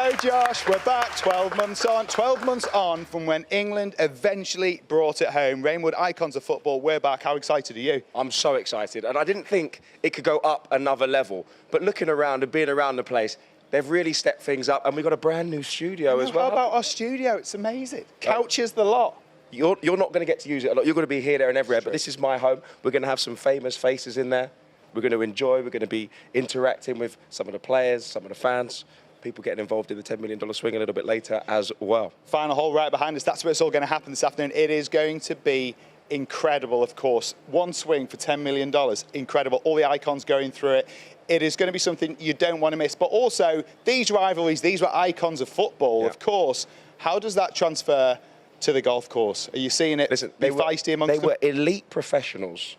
go, Josh. We're back 12 months on. 12 months on from when England eventually brought it home. Reignwood, icons of football, we're back. How excited are you? I'm so excited. And I didn't think it could go up another level. But looking around and being around the place, they've really stepped things up. And we've got a brand new studio as well. How about our studio? It's amazing. Couches the lot. You're not going to get to use it a lot. You're going to be here, there and everywhere. But this is my home. We're going to have some famous faces in there. We're going to enjoy. We're going to be interacting with some of the players, some of the fans. People getting involved in the $10 million swing a little bit later as well. Final hole right behind us. That's where it's all going to happen this afternoon. It is going to be incredible, of course. One swing for $10 million. Incredible. All the icons going through it. It is going to be something you don't want to miss. But also, these rivalries, these were icons of football, of course. How does that transfer to the golf course? Are you seeing it be feisty amongst them? They were elite professionals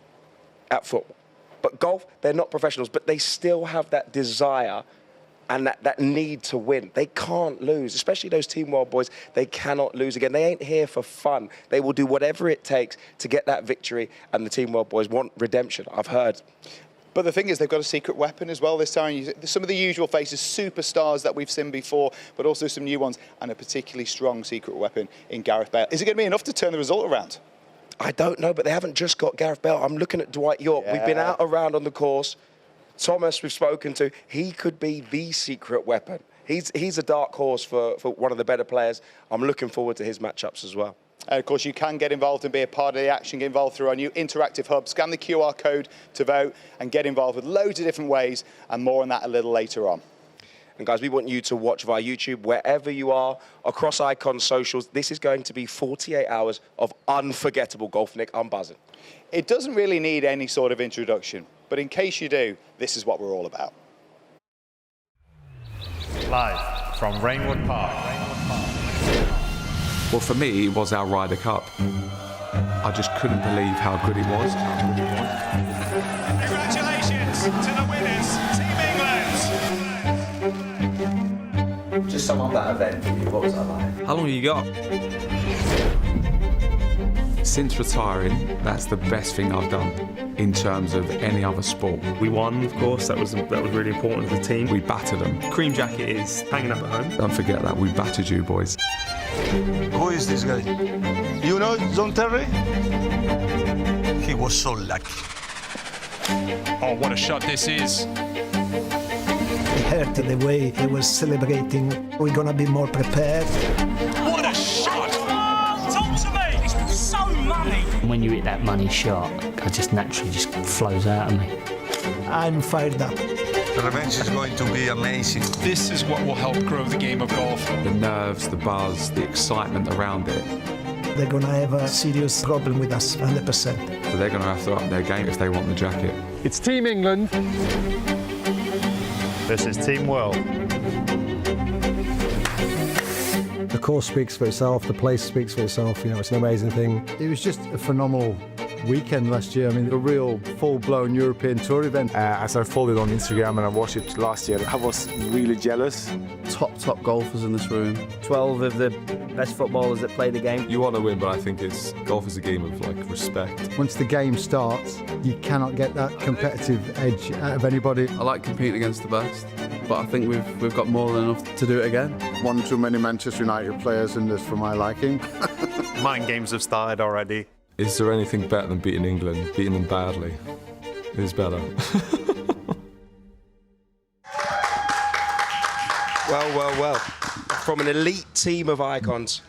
at football. But golf, they're not professionals, but they still have that desire and that need to win. They can't lose, especially those Team World boys. They cannot lose again. They ain't here for fun. They will do whatever it takes to get that victory, and the Team World boys want redemption, I've heard. But the thing is, they've got a secret weapon as well this time. Some of the usual faces, superstars that we've seen before, but also some new ones, and a particularly strong secret weapon in Gareth Bale. Is it going to be enough to turn the result around? I don't know, but they haven't just got Gareth Bale. I'm looking at Dwight York. We've been out around on the course. Thomas, we've spoken to. He could be the secret weapon. He's a dark horse for one of the better players. I'm looking forward to his matchups as well. And of course, you can get involved and be a part of the action, get involved through our new interactive hub. Scan the QR code to vote and get involved with loads of different ways, and more on that a little later on. And guys, we want you to watch via YouTube, wherever you are, across Icon socials. This is going to be 48 hours of unforgettable golf, Nick. I'm buzzing. It doesn't really need any sort of introduction, but in case you do, this is what we're all about. Live from Reignwood Park. Well, for me, it was our Ryder Cup. I just couldn't believe how good it was. Congratulations to the winners, Team England. Just sum up that event for you. What was that like? How long have you got? Since retiring, that's the best thing I've done in terms of any other sport. We won, of course. That was really important as a team. We battered them. Cream jacket is hanging up at home. Don't forget that. We battered you, boys. Who is this guy? You know John Terry? He was so lucky. Oh, what a shot this is. It hurt the way he was celebrating. We're going to be more prepared. What a shot! Talk to me! It's so money! When you hit that money shot, it just naturally just flows out of me. I'm fired up. The revenge is going to be amazing. This is what will help grow the game of golf. The nerves, the buzz, the excitement around it. They're going to have a serious problem with us, 100%. So they're going to have to up their game if they want the jacket. It's Team England. This is Team World. The course speaks for itself, the place speaks for itself, you know, it's an amazing thing. It was just a phenomenal weekend last year. I mean, a real full-blown European Tour event. As I followed on Instagram and I watched it last year, I was really jealous. Top golfers in this room. 12 of the best footballers that play the game. You want to win, but I think golf is a game of respect. Once the game starts, you cannot get that competitive edge out of anybody. I like competing against the best, but I think we've got more than enough to do it again. One too many Manchester United players in this for my liking. Mind games have started already. Is there anything better than beating England? Beating them badly is better. Well. From an elite team of icons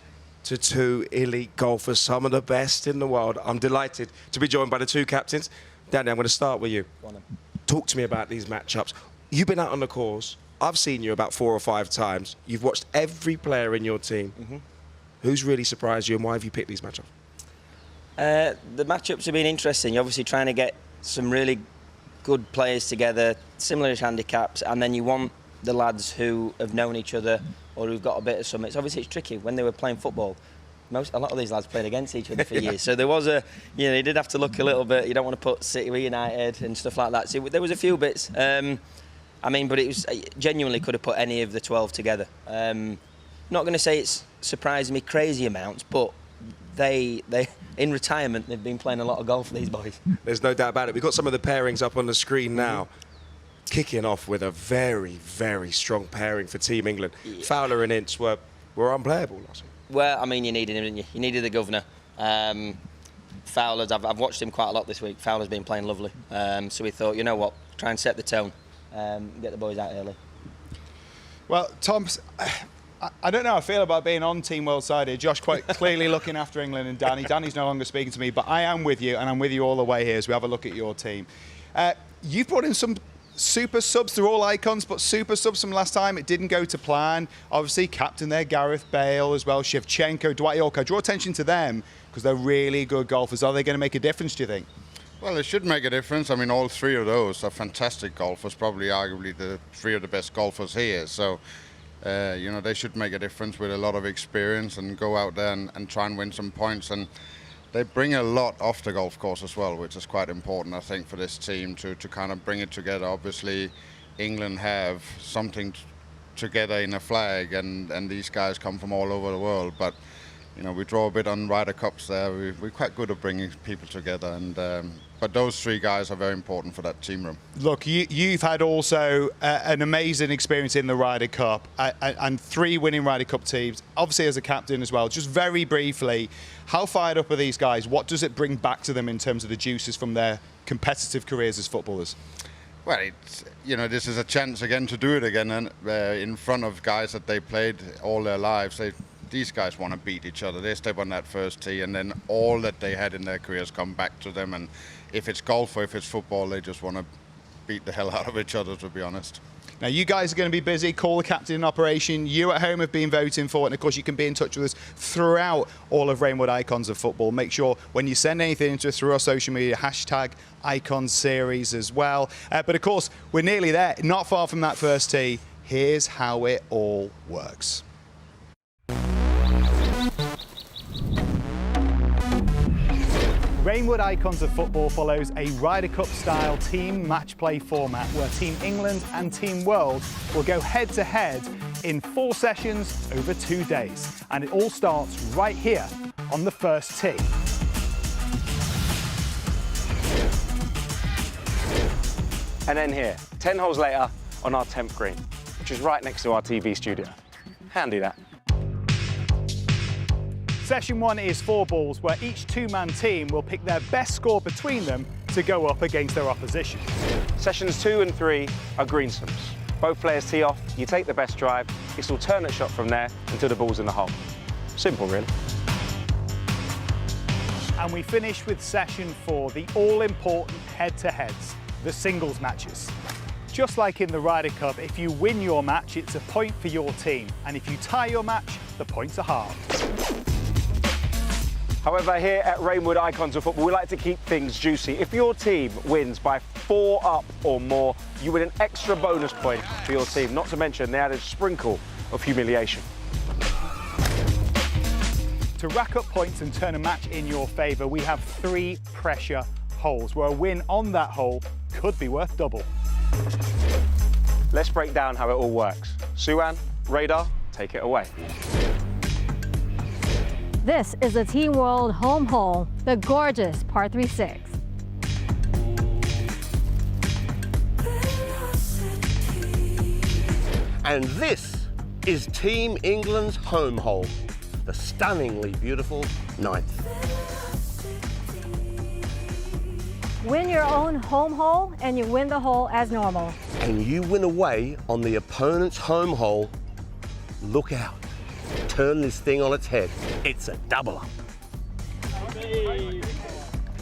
to two elite golfers, some of the best in the world. I'm delighted to be joined by the two captains. Danny, I'm going to start with you. Talk to me about these matchups. You've been out on the course. I've seen you about 4 or 5 times. You've watched every player in your team. Who's really surprised you, and why have you picked these matchups? The matchups have been interesting. You're obviously trying to get some really good players together, similar handicaps, and then you want the lads who have known each other or who've got a bit of something. Obviously it's tricky. When they were playing football, a lot of these lads played against each other for years. So there was you did have to look a little bit. You don't want to put City with United and stuff like that. So there was a few bits. But it was genuinely could have put any of the 12 together. Not going to say it's surprised me crazy amounts, but they in retirement they've been playing a lot of golf, these boys. There's no doubt about it. We've got some of the pairings up on the screen now. kicking off with a very, very strong pairing for Team England. Yeah. Fowler and Ince were unplayable last week. Well, I mean, you needed him, didn't you? You needed the governor. Fowler's, I've watched him quite a lot this week. Fowler's been playing lovely. So we thought, you know what, try and set the tone, get the boys out early. Well, Tom, I don't know how I feel about being on Team World side here. Josh quite clearly looking after England and Danny. Danny's no longer speaking to me, but I am with you, and I'm with you all the way here as we have a look at your team. You've brought in some super subs. They're all icons, but super subs from last time. It didn't go to plan. Obviously, captain there, Gareth Bale as well, Shevchenko, Dwight York. I draw attention to them because they're really good golfers. Are they going to make a difference, do you think? Well, it should make a difference. I mean, all three of those are fantastic golfers, probably arguably the three of the best golfers here. So, you know, they should make a difference with a lot of experience and go out there and try and win some points. And they bring a lot off the golf course as well, which is quite important, I think, for this team to kind of bring it together. Obviously, England have something together in a flag, and these guys come from all over the world. But, you know, we draw a bit on Ryder Cups there. We're quite good at bringing people together, and but those three guys are very important for that team room. Look, you've had also an amazing experience in the Ryder Cup and 3 winning Ryder Cup teams, obviously as a captain as well. Just very briefly, how fired up are these guys? What does it bring back to them in terms of the juices from their competitive careers as footballers? Well, it's, you know, this is a chance again to do it again, and in front of guys that they played all their lives. These guys want to beat each other. They step on that first tee, and then all that they had in their careers come back to them. And if it's golf or if it's football, they just want to beat the hell out of each other, to be honest. Now, you guys are going to be busy. Call the captain in operation. You at home have been voting for it. And, of course, you can be in touch with us throughout all of Reignwood Icons of Football. Make sure when you send anything into us through our social media, hashtag Icons Series as well. But, of course, we're nearly there. Not far from that first tee. Here's how it all works. Reignwood Icons of Football follows a Ryder Cup-style team match play format where Team England and Team World will go head-to-head in 4 sessions over 2 days. And it all starts right here on the first tee. And then here, 10 holes later on our 10th green, which is right next to our TV studio. Handy that. Session 1 is 4 balls where each 2-man team will pick their best score between them to go up against their opposition. Sessions 2 and 3 are greensomes. Both players tee off, you take the best drive, it's alternate shot from there until the ball's in the hole. Simple, really. And we finish with Session 4, the all-important head-to-heads, the singles matches. Just like in the Ryder Cup, if you win your match, it's a point for your team. And if you tie your match, the points are halved. However, here at Reignwood Icons of Football, we like to keep things juicy. If your team wins by 4 up or more, you win an extra bonus point for your team, not to mention the added sprinkle of humiliation. To rack up points and turn a match in your favour, we have 3 pressure holes, where a win on that hole could be worth double. Let's break down how it all works. Suan, Radar, take it away. This is the Team World home hole, the gorgeous par 3-6. And this is Team England's home hole, the stunningly beautiful 9th. Win your own home hole and you win the hole as normal. And you win away on the opponent's home hole. Look out. Turn this thing on its head. It's a double up.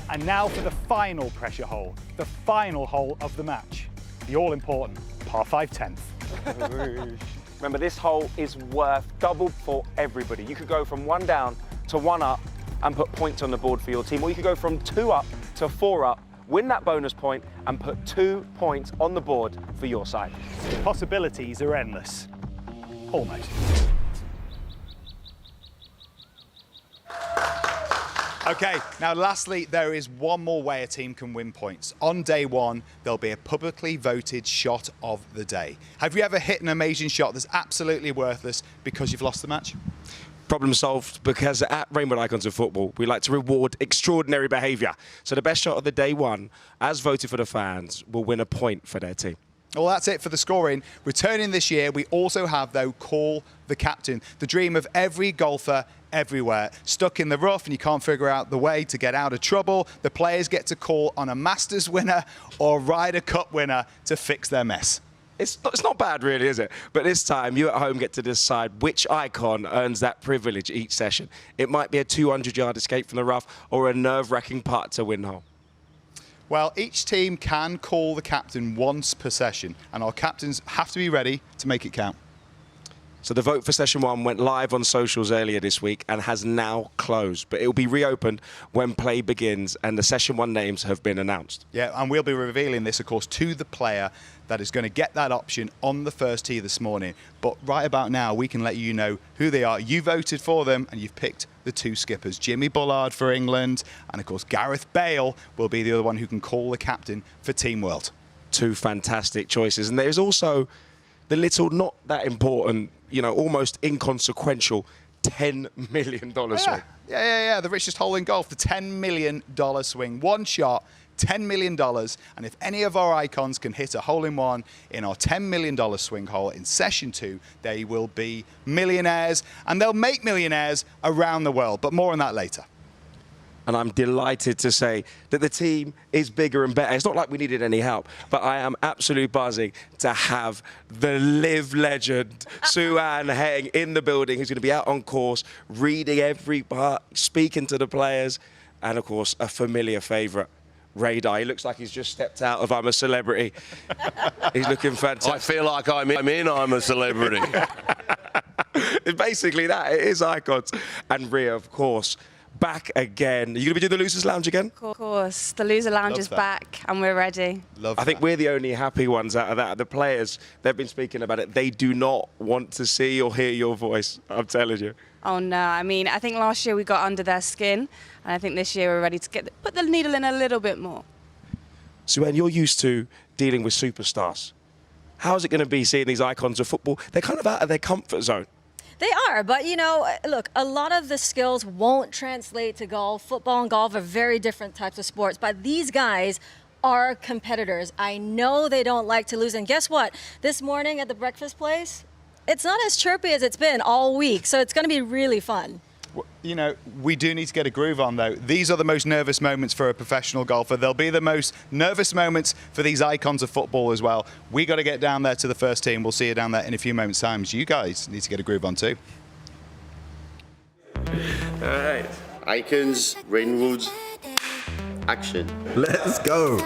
And now for the final pressure hole, the final hole of the match, the all-important par 5 10th. Remember, this hole is worth double for everybody. You could go from 1 down to 1 up and put points on the board for your team, or you could go from 2 up to 4 up, win that bonus point and put 2 points on the board for your side. The possibilities are endless. Almost. Okay, now lastly, there is one more way a team can win points. On day 1, there'll be a publicly voted shot of the day. Have you ever hit an amazing shot that's absolutely worthless because you've lost the match? Problem solved, because at Reignwood Icons of Football, we like to reward extraordinary behaviour. So the best shot of the day 1, as voted for the fans, will win a point for their team. Well, that's it for the scoring. Returning this year, we also have, though, Call the Captain, the dream of every golfer everywhere. Stuck in the rough and you can't figure out the way to get out of trouble, the players get to call on a Masters winner or Ryder Cup winner to fix their mess. It's not bad, really, is it? But this time, you at home get to decide which icon earns that privilege each session. It might be a 200-yard escape from the rough or a nerve-wracking putt to win hole. Well, each team can call the captain once per session, and our captains have to be ready to make it count. So the vote for session 1 went live on socials earlier this week and has now closed, but it will be reopened when play begins and the session 1 names have been announced. Yeah, and we'll be revealing this, of course, to the player that is going to get that option on the first tee this morning. But right about now, we can let you know who they are. You voted for them and you've picked the 2 skippers, Jimmy Bullard for England, and of course Gareth Bale will be the other one who can call the captain for Team World. 2 fantastic choices. And there's also the little, not that important, almost inconsequential $10 million swing. Yeah. The richest hole in golf, the $10 million swing. One shot, $10 million. And if any of our icons can hit a hole-in-one in our $10 million swing hole in session 2, they will be millionaires, and they'll make millionaires around the world. But more on that later. And I'm delighted to say that the team is bigger and better. It's not like we needed any help, but I am absolutely buzzing to have the live legend, Sue-Ann Heng, in the building, who's going to be out on course, reading every part, speaking to the players, and, of course, a familiar favourite, Ray Dye. He looks like he's just stepped out of I'm a Celebrity. He's looking fantastic. I feel like I'm a Celebrity. It's basically that. It is icons. And Rhea, of course, back again. Are you going to be doing the Losers Lounge again? Of course. The Loser Lounge is back and we're ready. I think we're the only happy ones out of that. The players, they've been speaking about it. They do not want to see or hear your voice. I'm telling you. Oh, no. I mean, I think last year we got under their skin, and I think this year we're ready to put the needle in a little bit more. Sue-Ann, you're used to dealing with superstars. How's it going to be seeing these icons of football? They're kind of out of their comfort zone. They are, but look, a lot of the skills won't translate to golf. Football and golf are very different types of sports, but these guys are competitors. I know they don't like to lose, and guess what? This morning at the breakfast place, it's not as chirpy as it's been all week, so it's going to be really fun. We do need to get a groove on, though. These are the most nervous moments for a professional golfer. They'll be the most nervous moments for these icons of football as well. We got to get down there to the first team. We'll see you down there in a few moments' time. You guys need to get a groove on, too. All right. Icons, Reignwood, action. Let's go.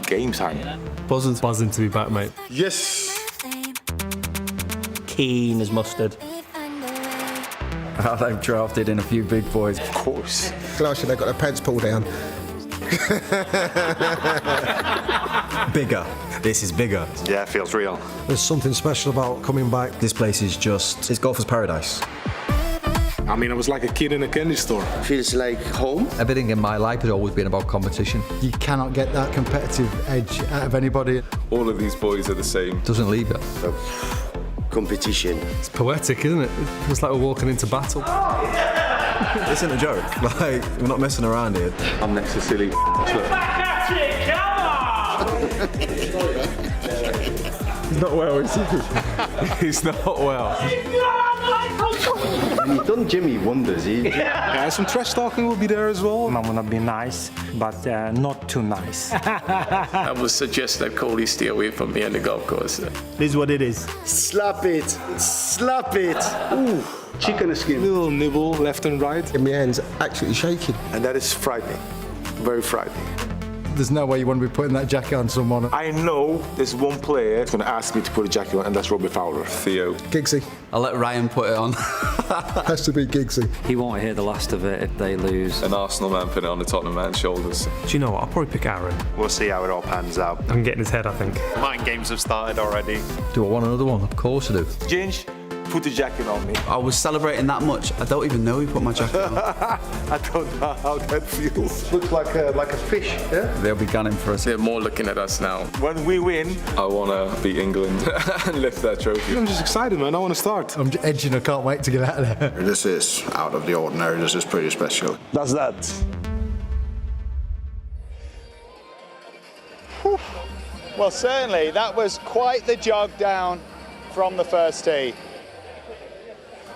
Game time. Buzzing to be back, mate. Yes. Keen as mustard. They've drafted in a few big boys. Of course. Last year they got their pants pulled down. Bigger. This is bigger. Yeah, it feels real. There's something special about coming back. This place is it's golfer's paradise. I mean, I was like a kid in a candy store. Feels like home. Everything in my life has always been about competition. You cannot get that competitive edge out of anybody. All of these boys are the same. Doesn't leave it. Competition. It's poetic, isn't it? It feels like we're walking into battle. This isn't a joke. Like, we're not messing around here. I'm next to silly. He's not well, is he? He's not well. And you've done Jimmy wonders. Yeah, some trash talking will be there as well. I'm gonna be nice, but not too nice. I would suggest that Coley stay away from me on the golf course. This is what it is. Slap it. Slap it. Ooh. Chicken skin. Little nibble left and right. And my hand's actually shaking. And that is frightening. Very frightening. There's no way you want to be putting that jacket on someone. I know there's one player that's going to ask me to put a jacket on, and that's Robbie Fowler. Theo. Giggsy. I'll let Ryan put it on. Has to be Giggsy. He won't hear the last of it if they lose. An Arsenal man putting it on the Tottenham man's shoulders. Do you know what? I'll probably pick Aaron. We'll see how it all pans out. I'm getting his head, I think. Mind games have started already. Do I want another one? Of course I do. Ginge, put the jacket on me. I was celebrating that much. I don't even know he put my jacket on. I don't know how that feels. Looks like a fish, yeah? They'll be gunning for us. They're more looking at us now. When we win, I want to beat England and lift that trophy. I'm just excited, man. I want to start. I'm edging. I can't wait to get out of there. This is out of the ordinary. This is pretty special. That's that. Well, certainly, that was quite the jog down from the first tee.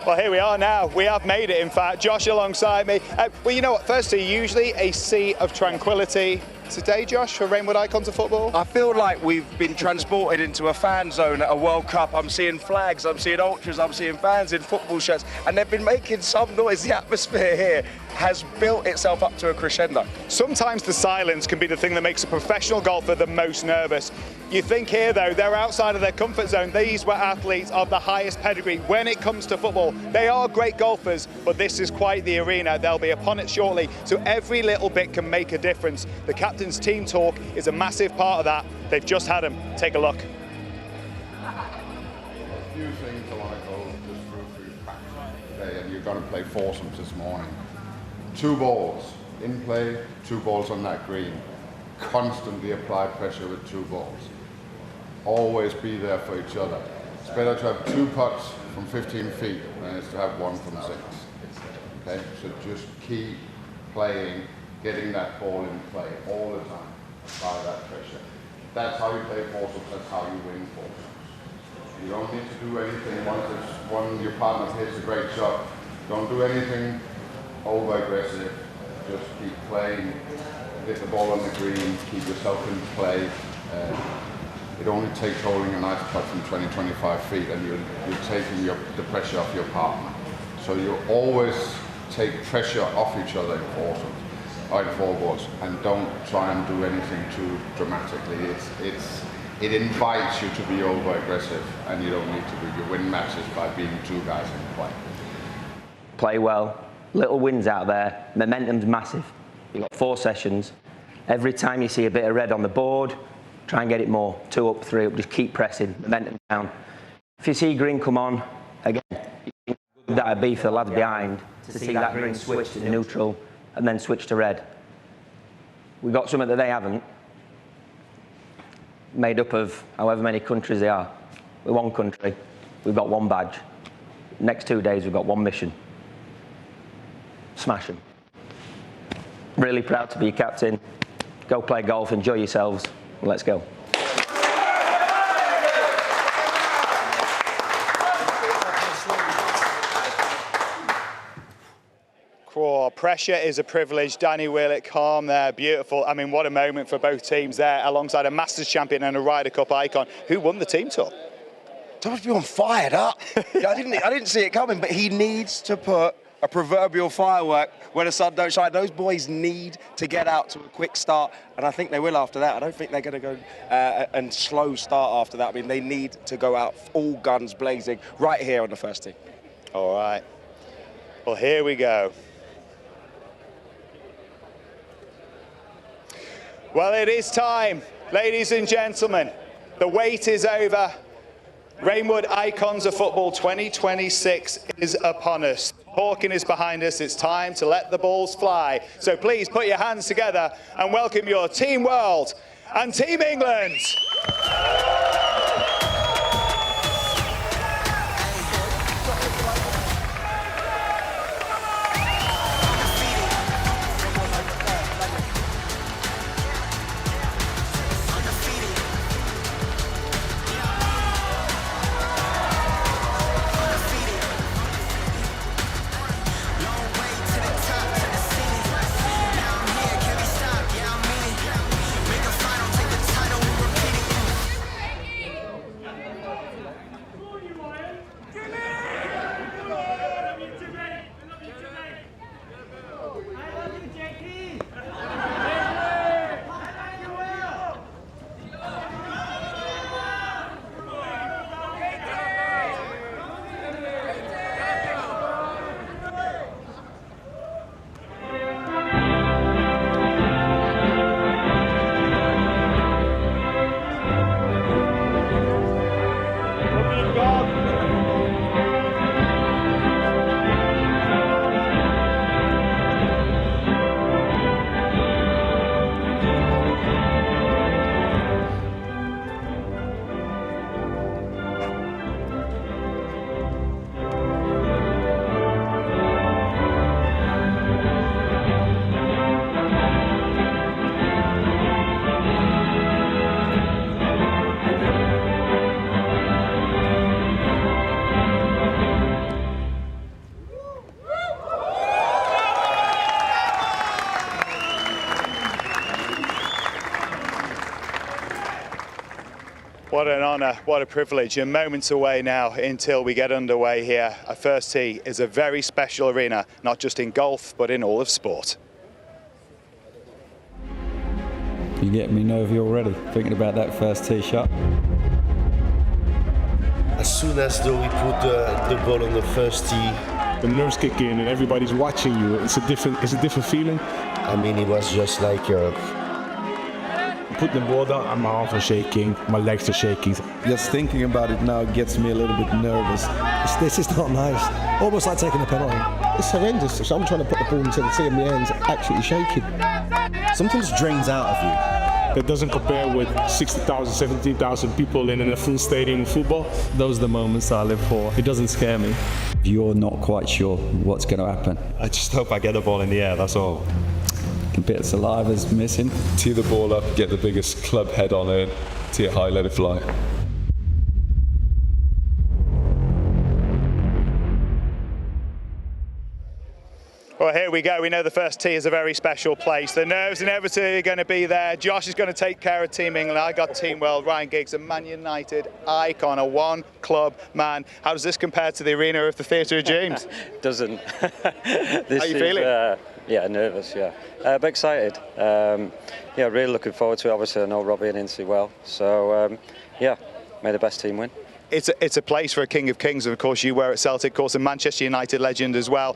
Well, here we are now. We have made it, in fact. Josh alongside me. Well, you know what? First tee, usually a sea of tranquility. Today, Josh, for Reignwood Icons of Football? I feel like we've been transported into a fan zone at a World Cup. I'm seeing flags, I'm seeing ultras, I'm seeing fans in football shirts, and they've been making some noise. The atmosphere here has built itself up to a crescendo. Sometimes the silence can be the thing that makes a professional golfer the most nervous. You think here, though, they're outside of their comfort zone. These were athletes of the highest pedigree. When it comes to football, they are great golfers, but this is quite the arena. They'll be upon it shortly, so every little bit can make a difference. The captain's team talk is a massive part of that. They've just had them. Take a look. A few things I want to go just through practice today, and you're going to play foursomes this morning. 2 balls in play, 2 balls on that green. Constantly apply pressure with 2 balls. Always be there for each other. It's better to have 2 putts from 15 feet than it is to have 1 from 6. Okay, so just keep playing, getting that ball in play all the time. Apply that pressure. That's how you play foursomes. That's how you win foursomes. You don't need to do anything once your partner hits a great shot. Don't do anything over aggressive. Just keep playing. Hit the ball on the green. Keep yourself in play. It only takes holding a nice putt from 20-25 feet, and you're taking the pressure off your partner. So you always take pressure off each other in foursomes, or in 4 balls, and don't try and do anything too dramatically. It invites you to be over aggressive, and you don't need to do. You win matches by being 2 guys in play. Play well. Little wins out there. Momentum's massive. You've got 4 sessions. Every time you see a bit of red on the board, try and get it more. 2 up, 3 up. Just keep pressing. Momentum down. If you see green come on, again, that would be for the lads behind to see that green switch to neutral and then switch to red. We've got something that they haven't, made up of however many countries they are. We're 1 country. We've got 1 badge. Next 2 days, we've got 1 mission. Smash them. Really proud to be your captain. Go play golf, enjoy yourselves. Let's go. Cool. Pressure is a privilege. Danny Willett, calm there, beautiful. I mean, what a moment for both teams there, alongside a Masters champion and a Ryder Cup icon. Who won the team tour? WB fired up. I didn't see it coming, but he needs to put a proverbial firework where the sun don't shine. Those boys need to get out to a quick start, and I think they will after that. I don't think they're going to go and slow start after that. I mean, they need to go out all guns blazing right here on the first tee. All right. Well, here we go. Well, it is time, ladies and gentlemen. The wait is over. Reignwood Icons of Football 2026 is upon us. Hawking is behind us. It's time to let the balls fly. So please put your hands together and welcome your Team World and Team England. honour, what a privilege. You're moments away now until we get underway here. A first tee is a very special arena, not just in golf, but in all of sport. You get me nervy already, thinking about that first tee shot. As soon as though we put the ball on the first tee, the nerves kick in and everybody's watching you. It's a different feeling. I mean, it was just like put the ball down, my arms are shaking, my legs are shaking. Just thinking about it now gets me a little bit nervous. This is not nice. Almost like taking a penalty. It's horrendous. So I'm trying to put the ball into the tee and my hands actually shaking. Something just drains out of you. That doesn't compare with 60,000, 70,000 people in a full stadium of football. Those are the moments I live for. It doesn't scare me. You're not quite sure what's going to happen. I just hope I get the ball in the air, that's all. A bit of saliva's missing. Tee the ball up, get the biggest club head on it, tee it high, let it fly. Well, here we go. We know the first tee is a very special place. The nerves inevitably are going to be there. Josh is going to take care of Team England. I got Team World. Ryan Giggs, a Man United icon, a one-club man. How does this compare to the arena of the Theatre of Dreams? Doesn't. How are you feeling? Yeah, nervous, yeah. But excited. Yeah, really looking forward to it. Obviously, I know Robbie and Incy well. So, yeah, may the best team win. It's a place for a King of Kings, and of course you were at Celtic, of course, a Manchester United legend as well.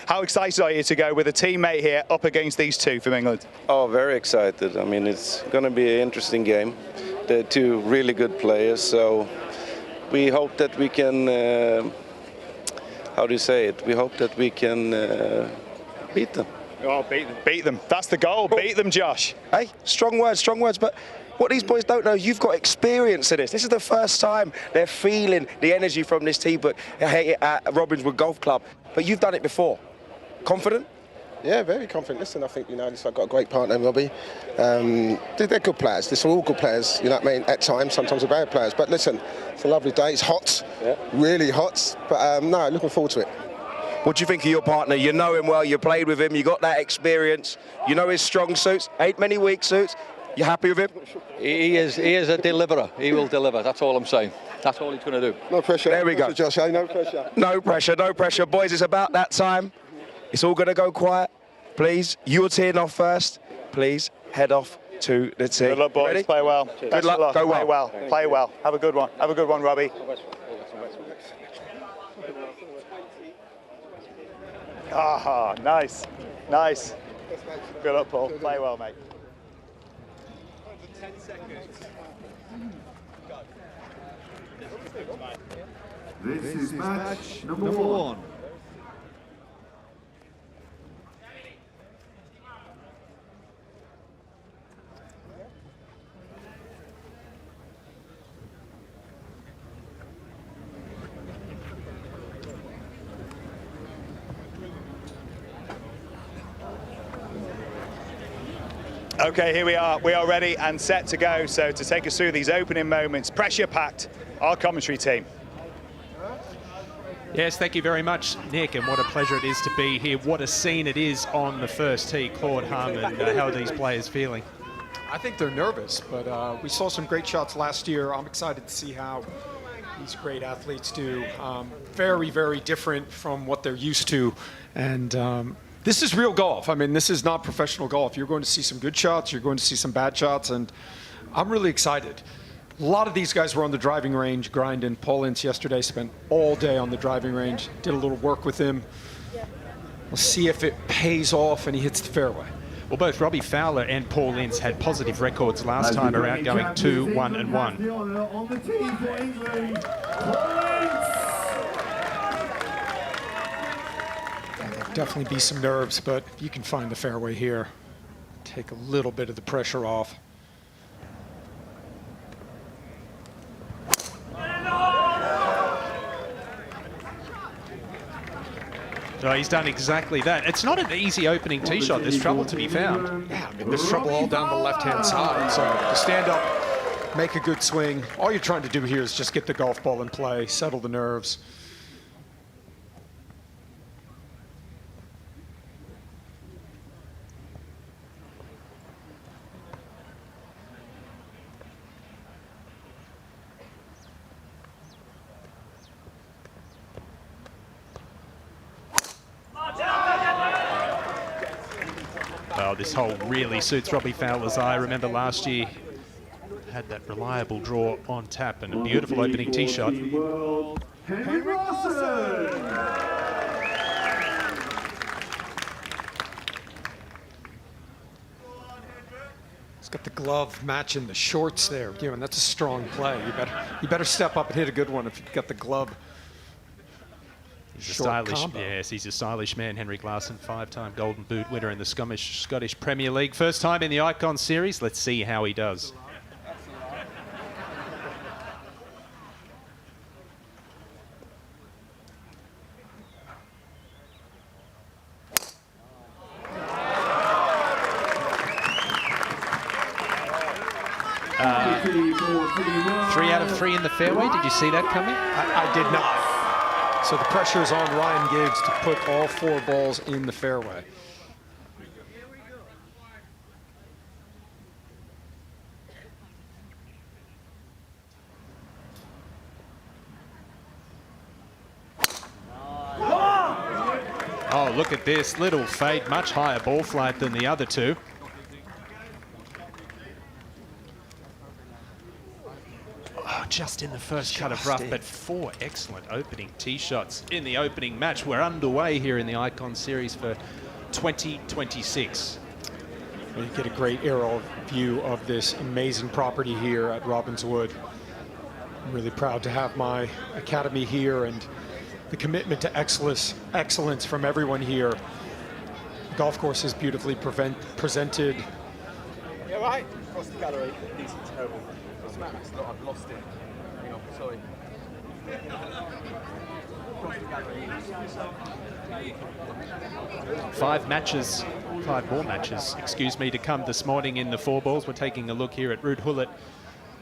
How excited are you to go with a teammate here up against these two from England? Oh, very excited. I mean, it's going to be an interesting game. They're two really good players, so we hope that we can, how do you say it? We hope that we can beat them. Oh, beat them. That's the goal. Beat them, Josh. Hey, strong words, but what these boys don't know, you've got experience in this. This is the first time they're feeling the energy from this team, but at Robbinswood Golf Club. But you've done it before. Confident? Yeah, very confident. Listen, I think, I've got a great partner in Robbie. They're good players. They're all good players, you know what I mean? At times, sometimes they're bad players. But listen, it's a lovely day. It's hot, really hot. But no, looking forward to it. What do you think of your partner? You know him well, you played with him, you got that experience. You know his strong suits, ain't many weak suits. You happy with him? He is a deliverer. He will deliver. That's all I'm saying. That's all he's going to do. No pressure. There we go. Josh, no pressure. No pressure, no pressure. Boys, it's about that time. It's all going to go quiet. Please, you're teeing off first. Please head off to the tee. Good luck, boys. Ready? Play well. Good luck. Go Play well. Play well. Have a good one. Have a good one, Robbie. Ah, nice. Nice. Good luck, Paul. Play well, mate. 10 seconds. This is match number 1. Okay, here we are. We are ready and set to go. So to take us through these opening moments, pressure-packed, our commentary team. Yes, thank you very much, Nick, and what a pleasure it is to be here. What a scene it is on the first tee. Claude Hum, and how are these players feeling? I think they're nervous, but we saw some great shots last year. I'm excited to see how these great athletes do. Very, very different from what they're used to, and this is real golf. I mean, this is not professional golf. You're going to see some good shots, you're going to see some bad shots, and I'm really excited. A lot of these guys were on the driving range grinding. Paul Ince yesterday spent all day on the driving range, did a little work with him. We'll see if it pays off and he hits the fairway. Well, both Robbie Fowler and Paul Ince had positive records last time around, going 2-1-1. On the tee for England, Paul Ince. Definitely be some nerves, but you can find the fairway here. Take a little bit of the pressure off. So he's done exactly that. It's not an easy opening tee shot. There's trouble to be found. Yeah, I mean, there's trouble all down the left-hand side. So to stand up, make a good swing. All you're trying to do here is just get the golf ball in play, settle the nerves. Oh, this hole really suits Robbie Fowler's eye. I remember last year had that reliable draw on tap and a beautiful opening tee shot. Henrik Larsson! He's got the glove matching the shorts there, and that's a strong play. You better step up and hit a good one if you've got the glove. He's a stylish, yes, he's a stylish man, Henrik Larsson, 5-time Golden Boot winner in the Scottish Premier League. First time in the Icon Series. Let's see how he does. Three out of 3 in the fairway. Did you see that coming? I did not. So the pressure is on Ryan Giggs to put all 4 balls in the fairway. Oh, look at this little fade, much higher ball flight than the other 2. Oh, just in the first cut of rough, but 4 excellent opening tee shots in the opening match. We're underway here in the Icon Series for 2026. You get a great aerial view of this amazing property here at Robbinswood. I'm really proud to have my academy here and the commitment to excellence from everyone here. The golf course is beautifully presented. Yeah, right. Across the gallery, decent, terrible. I've lost it. Hang on, sorry. Across the gallery. 5 more matches, excuse me, to come this morning in the 4 balls. We're taking a look here at Ruud Gullit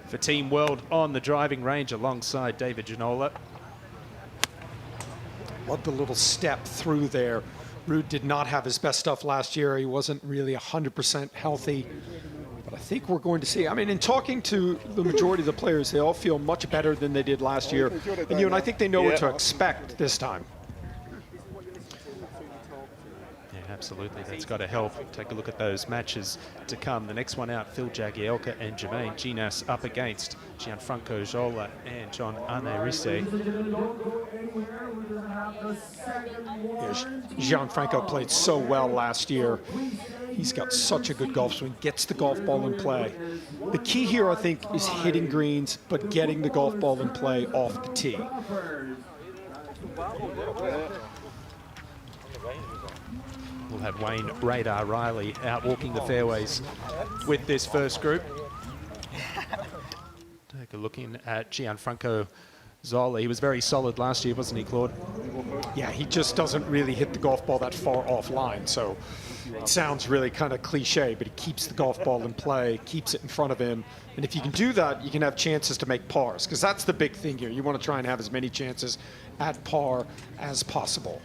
for Team World on the driving range alongside David Ginola. Love the little step through there. Ruud did not have his best stuff last year. He wasn't really 100% healthy. But I think we're going to see, I mean, in talking to the majority of the players, they all feel much better than they did last year. And I think they know what to expect this time. Yeah, absolutely. That's got to help. Take a look at those matches to come. The next one out, Phil Jagielka and Jermaine Ginas up against Gianfranco Zola and John Arne-Risse. Gianfranco played so well last year. He's got such a good golf swing, gets the golf ball in play. The key here, I think, is hitting greens, but getting the golf ball in play off the tee. We'll have Wayne Radar Riley out walking the fairways with this first group. Take a look in at Gianfranco Zola. He was very solid last year, wasn't he, Claude? Yeah, he just doesn't really hit the golf ball that far offline. So it sounds really kind of cliche, but he keeps the golf ball in play, keeps it in front of him. And if you can do that, you can have chances to make pars, because that's the big thing here. You want to try and have as many chances at par as possible.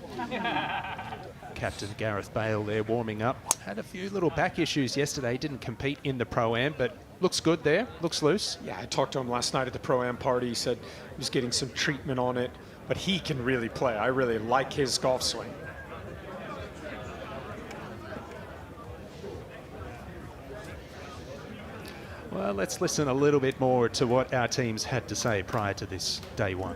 Captain Gareth Bale there warming up. Had a few little back issues yesterday. Didn't compete in the Pro-Am, but looks good there. Looks loose. Yeah, I talked to him last night at the Pro-Am party. He said he was getting some treatment on it, but he can really play. I really like his golf swing. Well, let's listen a little bit more to what our teams had to say prior to this day one.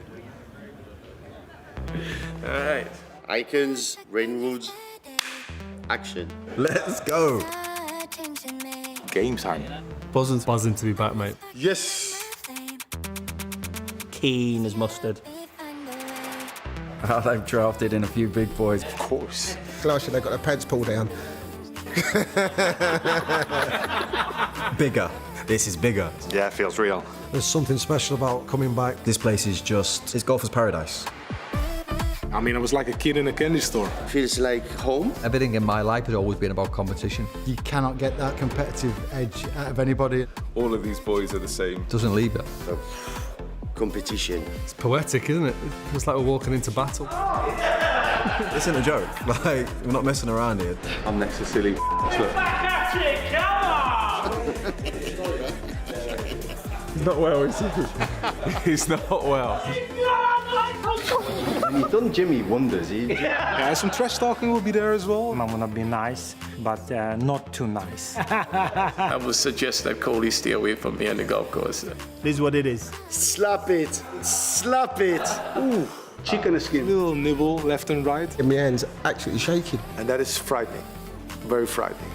All right. Icons, Reignwood, action. Let's go. Game time. Buzzing to be back, mate. Yes. Keen as mustard. They've drafted in a few big boys. Of course. Last year they got their pads pulled down. Bigger. This is bigger. Yeah, it feels real. There's something special about coming back. This place is just, it's golfer's paradise. I mean, I was like a kid in a candy store. Feels like home. Everything in my life has always been about competition. You cannot get that competitive edge out of anybody. All of these boys are the same. Doesn't leave you. Competition. It's poetic, isn't it? It's like we're walking into battle. This isn't a joke. Like, we're not messing around here. I'm next to silly. He's not well, is he? He's not well. And he's done Jimmy wonders. Yeah, some trash talking will be there as well. I'm gonna be nice, but not too nice. I would suggest that Cody stay away from me on the golf course. This is what it is. Slap it. Slap it. Ooh. Chicken skin. Little nibble left and right. And my hand's actually shaking. And that is frightening. Very frightening.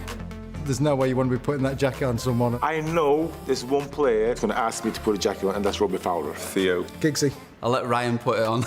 There's no way you want to be putting that jacket on someone. I know there's one player that's going to ask me to put a jacket on, and that's Robbie Fowler. Theo. Giggsy. I'll let Ryan put it on.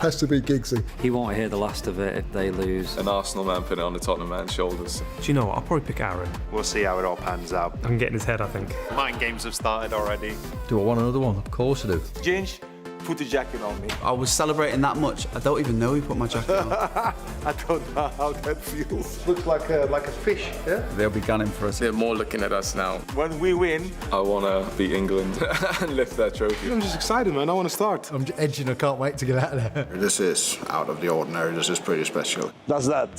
Has to be Giggsy. He won't hear the last of it if they lose. An Arsenal man put it on the Tottenham man's shoulders. Do you know what? I'll probably pick Aaron. We'll see how it all pans out. I can get in his head, I think. Mind games have started already. Do I want another one? Of course I do. Ginge, put the jacket on me. I was celebrating that much. I don't even know he put my jacket on. I don't know how that feels. Looks like a fish, yeah? They'll be gunning for us. They're more looking at us now. When we win, I want to beat England and lift that trophy. I'm just excited, man. I want to start. I'm edging. I can't wait to get out of there. This is out of the ordinary. This is pretty special. That's that.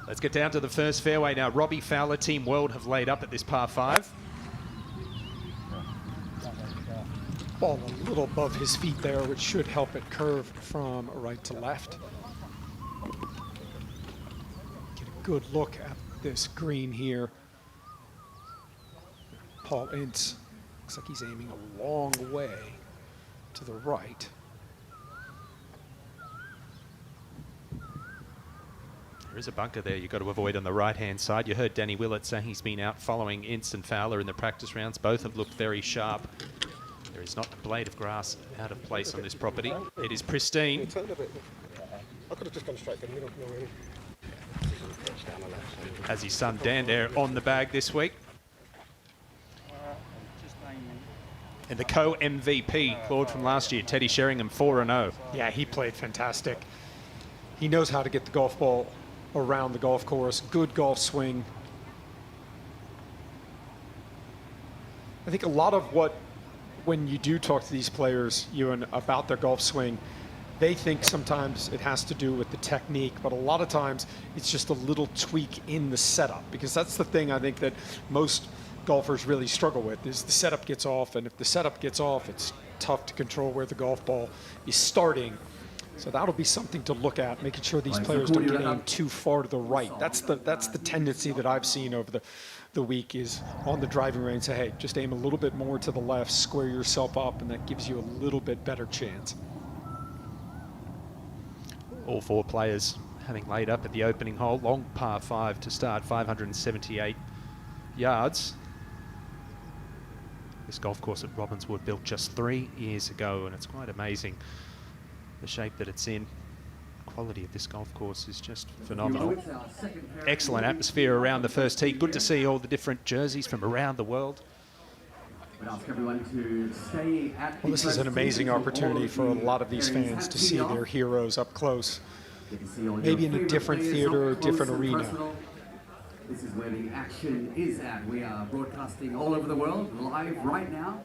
Let's get down to the first fairway now. Robbie Fowler, Team World have laid up at this par 5. Ball a little above his feet there, which should help it curve from right to left. Get a good look at this green here. Paul Ince looks like he's aiming a long way to the right. There is a bunker there you've got to avoid on the right-hand side. You heard Danny Willett say he's been out following Ince and Fowler in the practice rounds. Both have looked very sharp. There is not a blade of grass out of place on this property. It is pristine. I could have just gone straight to the middle. Has his son Dan there on the bag this week. And the co-MVP, Claude from last year, Teddy Sheringham, 4-0. Yeah, he played fantastic. He knows how to get the golf ball around the golf course. Good golf swing. I think a lot of what, when you do talk to these players, Ewan, about their golf swing, they think sometimes it has to do with the technique, but a lot of times it's just a little tweak in the setup, because that's the thing I think that most golfers really struggle with, is the setup gets off, and if the setup gets off, it's tough to control where the golf ball is starting. So that'll be something to look at, making sure these players don't get aimed too far to the right. That's the tendency that I've seen over the week, is on the driving range, say, hey, just aim a little bit more to the left, square yourself up, and that gives you a little bit better chance. All 4 players having laid up at the opening hole. Long par 5 to start, 578 yards. This golf course at Robbinswood built just 3 years ago, and it's quite amazing the shape that it's in. Quality of this golf course is just phenomenal. Excellent atmosphere around the first tee. Good to see all the different jerseys from around the world. Well, this is an amazing opportunity for a lot of these fans to see their heroes up close. Maybe in a different theater or different arena. This is where the action is at. We are broadcasting all over the world, live right now.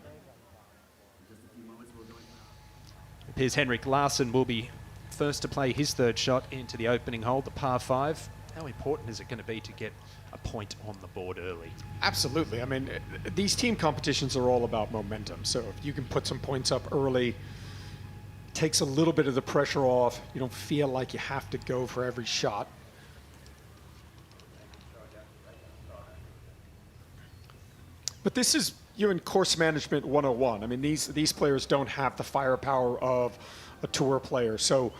It appears Henrik Larsson will be first to play his 3rd shot into the opening hole, the par 5. How important is it going to be to get a point on the board early? Absolutely. I mean, these team competitions are all about momentum. So if you can put some points up early, takes a little bit of the pressure off. You don't feel like you have to go for every shot. But this is, you're in course management 101. I mean, these players don't have the firepower of a tour player. So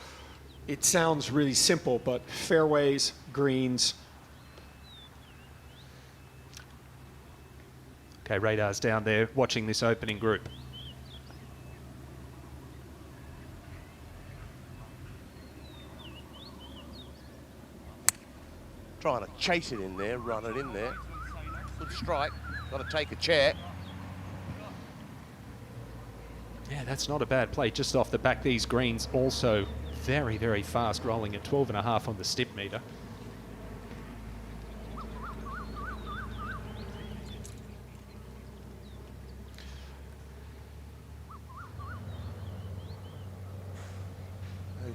it sounds really simple, but fairways, greens. Okay, radar's down there watching this opening group. Trying to chase it in there, run it in there. Good strike. Got to take a chair. Yeah, that's not a bad play. Just off the back, these greens also very, very fast, rolling at 12.5 on the stip meter.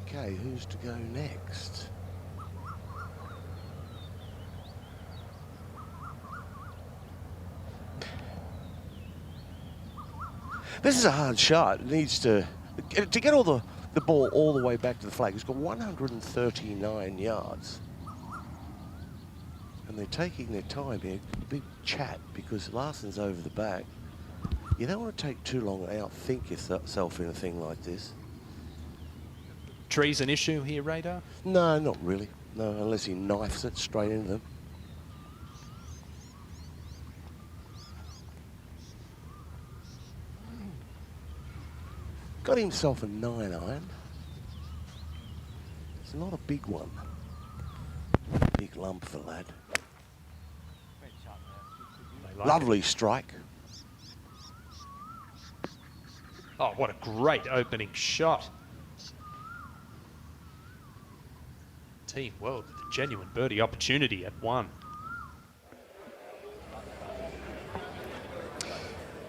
Okay, who's to go next? This is a hard shot. It needs to get all the ball all the way back to the flag. It's got 139 yards. And they're taking their time here. Big chat because Larsson's over the back. You don't want to take too long and outthink yourself in a thing like this. Trees an issue here, Radar? No, not really. No, unless he knifes it straight into them. Got himself a 9-iron. It's not a big one. Big lump for lad. Lovely strike. Oh, what a great opening shot. Team World with a genuine birdie opportunity at 1.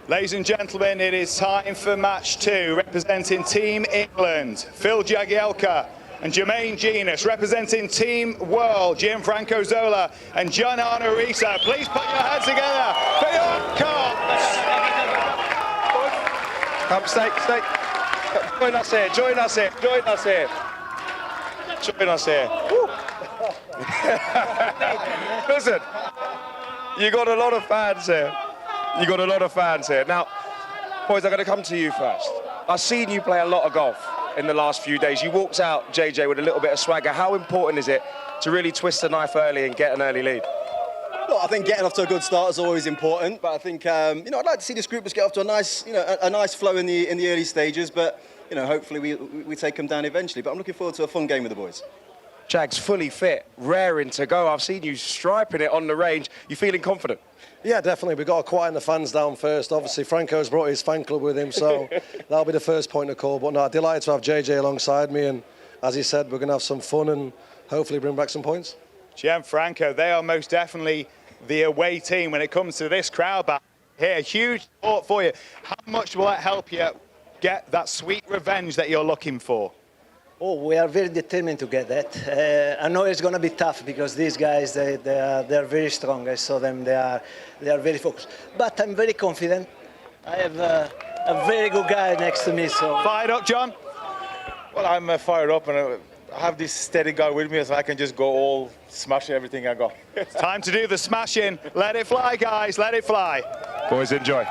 Ladies and gentlemen, it is time for match 2. Representing Team England, Phil Jagielka and Jermaine Genus. Representing Team World, Gianfranco Zola and John-Arne Riise. Please put your hands together for your coach. Come, stay. Join us here, join us here, join us here. Join us here. Listen, you got a lot of fans here. You got a lot of fans here. Now, boys, I'm going to come to you first. I've seen you play a lot of golf in the last few days. You walked out, JJ, with a little bit of swagger. How important is it to really twist the knife early and get an early lead? Look, I think getting off to a good start is always important, but I think I'd like to see this group just get off to a nice, a nice flow in the early stages. But hopefully we take them down eventually. But I'm looking forward to a fun game with the boys. Jag's fully fit, raring to go. I've seen you striping it on the range. You feeling confident? Yeah, definitely. We've got to quieten the fans down first. Obviously, Franco's brought his fan club with him, so that'll be the first point of call. But no, delighted to have JJ alongside me, and as he said, we're going to have some fun and hopefully bring back some points. Gianfranco, they are most definitely the away team when it comes to this crowd back here. Huge support for you. How much will that help you get that sweet revenge that you're looking for? Oh, we are very determined to get that. I know it's going to be tough because these guys, they are very strong. I saw them, they are very focused. But I'm very confident. I have a very good guy next to me. So fired up, John? Well, I'm fired up, and I have this steady guy with me, so I can just go all smash everything I got. It's time to do the smashing. Let it fly, guys. Let it fly. Boys, enjoy.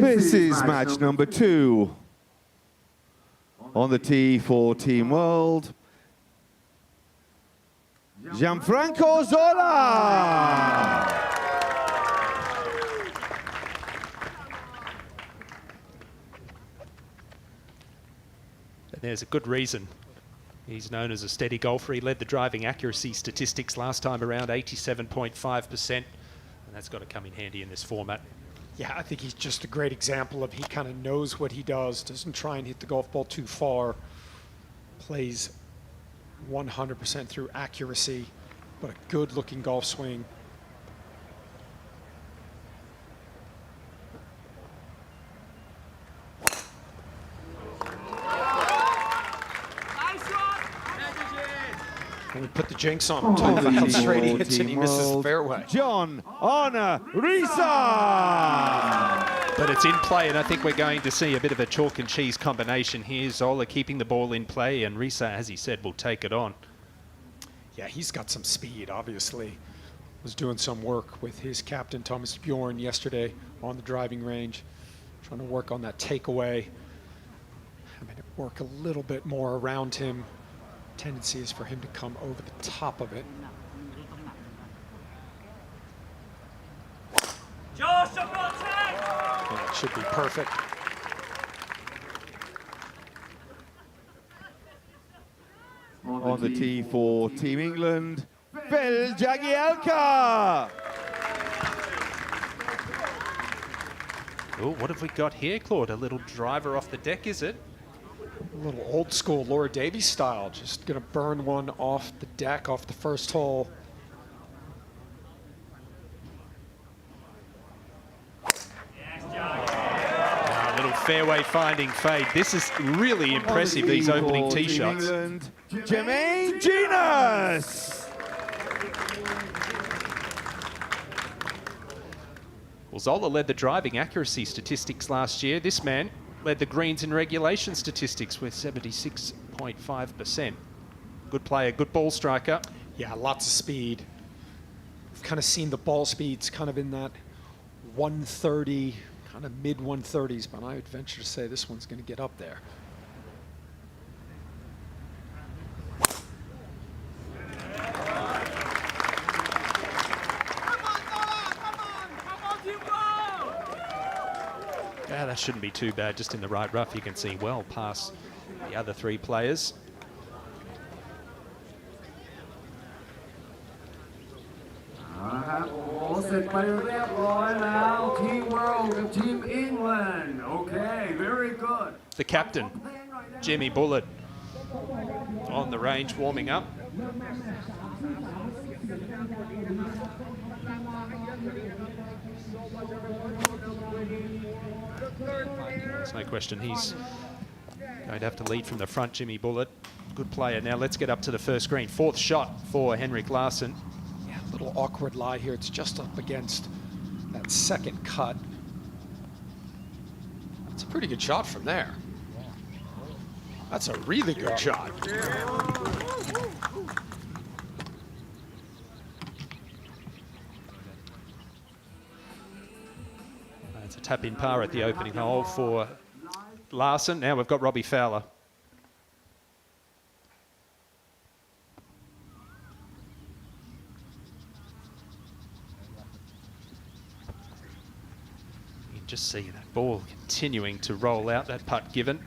This is match number 2. On the tee for Team World, Gianfranco Zola. And there's a good reason. He's known as a steady golfer. He led the driving accuracy statistics last time around, 87.5%. And that's got to come in handy in this format. Yeah, I think he's just a great example of he kind of knows what he does, doesn't try and hit the golf ball too far, plays 100% through accuracy, but a good-looking golf swing. And we put the jinx on him, talking about how straight he hits and he misses the fairway. John-Arne Riise. But it's in play, and I think we're going to see a bit of a chalk and cheese combination here. Zola keeping the ball in play, and Riise, as he said, will take it on. Yeah, he's got some speed, obviously. Was doing some work with his captain, Thomas Bjorn, yesterday on the driving range, trying to work on that takeaway. Work a little bit more around him. Tendency is for him to come over the top of it. And it should be perfect. On the tee for Team England, Phil Jagielka. Oh, what have we got here, Claude? A little driver off the deck, is it? A little old school Laura Davies style, just gonna burn one off the deck, off the first hole. A little fairway finding fade. This is really impressive, these opening tee shots. England, Jermaine Genus. Well, Zola led the driving accuracy statistics last year. This man led the greens and regulation statistics with 76.5%. Good player, good ball striker. Yeah, lots of speed. I've kind of seen the ball speeds kind of in that 130, kind of mid 130s, but I would venture to say this one's going to get up there. Yeah, that shouldn't be too bad, just in the right rough. You can see well past the other three players. All set ไปเรียบร้อยแล้ว Team World กับ Team England. Okay, very good. The captain, Jimmy Bullard, on the range warming up. There's no question he's going to have to lead from the front, Jimmy Bullard. Good player. Now let's get up to the first green. Fourth shot for Henrik Larsson. Yeah, a little awkward lie here. It's just up against that second cut. It's a pretty good shot from there. That's a really good shot. It's a tap-in par at the opening hole for Larsson. Now we've got Robbie Fowler. You can just see that ball continuing to roll out, that putt given.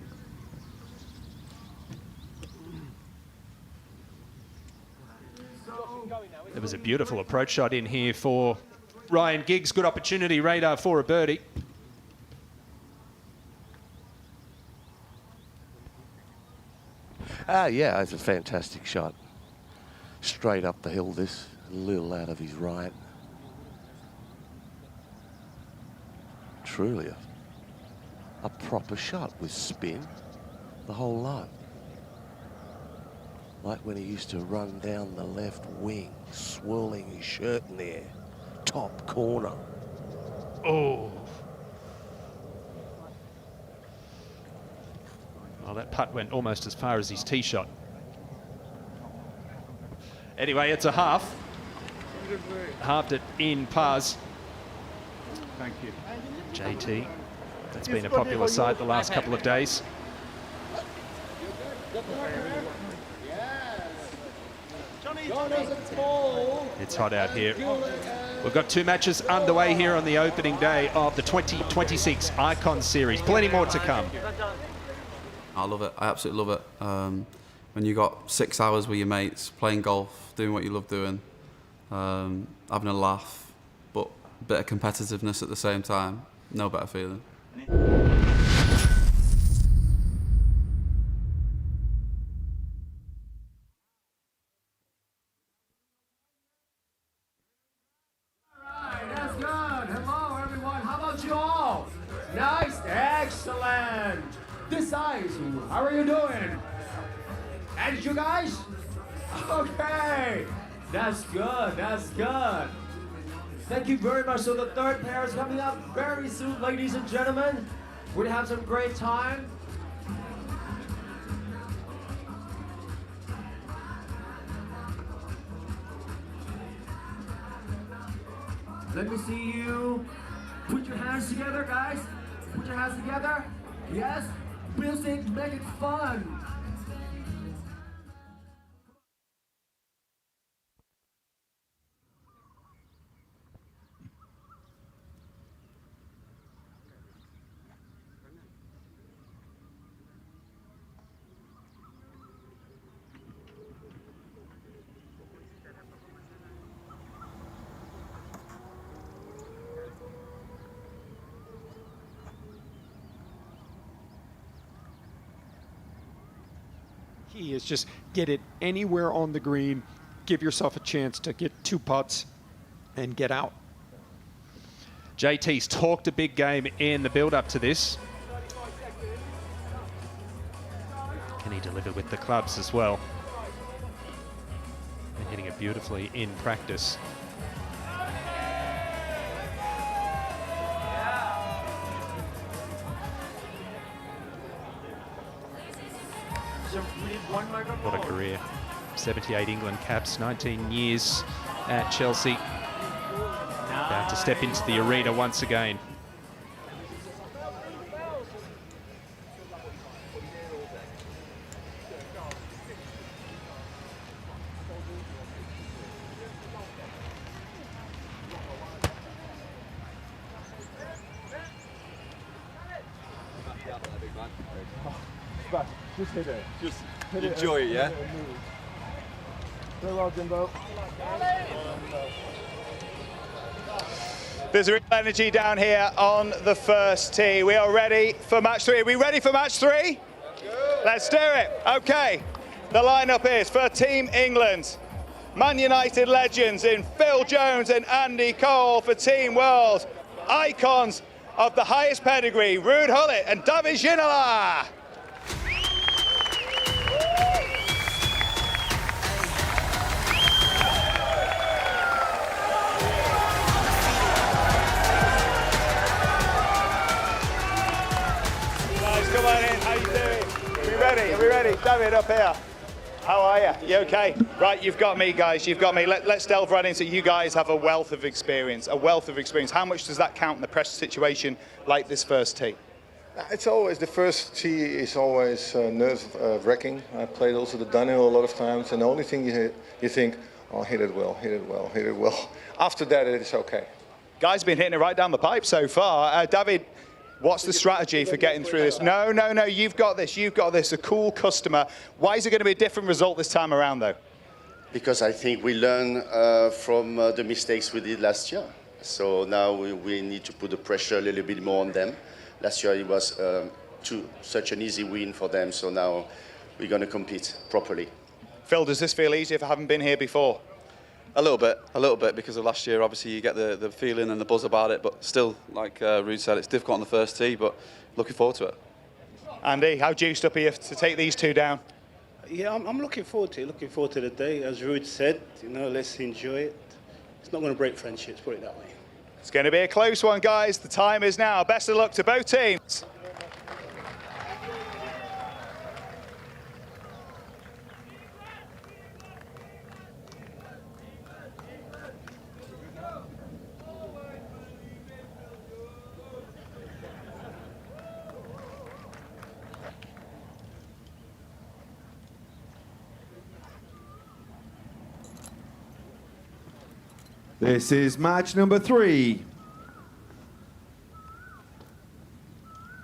There was a beautiful approach shot in here for Ryan Giggs. Good opportunity, radar for a birdie. Yeah, it's a fantastic shot. Straight up the hill, this, a little out of his right. Truly a proper shot with spin, the whole lot. Like when he used to run down the left wing, swirling his shirt in the air. Top corner. Oh. Well, that putt went almost as far as his tee shot. Anyway, it's a half. Halved it in pars. Thank you. JT. That's been a popular site the last couple of days. It's hot out here. We've got two matches underway here on the opening day of the 2026 Icon Series. Plenty more to come. I love it. I absolutely love it. When you got 6 hours with your mates, playing golf, doing what you love doing, having a laugh, but a bit of competitiveness at the same time, no better feeling. That's good. Hello, everyone. How about you all? Nice. Excellent. This size. How are you doing? And you guys? Okay. That's good. That's good. Thank you very much. So the third pair is coming up very soon, ladies and gentlemen. We're going to have some great time. Let me see you. Put your hands together, guys. Put your hands together. Yes. Music, make it fun. key is just get it anywhere on the green, give yourself a chance to get 2 putts and get out. JT's talked a big game in the build-up to this. Can he deliver with the clubs as well? And hitting it beautifully in practice. What a career. 78 England caps, 19 years at Chelsea. About to step into the arena once again. Just hit it. Just hit it. Enjoy it, yeah? Very well, Jimbo. There's a real energy down here on the first tee. We are ready for match 3. Are we ready for match 3? Let's do it. Okay. The lineup is for Team England. Man United legends in Phil Jones and Andy Cole. For Team World, icons of the highest pedigree, Ruud Gullit and David Ginola. Come on in, how you doing? Are we ready? Are we ready? David, up here. How are you? You okay? Right, you've got me, guys. You've got me. Let's delve right into it. You guys have a wealth of experience. How much does that count in the pressure situation like this first tee? It's always, the first tee is always nerve-wracking. I played also the downhill a lot of times, and the only thing you think, oh, hit it well, hit it well, hit it well. After that, it's okay. Guys, been hitting it right down the pipe so far. David, what's the strategy for getting through this? No, you've got this, a cool customer. Why is it going to be a different result this time around, though? Because I think we learn from the mistakes we did last year. So now we need to put the pressure a little bit more on them. Last year it was such an easy win for them, so now we're going to compete properly. Phil, does this feel easier for having been here before? A little bit, because of last year. Obviously, you get the feeling and the buzz about it, but still, like Ruud said, it's difficult on the first tee, but looking forward to it. Andy, how juiced up are you to take these 2 down? Yeah, I'm looking forward to it. Looking forward to the day. As Ruud said, let's enjoy it. It's not going to break friendships, put it that way. It's going to be a close one, guys. The time is now. Best of luck to both teams. This is match number 3.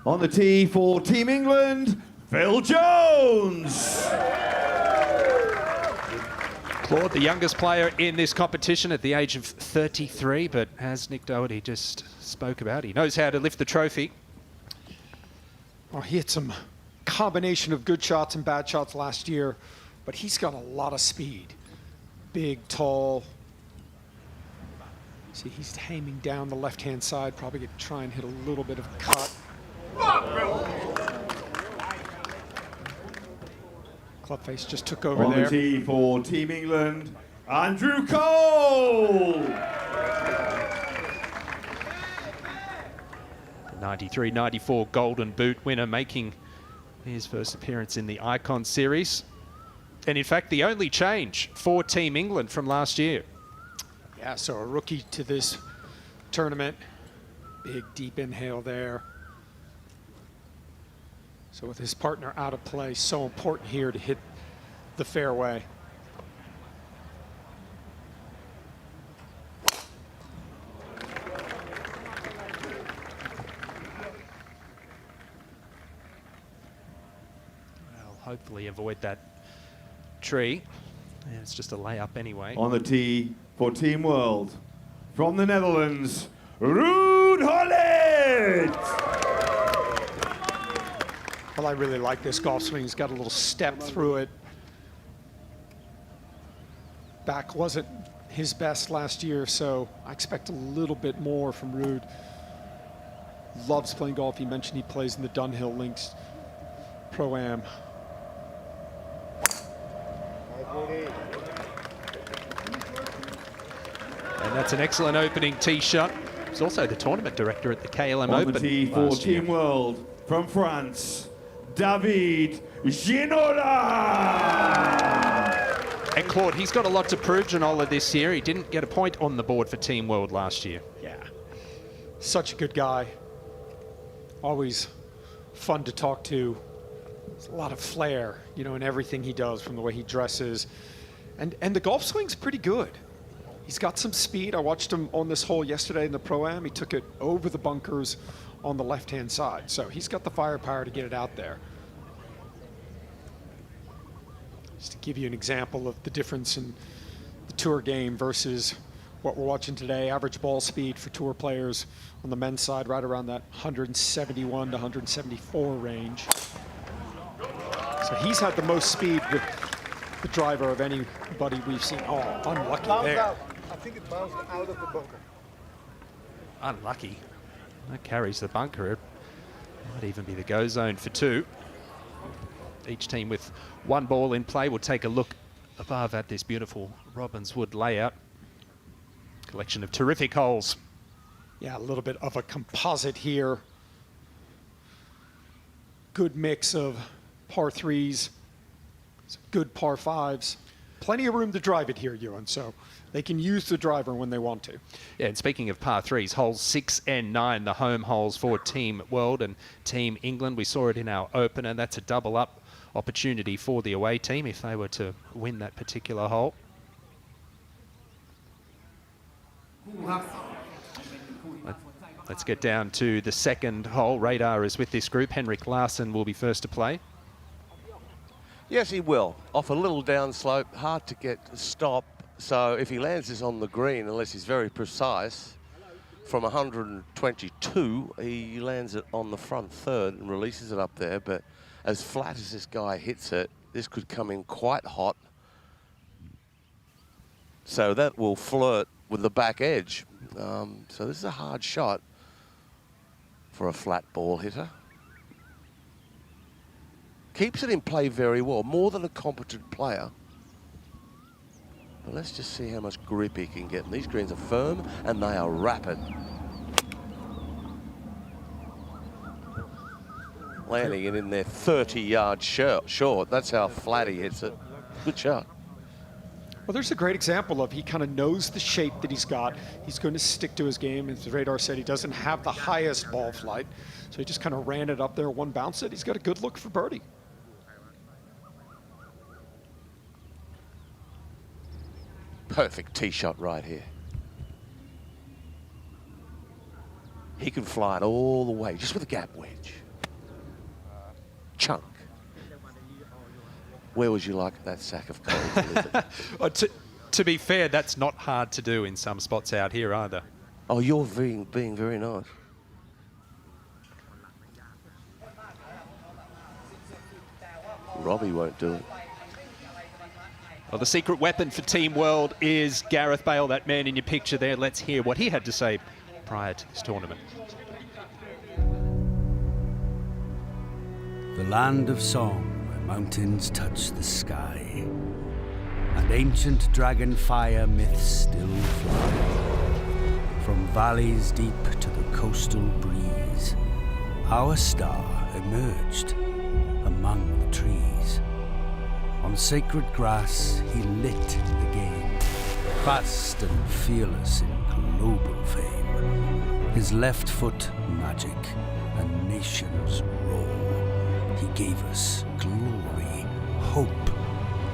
On the tee for Team England, Phil Jones. Claude, the youngest player in this competition at the age of 33, but as Nick Doherty just spoke about, he knows how to lift the trophy. Well, he had some combination of good shots and bad shots last year, but he's got a lot of speed. Big, tall. See, he's aiming down the left-hand side, probably going to try and hit a little bit of a cut. Clubface just took over on there. On the tee for Team England, Andrew Cole. The 93-94 Golden Boot winner making his first appearance in the Icon Series. And in fact, the only change for Team England from last year. Yeah, so a rookie to this tournament. Big, deep inhale there. So with his partner out of play, so important here to hit the fairway. Well, hopefully avoid that tree. Yeah, it's just a layup anyway. On the tee for Team World, from the Netherlands, Ruud Gullit. Well, I really like this golf swing. He's got a little step through it. Back wasn't his best last year, so I expect a little bit more from Ruud. Loves playing golf. He mentioned he plays in the Dunhill Links Pro-Am. And that's an excellent opening tee shot. He's also the tournament director at the KLM On Open. the tee for last year. Team World from France, David Ginola. And Claude, he's got a lot to prove, Ginola, this year. He didn't get a point on the board for Team World last year. Yeah, such a good guy. Always fun to talk to. There's a lot of flair, you know, in everything he does, from the way he dresses. And the golf swing's pretty good. He's got some speed. I watched him on this hole yesterday in the Pro-Am. He took it over the bunkers on the left-hand side. So he's got the firepower to get it out there. Just to give you an example of the difference in the tour game versus what we're watching today, average ball speed for tour players on the men's side, right around that 171 to 174 range. So he's had the most speed with the driver of anybody we've seen. Oh, unlucky there. I think it bounced out of the bunker. Unlucky. That carries the bunker. It might even be the go zone for two. Each team with one ball in play. We'll take a look above at this beautiful Robbinswood layout. Collection of terrific holes. Yeah, a little bit of a composite here. Good mix of par threes, some good par fives. Plenty of room to drive it here, Ewan, so they can use the driver when they want to. Yeah, and speaking of par threes, holes 6 and 9, the home holes for Team World and Team England. We saw it in our opener. That's a double up opportunity for the away team if they were to win that particular hole. Let's get down to the second hole. Radar is with this group. Henrik Larsson will be first to play. Yes, he will. Off a little downslope, hard to get a stop. So if he lands this on the green, unless he's very precise, from 122, he lands it on the front third and releases it up there. But as flat as this guy hits it, this could come in quite hot. So that will flirt with the back edge. So this is a hard shot for a flat ball hitter. Keeps it in play very well, more than a competent player. But let's just see how much grip he can get. And these greens are firm and they are rapid. Landing it in there 30 yards short. That's how flat he hits it. Good shot. Well, there's a great example of he kind of knows the shape that he's got. He's going to stick to his game. As Radar said, he doesn't have the highest ball flight. So he just kind of ran it up there, one bounce it. He's got a good look for birdie. Perfect tee shot right here. He can fly it all the way, just with a gap wedge. Chunk. Where would you like that sack of coal to live? Well, to be fair, that's not hard to do in some spots out here either. Oh, you're being very nice. Robbie won't do it. Well, the secret weapon for Team World is Gareth Bale, that man in your picture there. Let's hear what he had to say prior to this tournament. The land of song where mountains touch the sky, and ancient dragon fire myths still fly. From valleys deep to the coastal breeze, our star emerged among the trees. On sacred grass he lit the game, fast and fearless in global fame. His left foot magic, a nation's roar. He gave us glory, hope,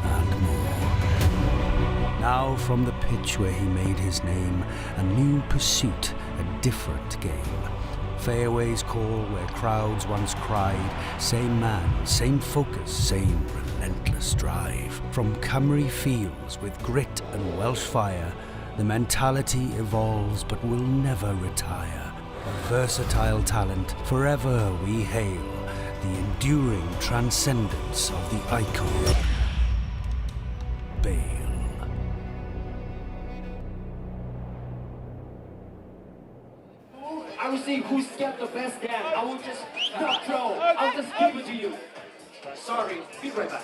and more. Now from the pitch where he made his name, a new pursuit, a different game. Fairways call where crowds once cried, same man, same focus, same relentless drive. From Cymru fields with grit and Welsh fire, the mentality evolves but will never retire. A versatile talent forever we hail, the enduring transcendence of the icon, Bale. I will see who's got the best dance. I will just not throw. I'll just give it to you. Sorry, be right back.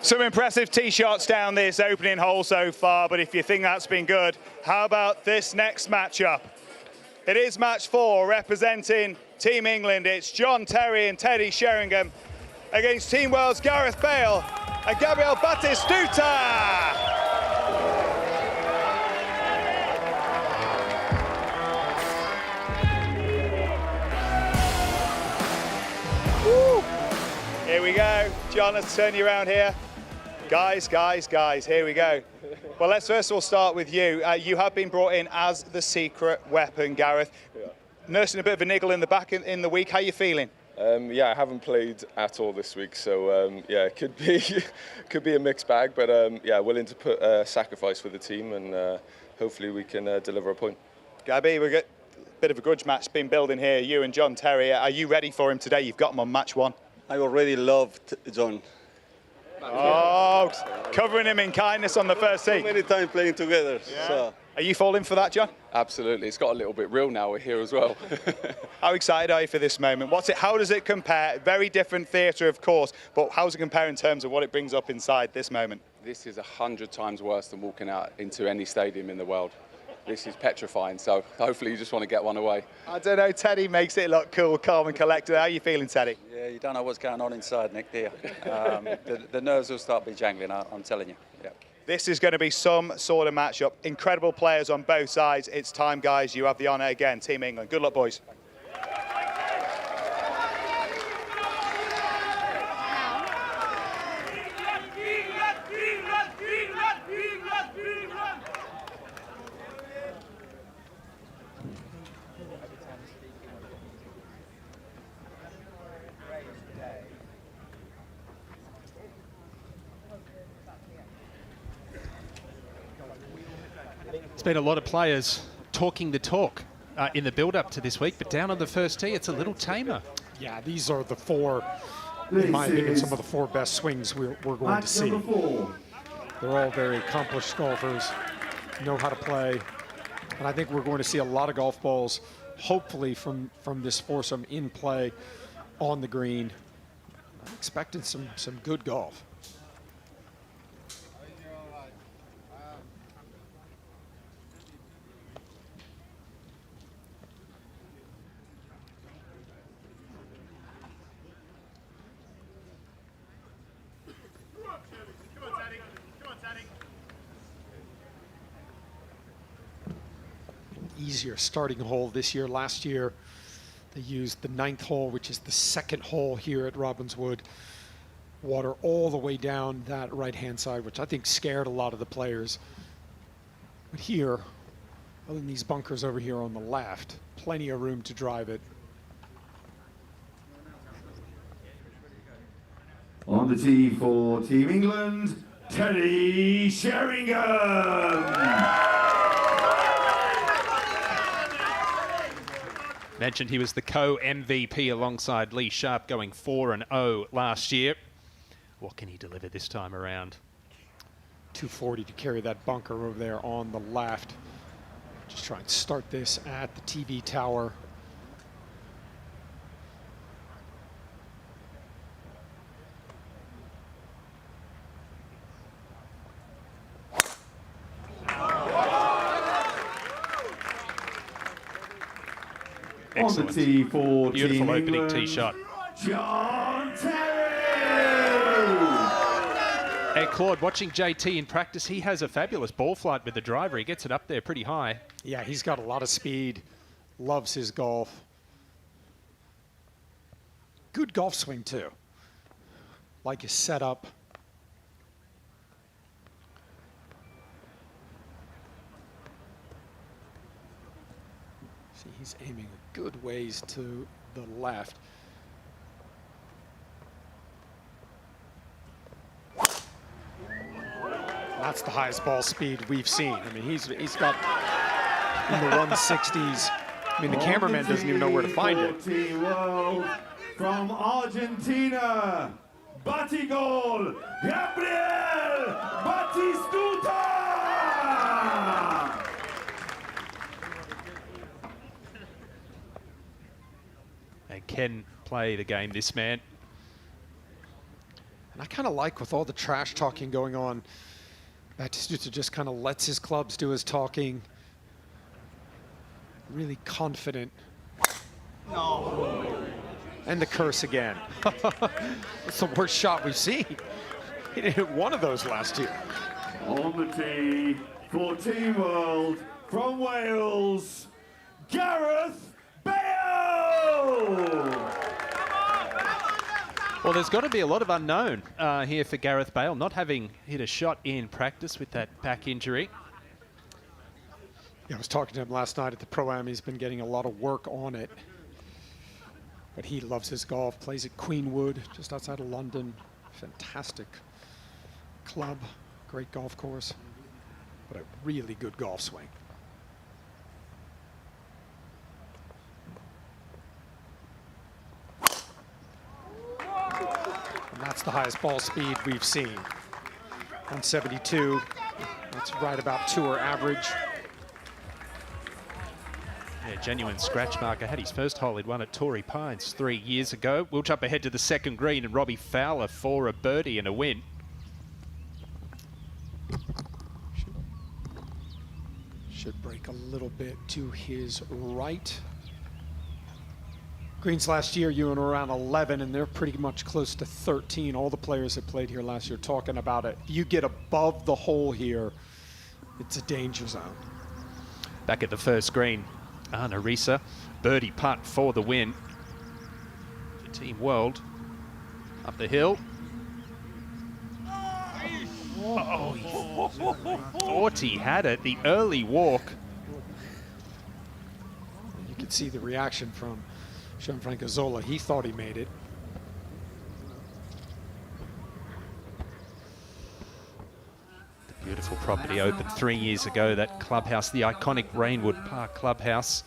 Some impressive tee shots down this opening hole so far, but if you think that's been good, how about this next matchup? It is match 4, representing Team England. It's John Terry and Teddy Sheringham against Team Wales' Gareth Bale and Gabriel Batistuta. Here we go. John, let's turn you around here. Guys, here we go. Well, let's first of all start with you. You have been brought in as the secret weapon, Gareth. Yeah. Nursing a bit of a niggle in the back in the week. How are you feeling? Yeah, I haven't played at all this week, so yeah, it could be a mixed bag, but yeah, willing to put a sacrifice for the team, and hopefully we can deliver a point. Gabby, we've got a bit of a grudge match been building here. You and John Terry, are you ready for him today? You've got him on match 1. I already loved John. Oh, covering him in kindness on the first tee. So many times playing together. Yeah. So. Are you falling for that, John? Absolutely. It's got a little bit real now. We're here as well. How excited are you for this moment? How does it compare? Very different theatre, of course, but how does it compare in terms of what it brings up inside this moment? This is 100 times worse than walking out into any stadium in the world. This is petrifying, so hopefully you just want to get one away. I don't know, Teddy makes it look cool, calm and collected. How are you feeling, Teddy? Yeah, you don't know what's going on inside, Nick, do you? The nerves will start be jangling, I'm telling you. Yeah. This is going to be some sort of matchup. Incredible players on both sides. It's time, guys. You have the honour again, Team England. Good luck, boys. There's been a lot of players talking the talk in the build-up to this week, but down on the first tee, it's a little tamer. Yeah, these are the 4, in my opinion, some of the 4 best swings we're going to see. They're all very accomplished golfers, know how to play, and I think we're going to see a lot of golf balls, hopefully from this foursome in play on the green. I'm expecting some good golf. Easier starting hole this year. Last year they used the 9th hole, which is the 2nd hole here at Reignwood. Water all the way down that right-hand side, which I think scared a lot of the players. But here, other than these bunkers over here on the left, plenty of room to drive it. On the tee for Team England, Teddy Sheringham. Mentioned he was the co-MVP alongside Lee Sharp, going 4-0 last year. What can he deliver this time around? 240 to carry that bunker over there on the left. Just try and start this at the TV tower. Excellent. On the tee for beautiful Team opening England, tee shot. John Terry. Hey, Claude, watching JT in practice, he has a fabulous ball flight with the driver. He gets it up there pretty high. Yeah, he's got a lot of speed, loves his golf. Good golf swing, too. Like his setup. See, he's aiming a good ways to the left. That's the highest ball speed we've seen. I mean, he's got in the 160s I mean, the cameraman doesn't even know where to find it. World from Argentina, Batigol, Gabriel Batistuta! And can play the game, this man. And I kind of like, with all the trash talking going on, Batistuta just kind of lets his clubs do his talking. Really confident. No. And the curse again. It's the worst shot we've seen. He didn't hit one of those last year. On the tee for Team World from Wales, Gareth Bale! Well, there's got to be a lot of unknown here for Gareth Bale, not having hit a shot in practice with that back injury. Yeah, I was talking to him last night at the Pro-Am. He's been getting a lot of work on it. But he loves his golf, plays at Reignwood, just outside of London. Fantastic club, great golf course, but a really good golf swing. And that's the highest ball speed we've seen. 172, that's right about tour average. Yeah, genuine scratch marker. Had his first hole he'd won at Torrey Pines 3 years ago. We'll jump ahead to the second green, and Robbie Fowler for a birdie and a win. Should break a little bit to his right. Greens last year, you were around 11, and they're pretty much close to 13. All the players that played here last year talking about it. If you get above the hole here, it's a danger zone. Back at the first green, Narisa, birdie putt for the win. For Team World, up the hill. Oh, he thought he had it. The early walk. You can see the reaction from Gianfranco Zola. He thought he made it. The beautiful property opened 3 years ago, that clubhouse, the iconic Reignwood Park clubhouse.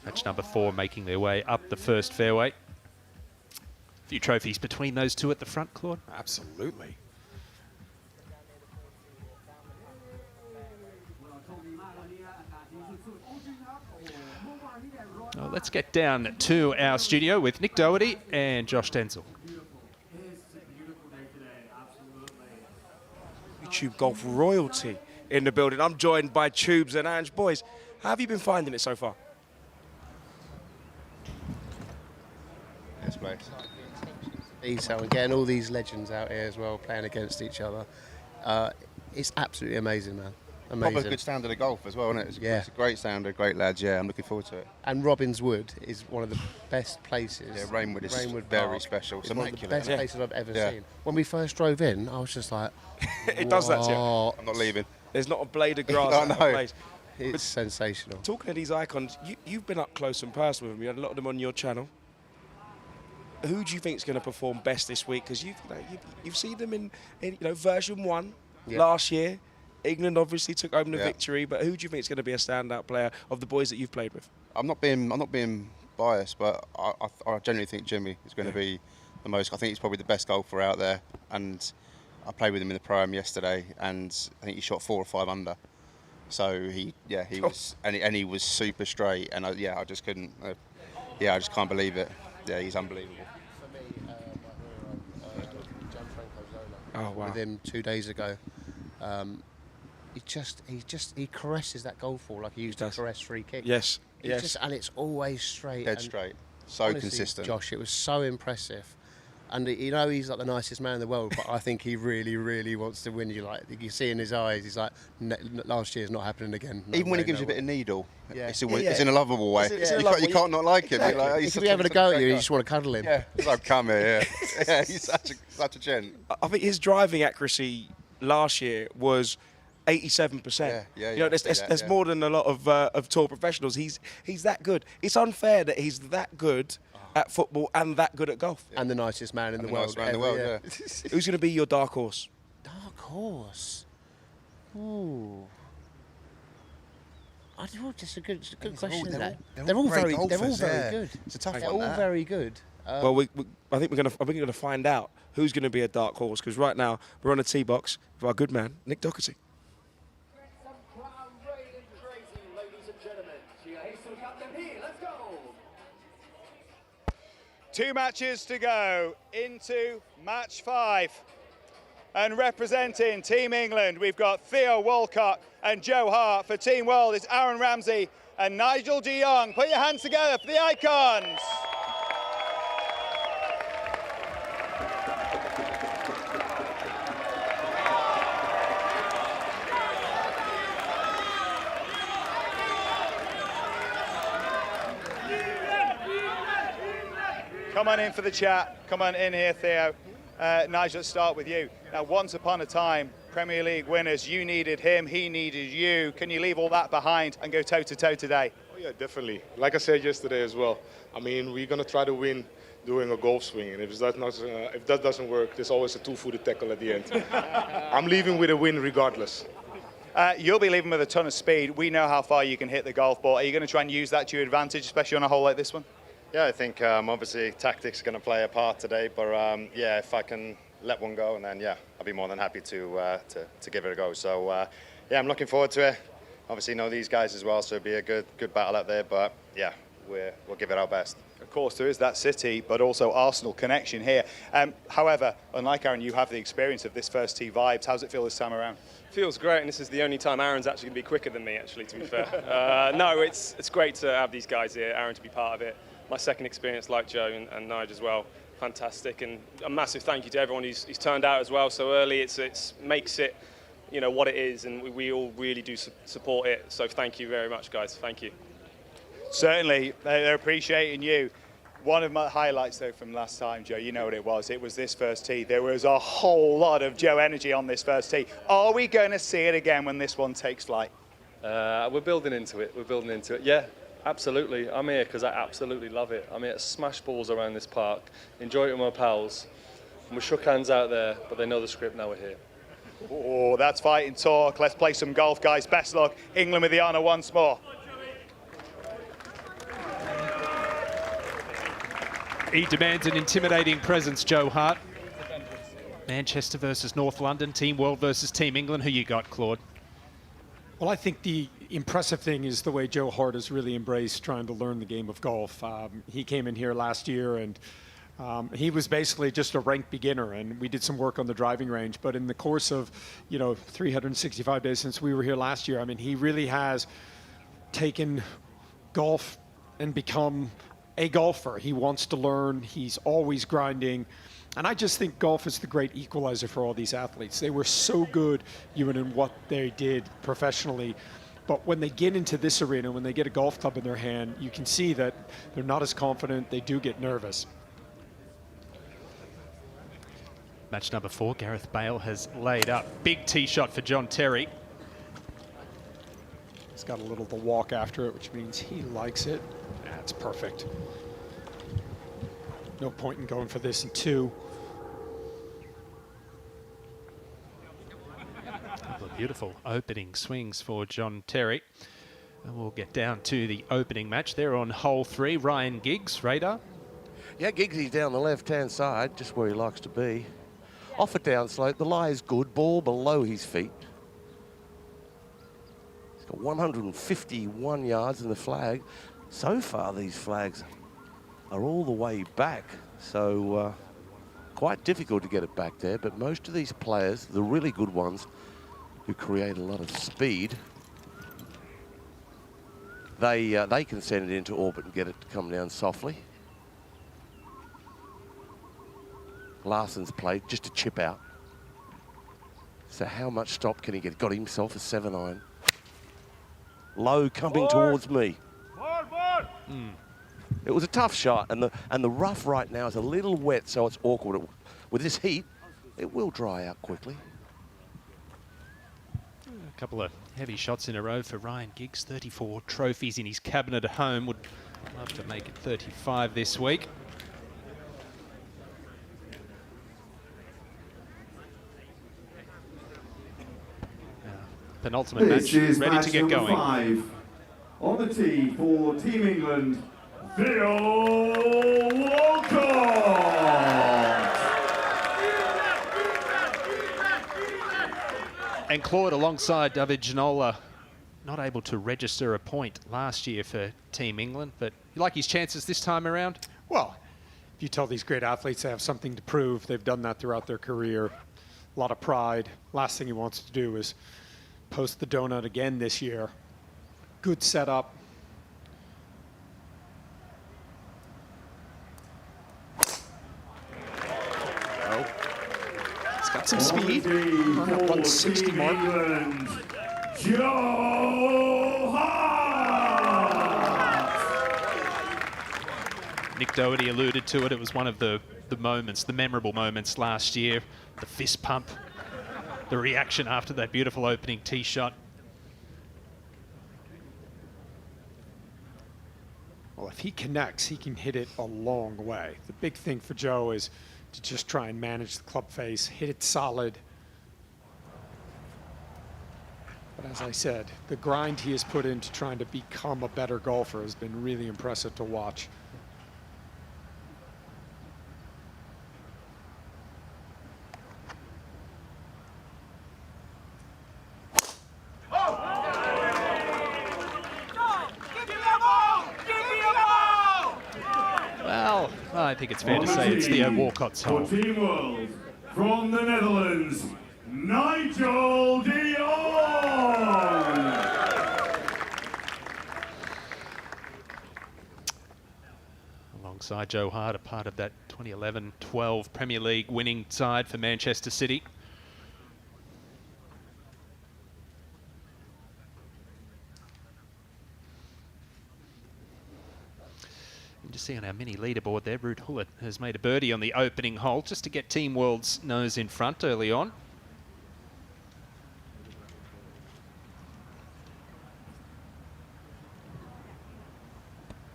Match number 4 making their way up the first fairway. A few trophies between those two at the front, Claude. Absolutely. Well, let's get down to our studio with Nick Doherty and Josh Denzel. YouTube golf royalty in the building. I'm joined by Tubes and Ange. Boys, how have you been finding it so far? Yes, mate. Detail and getting all these legends out here as well, playing against each other. It's absolutely amazing, man. Amazing. Proper good standard of golf as well, isn't it? It's a great standard, great lads. Yeah, I'm looking forward to it. And Robinswood is one of the best places. Yeah, Reignwood is very Park special. It's one of the immaculate. best places I've ever seen. When we first drove in, I was just like, It does that to you. I'm not leaving. There's not a blade of grass. I in that know. place. It's sensational. Talking of these icons, you've been up close and personal with them. You had a lot of them on your channel. Who do you think is going to perform best this week? Because you've seen them in version 1 last year. England obviously took home the victory, but who do you think is going to be a standout player of the boys that you've played with? I'm not being biased, but I genuinely think Jimmy is going to be the most. I think he's probably the best golfer out there, and I played with him in the Pro-Am yesterday, and I think he shot 4 or 5 under. So he was, and he was super straight, and I just couldn't. I just can't believe it. Yeah, he's unbelievable. For me, my hero, Gianfranco Zola. Oh wow! With him 2 days ago. He caresses that golf ball like he used to caress free kicks. Yes, and it's always straight. Dead straight. So honestly, consistent. Josh, it was so impressive. And he's like the nicest man in the world, but I think he really, really wants to win. You see in his eyes, he's like, last year's not happening again. Even when he gives you a bit of needle, it's in a lovable way. You can't not like him. Exactly. He could be having a go at you, and you just want to cuddle him. Yeah, he's like, come here. Yeah, he's such a gent. I think his driving accuracy last year was 87%. There's more than a lot of tour professionals. He's that good. It's unfair that he's that good at football and that good at golf. And the nicest man in the world. Who's going to be your dark horse? Dark horse? Ooh. Just a good question. They're all very great golfers, very good. It's a tough They're one, all that. very good. Well, I think we're going to find out who's going to be a dark horse, because right now we're on a tee box with our good man Nick Doherty. Two matches to go into match 5. And representing Team England, we've got Theo Walcott and Joe Hart. For Team World, it's Aaron Ramsey and Nigel de Jong. Put your hands together for the icons. Come on in for the chat. Come on in here, Theo. Nigel, let's start with you. Now, once upon a time, Premier League winners, you needed him, he needed you. Can you leave all that behind and go toe-to-toe today? Oh, yeah, definitely. Like I said yesterday as well, I mean, we're going to try to win doing a golf swing. And if that doesn't work, there's always a two-footed tackle at the end. I'm leaving with a win regardless. You'll be leaving with a ton of speed. We know how far you can hit the golf ball. Are you going to try and use that to your advantage, especially on a hole like this one? Yeah, I think obviously tactics are going to play a part today, but yeah, if I can let one go, and then yeah, I'll be more than happy to give it a go. So yeah, I'm looking forward to it. Obviously know these guys as well, so it'll be a good battle out there. But yeah, we'll give it our best. Of course, there is that City, but also Arsenal connection here. However, unlike Aaron, you have the experience of this first tee vibes. How's it feel this time around? Feels great, and this is the only time Aaron's actually going to be quicker than me, actually, to be fair. No, it's great to have these guys here, Aaron to be part of it. My second experience, like Joe and Nigel as well, fantastic, and a massive thank you to everyone who's turned out as well so early. It makes it, you know, what it is, and we all really do support it. So thank you very much, guys. Thank you. Certainly, they're appreciating you. One of my highlights, though, from last time, Joe, you know what it was. It was this first tee. There was a whole lot of Joe energy on this first tee. Are we going to see it again when this one takes flight? We're building into it. We're building into it. Yeah. Absolutely. I'm here because I absolutely love it. I'm here to smash balls around this park, enjoy it with my pals. And we shook hands out there, but they know the script, now we're here. Oh, that's fighting talk. Let's play some golf, guys. Best luck. England with the honour once more. He demands an intimidating presence, Joe Hart. Manchester versus North London, Team World versus Team England. Who you got, Claude? Well, I think the impressive thing is the way Joe Hart has really embraced trying to learn the game of golf. He came in here last year and he was basically just a ranked beginner, and we did some work on the driving range. But in the course of, 365 days since we were here last year, I mean, he really has taken golf and become a golfer. He wants to learn. He's always grinding. And I just think golf is the great equalizer for all these athletes. They were so good, Ewan, in what they did professionally. But when they get into this arena, when they get a golf club in their hand, you can see that they're not as confident. They do get nervous. Match number 4, Gareth Bale has laid up. Big tee shot for John Terry. He's got a little to walk after it, which means he likes it. That's perfect. No point in going for this in 2. A couple of beautiful opening swings for John Terry. And we'll get down to the opening match. They're on hole 3. Ryan Giggs, radar. Yeah, Giggsy's down the left-hand side, just where he likes to be. Off a downslope, the lie is good, ball below his feet. He's got 151 yards in the flag. So far, these flags are all the way back, so quite difficult to get it back there. But most of these players, the really good ones, who create a lot of speed, they can send it into orbit and get it to come down softly. Larsson's played just a chip out. So how much stop can he get? Got himself a 7-iron. Low coming towards me. It was a tough shot, and the rough right now is a little wet, so it's awkward. With this heat, it will dry out quickly. A couple of heavy shots in a row for Ryan Giggs. 34 trophies in his cabinet at home. Would love to make it 35 this week. Penultimate match, ready to get going. 5. On the tee for Team England, Theo Walcott. And Claude alongside David Ginola, not able to register a point last year for Team England, but you like his chances this time around? Well, if you tell these great athletes they have something to prove, they've done that throughout their career. A lot of pride. Last thing he wants to do is post the donut again this year. Good setup. Oh, he's got some speed. On that 160 mark. Joe Hart. Nick Doherty alluded to it. It was one of the moments, the memorable moments last year. The fist pump, the reaction after that beautiful opening tee shot. Well, if he connects, he can hit it a long way. The big thing for Joe is to just try and manage the club face, hit it solid. But as I said, the grind he has put into trying to become a better golfer has been really impressive to watch. Well, I think it's fair to say it's Theo Walcott's hole. For Team World, from the Netherlands, Nigel de Jong. Alongside Joe Hart, a part of that 2011-12 Premier League winning side for Manchester City. You just see on our mini leaderboard there, Ruud Gullit has made a birdie on the opening hole just to get Team World's nose in front early on.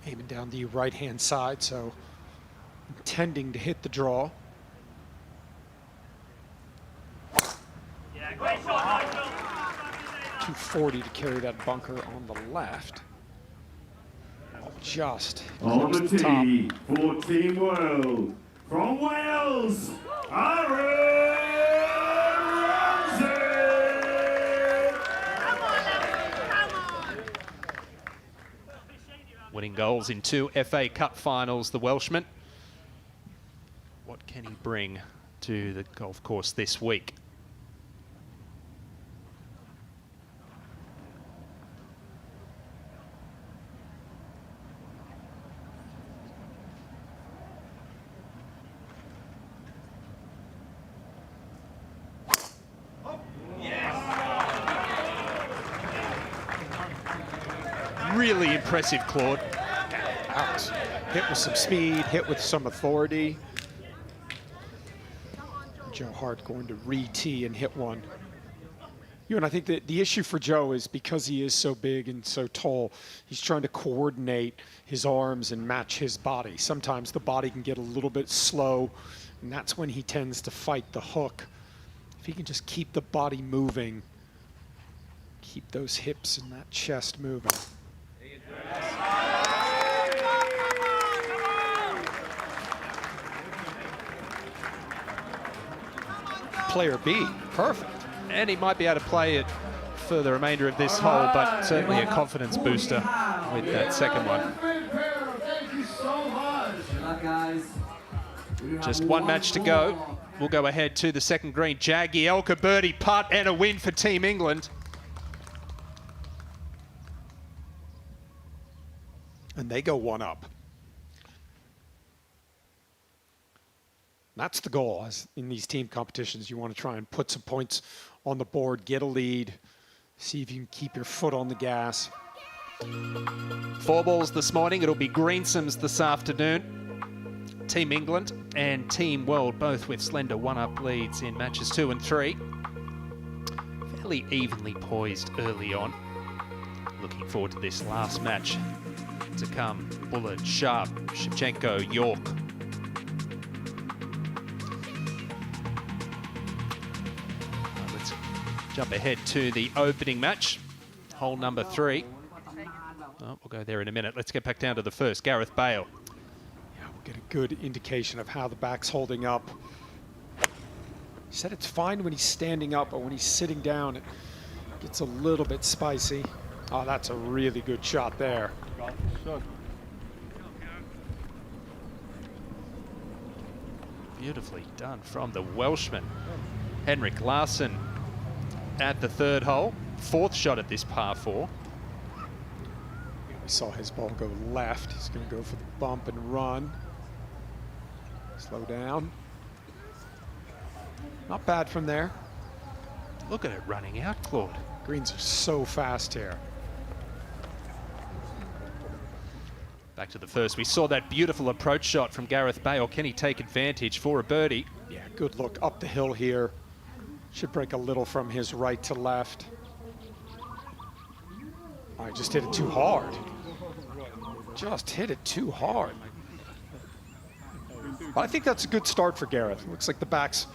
Aiming down the right-hand side, so intending to hit the draw. Yeah, great shot, Nigel. 240 to carry that bunker on the left. Just On close the to the top. tee for Team World, from Wales, Aaron Ramsey. Winning goals in 2 FA Cup finals, the Welshman. What can he bring to the golf course this week? Really impressive, Claude. Out. Hit with some speed, hit with some authority. Joe Hart going to re-tee and hit one. And I think that the issue for Joe is because he is so big and so tall, he's trying to coordinate his arms and match his body. Sometimes the body can get a little bit slow, and that's when he tends to fight the hook. If he can just keep the body moving, keep those hips and that chest moving. Player B, perfect. And he might be able to play it for the remainder of this hole, but certainly a confidence booster with that second one. Thank you so much. Guys. Just one match to go. We'll go ahead to the second green. Jagielka birdie putt and a win for Team England. And they go one up. That's the goal. As in these team competitions, you want to try and put some points on the board, get a lead, see if you can keep your foot on the gas. 4 balls this morning. It'll be Greensome's this afternoon. Team England and Team World both with slender one-up leads in matches 2 and 3. Fairly evenly poised early on. Looking forward to this last match to come. Bullard, Sharp, Shevchenko, York. Let's jump ahead to the opening match, hole number 3. Oh, we'll go there in a minute. Let's get back down to the first. Gareth Bale. Yeah, we'll get a good indication of how the back's holding up. He said it's fine when he's standing up, but when he's sitting down, it gets a little bit spicy. Oh, that's a really good shot there. Beautifully done from the Welshman. Henrik Larsson at the third hole. Fourth shot at this par 4. We saw his ball go left. He's going to go for the bump and run. Slow down. Not bad from there. Look at it running out, Claude. Greens are so fast here. Back to the first. We saw that beautiful approach shot from Gareth Bale. Can he take advantage for a birdie? Yeah, good look up the hill here. Should break a little from his right to left. Oh, he just hit it too hard. Just hit it too hard. But I think that's a good start for Gareth. Looks like the back's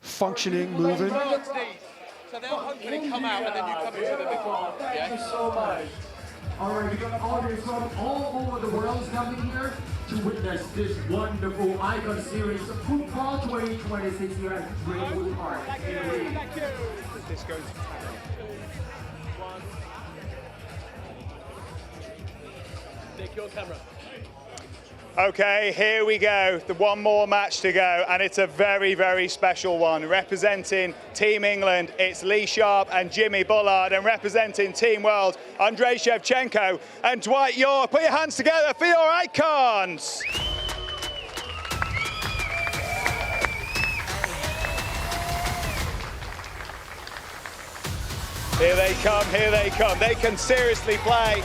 functioning, moving. So they'll hopefully come out and then you come into the middle. Thank you so much. All right, we got audience from all over the world coming here to witness this wonderful Icon Series of Football 2026 here at Reignwood Park. Thank you. This goes. Take your camera. Okay, here we go. The one more match to go, and it's a very, very special one. Representing Team England, it's Lee Sharp and Jimmy Bullard, and representing Team World, Andrei Shevchenko and Dwight York. Put your hands together for your icons. Here they come, here they come. They can seriously play.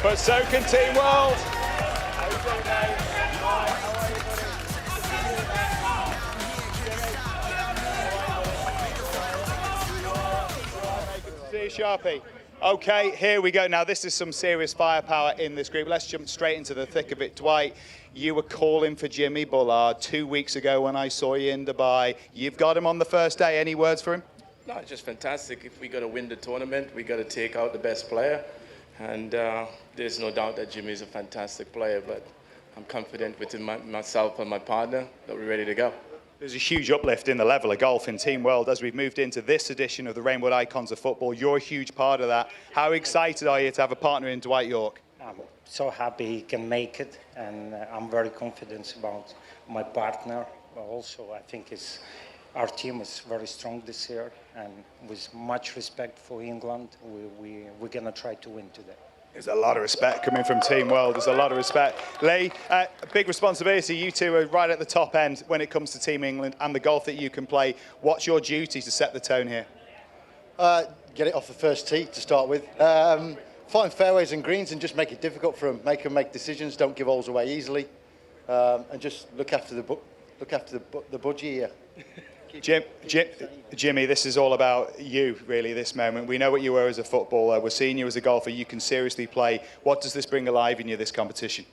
But so can Team World. See you, Sharpie. Okay, here we go. Now, this is some serious firepower in this group. Let's jump straight into the thick of it. Dwight, you were calling for Jimmy Bullard 2 weeks ago when I saw you in Dubai. You've got him on the first day. Any words for him? No, it's just fantastic. If we got to win the tournament, we got to take out the best player. And there's no doubt that Jimmy's a fantastic player, but I'm confident within myself and my partner that we're ready to go. There's a huge uplift in the level of golf in Team World as we've moved into this edition of the Reignwood Icons of Football. You're a huge part of that. How excited are you to have a partner in Dwight York? I'm so happy he can make it, and I'm very confident about my partner. But also, I think our team is very strong this year, and with much respect for England, we're going to try to win today. There's a lot of respect coming from Team World. There's a lot of respect. Lee, a big responsibility. You two are right at the top end when it comes to Team England and the golf that you can play. What's your duty to set the tone here? Get it off the first tee to start with. Find fairways and greens and just make it difficult for them. Make them make decisions. Don't give holes away easily, and just look after the budgie here. Jimmy, this is all about you, really, this moment. We know what you were as a footballer. We're seeing you as a golfer. You can seriously play. What does this bring alive in you, this competition?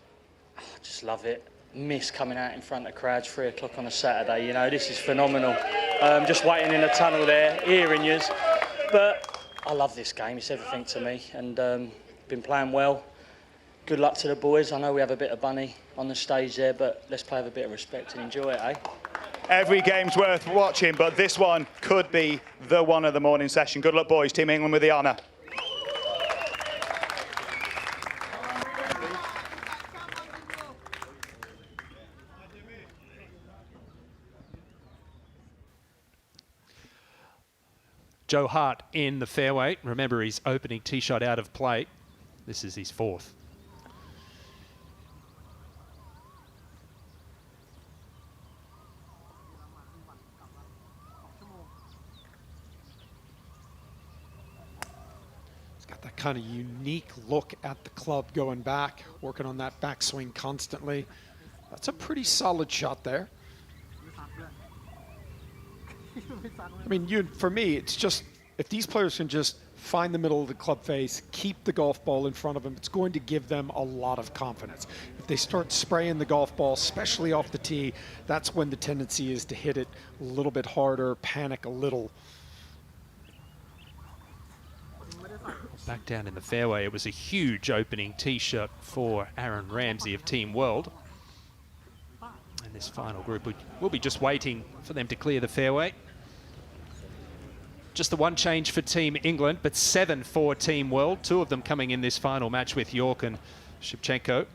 I just love it. Miss coming out in front of crowds 3 o'clock on a Saturday. You know, this is phenomenal. Just waiting in the tunnel there, hearing yous. But I love this game. It's everything to me. And been playing well. Good luck to the boys. I know we have a bit of bunny on the stage there, but let's play with a bit of respect and enjoy it, eh? Every game's worth watching, but this one could be the one of the morning session. Good luck, boys. Team England with the honour. Joe Hart in the fairway. Remember, his opening tee shot out of play. This is his fourth. That kind of unique look at the club going back, working on that backswing constantly. That's a pretty solid shot there. I mean, for me, it's just if these players can just find the middle of the club face, keep the golf ball in front of them, it's going to give them a lot of confidence. If they start spraying the golf ball, especially off the tee, that's when the tendency is to hit it a little bit harder, panic a little. Back down in the fairway, it was a huge opening tee shot for Aaron Ramsey of Team World. And this final group will be just waiting for them to clear the fairway. Just the one change for Team England, but 7 for Team World. 2 of them coming in this final match with York and Shevchenko.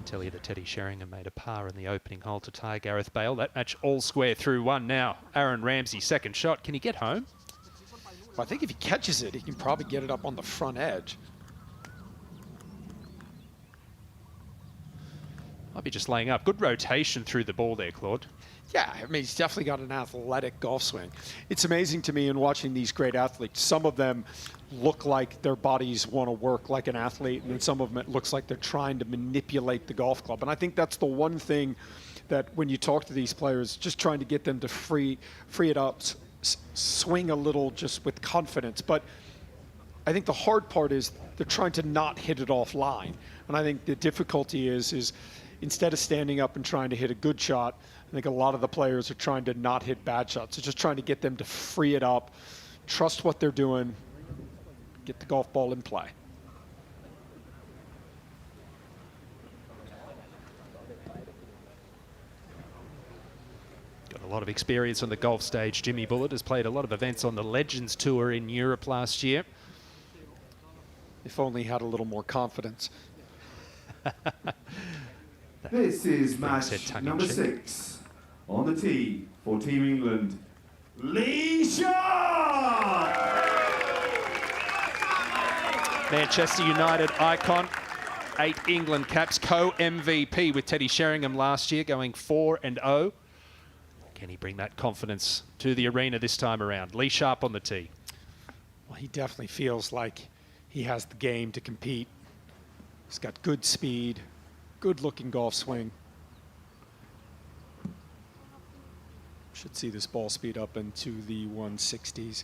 Tell you that Teddy Sheringham made a par in the opening hole to tie Gareth Bale. That match all square through one now. Aaron Ramsey, second shot. Can he get home? Well, I think if he catches it, he can probably get it up on the front edge. Might be just laying up. Good rotation through the ball there, Claude. Yeah, I mean, he's definitely got an athletic golf swing. It's amazing to me in watching these great athletes. Some of them look like their bodies want to work like an athlete, and then some of them it looks like they're trying to manipulate the golf club. And I think that's the one thing that when you talk to these players, just trying to get them to free it up, swing a little just with confidence. But I think the hard part is they're trying to not hit it offline. And I think the difficulty is instead of standing up and trying to hit a good shot, I think a lot of the players are trying to not hit bad shots. It's just trying to get them to free it up, trust what they're doing, get the golf ball in play. Got a lot of experience on the golf stage. Jimmy Bullard has played a lot of events on the Legends Tour in Europe last year. If only he had a little more confidence. This is match number 6. On the tee for Team England, Lee Sharp! Manchester United icon, 8 England caps, co-MVP with Teddy Sheringham last year, going 4-0. Can he bring that confidence to the arena this time around? Lee Sharp on the tee. Well, he definitely feels like he has the game to compete. He's got good speed, good-looking golf swing. Should see this ball speed up into the 160s.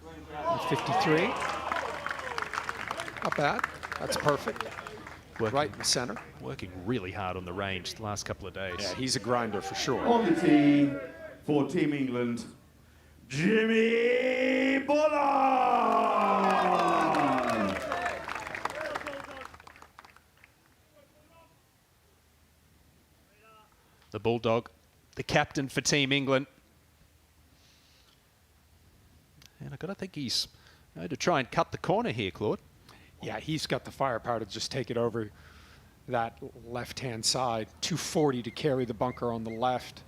153. Not bad. That's perfect. Right in the center. Working really hard on the range the last couple of days. Yeah, he's a grinder for sure. On the tee for Team England, Jimmy Bullard! The Bulldog, the captain for Team England. And I've got to think he's going to try and cut the corner here, Claude. Yeah, he's got the firepower to just take it over that left-hand side. 240 to carry the bunker on the left.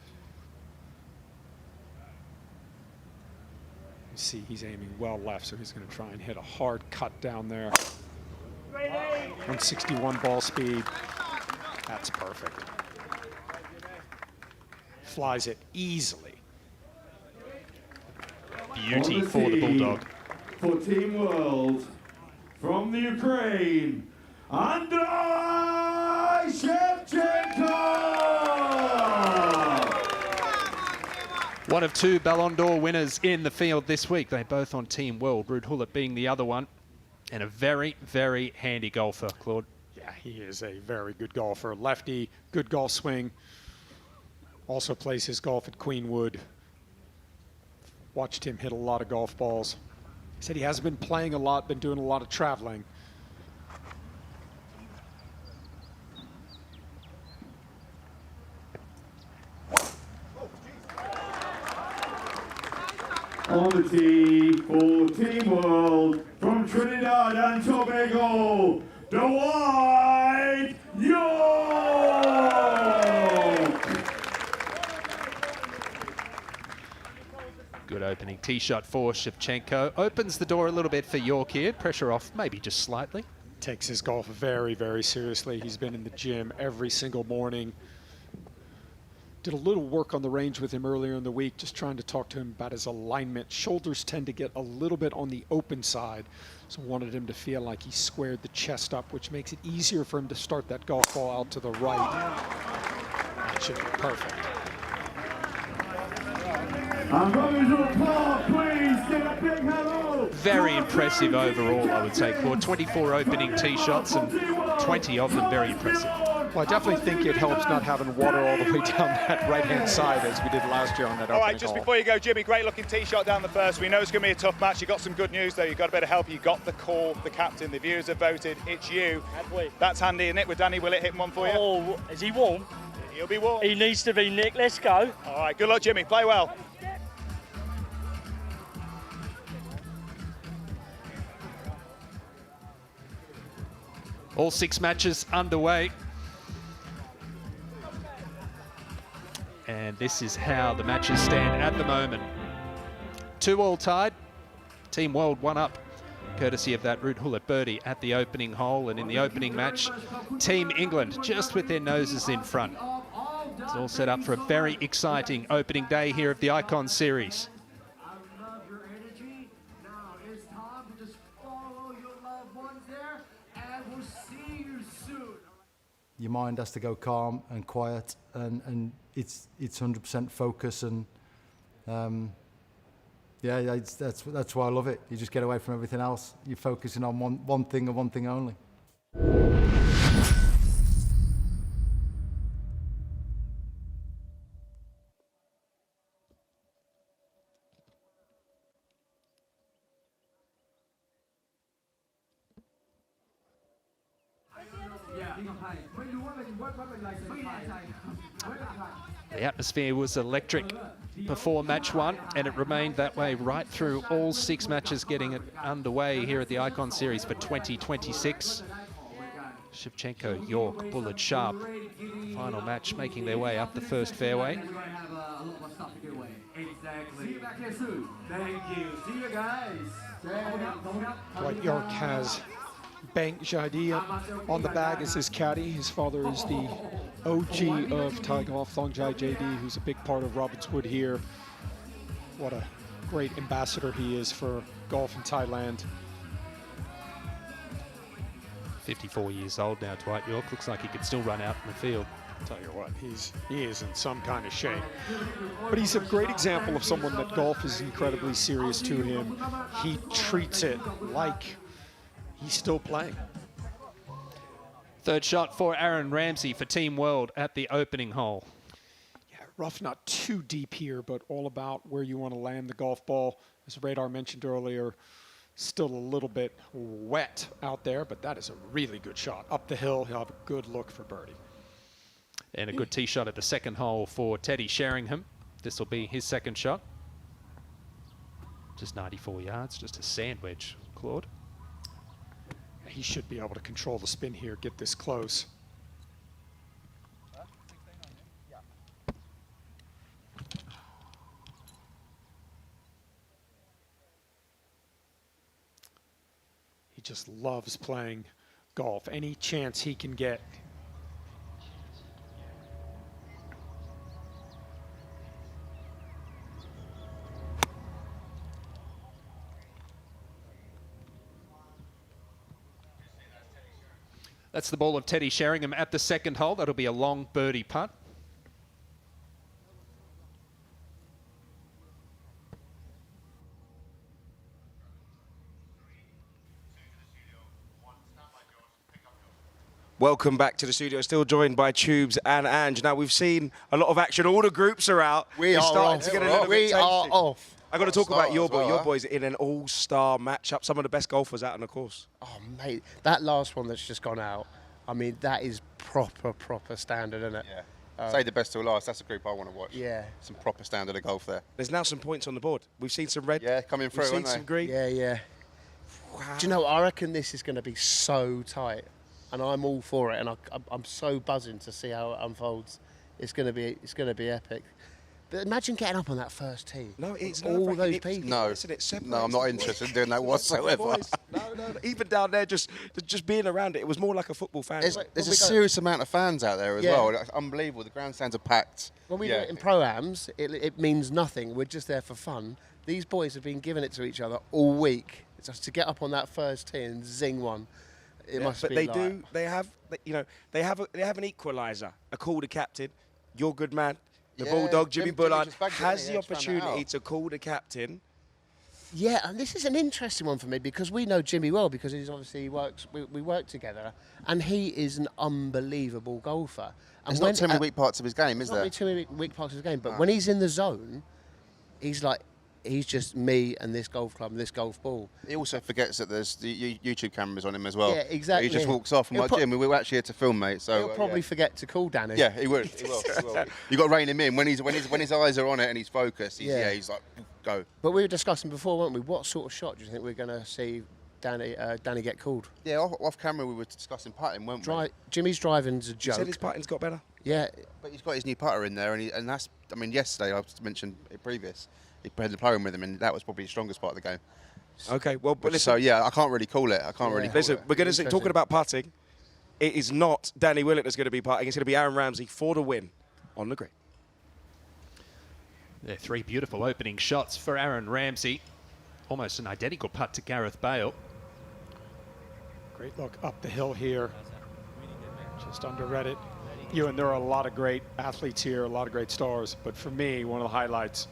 You see he's aiming well left, so he's going to try and hit a hard cut down there. 161 ball speed. That's perfect. Flies it easily. Beauty for the Bulldog. For Team World, from the Ukraine, Andrei Shevchenko! One of 2 Ballon d'Or winners in the field this week. They're both on Team World, Ruud Gullit being the other one. And a very, very handy golfer, Claude. Yeah, he is a very good golfer. Lefty, good golf swing. Also plays his golf at Queenwood. Watched him hit a lot of golf balls. He said he hasn't been playing a lot, been doing a lot of traveling. On the tee for Team World, from Trinidad and Tobago, Dwight York! Good opening tee shot for Shevchenko. Opens the door a little bit for York here. Pressure off, maybe just slightly. Takes his golf very, very seriously. He's been in the gym every single morning, Did a little work on the range with him earlier in the week, just trying to talk to him about his alignment. Shoulders tend to get a little bit on the open side, so wanted him to feel like he squared the chest up, which makes it easier for him to start that golf ball out to the right. That should be perfect. Very impressive overall, I would say, Claude. 24 opening tee shots and 20 of them very impressive. Well, I definitely think it helps not having water all the way down that right-hand side as we did last year on that opening All right, just hole. before you go, Jimmy, great looking tee shot down the first. We know it's going to be a tough match. You got some good news, though. You got a bit of help. You got the call, the captain. The viewers have voted. It's you. Have we? That's handy, isn't it? With Danny Willett hitting one for you. Oh, is he warm? He'll be warm. He needs to be, Nick. Let's go. All right, good luck, Jimmy. Play well. All 6 matches underway. And this is how the matches stand at the moment. 2 all tied. Team World 1 up, courtesy of that root hullet birdie at the opening hole. And in the opening match, Team England just with their noses in front. It's all set up for a very exciting opening day here of the Icon Series. Your mind has to go calm and quiet, and it's 100% focus, and yeah, that's why I love it. You just get away from everything else. You're focusing on one thing and one thing only. The atmosphere was electric before match 1, and it remained that way right through all 6 matches getting it underway here at the Icon Series for 2026. Shevchenko, York, Bullard, Sharp, final match making their way up the first fairway. Dwight York has Bank Jaidi on the bag as his caddy. His father is the OG of Thai golf, Thongjai JD, who's a big part of Ravenswood here. What a great ambassador he is for golf in Thailand. 54 years old now, Dwight York. Looks like he could still run out in the field. Tell you what, he is in some kind of shape. But he's a great example of someone that golf is incredibly serious to him. He treats it like he's still playing. Third shot for Aaron Ramsey for Team World at the opening hole. Yeah, rough, not too deep here, but all about where you want to land the golf ball. As Radar mentioned earlier, still a little bit wet out there, but that is a really good shot. Up the hill, he'll have a good look for birdie. And a good tee shot at the second hole for Teddy Sheringham. This will be his second shot. Just 94 yards, just a sand wedge, Claude. He should be able to control the spin here, get this close. He just loves playing golf. Any chance he can get. That's the ball of Teddy Sheringham at the second hole. That'll be a long birdie putt. Welcome back to the studio. Still joined by Tubes and Ange. Now, we've seen a lot of action. All the groups are out. We It's are starting off. to get a little bit We are tasty. off. I've got to talk about your boy. Well, Your boy's in an all-star matchup. Some of the best golfers out on the course. Oh, mate, that last one that's just gone out, I mean, that is proper standard, isn't it? Yeah. Say the best till last. That's a group I want to watch. Yeah. Some proper standard of golf there. There's now some points on the board. We've seen some red. Yeah, coming through, We've seen haven't some they? green. Yeah. Wow. Do you know, I reckon this is going to be so tight, and I'm all for it, and I'm so buzzing to see how it unfolds. It's going to be epic. But imagine getting up on that first tee. No, it's all those people. No, I'm not interested in doing that whatsoever. No. Even down there, just being around it, it was more like a football fan. There's a serious amount of fans out there as Yeah. well. It's unbelievable. The grandstands are packed. When we do it in pro-ams, it means nothing. We're just there for fun. These boys have been giving it to each other all week. Just to get up on that first tee and zing one, it must but be they like... do. They have. They have an equaliser. A call the captain. You're good man. The Yeah, Bulldog Jimmy Jimmy Bullard just bagged it, has didn't the he? Expand that opportunity out. to call the captain. Yeah, and this is an interesting one for me because we know Jimmy well because we work together, and he is an unbelievable golfer. And There's not too many weak parts of his game, is there? Not too many weak parts of his game, but when he's in the zone, he's just me and this golf club and this golf ball. He also forgets that there's the YouTube cameras on him as well. Yeah, exactly. He just walks off. I'm like, Jim, we were actually here to film, mate. So He'll probably forget to call Danny. Yeah, he would. He will. You got to rein him in when his eyes are on it and he's focused. He's like, go. But we were discussing before, weren't we? What sort of shot do you think we're going to see Danny get called? Yeah, off camera we were discussing putting, weren't we? Jimmy's driving's a He joke. said his putting's got better. Yeah, but he's got his new putter in there, and that's. I mean, yesterday I mentioned it previous. He played the playing with him, and that was probably the strongest part of the game. Okay, well, but listen. So yeah, I can't really call it. Listen, we're going to talking about putting. It is not Danny Willett that's going to be putting. It's going to be Aaron Ramsey for the win on the green. There are 3 beautiful opening shots for Aaron Ramsey. Almost an identical putt to Gareth Bale. Great look up the hill here. Just underread it. And there are a lot of great athletes here, a lot of great stars. But for me, one of the highlights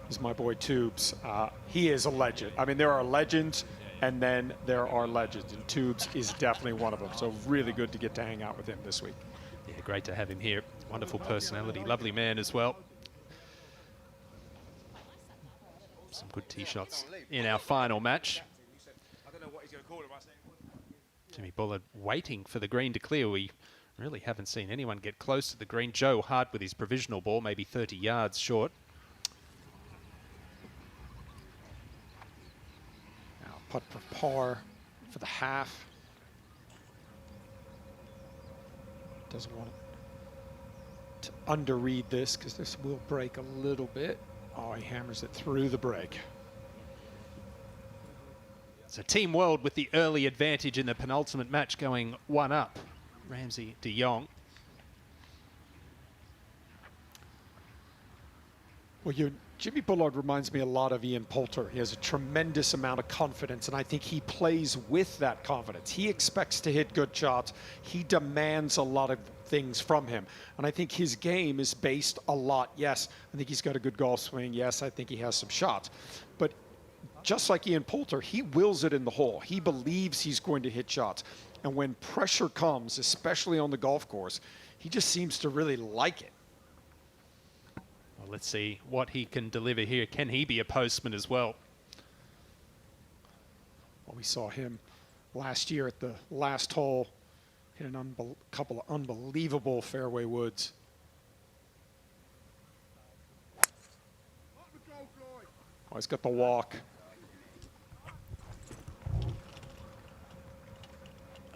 is my boy Tubes. He is a legend. I mean, there are legends, and then there are legends. And Tubes is definitely one of them. So really good to get to hang out with him this week. Yeah, great to have him here. Wonderful personality, lovely man as well. Some good tee shots in our final match. Jimmy Bullard waiting for the green to clear. We really haven't seen anyone get close to the green. Joe Hart with his provisional ball, maybe 30 yards short. Now putt for par for the half. Doesn't want to underread this because this will break a little bit. Oh, he hammers it through the break. It's a Team World with the early advantage in the penultimate match, going 1 up. Ramsey de Jong. Well, Jimmy Bullard reminds me a lot of Ian Poulter. He has a tremendous amount of confidence, and I think he plays with that confidence. He expects to hit good shots. He demands a lot of things from him. And I think his game is based a lot. Yes, I think he's got a good golf swing. Yes, I think he has some shots. But just like Ian Poulter, he wills it in the hole. He believes he's going to hit shots. And when pressure comes, especially on the golf course, he just seems to really like it. Well, let's see what he can deliver here. Can he be a postman as well? Well, we saw him last year at the last hole hit a couple of unbelievable fairway woods. Oh, he's got the walk.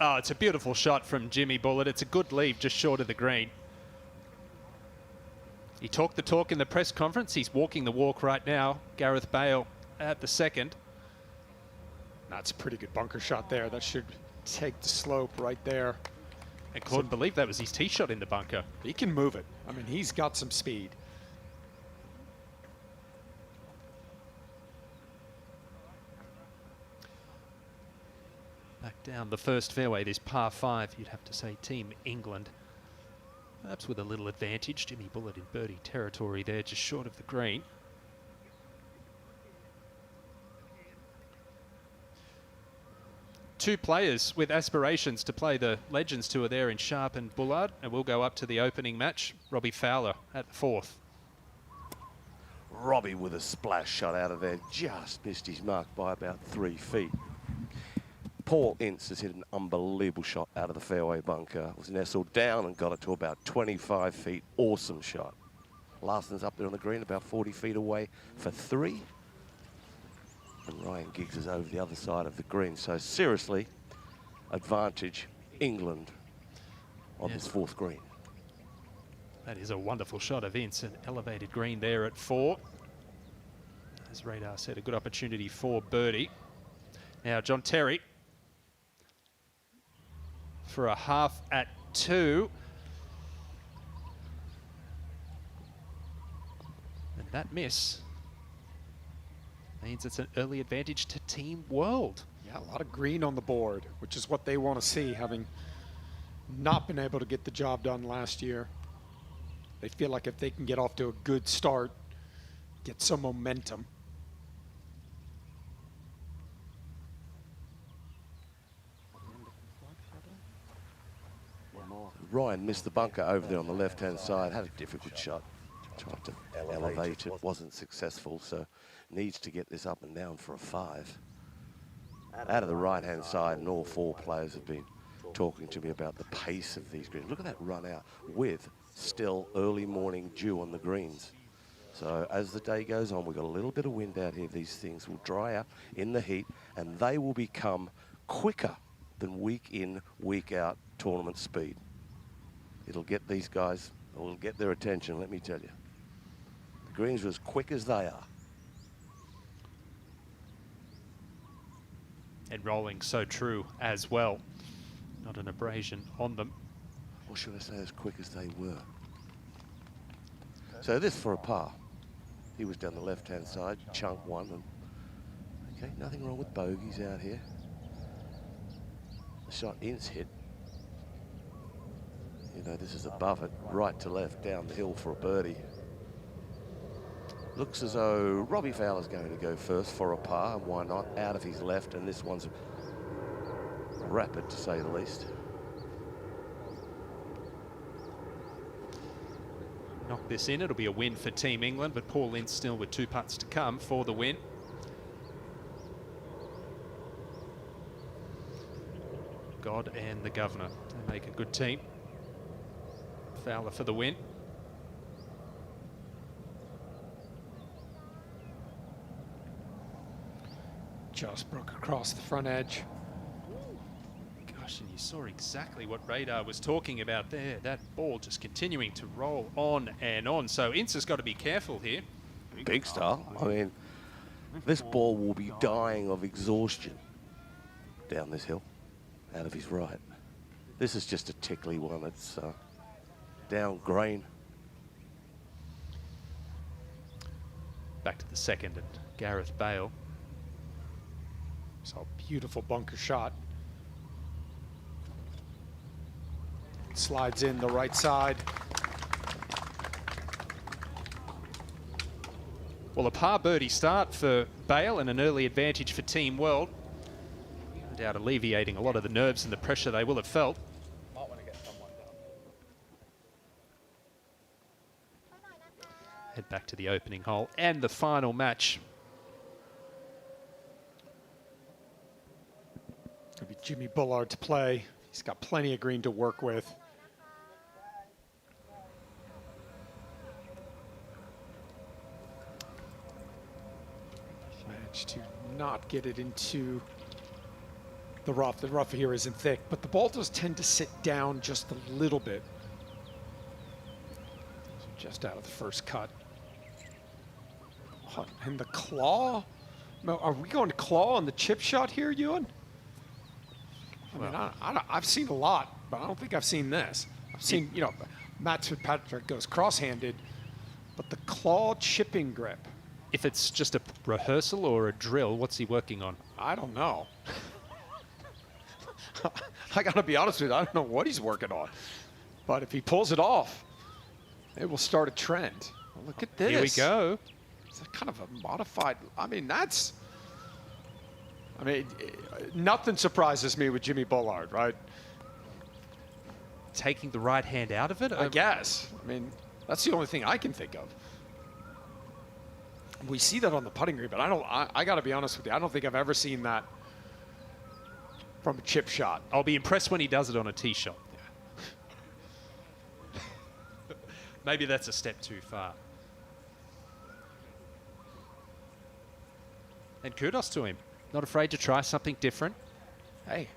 Oh, it's a beautiful shot from Jimmy Bullard. It's a good leave just short of the green. He talked the talk in the press conference. He's walking the walk right now. Gareth Bale at the second. That's a pretty good bunker shot there. That should take the slope right there. I couldn't believe that was his tee shot in the bunker. He can move it. I mean, he's got some speed. Back down the first fairway, this par 5, you'd have to say Team England. Perhaps with a little advantage. Jimmy Bullard in birdie territory there, just short of the green. Two players with aspirations to play the Legends Tour there in Sharp and Bullard, and we'll go up to the opening match. Robbie Fowler at the 4th. Robbie with a splash shot out of there, just missed his mark by about 3 feet. Paul Ince has hit an unbelievable shot out of the fairway bunker. Was nestled down and got it to about 25 feet. Awesome shot. Larson's up there on the green, about 40 feet away for 3. And Ryan Giggs is over the other side of the green. So seriously, advantage England on this 4th green. That is a wonderful shot of Vince, an elevated green there at 4. As Radar said, a good opportunity for birdie. Now John Terry for a half at 2. And that miss means it's an early advantage to Team World. Yeah, a lot of green on the board, which is what they want to see, having not been able to get the job done last year. They feel like if they can get off to a good start, get some momentum. Ryan missed the bunker over there on the left-hand side, had a difficult shot. Tried to elevate it, wasn't successful, so needs to get this up and down for a 5. Out of the right-hand side, and all 4 players have been talking to me about the pace of these greens. Look at that run out with still early morning dew on the greens. So as the day goes on, we've got a little bit of wind out here. These things will dry out in the heat, and they will become quicker than week in, week out tournament speed. It'll get these guys, it'll get their attention, let me tell you. The greens are as quick as they are. And rolling so true as well. Not an abrasion on them. Or should I say as quick as they were. So this for a par. He was down the left-hand side, chunk 1. And okay, nothing wrong with bogeys out here. The shot Ince hit. You know, this is above it, right to left, down the hill for a birdie. Looks as though Robbie Fowler's going to go first for a par, and why not, out of his left, and this one's rapid to say the least. Knock this in, it'll be a win for Team England, but Paul Ince still with 2 putts to come for the win. God and the Governor, they make a good team. Fowler for the win. Just broke across the front edge. Gosh, and you saw exactly what Radar was talking about there. That ball just continuing to roll on and on. So Ince has got to be careful here. Big style. I mean, this ball will be dying of exhaustion down this hill, out of his right. This is just a tickly one. It's down grain. Back to the second and Gareth Bale. So beautiful bunker shot. Slides in the right side. Well, a par birdie start for Bale and an early advantage for Team World. No doubt alleviating a lot of the nerves and the pressure they will have felt. Head back to the opening hole and the final match. It'll be Jimmy Bullard to play. He's got plenty of green to work with. Managed to not get it into the rough. The rough here isn't thick, but the ball does tend to sit down just a little bit. So just out of the first cut. Oh, and the claw? Are we going to claw on the chip shot here, Ewan? I mean, I've seen a lot, but I don't think I've seen this. I've seen, you know, Matt Fitzpatrick goes cross-handed, but the claw chipping grip. If it's just a rehearsal or a drill, what's he working on? I don't know. I got to be honest with you, I don't know what he's working on. But if he pulls it off, it will start a trend. Well, look at this. Here we go. It's a kind of a modified, I mean, nothing surprises me with Jimmy Bullard, right? Taking the right hand out of it? I guess. I mean, that's the only thing I can think of. We see that on the putting green, but I got to be honest with you, I don't think I've ever seen that from a chip shot. I'll be impressed when he does it on a tee shot. Yeah. Maybe that's a step too far. And kudos to him. Not afraid to try something different. Hey,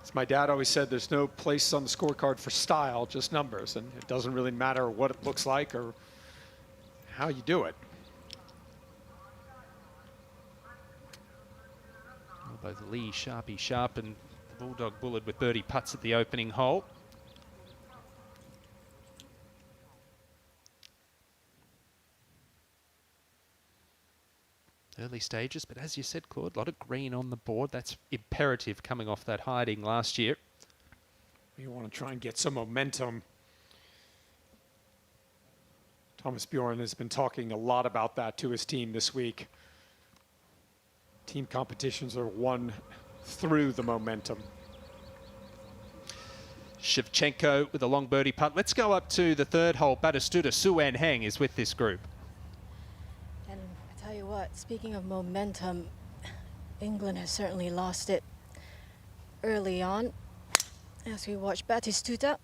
he's As my dad always said, there's no place on the scorecard for style, just numbers. And it doesn't really matter what it looks like or how you do it. Both Lee, Sharp and the Bulldog Bullard with birdie putts at the opening hole. Early stages, but as you said, Claude, a lot of green on the board. That's imperative coming off that hiding last year. You want to try and get some momentum. Thomas Bjorn has been talking a lot about that to his team this week. Team competitions are won through the momentum. Shevchenko with a long birdie putt. Let's go up to the third hole. Batistuta, Suan Heng is with this group. And I tell you what, speaking of momentum, England has certainly lost it early on. As we watch Batistuta,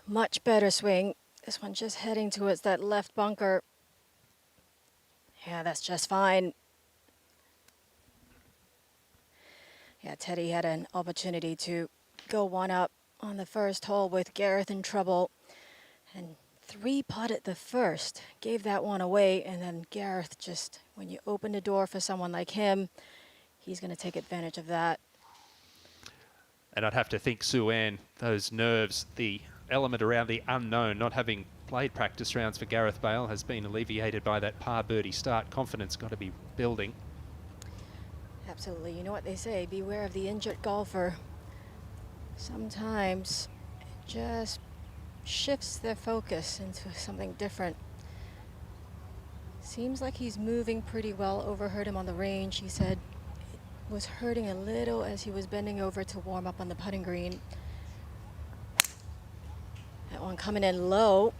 much better swing. This one just heading towards that left bunker. Yeah, that's just fine. Yeah, Teddy had an opportunity to go one up on the first hole with Gareth in trouble. And 3-putted the first, gave that one away. And then Gareth just, when you open the door for someone like him, he's going to take advantage of that. And I'd have to think Suan, those nerves, the element around the unknown, not having played practice rounds for Gareth Bale, has been alleviated by that par birdie start. Confidence got to be building. Absolutely. You know what they say, beware of the injured golfer. Sometimes it just shifts their focus into something different. Seems like he's moving pretty well. Overheard him on the range. He said it was hurting a little as he was bending over to warm up on the putting green. That one coming in low.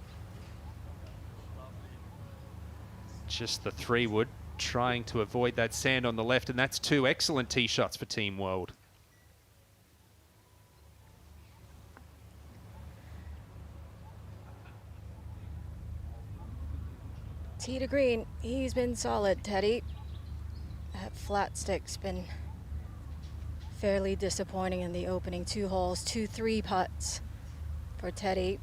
Just the 3-wood, trying to avoid that sand on the left, and that's 2 excellent tee shots for Team World. Tee to green, he's been solid, Teddy. That flat stick's been fairly disappointing in the opening 2 holes. 2 3-putts for Teddy.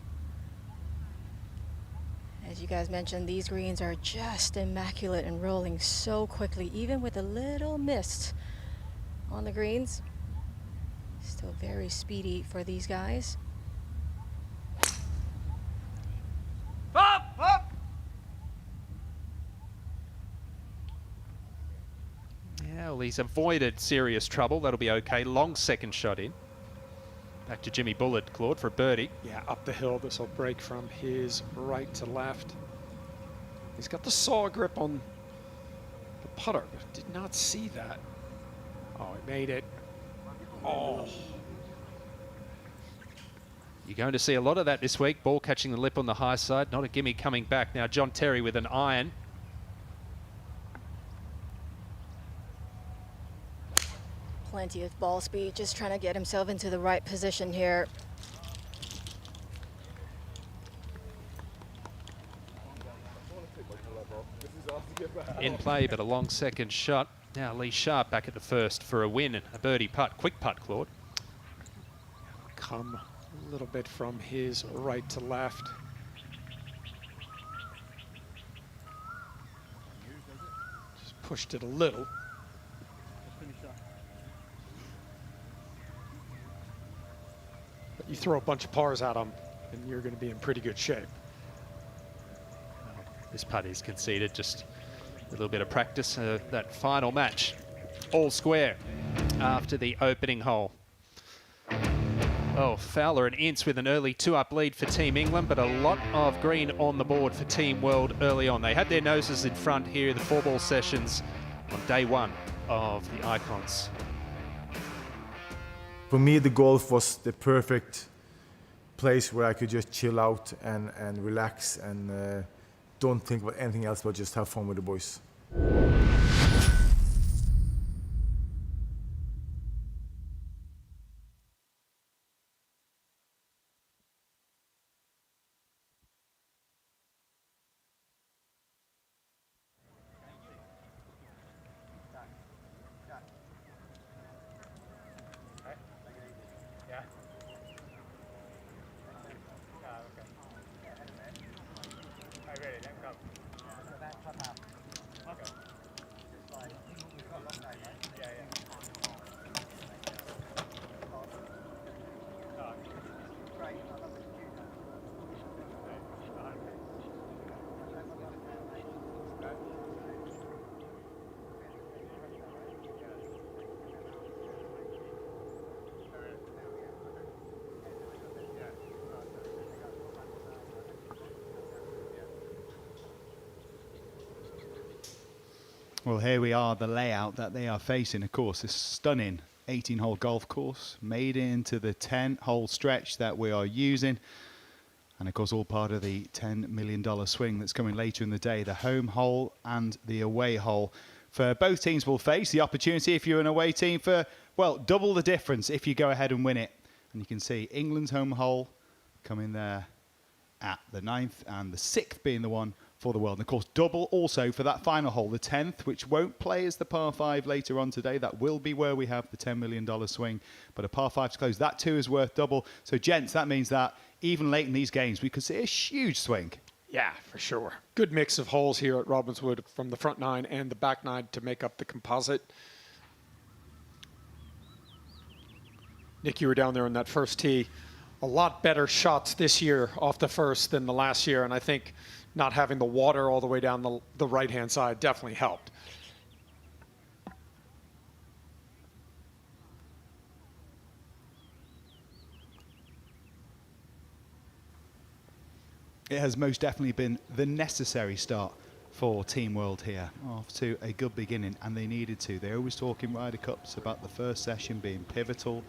As you guys mentioned, these greens are just immaculate and rolling so quickly, even with a little mist on the greens. Still very speedy for these guys. Up, up. Yeah, well, he's avoided serious trouble. That'll be okay. Long second shot in. Back to Jimmy Bullard, Claude, for a birdie. Yeah, up the hill. This will break from his right to left. He's got the saw grip on the putter, but did not see that. Oh, he made it. Oh. You're going to see a lot of that this week. Ball catching the lip on the high side. Not a gimme coming back. Now John Terry with an iron. Plenty of ball speed, just trying to get himself into the right position here. In play, but a long second shot. Now Lee Sharp back at the first for a win and a birdie putt. Quick putt, Claude. Come a little bit from his right to left. Just pushed it a little. But you throw a bunch of pars at him, and you're going to be in pretty good shape. This putt is conceded, just a little bit of practice. That final match, all square after the opening hole. Oh, Fowler and Ince with an early 2-up lead for Team England, but a lot of green on the board for Team World early on. They had their noses in front here, the 4-ball sessions on day 1 of the Icons. For me, the golf was the perfect place where I could just chill out and relax and don't think about anything else but just have fun with the boys. Well, here we are, the layout that they are facing. Of course, this stunning 18-hole golf course made into the 10-hole stretch that we are using. And of course, all part of the $10 million swing that's coming later in the day. The home hole and the away hole. For both teams will face the opportunity, if you're an away team, for, well, double the difference if you go ahead and win it. And you can see England's home hole coming there at the 9th and the 6th being the one for the world. And of course, double also for that final hole, the 10th, which won't play as the par 5 later on today. That will be where we have the $10 million swing. But a par 5 to close, that too is worth double. So, gents, that means that even late in these games, we could see a huge swing. Yeah, for sure. Good mix of holes here at Robbinswood from the front 9 and the back 9 to make up the composite. Nick, you were down there on that first tee. A lot better shots this year off the first than the last year, and I think not having the water all the way down the right-hand side definitely helped. It has most definitely been the necessary start for Team World here. Off to a good beginning, and they needed to. They always talk in Ryder Cups about the first session being pivotal.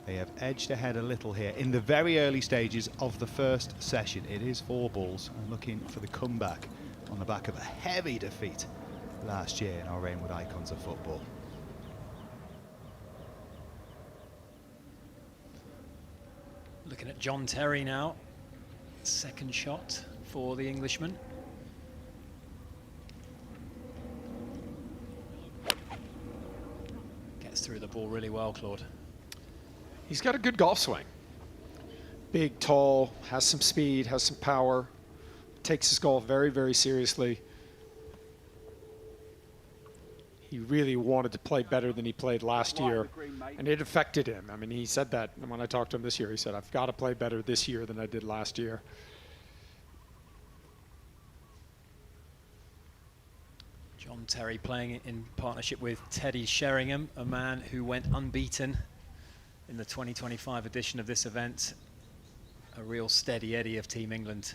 They have edged ahead a little here in the very early stages of the first session. It is 4 balls and looking for the comeback on the back of a heavy defeat last year in our Reignwood Icons of Football. Looking at John Terry now. Second shot for the Englishman. Gets through the ball really well, Claude. He's got a good golf swing. Big, tall, has some speed, has some power, takes his golf very, very seriously. He really wanted to play better than he played last year, and it affected him. I mean, he said that when I talked to him this year. He said, I've got to play better this year than I did last year. John Terry playing in partnership with Teddy Sheringham, a man who went unbeaten in the 2025 edition of this event. A real steady Eddie of Team England.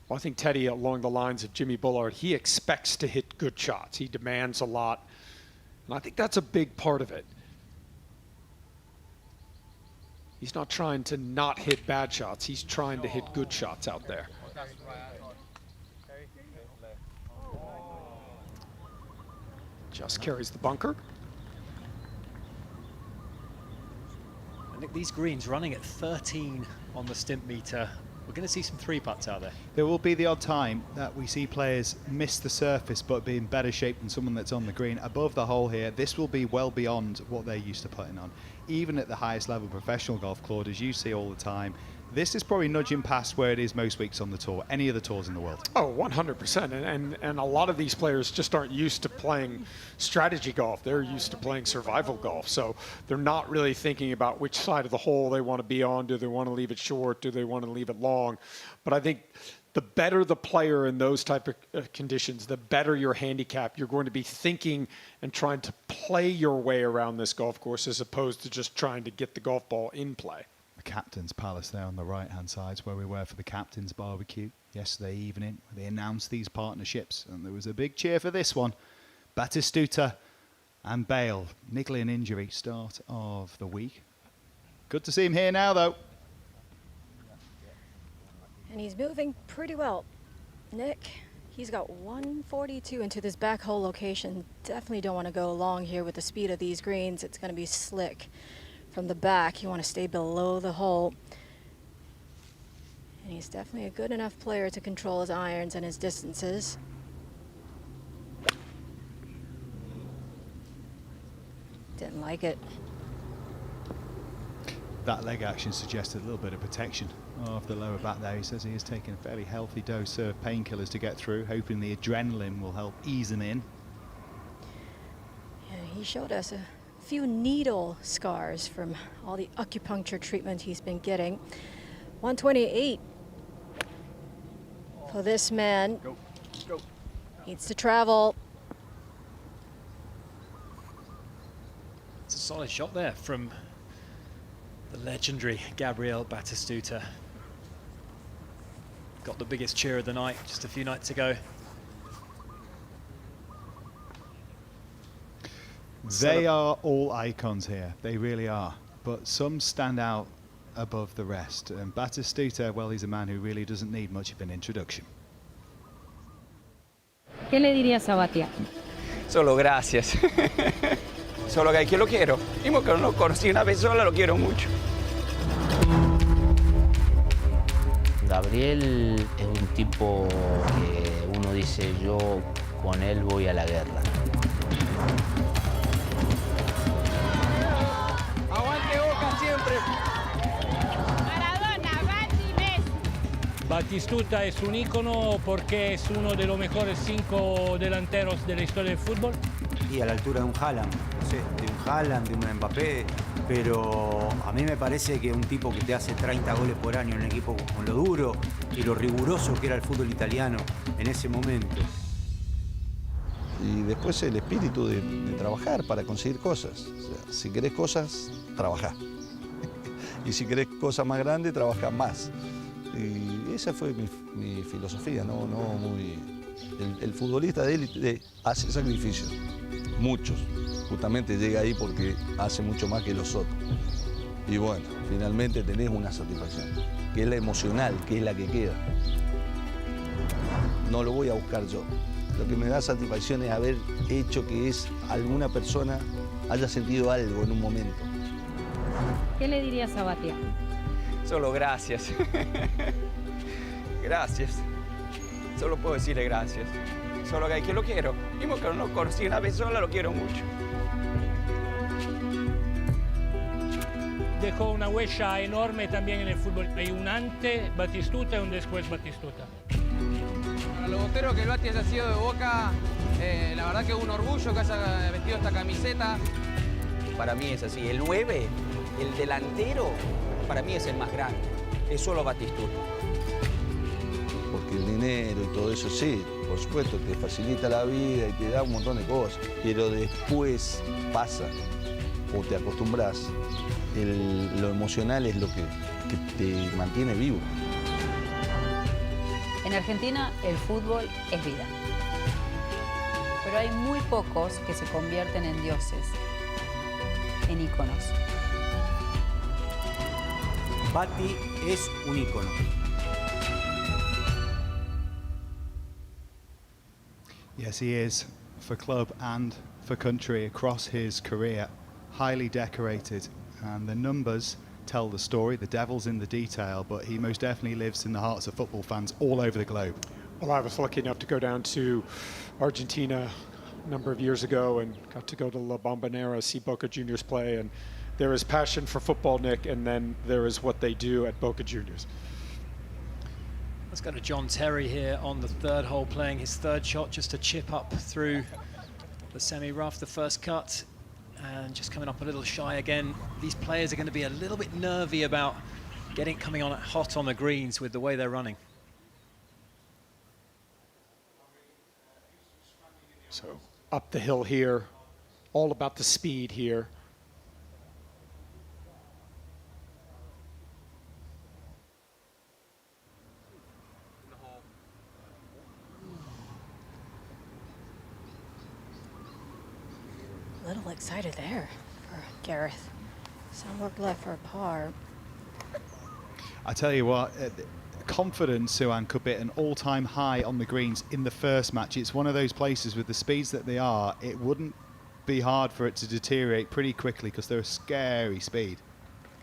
Well, I think Teddy, along the lines of Jimmy Bullard, he expects to hit good shots. He demands a lot. And I think that's a big part of it. He's not trying to not hit bad shots. He's trying to hit good shots out there. Just carries the bunker. I think these greens running at 13 on the stimp meter. We're going to see some 3-putts out there. There will be the odd time that we see players miss the surface but be in better shape than someone that's on the green. Above the hole here, this will be well beyond what they're used to putting on. Even at the highest level professional golf, Claude, as you see all the time, this is probably nudging past where it is most weeks on the tour, any of the tours in the world. Oh, 100%. And a lot of these players just aren't used to playing strategy golf. They're used to playing survival golf. So they're not really thinking about which side of the hole they want to be on. Do they want to leave it short? Do they want to leave it long? But I think the better the player in those type of conditions, the better your handicap. You're going to be thinking and trying to play your way around this golf course as opposed to just trying to get the golf ball in play. The Captain's Palace there on the right-hand side is where we were for the Captain's Barbecue yesterday evening. They announced these partnerships, and there was a big cheer for this one. Batistuta and Bale, niggling injury, start of the week. Good to see him here now, though. And he's moving pretty well. Nick, he's got 142 into this back hole location. Definitely don't want to go long here with the speed of these greens. It's going to be slick. From the back, you want to stay below the hole. And he's definitely a good enough player to control his irons and his distances. Didn't like it. That leg action suggested a little bit of protection of the lower back there. He says he is taking a fairly healthy dose of painkillers to get through, hoping the adrenaline will help ease him in. Yeah, he showed us a few needle scars from all the acupuncture treatment he's been getting. 128 for this man. Go, go. Needs to travel. It's a solid shot there from the legendary Gabriel Batistuta. Got the biggest cheer of the night just a few nights ago. They are all icons here. They really are. But some stand out above the rest. And Batistuta, well, he's a man who really doesn't need much of an introduction. ¿Qué le dirías a Batia? Solo gracias. Solo que lo quiero. Mismo que no lo conocí una vez sola, lo quiero mucho. Gabriel es un tipo que uno dice, yo con él voy a la guerra. ¡Aguante Boca siempre! Maradona, Bati, Messi. Batistuta es un ícono porque es uno de los mejores 5 delanteros de la historia del fútbol. Y a la altura de un Haaland, no sé, de un Haaland, de un Mbappé, pero a mí me parece que un tipo que te hace 30 goles por año en un equipo con lo duro y lo riguroso que era el fútbol italiano en ese momento. Y después el espíritu de trabajar para conseguir cosas. O sea, si querés cosas, trabajá. Y si querés cosas más grandes, trabajá más. Y esa fue mi filosofía, ¿no? El futbolista de élite hace sacrificios, muchos. Justamente llega ahí porque hace mucho más que los otros. Y bueno, finalmente tenés una satisfacción, que es la emocional, que es la que queda. No lo voy a buscar yo. Lo que me da satisfacción es haber hecho que alguna persona haya sentido algo en un momento. ¿Qué le dirías a Batia? Solo gracias. Gracias. Solo puedo decirle gracias. Solo que lo quiero. Mismo que no lo conocí una vez sola, lo quiero mucho. Dejó una huella enorme también en el fútbol. Hay un antes Batistuta y un después Batistuta. Para los boteros que el Bati haya sido de Boca, la verdad que es un orgullo que haya vestido esta camiseta. Para mí es así. El 9, el delantero, para mí es el más grande. Es solo Batistuta. Porque el dinero y todo eso, sí, por supuesto, te facilita la vida y te da un montón de cosas. Pero después pasa, o te acostumbras, lo emocional es lo que te mantiene vivo. En Argentina el fútbol es vida. Pero hay muy pocos que se convierten en dioses, en íconos. Bati es un ícono. Yes, he is, for club and for country across his career. Highly decorated, and the numbers tell the story. The devil's in the detail, but he most definitely lives in the hearts of football fans all over the globe. Well, I was lucky enough to go down to Argentina a number of years ago and got to go to La Bombonera, see Boca Juniors play, and there is passion for football, Nick, and then there is what they do at Boca Juniors. Let's go to John Terry here on the third hole, playing his third shot, just to chip up through the semi-rough, the first cut, and just coming up a little shy again. These players are going to be a little bit nervy about coming on hot on the greens with the way they're running. So up the hill here, all about the speed here. A little excited there for Gareth. Some work left for a par. I tell you what, confidence, Suan, could be at an all-time high on the greens in the first match. It's one of those places with the speeds that they are, it wouldn't be hard for it to deteriorate pretty quickly because they're a scary speed.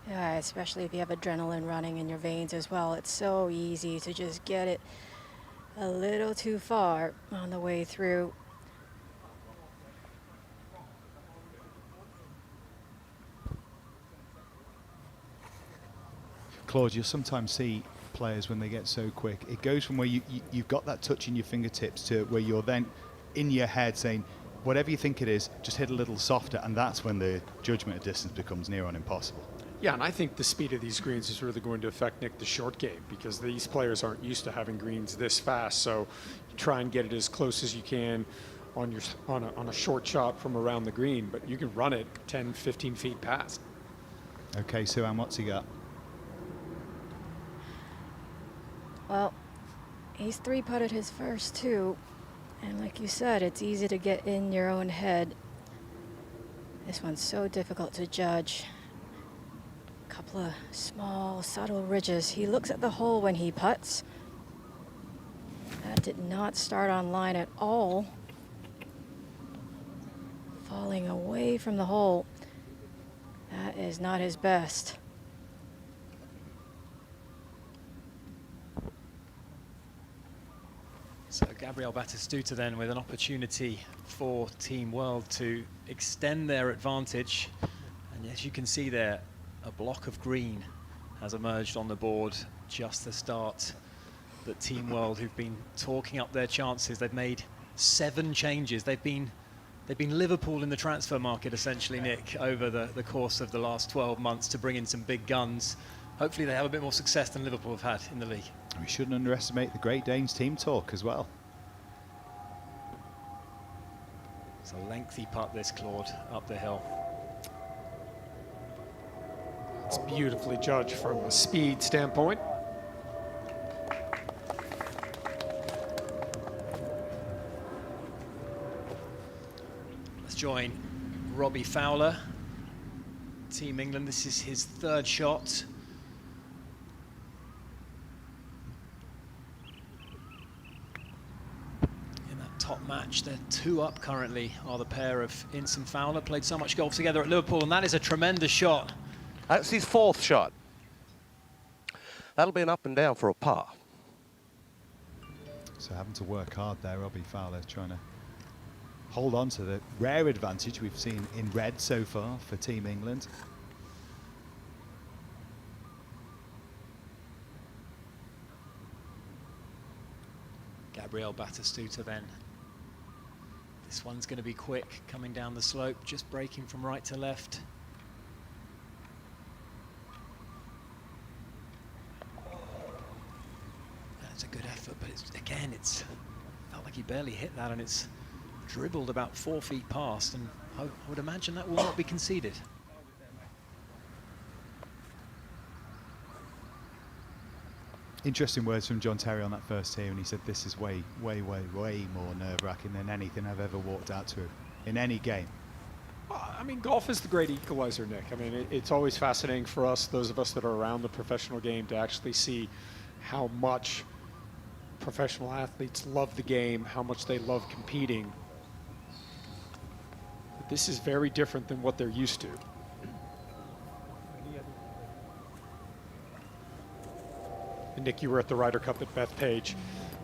Yeah, especially if you have adrenaline running in your veins as well. It's so easy to just get it a little too far on the way through. Claude, you'll sometimes see players when they get so quick, it goes from where you've got that touch in your fingertips to where you're then in your head saying, whatever you think it is, just hit a little softer, and that's when the judgment of distance becomes near on impossible. Yeah, and I think the speed of these greens is really going to affect, Nick, the short game, because these players aren't used to having greens this fast. So you try and get it as close as you can on a short shot from around the green, but you can run it 10, 15 feet past. Okay, Suan, what's he got? Well, he's three-putted his first two, and like you said, it's easy to get in your own head. This one's so difficult to judge. Couple of small, subtle ridges. He looks at the hole when he putts. That did not start on line at all. Falling away from the hole. That is not his best. So Gabriel Batistuta then with an opportunity for Team World to extend their advantage. And as you can see there, a block of green has emerged on the board just to start. But Team World, who've been talking up their chances, they've made 7 changes. They've been Liverpool in the transfer market, essentially, Nick, over the course of the last 12 months to bring in some big guns. Hopefully they have a bit more success than Liverpool have had in the league. We shouldn't underestimate the Great Danes team talk as well. It's a lengthy putt, this, Claude, up the hill. It's beautifully judged from a speed standpoint. Let's join Robbie Fowler, Team England. This is his 3rd shot. In that top match, they're 2 up currently, are the pair of Ince and Fowler. Played so much golf together at Liverpool, and that is a tremendous shot. That's his 4th shot. That'll be an up and down for a par. So having to work hard there, Robbie Fowler trying to hold on to the rare advantage we've seen in red so far for Team England. Gabriel Batistuta then. This one's going to be quick, coming down the slope, just braking from right to left. That's a good effort, but it's felt like he barely hit that, and it's dribbled about 4 feet past, and I would imagine that will not be conceded. Interesting words from John Terry on that first tee, and he said this is way, way, way, way more nerve-wracking than anything I've ever walked out to in any game. I mean, golf is the great equalizer, Nick. I mean, it's always fascinating for us, those of us that are around the professional game, to actually see how much professional athletes love the game, how much they love competing. But this is very different than what they're used to. And Nick, you were at the Ryder Cup at Bethpage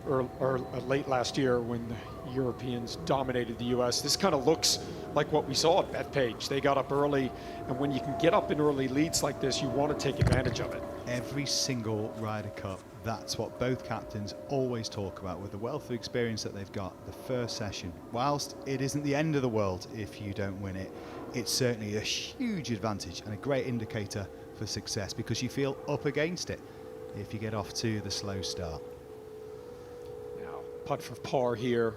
or late last year when the Europeans dominated the U.S. This kind of looks like what we saw at Bethpage. They got up early, and when you can get up in early leads like this, you want to take advantage of it. Every single Ryder Cup, that's what both captains always talk about with the wealth of experience that they've got. The first session, whilst it isn't the end of the world if you don't win it, it's certainly a huge advantage and a great indicator for success because you feel up against it if you get off to the slow start. Now, putt for par here.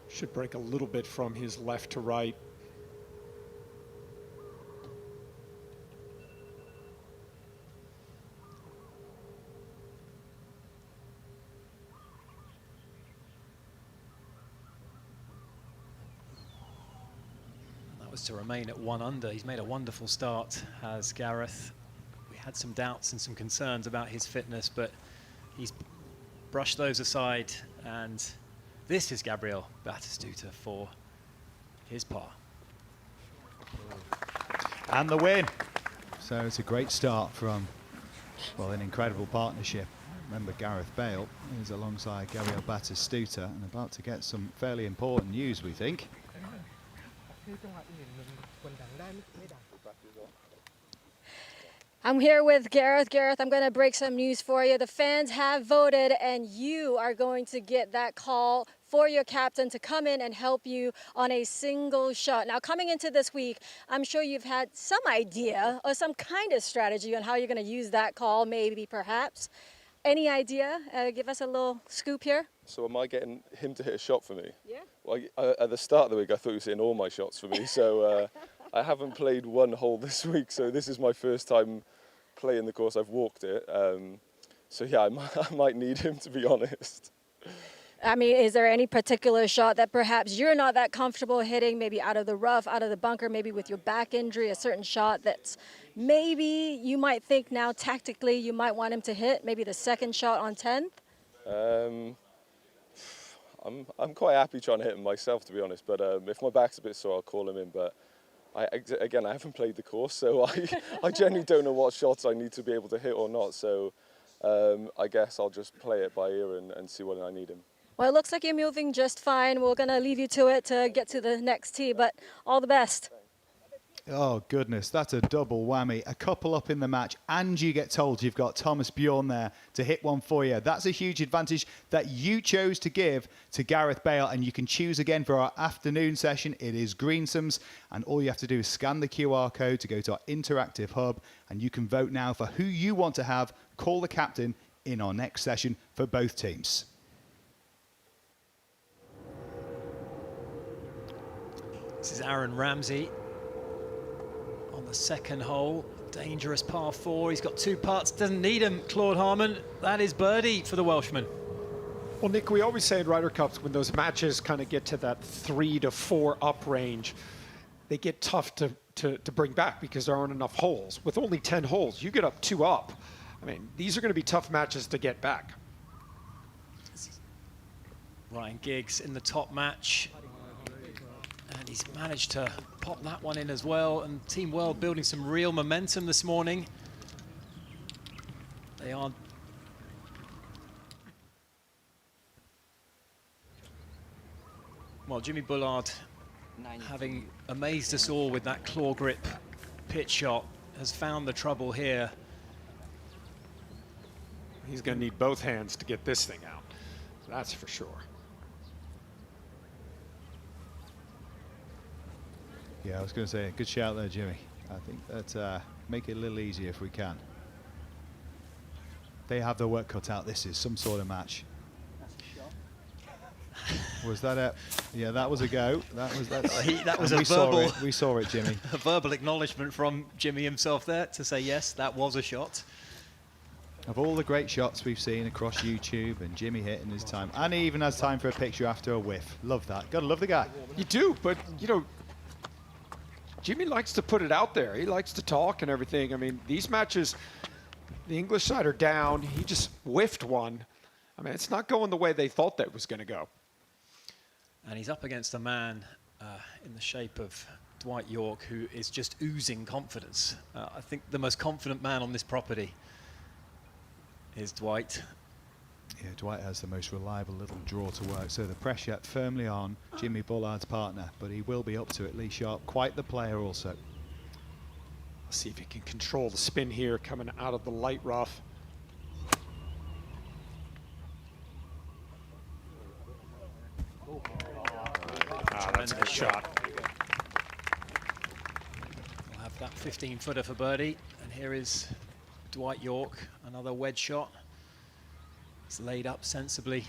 Should break a little bit from his left to right. That was to remain at 1 under. He's made a wonderful start, has Gareth. We had some doubts and some concerns about his fitness, but he's brushed those aside, and this is Gabriel Batistuta for his par. And the win. So it's a great start from, well, an incredible partnership. Remember, Gareth Bale is alongside Gabriel Batistuta and about to get some fairly important news, we think. I'm here with Gareth. Gareth, I'm going to break some news for you. The fans have voted, and you are going to get that call for your captain to come in and help you on a single shot. Now, coming into this week, I'm sure you've had some idea or some kind of strategy on how you're going to use that call, maybe, perhaps. Any idea? Give us a little scoop here. So am I getting him to hit a shot for me? Yeah. Well, at the start of the week, I thought he was hitting all my shots for me. So I haven't played one hole this week. So this is my first time playing the course. I've walked it. So yeah, I might need him, to be honest. I mean, is there any particular shot that perhaps you're not that comfortable hitting, maybe out of the rough, out of the bunker, maybe with your back injury, a certain shot that's maybe you might think now tactically you might want him to hit, maybe the second shot on 10th? I'm quite happy trying to hit him myself, to be honest. But if my back's a bit sore, I'll call him in. But again, I haven't played the course, so I genuinely don't know what shots I need to be able to hit or not. So I guess I'll just play it by ear and see when I need him. Well, it looks like you're moving just fine. We're going to leave you to it to get to the next tee, but all the best. Oh, goodness, that's a double whammy. A couple up in the match, and you get told you've got Thomas Bjorn there to hit one for you. That's a huge advantage that you chose to give to Gareth Bale, and you can choose again for our afternoon session. It is Greensome's, and all you have to do is scan the QR code to go to our interactive hub, and you can vote now for who you want to have call the captain in our next session for both teams. This is Aaron Ramsey on the second hole. Dangerous par 4. He's got 2 putts. Doesn't need him, Claude Harmon. That is birdie for the Welshman. Well, Nick, we always say in Ryder Cups, when those matches kind of get to that 3 to 4 up range, they get tough to bring back because there aren't enough holes. With only 10 holes, you get up 2 up. I mean, these are going to be tough matches to get back. Ryan Giggs in the top match. And he's managed to pop that one in as well. And Team World building some real momentum this morning. They are... Well, Jimmy Bullard, having amazed us all with that claw grip pitch shot, has found the trouble here. He's going to need both hands to get this thing out. That's for sure. Yeah, I was going to say, good shout there, Jimmy. I think that make it a little easier if we can. They have their work cut out. This is some sort of match. Was that a... Yeah, that was a go. That was a verbal... We saw it, Jimmy. A verbal acknowledgement from Jimmy himself there to say, yes, that was a shot. Of all the great shots we've seen across YouTube, and Jimmy hitting his time. And he even has time for a picture after a whiff. Love that. Gotta love the guy. You do, but, you know, Jimmy likes to put it out there. He likes to talk and everything. I mean, these matches, the English side are down. He just whiffed one. I mean, it's not going the way they thought that was going to go. And he's up against a man in the shape of Dwight York, who is just oozing confidence. I think the most confident man on this property is Dwight. Yeah, Dwight has the most reliable little draw to work, so the pressure firmly on Jimmy Bullard's partner, but he will be up to it. Lee Sharp, quite the player also. Let's see if he can control the spin here coming out of the light rough. That's a good shot. We'll have that 15-footer for birdie, and here is Dwight York, another wedge shot. It's laid up sensibly,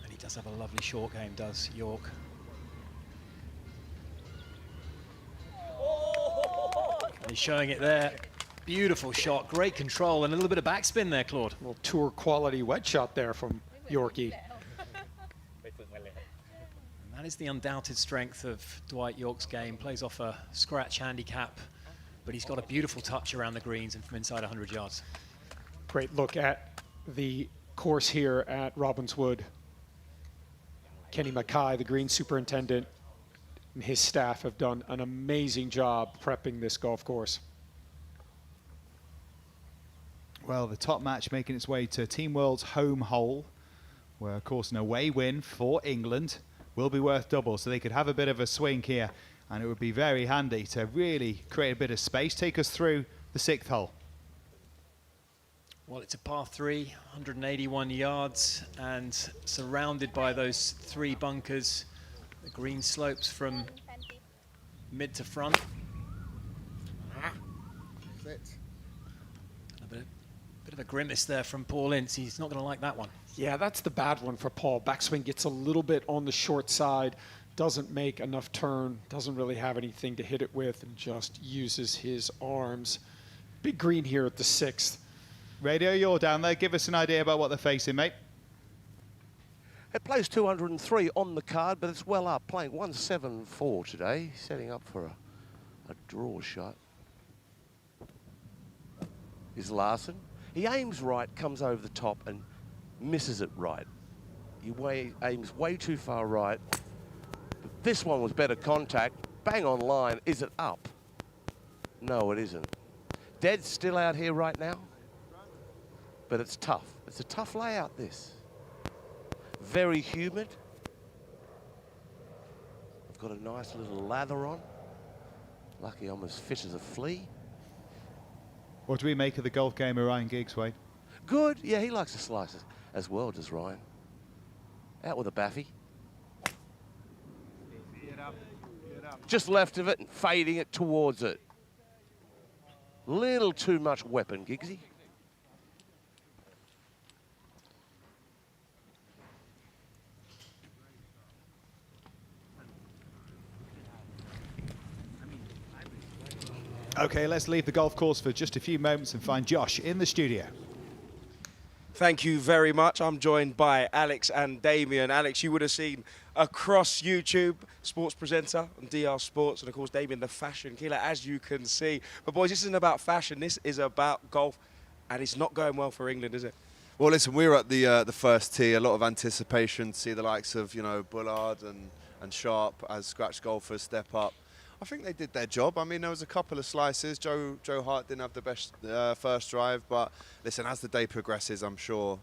and he does have a lovely short game, does York. And he's showing it there. Beautiful shot, great control, and a little bit of backspin there, Claude. A little tour quality wedge shot there from Yorkie. And that is the undoubted strength of Dwight York's game. Plays off a scratch handicap, but he's got a beautiful touch around the greens and from inside 100 yards. Great look at the course here at Robbinswood. Kenny Mackay, the green superintendent, and his staff have done an amazing job prepping this golf course. Well, the top match making its way to Team World's home hole, where, of course, an away win for England will be worth double, so they could have a bit of a swing here, and it would be very handy to really create a bit of space. Take us through the 6th hole. Well, it's a par 3, 181 yards, and surrounded by those 3 bunkers. The green slopes from mid to front. A bit of a grimace there from Paul Ince. He's not going to like that one. Yeah, that's the bad one for Paul. Backswing gets a little bit on the short side, doesn't make enough turn, doesn't really have anything to hit it with, and just uses his arms. Big green here at the 6th. Radio, you're down there. Give us an idea about what they're facing, mate. It plays 203 on the card, but it's well up, playing 174 today, setting up for a draw shot. Is Larson. He aims right, comes over the top and misses it right. He aims way too far right. But this one was better contact. Bang on line. Is it up? No, it isn't. Dead's still out here right now. But it's tough. It's a tough layout, this. Very humid. I've got a nice little lather on. Lucky I'm as fit as a flea. What do we make of the golf game of Ryan Giggs, Wade? Good. Yeah, he likes to slice it as well, does Ryan. Out with a baffy. Just left of it and fading it towards it. Little too much weapon, Giggsy. Okay, let's leave the golf course for just a few moments and find Josh in the studio. Thank you very much. I'm joined by Alex and Damien. Alex, you would have seen across YouTube, sports presenter on DR Sports, and of course Damien, the fashion killer, as you can see. But boys, this isn't about fashion, this is about golf, and it's not going well for England, is it? Well, listen, we were at the first tee, a lot of anticipation to see the likes of, Bullard and Sharp as scratch golfers step up. I think they did their job. I mean, there was a couple of slices. Joe Hart didn't have the best first drive, but listen, as the day progresses, I'm sure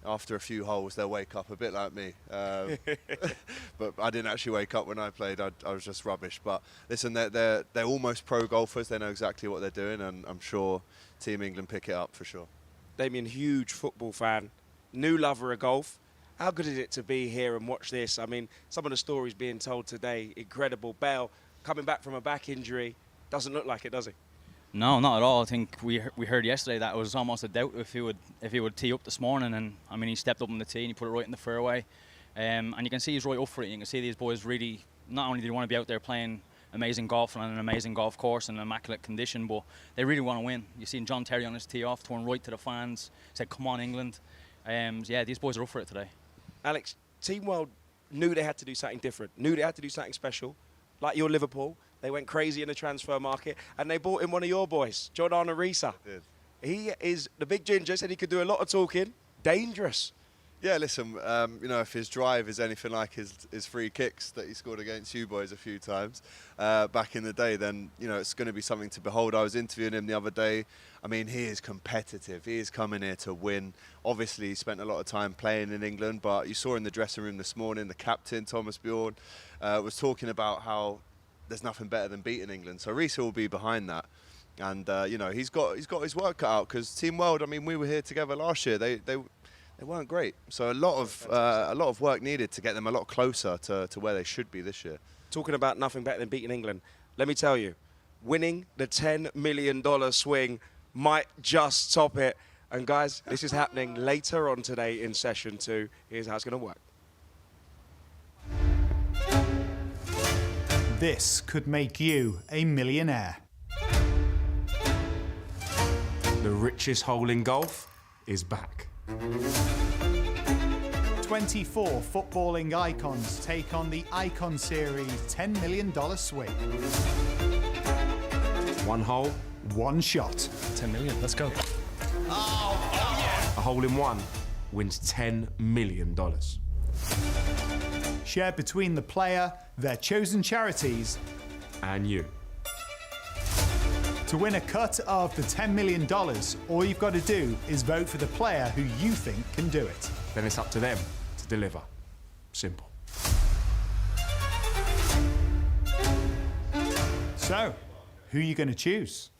after a few holes they'll wake up a bit like me. But I didn't actually wake up when I played. I was just rubbish. But listen, they're almost pro golfers. They know exactly what they're doing, and I'm sure Team England pick it up for sure. Damien, huge football fan, new lover of golf. How good is it to be here and watch this? I mean, some of the stories being told today, incredible. Bale coming back from a back injury, doesn't look like it, does he? No, not at all. I think we heard yesterday that it was almost a doubt if he would tee up this morning, and I mean he stepped up on the tee and he put it right in the fairway, and you can see he's right up for it. You can see these boys really, not only do they want to be out there playing amazing golf on an amazing golf course in immaculate condition, but they really want to win. You've seen John Terry on his tee off, torn right to the fans, said, "Come on, England." Yeah, these boys are up for it today. Alex, Team World knew they had to do something different, knew they had to do something special. Like your Liverpool, they went crazy in the transfer market, and they bought in one of your boys, Jordan Arisa. He is the big ginger, said he could do a lot of talking, dangerous. Yeah, listen, if his drive is anything like his free kicks that he scored against you boys a few times back in the day, then, it's going to be something to behold. I was interviewing him the other day. I mean, he is competitive. He is coming here to win. Obviously, he spent a lot of time playing in England, but you saw in the dressing room this morning, the captain, Thomas Bjorn, was talking about how there's nothing better than beating England. So Risa will be behind that. And, he's got his work cut out, because Team World, I mean, we were here together last year. They weren't great. So a lot of work needed to get them a lot closer to where they should be this year. Talking about nothing better than beating England, let me tell you, winning the $10 million swing might just top it. And guys, this is happening later on today in session 2. Here's how it's going to work. This could make you a millionaire. The richest hole in golf is back. 24 footballing icons take on the Icon Series $10 million swing. One hole, one shot. 10 million, let's go. A hole in one wins $10 million. Shared between the player, their chosen charities, and you. To win a cut of the $10 million, all you've got to do is vote for the player who you think can do it. Then it's up to them to deliver. Simple. So, who are you going to choose?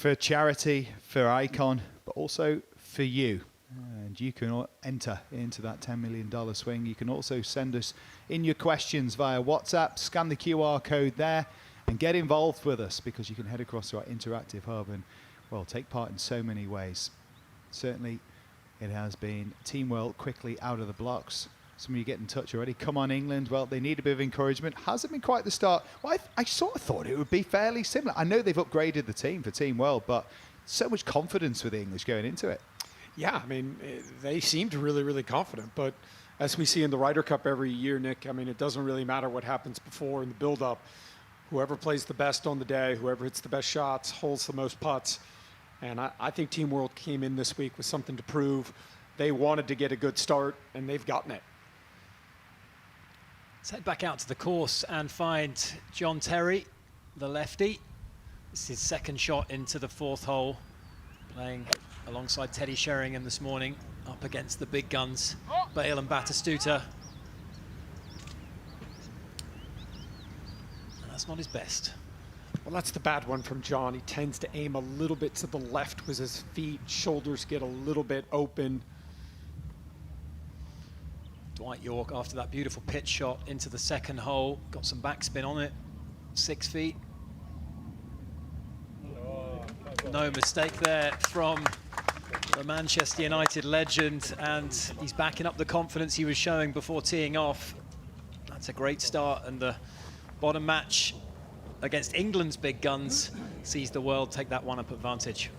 for charity, for Icon, but also for you. And you can enter into that $10 million swing. You can also send us in your questions via WhatsApp, scan the QR code there, and get involved with us, because you can head across to our interactive hub and, well, take part in so many ways. Certainly, it has been Team World quickly out of the blocks. Some of you get in touch already. Come on, England. Well, they need a bit of encouragement. Hasn't been quite the start. Well, I sort of thought it would be fairly similar. I know they've upgraded the team for Team World, but so much confidence with the English going into it. Yeah, I mean, they seemed really, really confident. But as we see in the Ryder Cup every year, Nick, I mean, it doesn't really matter what happens before in the build-up. Whoever plays the best on the day, whoever hits the best shots, holds the most putts. And I think Team World came in this week with something to prove. They wanted to get a good start, and they've gotten it. Let's head back out to the course and find John Terry, the lefty. This is his second shot into the fourth hole, playing alongside Teddy Sheringham this morning, up against the big guns, Bale and Batistuta. And that's not his best. Well, that's the bad one from John. He tends to aim a little bit to the left with his feet. Shoulders get a little bit open. Dwight York, after that beautiful pitch shot into the second hole, got some backspin on it, 6 feet. No mistake there from the Manchester United legend, and he's backing up the confidence he was showing before teeing off. That's a great start, and the bottom match against England's big guns sees the world take that one-up advantage.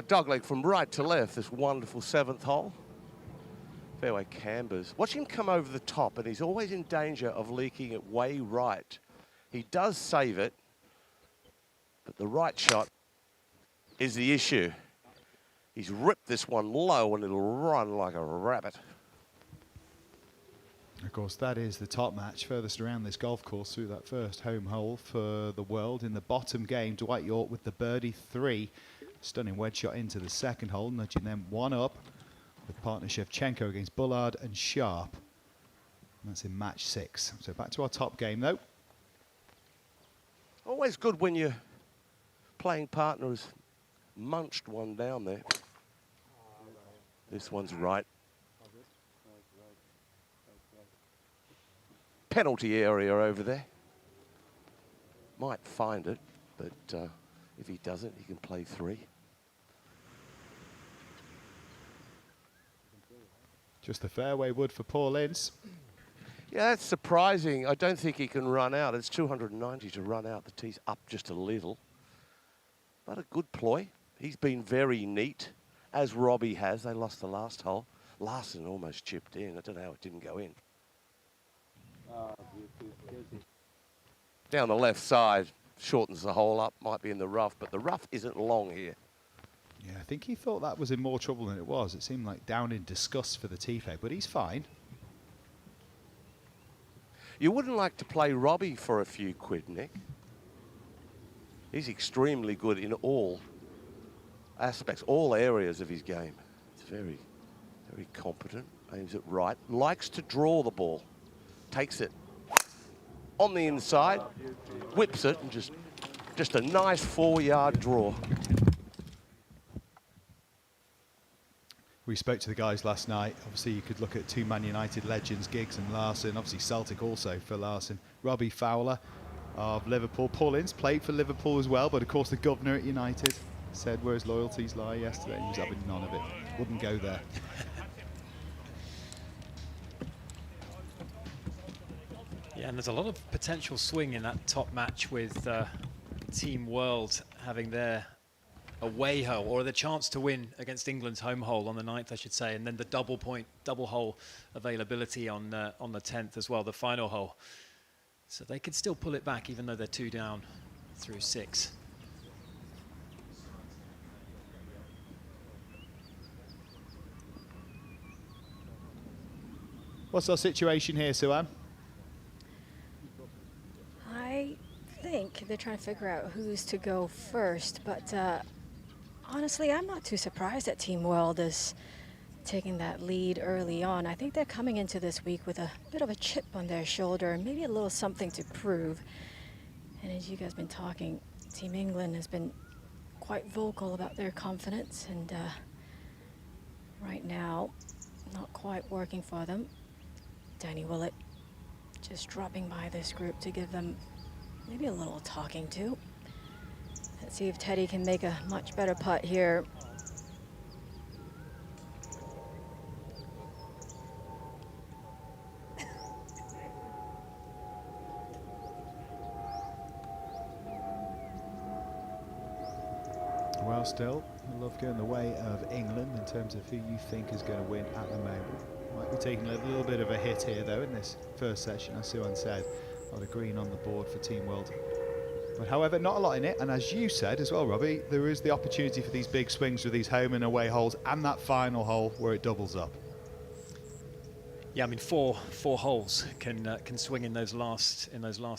Dogleg from right to left, this wonderful 7th hole. Fairway cambers. Watch him come over the top, and he's always in danger of leaking it way right. He does save it, but the right shot is the issue. He's ripped this one low, and it'll run like a rabbit. Of course, that is the top match furthest around this golf course through that first home hole for the world. In the bottom game, Dwight York with the birdie 3. Stunning wedge shot into the second hole, nudging them one up with partner Shevchenko against Bullard and Sharp. And that's in match 6. So back to our top game, though. Always good when your playing partner has munched one down there. This one's right. Penalty area over there. Might find it, but if he doesn't, he can play 3. Just the fairway wood for Paul Ince. Yeah, that's surprising. I don't think he can run out. It's 290 to run out. The tee's up just a little. But a good ploy. He's been very neat, as Robbie has. They lost the last hole. Larson almost chipped in. I don't know how it didn't go in. Down the left side, shortens the hole up. Might be in the rough, but the rough isn't long here. Yeah, I think he thought that was in more trouble than it was. It seemed like down in disgust for the Tife, but he's fine. You wouldn't like to play Robbie for a few quid, Nick. He's extremely good in all aspects, all areas of his game. He's very, very competent, aims it right, likes to draw the ball, takes it on the inside, whips it, and just a nice 4-yard draw. We spoke to the guys last night. Obviously, you could look at 2 Man United legends, Giggs and Larson. Obviously, Celtic also for Larson. Robbie Fowler of Liverpool. Paul Ince played for Liverpool as well, but of course the governor at United said where his loyalties lie yesterday. He was having none of it. Wouldn't go there. Yeah, and there's a lot of potential swing in that top match with Team World having their away hole, or the chance to win against England's home hole on the 9th, I should say, and then the double hole availability on the 10th as well, the final hole. So they could still pull it back even though they're 2 down through 6. What's our situation here, Suan? they're trying to figure out who's to go first, but honestly, I'm not too surprised that Team World is taking that lead early on. I think they're coming into this week with a bit of a chip on their shoulder and maybe a little something to prove. And as you guys have been talking, Team England has been quite vocal about their confidence, and right now, not quite working for them. Danny Willett just dropping by this group to give them maybe a little talking to. Let's see if Teddy can make a much better putt here. Well, still, I love going the way of England in terms of who you think is going to win at the moment. Might be taking a little bit of a hit here, though, in this first session, as Suhan said. A lot of green on the board for Team World. But however, not a lot in it, and as you said as well, Robbie, there is the opportunity for these big swings with these home and away holes, and that final hole where it doubles up. Yeah, I mean, four holes can swing in those last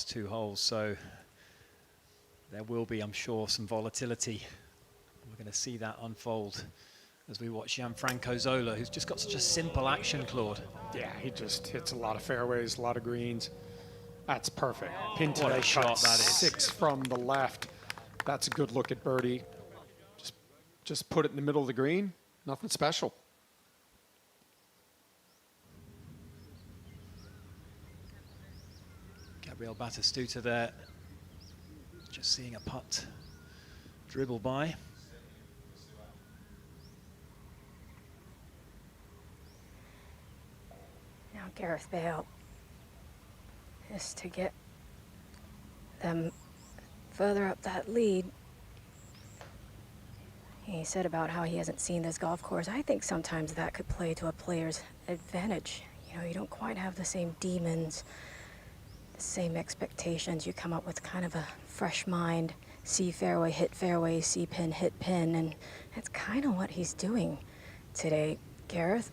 two holes, so there will be, I'm sure, some volatility. We're going to see that unfold as we watch Gianfranco Zola, who's just got such a simple action, Claude. Yeah, he just hits a lot of fairways, a lot of greens. That's perfect. Pin to What a that shot cut, that is. 6 from the left. That's a good look at birdie. Just put it in the middle of the green. Nothing special. Gabriel Batistuta there, just seeing a putt dribble by. Now Gareth Bale is to get them further up that lead. He said about how he hasn't seen this golf course. I think sometimes that could play to a player's advantage. You know, you don't quite have the same demons, the same expectations. You come up with kind of a fresh mind, see fairway, hit fairway, see pin, hit pin, and that's kind of what he's doing today, Gareth.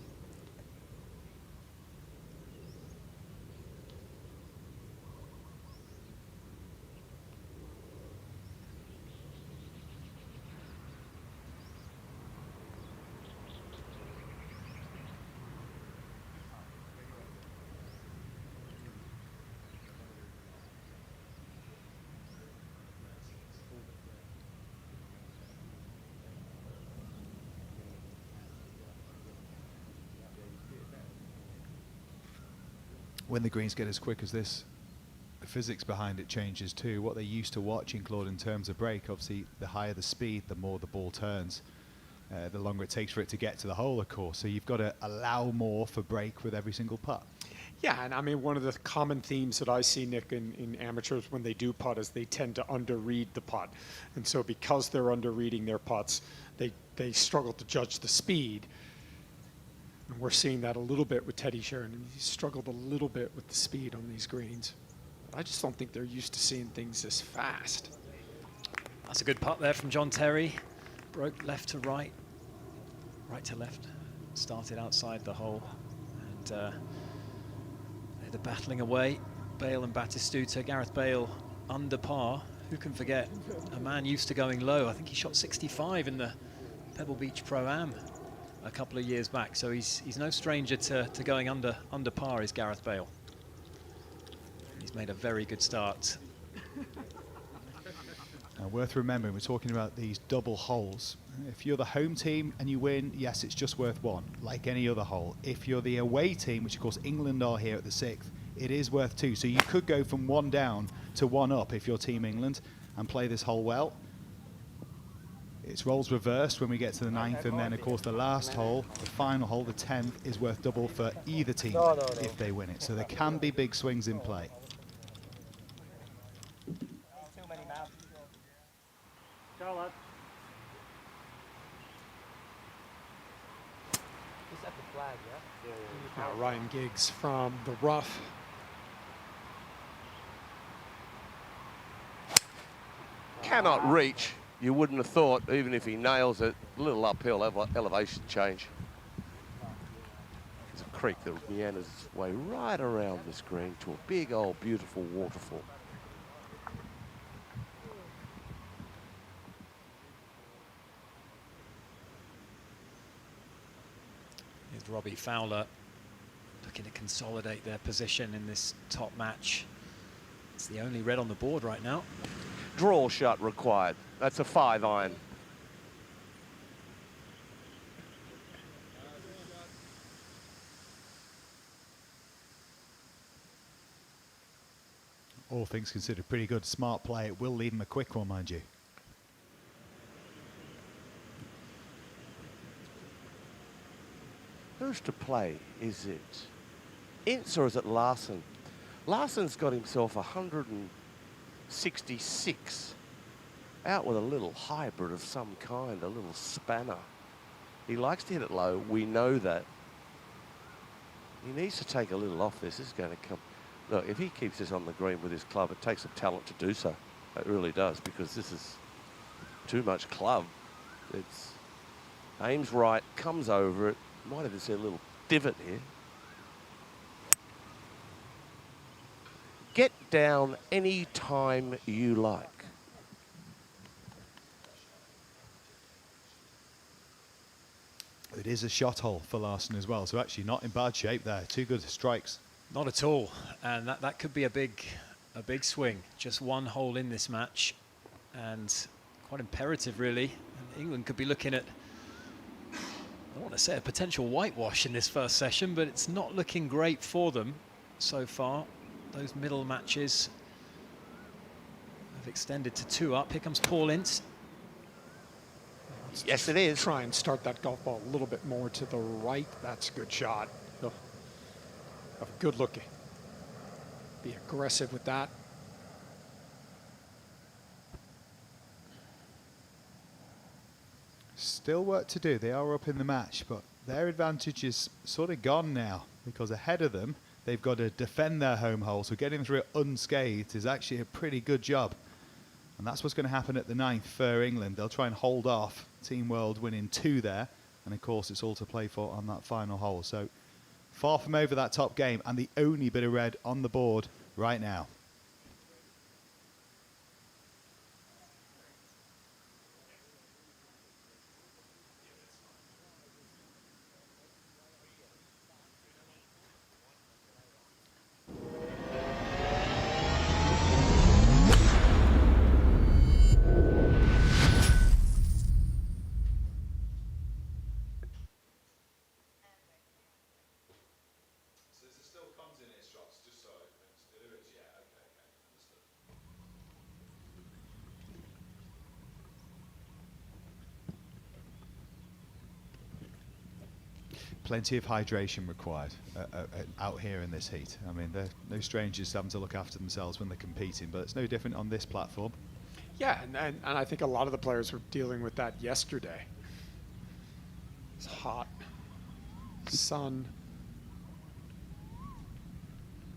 When the greens get as quick as this, the physics behind it changes too. What they're used to watching, Claude, in terms of break, obviously the higher the speed, the more the ball turns, the longer it takes for it to get to the hole, of course. So you've got to allow more for break with every single putt. Yeah, and I mean, one of the common themes that I see, Nick, in amateurs when they do putt is they tend to underread the putt. And so because they're underreading their putts, they struggle to judge the speed. And we're seeing that a little bit with Teddy Sheringham. He's struggled a little bit with the speed on these greens. I just don't think they're used to seeing things this fast. That's a good putt there from John Terry. Broke left to right, right to left. Started outside the hole. And they're battling away. Bale and Batistuta. Gareth Bale under par. Who can forget? A man used to going low. I think he shot 65 in the Pebble Beach Pro-Am a couple of years back, so he's no stranger to going under par, is Gareth Bale. He's made a very good start. Worth remembering, we're talking about these double holes. If you're the home team and you win, yes, it's just worth 1, like any other hole. If you're the away team, which of course England are here at the 6th, it is worth 2. So you could go from 1 down to 1 up if you're Team England and play this hole well. It's roles reversed when we get to the 9th, and then of course the last hole, the final hole, the 10th, is worth double for either team if they win it. So there can be big swings in play. Now Ryan Giggs from the rough. Cannot reach. You wouldn't have thought, even if he nails it, a little uphill elevation change. There's a creek that meanders its way right around this green to a big old beautiful waterfall. with Robbie Fowler looking to consolidate their position in this top match. It's the only red on the board right now. Draw shot required. That's a 5-iron. All things considered, pretty good, smart play. It will leave him a quick one, mind you. Who's to play? Is it Ince or is it Larson? Larson's got himself 166. Out with a little hybrid of some kind, a little spanner. He likes to hit it low. We know that. He needs to take a little off this. This is going to come. Look, if he keeps this on the green with his club, it takes some talent to do so. It really does, because this is too much club. It's aims right, comes over it. Might even see a little divot here. Get down any time you like. It is a shot hole for Larson as well, so actually not in bad shape there. 2 good strikes. Not at all, and that could be a big swing. Just 1 hole in this match, and quite imperative really. And England could be looking at, I don't want to say a potential whitewash in this first session, but it's not looking great for them so far. Those middle matches have extended to 2 up. Here comes Paul Ince. Yes, it is. Try and start that golf ball a little bit more to the right. That's a good shot. Oh, good looking. Be aggressive with that. Still work to do. They are up in the match, but their advantage is sort of gone now, because ahead of them, they've got to defend their home hole, so getting through it unscathed is actually a pretty good job. And that's what's going to happen at the 9th for England. They'll try and hold off Team World winning 2 there, and of course it's all to play for on that final hole. So far from over that top game, and the only bit of red on the board right now. Plenty of hydration required out here in this heat. I mean, they're no strangers having to look after themselves when they're competing, but it's no different on this platform. Yeah, and I think a lot of the players were dealing with that yesterday. It's hot. Sun.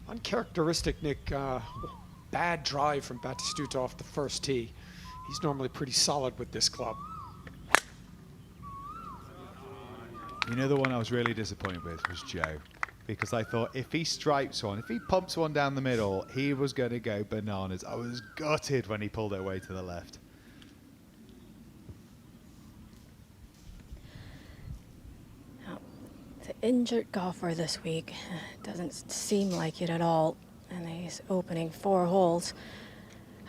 Uncharacteristic, Nick. Bad drive from Batistuta off the first tee. He's normally pretty solid with this club. You know, the one I was really disappointed with was Joe, because I thought if he stripes one, if he pumps one down the middle, he was going to go bananas. I was gutted when he pulled it away to the left. Now, the injured golfer this week doesn't seem like it at all, and he's opening 4 holes.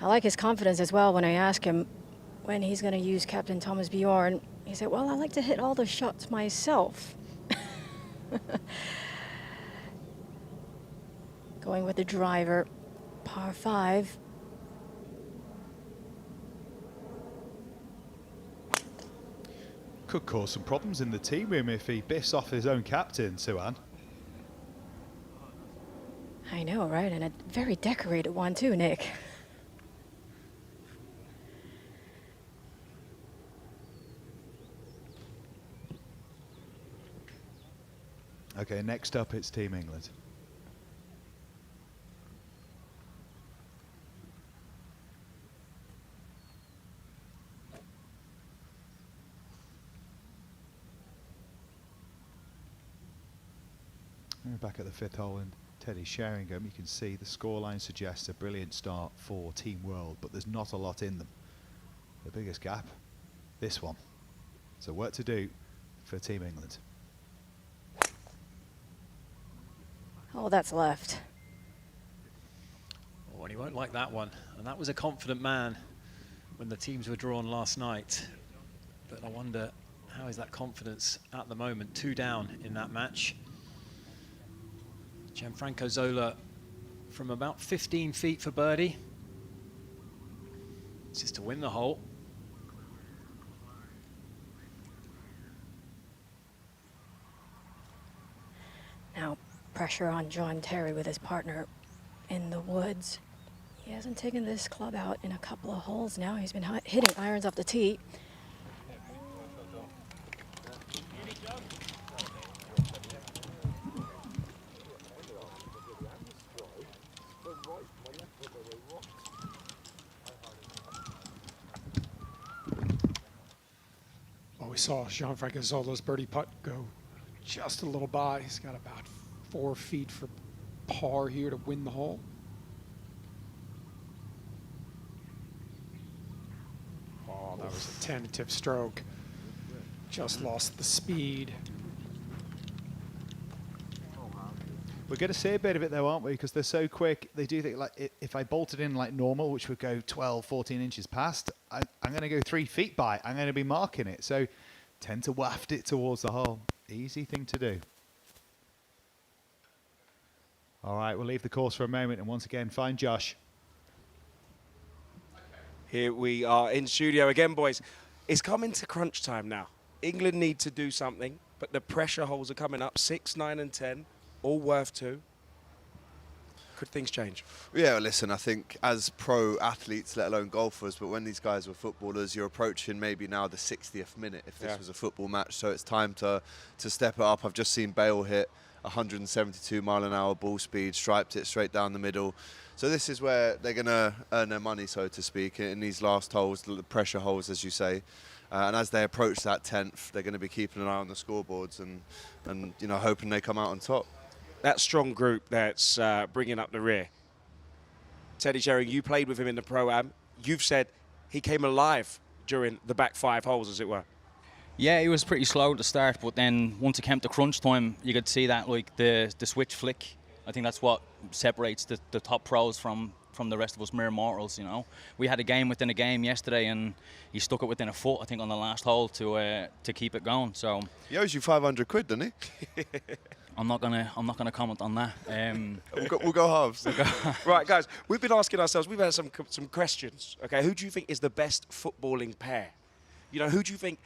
I like his confidence as well. When I ask him when he's going to use Captain Thomas Bjorn, he said, well, I like to hit all the shots myself. Going with the driver, par 5. Could cause some problems in the team room if he biffs off his own captain, Suan. I know, right? And a very decorated one too, Nick. Okay, next up it's Team England. We're back at the 5th hole in Teddy Sheringham. You can see the scoreline suggests a brilliant start for Team World, but there's not a lot in them. The biggest gap, this one. So work to do for Team England. All that's left. Oh, and he won't like that one. And that was a confident man when the teams were drawn last night. But I wonder, how is that confidence at the moment? 2 down in that match. Gianfranco Zola from about 15 feet for birdie. This is to win the hole. Now, pressure on John Terry with his partner in the woods. He hasn't taken this club out in a couple of holes now. He's been hitting irons off the tee. Well, we saw Gianfranco Zola's birdie putt go just a little by. He's got about 4 feet for par here to win the hole. Oh, that was a tentative stroke. Just lost the speed. We're going to see a bit of it though, aren't we? Because they're so quick. They do think, like, if I bolted in like normal, which would go 12, 14 inches past, I'm going to go 3 feet by. I'm going to be marking it. So tend to waft it towards the hole. Easy thing to do. All right, we'll leave the course for a moment and once again find Josh. Here we are in studio again, boys. It's coming to crunch time now. England need to do something, but the pressure holes are coming up. 6, 9 and 10, all worth 2. Could things change? Yeah, well, listen, I think as pro athletes, let alone golfers, but when these guys were footballers, you're approaching maybe now the 60th minute if this was a football match, so it's time to step it up. I've just seen Bale hit 172 mile an hour ball speed, striped it straight down the middle. So this is where they're going to earn their money, so to speak, in these last holes, the pressure holes, as you say. And as they approach that 10th, they're going to be keeping an eye on the scoreboards and you know, hoping they come out on top. That strong group that's bringing up the rear. Teddy Sheringham, you played with him in the Pro-Am. You've said he came alive during the back 5 holes, as it were. Yeah, he was pretty slow to start, but then once it came to crunch time, you could see that, like, the switch flick. I think that's what separates the top pros from the rest of us mere mortals, you know. We had a game within a game yesterday, and he stuck it within a foot, I think, on the last hole to keep it going. So he owes you 500 quid, doesn't he? I'm not gonna comment on that. We'll go halves. Right, guys, we've been asking ourselves. We've had some questions. Okay, who do you think is the best footballing pair? You know, who do you think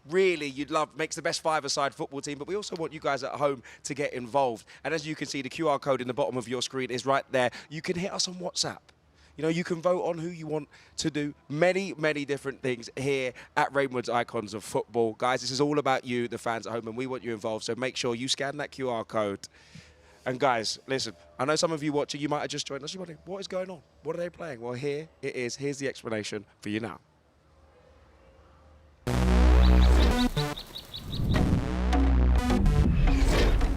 really you'd love makes the best 5-a-side football team? But we also want you guys at home to get involved. And as you can see, the QR code in the bottom of your screen is right there. You can hit us on WhatsApp. You know, you can vote on who you want to do many, many different things here at Reignwood's Icons of Football. Guys, this is all about you, the fans at home, and we want you involved. So make sure you scan that QR code. And guys, listen, I know some of you watching, you might have just joined us. You're wondering, what is going on? What are they playing? Well, here it is. Here's the explanation for you now.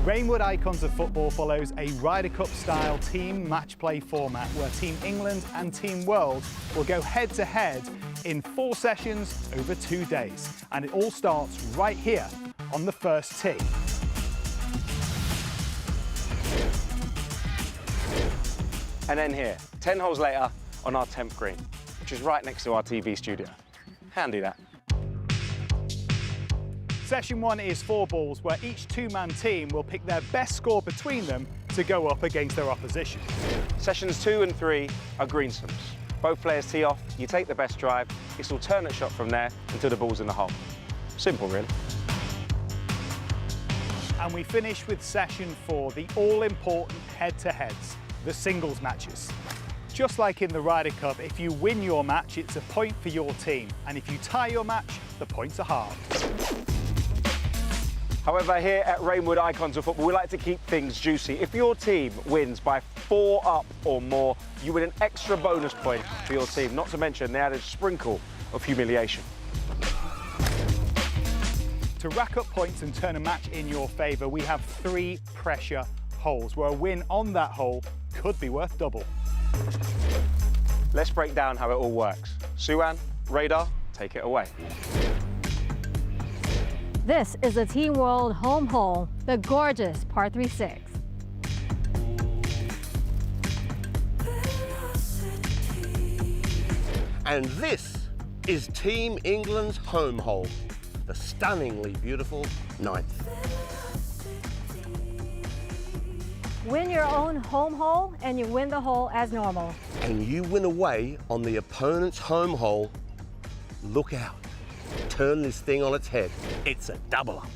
Reignwood Icons of Football follows a Ryder Cup style team match play format where Team England and Team World will go head to head in 4 sessions over 2 days. And it all starts right here on the first tee. And then here, 10 holes later on our 10th green, which is right next to our TV studio. Handy that. Session 1 is 4 balls where each 2-man team will pick their best score between them to go up against their opposition. Sessions 2 and 3 are green sums. Both players tee off, you take the best drive, it's alternate shot from there until the ball's in the hole. Simple, really. And we finish with Session 4, the all-important head-to-heads, the singles matches. Just like in the Ryder Cup, if you win your match, it's a point for your team. And if you tie your match, the points are halved. However, here at Reignwood Icons of Football, we like to keep things juicy. If your team wins by 4 up or more, you win an extra bonus point for your team. Not to mention, they add a sprinkle of humiliation. To rack up points and turn a match in your favour, we have 3 pressure holes, where a win on that hole could be worth double. Let's break down how it all works. Suan, Radar, take it away. This is the Team World home hole, the gorgeous par 3-6. And this is Team England's home hole, the stunningly beautiful 9th. Win your own home hole and you win the hole as normal. And you win away on the opponent's home hole. Look out. Turn this thing on its head. It's a double up.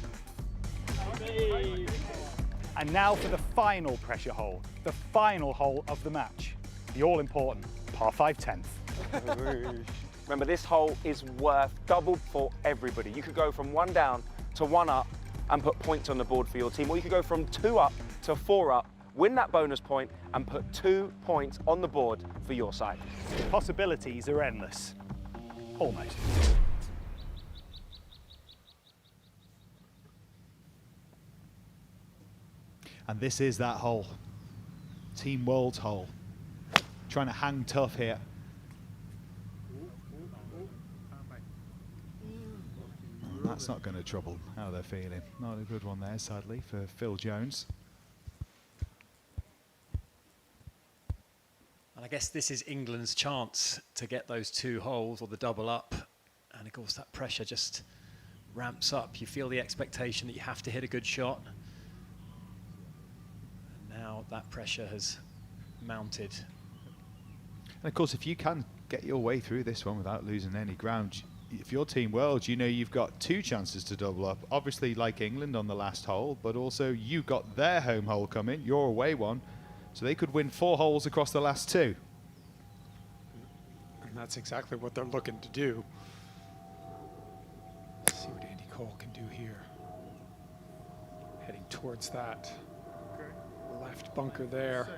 And now for the final pressure hole, the final hole of the match, the all-important par 5 10th. Remember, this hole is worth double for everybody. You could go from 1 down to 1 up and put points on the board for your team, or you could go from 2 up to 4 up, win that bonus point and put 2 points on the board for your side. The possibilities are endless. Almost. And this is that hole. Team World's hole. Trying to hang tough here. That's not going to trouble how they're feeling. Not a good one there, sadly, for Phil Jones. And I guess this is England's chance to get those 2 holes or the double up. And of course that pressure just ramps up. You feel the expectation that you have to hit a good shot. And now that pressure has mounted. And of course, if you can get your way through this one without losing any ground, if you're Team World, you know you've got 2 chances to double up. Obviously, like England on the last hole, but also you got their home hole coming, your away one, so they could win 4 holes across the last 2. And that's exactly what they're looking to do. Let's see what Andy Cole can do here. Heading towards that left bunker there.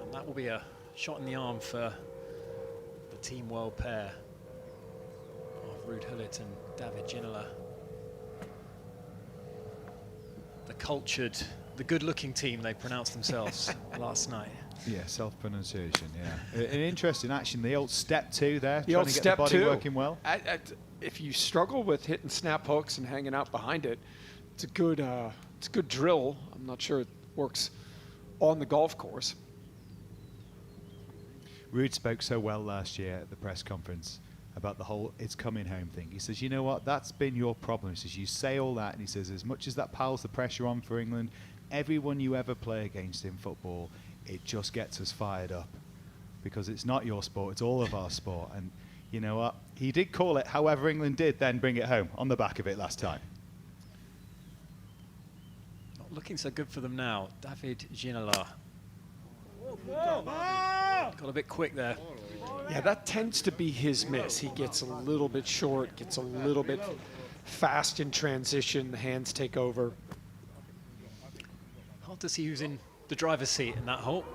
And that will be a shot in the arm for the Team World pair of Ruud Gullit and David Ginola. The cultured, the good-looking team, they pronounced themselves last night. Yeah, self-pronunciation, yeah. An interesting action, the old step 2 there, The trying old to get step the body 2. working well. If you struggle with hitting snap hooks and hanging out behind it, it's a good drill. I'm not sure it works on the golf course. Ruud spoke so well last year at the press conference about the whole it's coming home thing. He says, you know what, that's been your problem. He says, you say all that, and he says, as much as that piles the pressure on for England, everyone you ever play against in football, it just gets us fired up. Because it's not your sport, it's all of our sport. And you know what, he did call it, however England did then bring it home on the back of it last time. Not looking so good for them now. David Ginola. Got a bit quick there. Yeah, that tends to be his miss. He gets a little bit short, gets a little bit fast in transition, the hands take over. Hard to see who's in the driver's seat in that hole,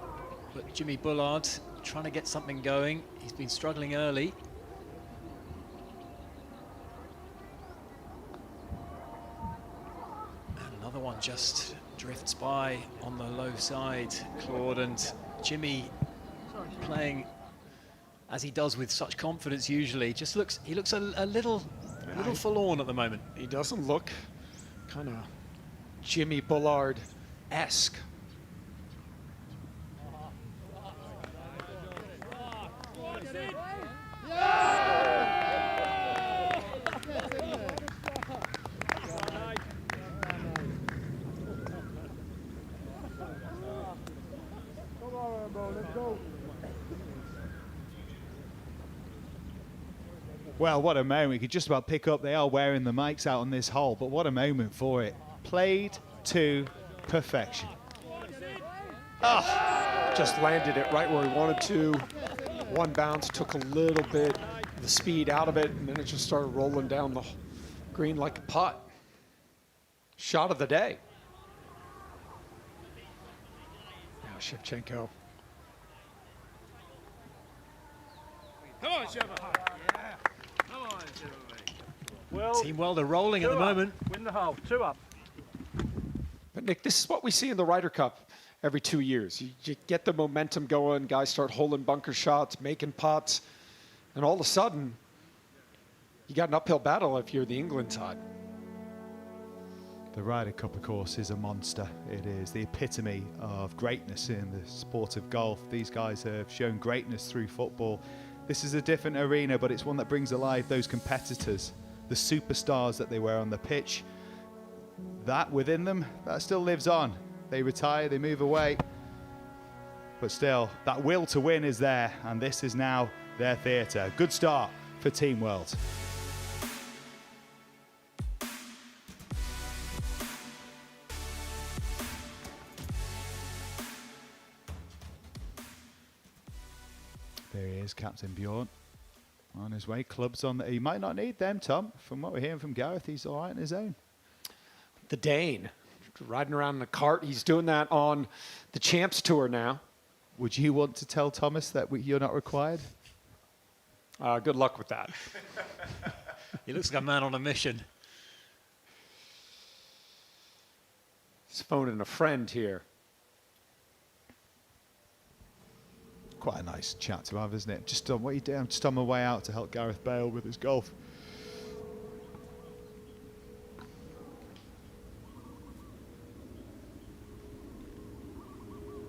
but Jimmy Bullard trying to get something going. He's been struggling early. And another one just drifts by on the low side. Claude and Jimmy playing as he does with such confidence usually. Just looks, he looks a little forlorn at the moment. He doesn't look kind of Jimmy Bullard-esque. Well, what a moment. We could just about pick up, they are wearing the mics out on this hole, but what a moment for it. Played to perfection. Just landed it right where he wanted to. One bounce, took a little bit of the speed out of it, and then it just started rolling down the green like a putt. Shot of the day. Now Shevchenko. Come on, Sheva. Yeah. Come on, Sheva. Team World are rolling at the moment. Win the hole. 2 up. But Nick, this is what we see in the Ryder Cup every 2 years. You get the momentum going, guys start holding bunker shots, making putts, and all of a sudden, you got an uphill battle if you're the England side. The Ryder Cup, of course, is a monster. It is the epitome of greatness in the sport of golf. These guys have shown greatness through football. This is a different arena, but it's one that brings alive those competitors, the superstars that they were on the pitch. That within them, that still lives on. They retire, they move away, but still, that will to win is there, and this is now their theatre. Good start for Team World. There he is, Captain Bjorn, on his way. Clubs on he might not need them, Tom. From what we're hearing from Gareth, he's all right on his own. The Dane, riding around in a cart. He's doing that on the Champs Tour now. Would you want to tell Thomas that you're not required? Good luck with that. He looks like a man on a mission. He's phoning a friend here. Quite a nice chat to have, isn't it? Just on what you do, I'm just on my way out to help Gareth Bale with his golf.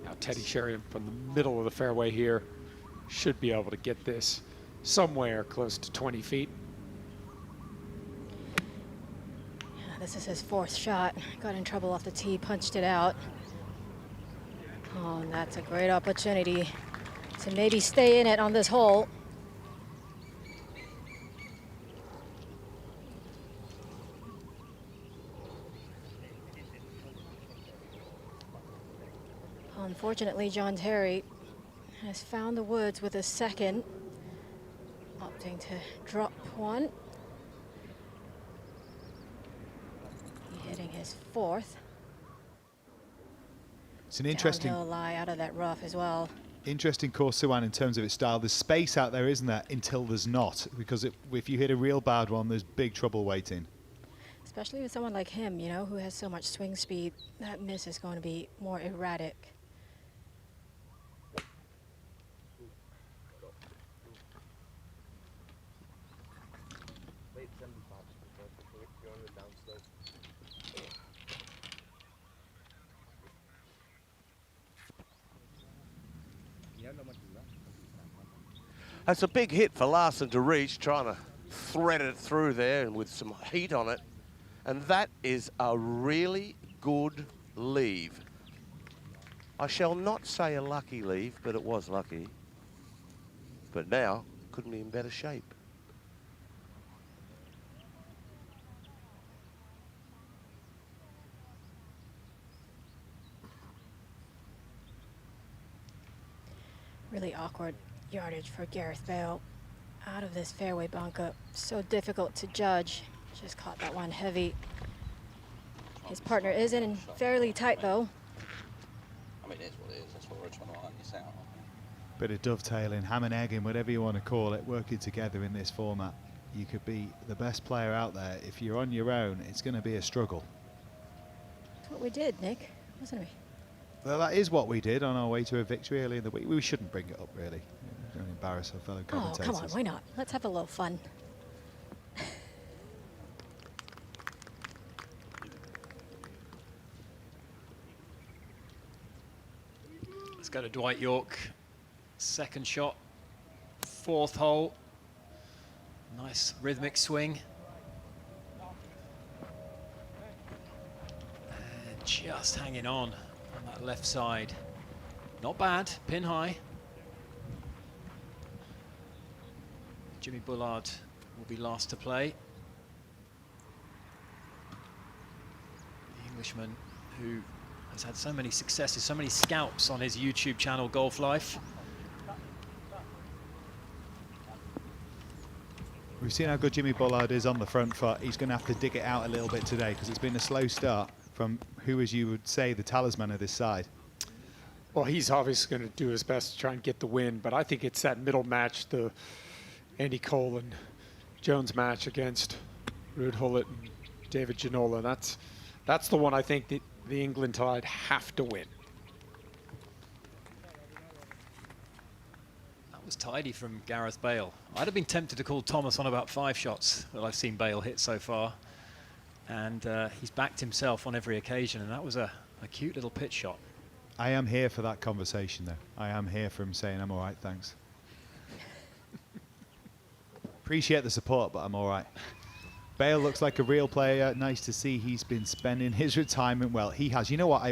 Now Teddy Sheringham from the middle of the fairway here should be able to get this somewhere close to 20 feet. This is his fourth shot. Got in trouble off the tee, punched it out. Oh, and that's a great opportunity to maybe stay in it on this hole. Unfortunately, John Terry has found the woods with a second, opting to drop one. He hitting his fourth. It's an interesting downhill lie out of that rough as well. Interesting course, Suwan, in terms of its style. There's space out there, isn't there, until there's not. Because if you hit a real bad one, there's big trouble waiting. Especially with someone like him, you know, who has so much swing speed, that miss is going to be more erratic. That's a big hit for Larson to reach, trying to thread it through there and with some heat on it. And that is a really good leave. I shall not say a lucky leave, but it was lucky. But now, couldn't be in better shape. Really awkward yardage for Gareth Bale. Out of this fairway bunker, so difficult to judge. Just caught that one heavy. His partner is in fairly tight though. I mean, it is what it is. That's what we're trying to iron this out. Bit of dovetailing, ham and egging, whatever you want to call it, working together in this format. You could be the best player out there. If you're on your own, it's going to be a struggle. That's what we did, Nick, wasn't we? Well, that is what we did on our way to a victory early in the week. We shouldn't bring it up, really. Don't embarrass our fellow Oh, commentators. come on, why not? Let's have a little fun. Let's go to Dwight York. Second shot, fourth hole. Nice rhythmic swing. And just hanging on that left side. Not bad, pin high. Jimmy Bullard will be last to play. The Englishman who has had so many successes, so many scalps on his YouTube channel, Golf Life. We've seen how good Jimmy Bullard is on the front foot. He's going to have to dig it out a little bit today because it's been a slow start from who, as you would say, the talisman of this side. Well, he's obviously going to do his best to try and get the win, but I think it's that middle match, the Andy Cole and Jones match against Ruud Gullit and David Ginola. That's the one I think that the England side have to win. That was tidy from Gareth Bale. I'd have been tempted to call Thomas on about 5 shots that I've seen Bale hit so far. And he's backed himself on every occasion, and that was a cute little pitch shot. I am here for that conversation, though. I am here for him saying, I'm all right, thanks. Appreciate the support, but I'm all right. Bale looks like a real player. Nice to see he's been spending his retirement well. He has. You know what?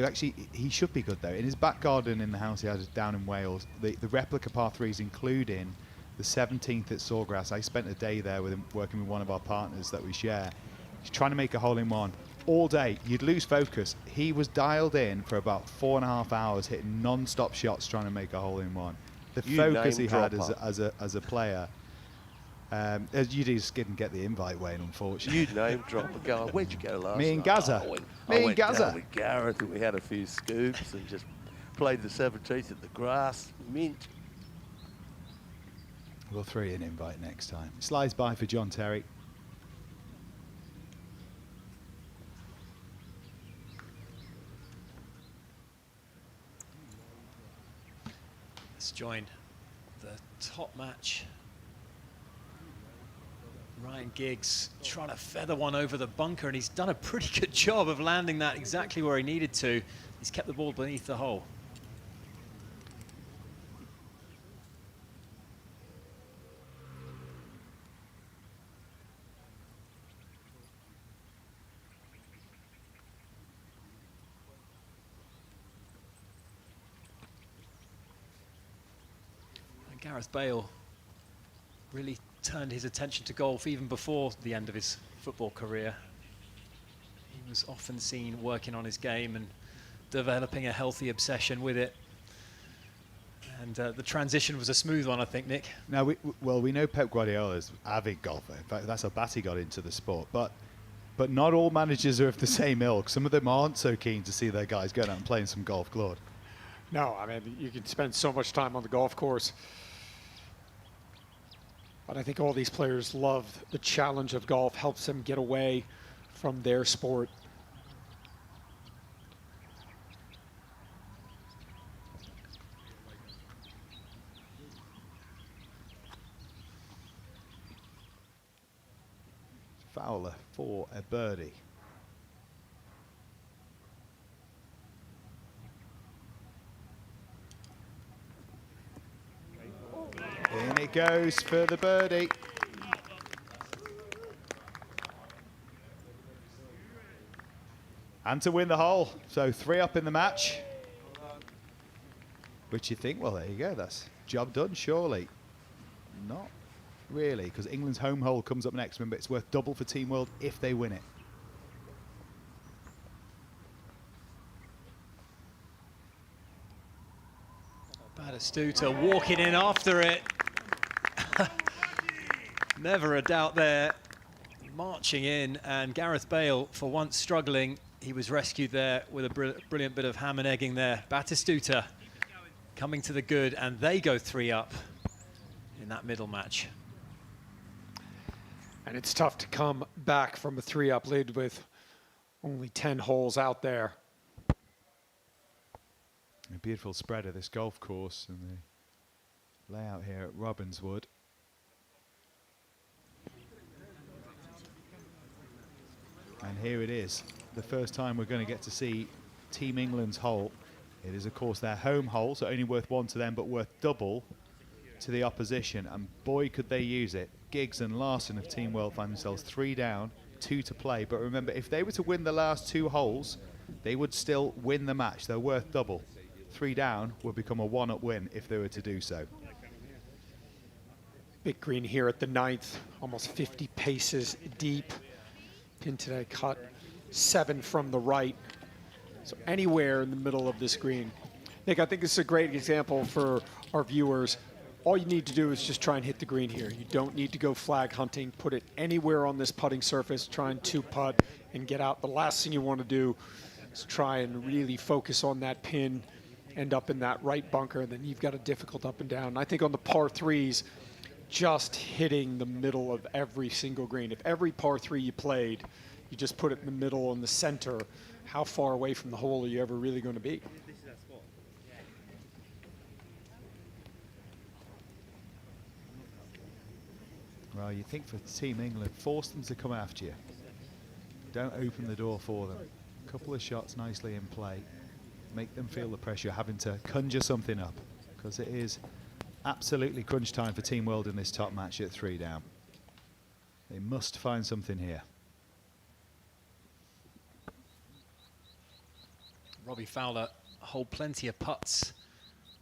He should be good, though. In his back garden in the house he has down in Wales, the replica par 3s, including the 17th at Sawgrass. I spent a day there with him, working with one of our partners that we share. He's trying to make a hole-in-one all day. You'd lose focus. He was dialed in for about 4.5 hours, hitting non-stop shots, trying to make a hole-in-one. The focus he had as a player. You just didn't get the invite, Wayne, unfortunately. You name drop a go. Where'd you go last Me and night? Gaza. I went down with Gareth, and we had a few scoops and just played the 17th at the grass. Mint. We'll throw you an invite next time. Slides by for John Terry. Let's join the top match. Ryan Giggs trying to feather one over the bunker, and he's done a pretty good job of landing that exactly where he needed to. He's kept the ball beneath the hole. And Gareth Bale really turned his attention to golf even before the end of his football career. He was often seen working on his game and developing a healthy obsession with it. And the transition was a smooth one, I think, Nick. Now, we know Pep Guardiola's avid golfer. In fact, that's how Batty got into the sport. But not all managers are of the same ilk. Some of them aren't so keen to see their guys going out and playing some golf, Claude. No, I mean, you can spend so much time on the golf course. But I think all these players love the challenge of golf, helps them get away from their sport. Fowler for a birdie. In it goes for the birdie. And to win the hole. So 3 up in the match. Which you think, well, there you go. That's job done, surely. Not really, because England's home hole comes up next. Remember, it's worth double for Team World if they win it. Batistuta walking in after it. Never a doubt there. Marching in, and Gareth Bale, for once struggling, he was rescued there with a brilliant bit of ham and egging there. Batistuta coming to the good, and they go 3 up in that middle match. And it's tough to come back from a 3-up lead with only 10 holes out there. A beautiful spread of this golf course and the layout here at Robbinswood. And here it is, the first time we're going to get to see Team England's hole. It is, of course, their home hole, so only worth 1 to them, but worth double to the opposition. And boy, could they use it. Giggs and Larson of Team World find themselves 3 down, 2 to play. But remember, if they were to win the last 2 holes, they would still win the match. They're worth double. 3 down would become a 1-up win if they were to do so. Big green here at the 9th, almost 50 paces deep. Pin today cut 7 from the right. So anywhere in the middle of this green. Nick, I think this is a great example for our viewers. All you need to do is just try and hit the green here. You don't need to go flag hunting. Put it anywhere on this putting surface. Try and 2-putt and get out. The last thing you want to do is try and really focus on that pin, end up in that right bunker, and then you've got a difficult up and down. I think on the par 3s, just hitting the middle of every single green. If every par 3 you played, you just put it in the middle in the center, how far away from the hole are you ever really going to be? Well, you think for Team England, force them to come after you. Don't open the door for them. A couple of shots nicely in play. Make them feel the pressure, having to conjure something up, because it is absolutely crunch time for Team World in this top match at 3 down. They must find something here. Robbie Fowler hold plenty of putts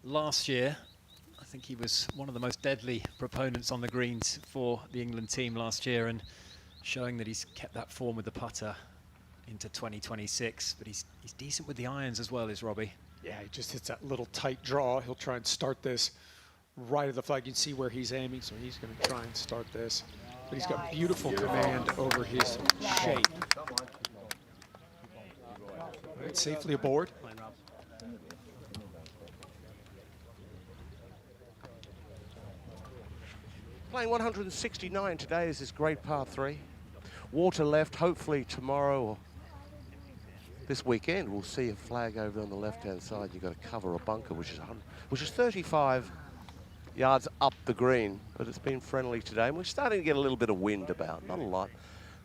last year. I think he was one of the most deadly proponents on the greens for the England team last year, and showing that he's kept that form with the putter into 2026. But he's decent with the irons as well, is Robbie. Yeah, he just hits that little tight draw. He'll try and start this right of the flag. You can see where he's aiming, so he's going to try and start this. But he's got beautiful command over his shape. Right, safely aboard. Playing 169 today is this great par 3. Water left, hopefully tomorrow or this weekend we'll see a flag over on the left-hand side. You've got to cover a bunker, which is 35 yards up the green, but it's been friendly today. And we're starting to get a little bit of wind about, not a lot.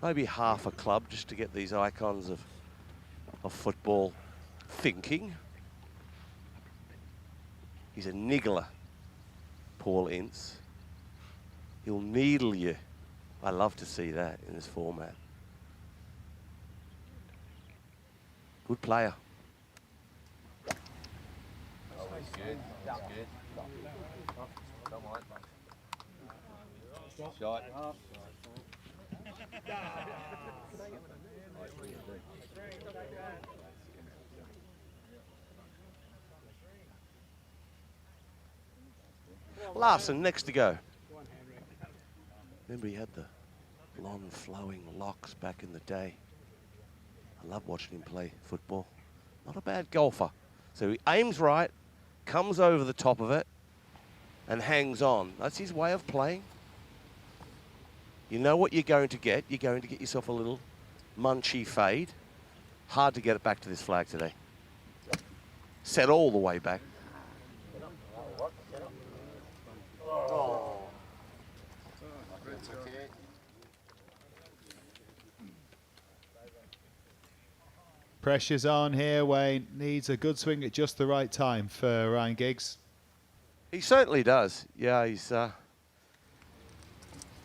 Maybe half a club just to get these icons of football thinking. He's a niggler, Paul Ince. He'll needle you. I love to see that in this format. Good player. Oh, he's good. He's good. Come on. Shot. Larson next to go. Remember he had the blonde flowing locks back in the day. I love watching him play football. Not a bad golfer. So he aims right, comes over the top of it, and hangs on. That's his way of playing. You know what you're going to get. You're going to get yourself a little munchy fade. Hard to get it back to this flag today. Set all the way back. Pressure's on here. Wayne needs a good swing at just the right time for Ryan Giggs. He certainly does. Yeah, he's.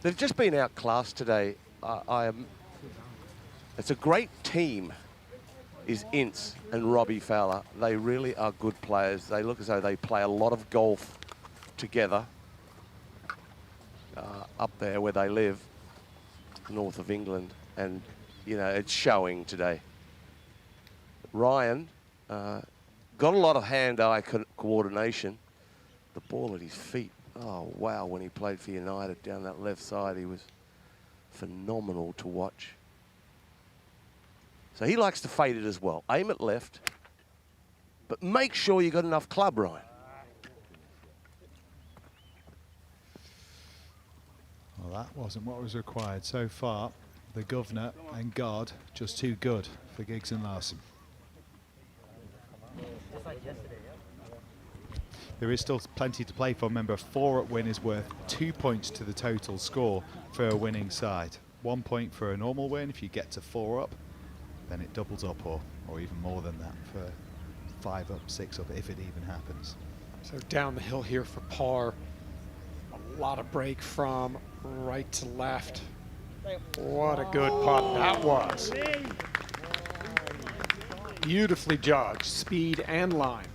They've just been outclassed today. It's a great team. Is Ince and Robbie Fowler. They really are good players. They look as though they play a lot of golf together up there where they live, north of England, and you know it's showing today. Ryan got a lot of hand-eye coordination. The ball at his feet, oh wow, when he played for United down that left side, he was phenomenal to watch. So he likes to fade it as well. Aim it left, but make sure you got enough club, Ryan. Well, that wasn't what was required so far. The governor and God just too good for Giggs and Larson. There is still plenty to play for. Remember, a 4-up win is worth 2 points to the total score for a winning side. 1 point for a normal win. If you get to 4-up, then it doubles up, or even more than that for 5-up, 6-up, if it even happens. So down the hill here for par. A lot of break from right to left. What a good putt that was. Beautifully judged, speed and line.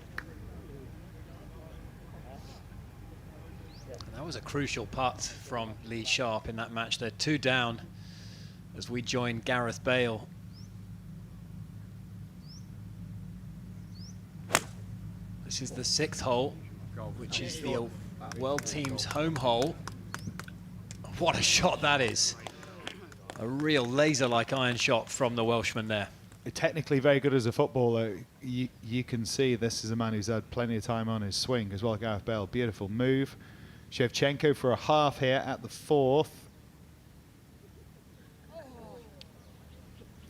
That was a crucial putt from Lee Sharp in that match. They're 2 down as we join Gareth Bale. This is the 6th hole, which is the World Team's home hole. What a shot that is. A real laser-like iron shot from the Welshman there. Technically very good as a footballer. You can see this is a man who's had plenty of time on his swing as well. Gareth Bale, beautiful move. Shevchenko for a half here at the 4th.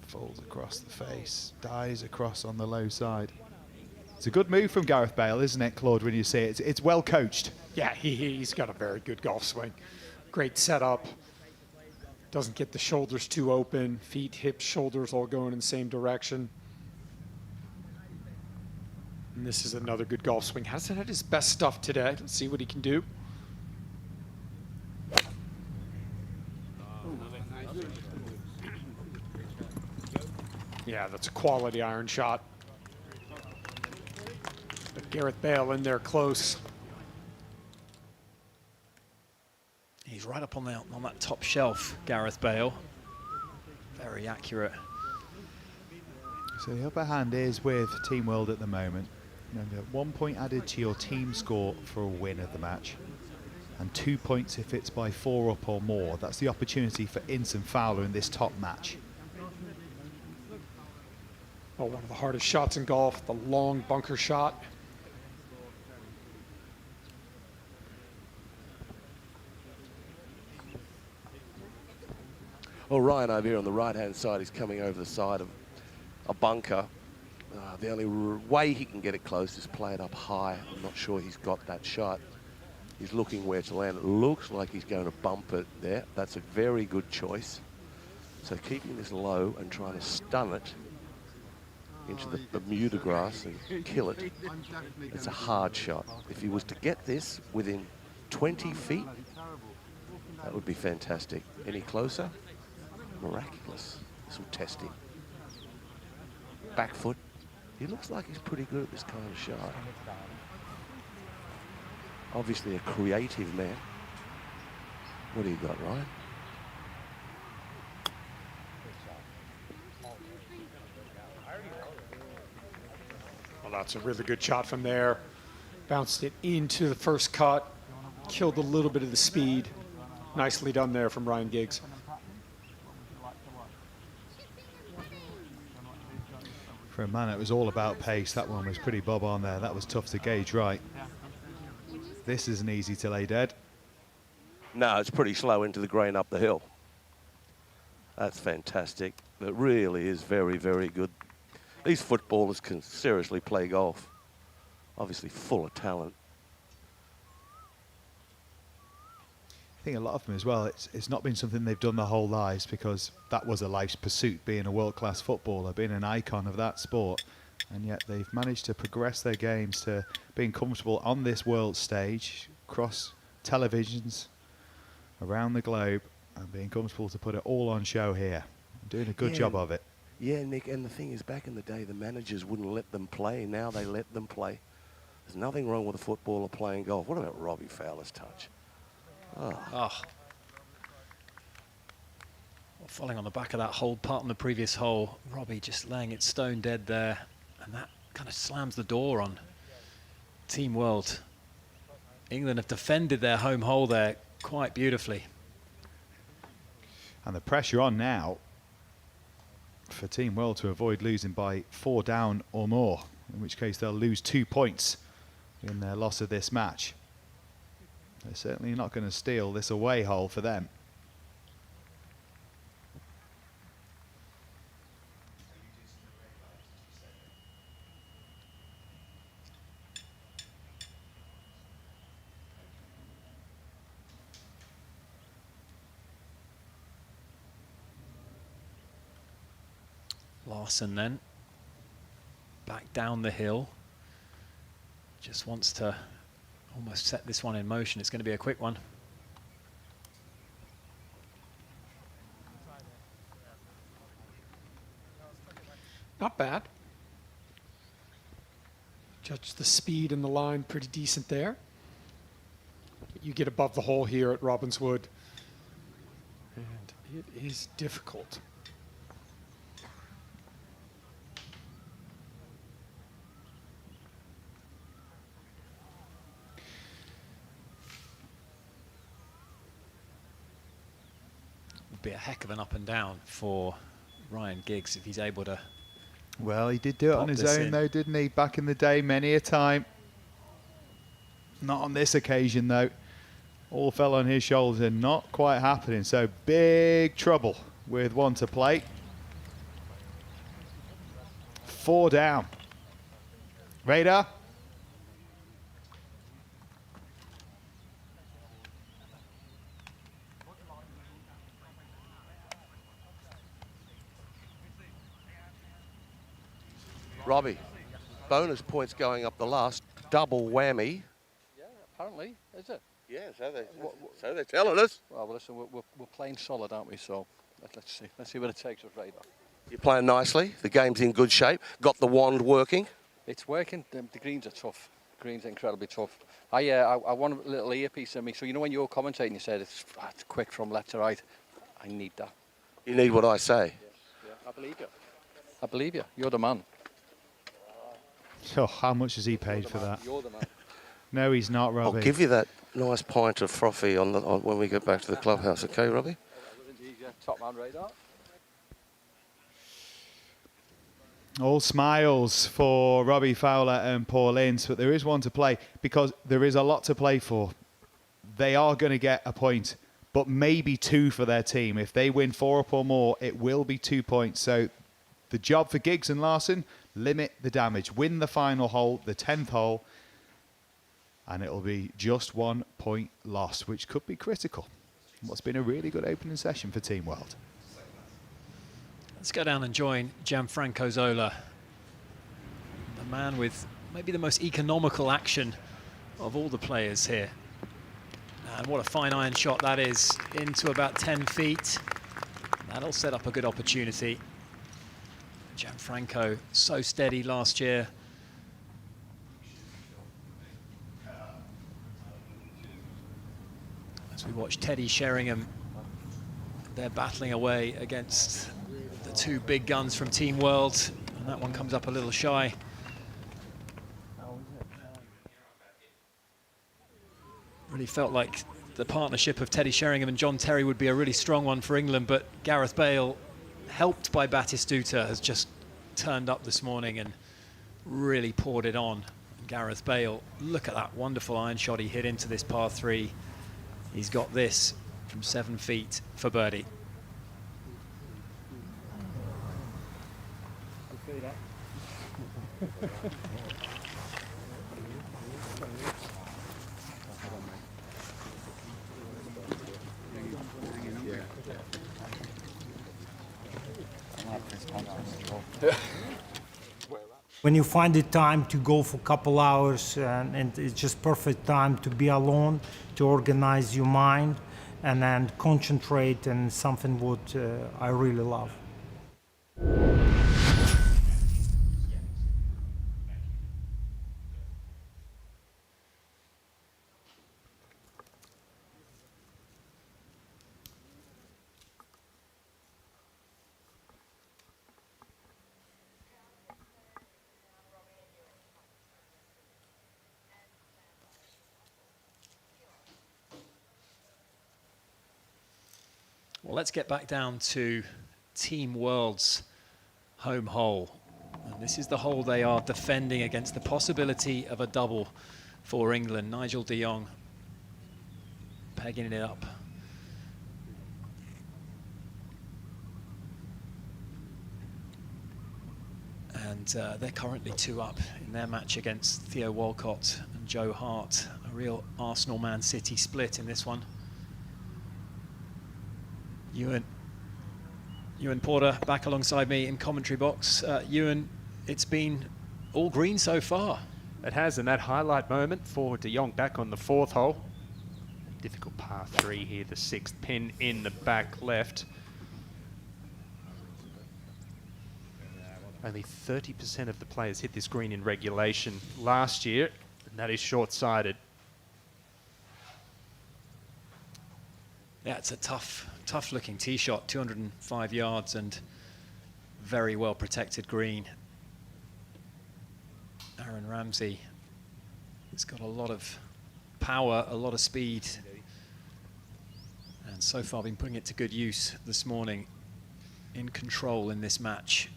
Falls across the face, dies across on the low side. It's a good move from Gareth Bale, isn't it, Claude, when you see it? It's well coached. Yeah, he's got a very good golf swing. Great setup. Doesn't get the shoulders too open. Feet, hips, shoulders all going in the same direction. And this is another good golf swing. Hasn't had his best stuff today. Let's see what he can do. Yeah, that's a quality iron shot. But Gareth Bale in there close. He's right up on that top shelf, Gareth Bale. Very accurate. So the upper hand is with Team World at the moment. Remember, 1 point added to your team score for a win of the match, and 2 points if it's by 4 up or more. That's the opportunity for Ince and Fowler in this top match. Oh, one of the hardest shots in golf, the long bunker shot. Well, Ryan over here on the right-hand side is coming over the side of a bunker. The only way he can get it close is play it up high. I'm not sure he's got that shot. He's looking where to land. It looks like he's going to bump it there. That's a very good choice. So keeping this low and trying to stun it into the Bermuda grass and kill it. It's a hard shot. If he was to get this within 20 feet, that would be fantastic. Any closer? Miraculous. This will test him. Back foot. He looks like he's pretty good at this kind of shot. Obviously a creative man. What do you got, Ryan? Well, that's a really good shot from there. Bounced it into the first cut. Killed a little bit of the speed. Nicely done there from Ryan Giggs. For a man, it was all about pace. That one was pretty bob on there. That was tough to gauge right. This isn't easy to lay dead. No, it's pretty slow into the green up the hill. That's fantastic. It really is very, very good. These footballers can seriously play golf. Obviously full of talent. I think a lot of them as well, it's not been something they've done their whole lives, because that was a life's pursuit, being a world-class footballer, being an icon of that sport. And yet they've managed to progress their games to being comfortable on this world stage, across televisions, around the globe, and being comfortable to put it all on show here. Doing a good job of it. Yeah, Nick, and the thing is, back in the day, the managers wouldn't let them play. Now they let them play. There's nothing wrong with a footballer playing golf. What about Robbie Fowler's touch? Oh. Well, falling on the back of that hold part on the previous hole, Robbie just laying it stone dead there, and that kind of slams the door on Team World. England have defended their home hole there quite beautifully. And the pressure on now for Team World to avoid losing by 4 down or more, in which case they'll lose 2 points in their loss of this match. They're certainly not going to steal this away hole for them. Larson then back down the hill, just wants to almost set this one in motion. It's going to be a quick one. Not bad. Judge the speed and the line pretty decent there. You get above the hole here at Robbinswood, and it is difficult. Be a heck of an up and down for Ryan Giggs if he's able to. Well, he did do it on his own though, didn't he? Back in the day, many a time. Not on this occasion though. All fell on his shoulders and not quite happening. So big trouble with 1 to play. 4 down. Radar. Robbie, bonus points going up the last, double whammy. Yeah, apparently, is it? Yeah, so they're telling us. Well, listen, we're playing solid, aren't we? So let's see. Let's see what it takes us right now. You're playing nicely. The game's in good shape. Got the wand working. It's working. The greens are tough. Greens are incredibly tough. I want a little earpiece in me. So you know when you're commentating, you said it's quick from left to right. I need that. You need what I say. Yes, yeah, I believe you. I believe you. You're the man. Oh, how much has he paid for that? You're the man. No, he's not, Robbie. I'll give you that nice pint of frothy on when we get back to the clubhouse, okay, Robbie? Top man radar. All smiles for Robbie Fowler and Paul Ince, but there is one to play because there is a lot to play for. They are going to get a point, but maybe 2 for their team. If they win 4 up or more, it will be 2 points. So the job for Giggs and Larson, limit the damage. Win the final hole, the 10th hole, and it'll be just 1 point loss, which could be critical. What's been a really good opening session for Team World. Let's go down and join Gianfranco Zola, the man with maybe the most economical action of all the players here. And what a fine iron shot that is, into about 10 feet. That'll set up a good opportunity. Gianfranco, so steady last year. As we watch Teddy Sheringham, they're battling away against the 2 big guns from Team World, and that one comes up a little shy. Really felt like the partnership of Teddy Sheringham and John Terry would be a really strong one for England, but Gareth Bale, helped by Batistuta, has just turned up this morning and really poured it on. And Gareth Bale, look at that wonderful iron shot he hit into this par 3. He's got this from 7 feet for birdie. When you find the time to go for a couple hours and it's just perfect time to be alone, to organize your mind and then concentrate on something what I really love. Well, let's get back down to Team World's home hole. And this is the hole they are defending against the possibility of a double for England. Nigel de Jong pegging it up. And they're currently 2 up in their match against Theo Walcott and Joe Hart. A real Arsenal-Man City split in this one. Ewan Porter back alongside me in commentary box. Ewan, it's been all green so far. It has, and that highlight moment for de Jong back on the 4th hole. Difficult par 3 here, the 6th pin in the back left. Only 30% of the players hit this green in regulation last year, and that is short-sighted. Yeah, it's a tough looking tee shot, 205 yards and very well protected green. Aaron Ramsey has got a lot of power, a lot of speed, and so far been putting it to good use this morning, in control in this match.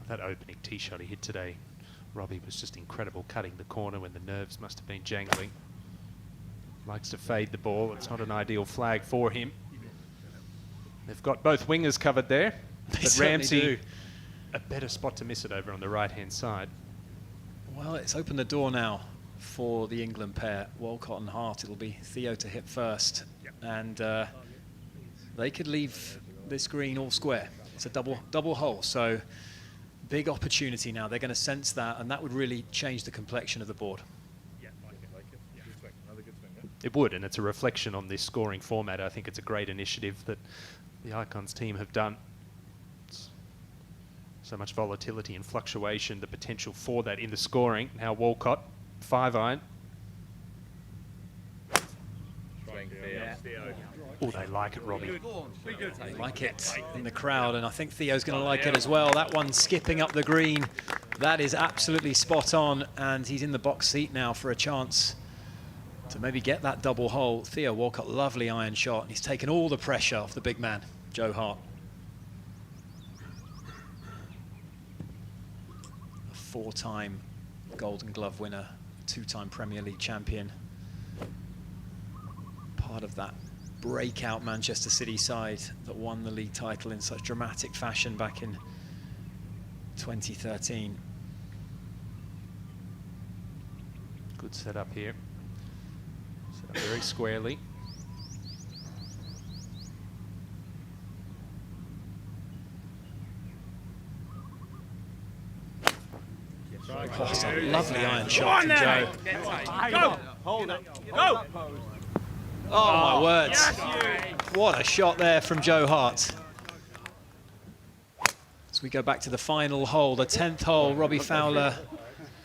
That opening tee shot he hit today, Robbie, was just incredible, cutting the corner when the nerves must have been jangling. Likes to fade the ball. It's not an ideal flag for him. They've got both wingers covered there, but Ramsey, a better spot to miss it over on the right-hand side. Well, it's opened the door now for the England pair, Walcott and Hart. It'll be Theo to hit first, and they could leave this green all square. It's a double hole, so big opportunity now. They're going to sense that, and that would really change the complexion of the board. It would, and it's a reflection on this scoring format. I think it's a great initiative that the Icons team have done. It's so much volatility and fluctuation, the potential for that in the scoring. Now Walcott, 5-iron. Oh, they like it, Robbie. They like it in the crowd, and I think Theo's going to like it as well. That one skipping up the green, that is absolutely spot on, and he's in the box seat now for a chance to maybe get that double hole. Theo Walcott, lovely iron shot, and he's taken all the pressure off the big man, Joe Hart. A 4-time Golden Glove winner, 2-time Premier League champion. Part of that breakout Manchester City side that won the league title in such dramatic fashion back in 2013. Good setup here. Set up very squarely. Oh, it's a lovely iron shot from Joe. Go! Hold it. Go! Oh, my words. What a shot there from Joe Hart. As we go back to the final hole, the 10th hole, Robbie Fowler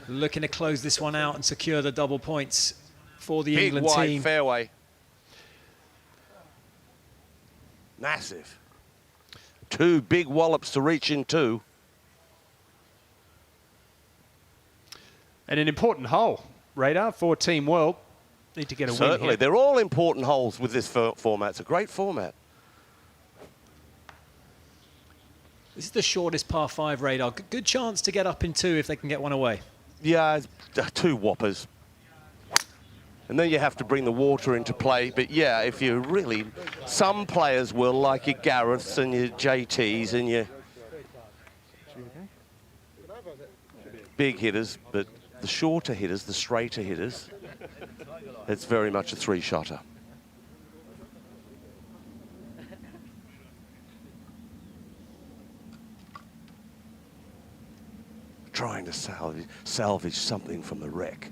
looking to close this one out and secure the double points for the England Big wide team. fairway. Massive. 2 big wallops to reach into. And an important hole, Radar, for Team World. Need to get a win Certainly, here. they're all important holes with this format. It's a great format. This is the shortest par 5, Radar. Good chance to get up in 2 if they can get one away. Yeah, 2 whoppers. And then you have to bring the water into play. But yeah, if you really, some players will, like your Gareths and your JTs and your big hitters, but the shorter hitters, the straighter hitters, it's very much a 3-shotter. Trying to salvage something from the wreck.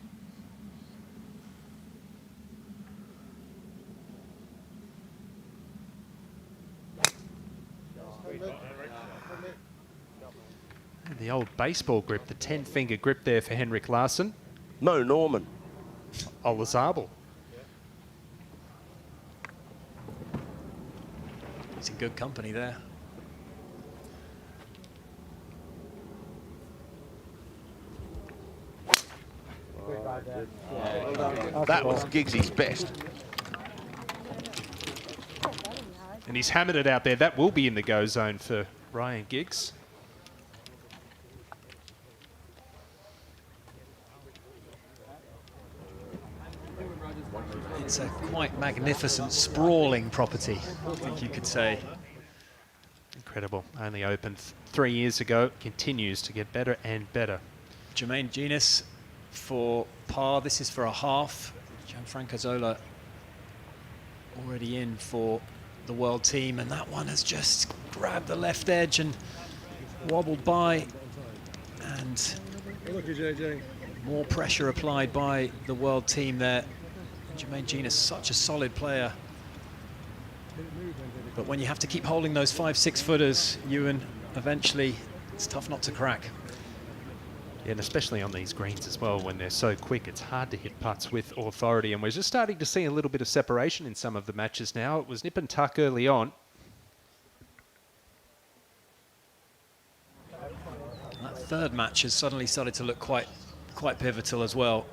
And the old baseball grip, the 10-finger grip there for Henrik Larsson. Mo Norman. Olazabal. He's in good company there. That was Giggsy's best. And he's hammered it out there. That will be in the go zone for Ryan Giggs. It's a quite magnificent, sprawling property, I think you could say. Incredible. Only opened 3 years ago. Continues to get better and better. Jermaine Genius for par. This is for a half. Gianfranco Zola already in for the world team, and that one has just grabbed the left edge and wobbled by, and more pressure applied by the world team there. Jermaine Genius, such a solid player, but when you have to keep holding those 5-6 footers, Ewan, eventually it's tough not to crack. Yeah, and especially on these greens as well, when they're so quick, it's hard to hit putts with authority. And we're just starting to see a little bit of separation in some of the matches now. It was nip and tuck early on. That third match has suddenly started to look quite pivotal as well.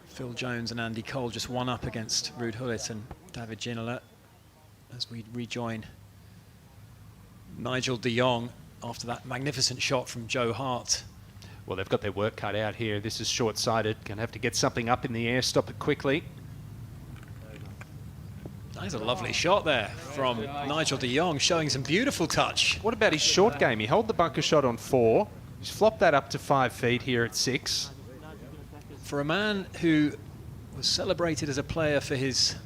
Phil Jones and Andy Cole just one up against Ruud Gullit and David Ginola as we rejoin Nigel de Jong after that magnificent shot from Joe Hart. Well, they've got their work cut out here. This is short-sighted. Going to have to get something up in the air, stop it quickly. That's a lovely shot there from Nigel de Jong, showing some beautiful touch. What about his short game? He held the bunker shot on 4. He's flopped that up to 5 feet here at 6. For a man who was celebrated as a player for his,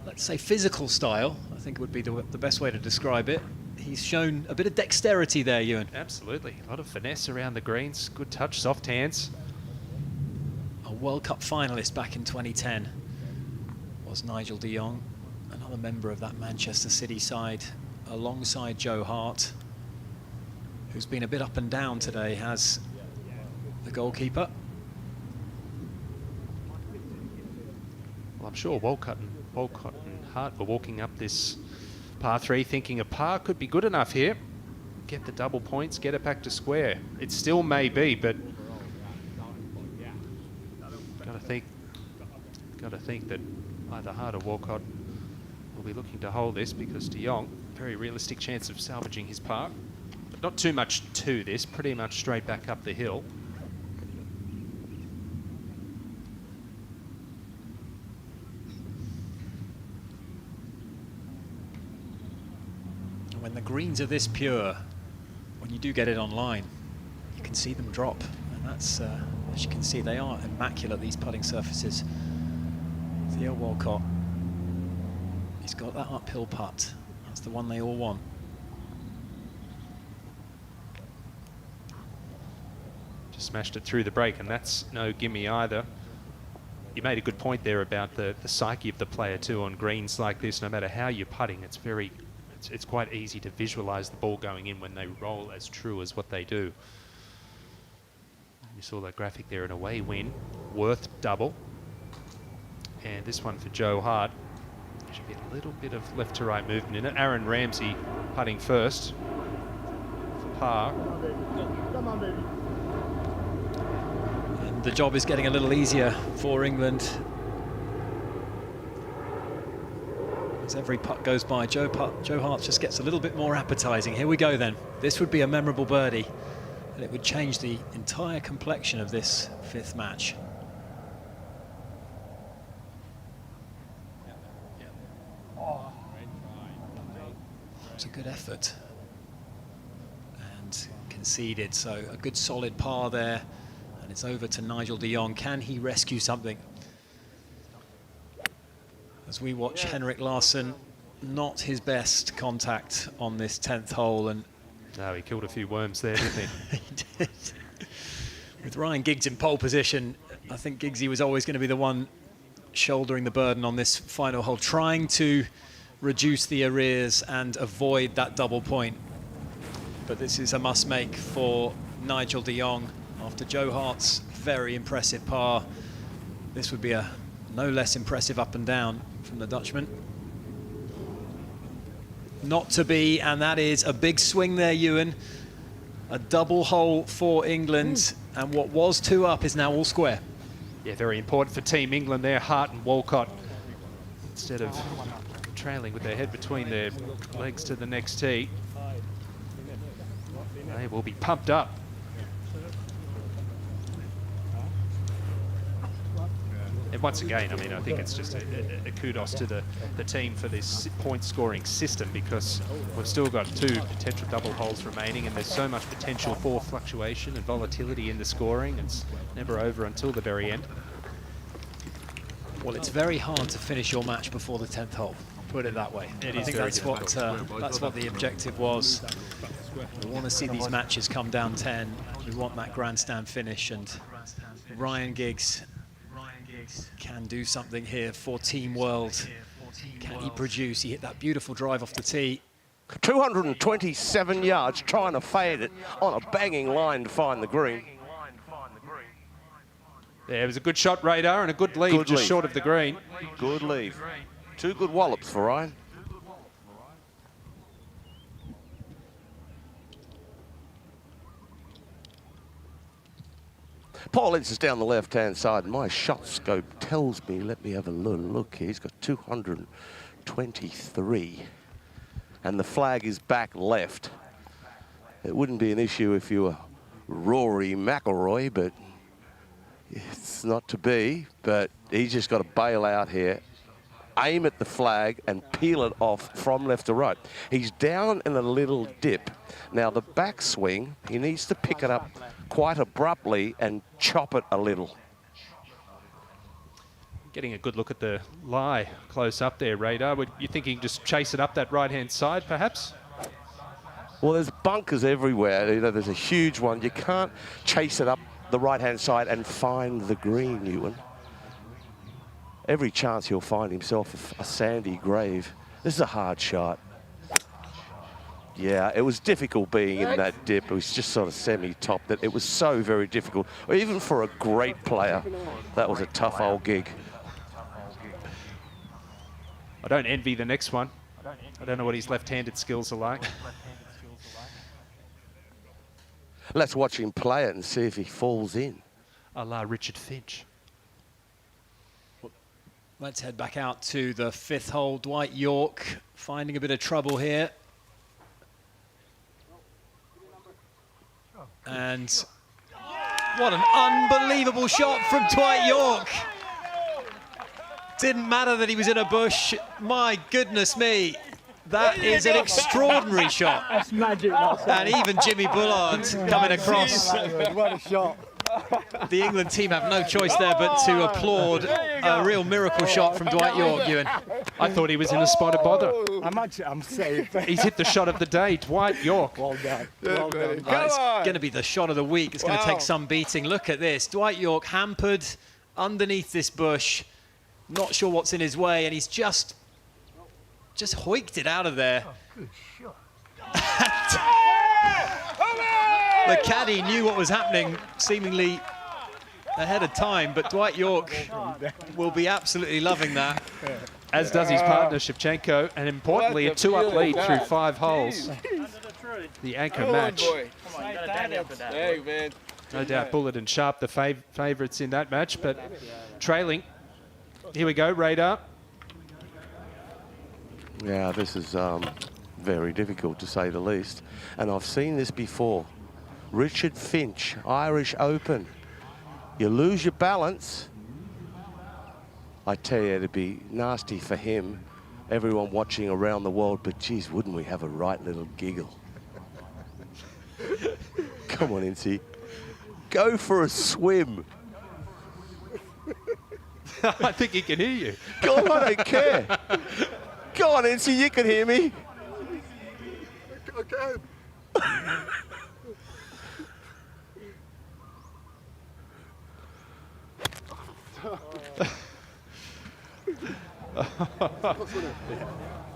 let's say, physical style, I think would be the best way to describe it. he's shown a bit of dexterity there, Ewan. Absolutely. A lot of finesse around the greens. Good touch, soft hands. A World Cup finalist back in 2010 was Nigel de Jong, another member of that Manchester City side, alongside Joe Hart, who's been a bit up and down today as the goalkeeper. Well, I'm sure Walcott and Hart were walking up this par 3 thinking a par could be good enough here. Get the double points, get it back to square. It still may be, but got to think that either Hart or Walcott will be looking to hold this, because de Jong, very realistic chance of salvaging his par. But not too much to this, pretty much straight back up the hill. When the greens are this pure, when you do get it online, you can see them drop. And that's, as you can see, they are immaculate, these putting surfaces. Theo Walcott, he's got that uphill putt. That's the one they all want. Just smashed it through the break, and that's no gimme either. You made a good point there about the psyche of the player too on greens like this. No matter how you're putting, it's quite easy to visualize the ball going in when they roll as true as what they do. You saw that graphic there, an away win, worth double. And this one for Joe Hart, there should be a little bit of left to right movement in it. Aaron Ramsey putting first for par. And the job is getting a little easier for England. As every putt goes by, Joe Hart just gets a little bit more appetizing. Here we go then. This would be a memorable birdie, and it would change the entire complexion of this 5th match. It's a good effort. And conceded, so a good solid par there. And it's over to Nigel de Jong. Can he rescue something? As we watch Henrik Larsson, not his best contact on this 10th hole. And no, he killed a few worms there, didn't he? He did. With Ryan Giggs in pole position, I think Giggsy was always going to be the one shouldering the burden on this final hole, trying to reduce the arrears and avoid that double point. But this is a must-make for Nigel de Jong. After Joe Hart's very impressive par, this would be a no less impressive up and down from the Dutchman. Not to be, and that is a big swing there, Ewan. A double hole for England, and what was 2 up is now all square. Yeah, very important for Team England there, Hart and Walcott. Instead of trailing with their head between their legs to the next tee, they will be pumped up. And once again, I mean, I think it's just a kudos to the team for this point scoring system, because we've still got 2 potential double holes remaining, and there's so much potential for fluctuation and volatility in the scoring. It's never over until the very end. Well, it's very hard to finish your match before the 10th hole, put it that way. I think that's what the objective was. We want to see these matches come down 10. We want that grandstand finish, and Ryan Giggs can do something here for Team World. Can he produce? He hit that beautiful drive off the tee. 227 yards, trying to fade it on a banging line to find the green. There was a good shot, Radar, and a good lead just short of the green. Good lead. 2 good wallops for Ryan. Paul Ince is down the left-hand side. My shot scope tells me, let me have a little look here. He's got 223. And the flag is back left. It wouldn't be an issue if you were Rory McIlroy, but it's not to be. But he's just got to bail out here, aim at the flag and peel it off from left to right. He's down in a little dip. Now the backswing, he needs to pick it up quite abruptly and chop it a little. Getting a good look at the lie close up there, Radar. Would you think he can just chase it up that right-hand side, perhaps? Well, there's bunkers everywhere. You know, there's a huge one. You can't chase it up the right-hand side and find the green, Ewan. Every chance he'll find himself a sandy grave. This is a hard shot. Yeah, it was difficult being in that dip. It was just sort of semi-top. That it was so very difficult. Even for a great player, that was a tough old gig. I don't envy the next one. I don't know what his left-handed skills are like. Let's watch him play it and see if he falls in. A la Richard Finch. Let's head back out to the 5th hole. Dwight York finding a bit of trouble here. And what an unbelievable shot from Dwight York. Didn't matter that he was in a bush. My goodness me. That is an extraordinary shot. That's magic. And even Jimmy Bullard coming across. What a shot. The England team have no choice there but to applaud a real miracle shot from Dwight York, Ewan. I thought he was in a spot of bother. I'm safe. He's hit the shot of the day, Dwight York. Well done. Well done. It's going to be the shot of the week. It's going to take some beating. Look at this. Dwight York hampered underneath this bush. Not sure what's in his way, and he's just hoiked it out of there. The caddy knew what was happening, seemingly ahead of time, but Dwight York will be absolutely loving that. As does his partner, Shevchenko, and importantly, a 2-up lead through 5 holes. The anchor match. No doubt Bullet and Sharp the favourites in that match, but trailing. Here we go, Radar. Yeah, this is very difficult to say the least. And I've seen this before. Richard Finch, Irish Open. You lose your balance. I tell you, it'd be nasty for him. Everyone watching around the world, but geez, wouldn't we have a right little giggle? Come on, Incy. Go for a swim. I think he can hear you. Go on, I don't care. Go on, Incy, you can hear me. Okay.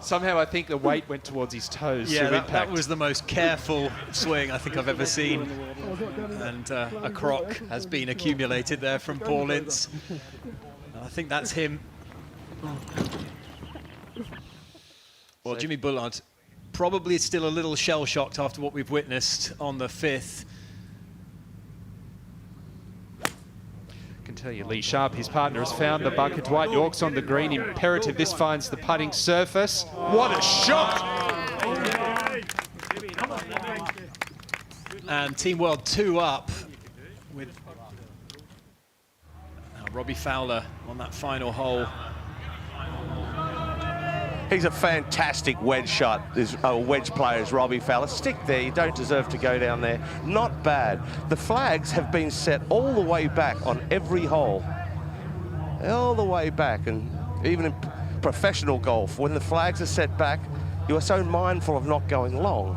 Somehow I think the weight went towards his toes. Yeah, that was the most careful swing I think I've ever seen. And a croc has been accumulated there from Paul Ince. I think that's him. Well, Jimmy Bullard probably still a little shell-shocked after what we've witnessed on the 5th. I can tell you, Lee Sharp, his partner, has found the bunker. Dwight York's on the green. Imperative this finds the putting surface. What a shot! And Team World 2 up with Robbie Fowler on that final hole. He's a fantastic wedge shot. Wedge player is Robbie Fowler. Stick there, you don't deserve to go down there. Not bad. The flags have been set all the way back on every hole. All the way back, and even in professional golf, when the flags are set back, you are so mindful of not going long.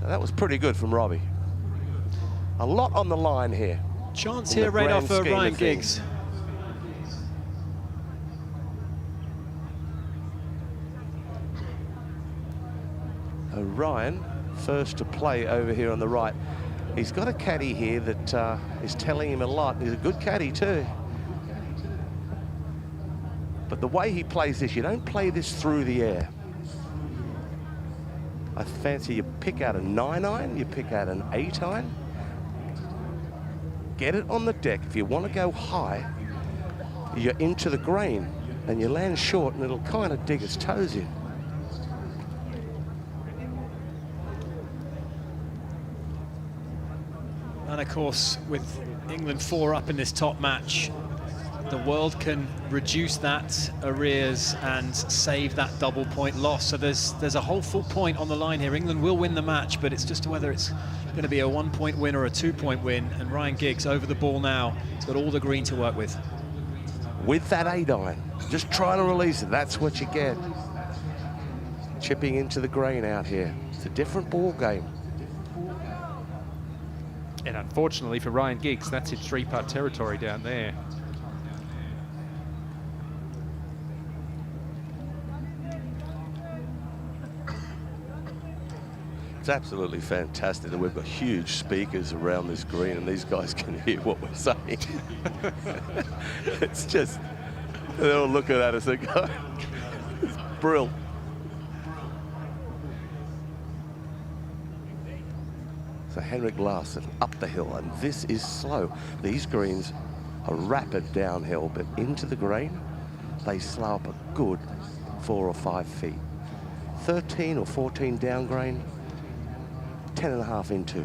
So that was pretty good from Robbie. A lot on the line here. Chance here right off for Ryan Giggs. Ryan, first to play over here on the right. He's got a caddy here that is telling him a lot. He's a good caddy too. But the way he plays this, you don't play this through the air. I fancy you pick out a 9-iron, you pick out an 8-iron. Get it on the deck. If you want to go high, you're into the green and you land short and it'll kind of dig its toes in. And of course, with England 4 up in this top match, the world can reduce that arrears and save that double point loss. So there's a whole full point on the line here. England will win the match, but it's just whether it's going to be a 1-point win or a 2-point win. And Ryan Giggs over the ball now. He's got all the green to work with. With that 8-iron, just try to release it. That's what you get. chipping into the green out here. It's a different ball game. And unfortunately for Ryan Giggs, that's in three-putt territory down there. It's absolutely fantastic that we've got huge speakers around this green and these guys can hear what we're saying. It's just, they're all looking at us, they go, it's brilliant. So Henrik Larsson up the hill, and this is slow. These greens are rapid downhill, but into the green, they slow up a good 4 or 5 feet. 13 or 14 down green, 10.5 into.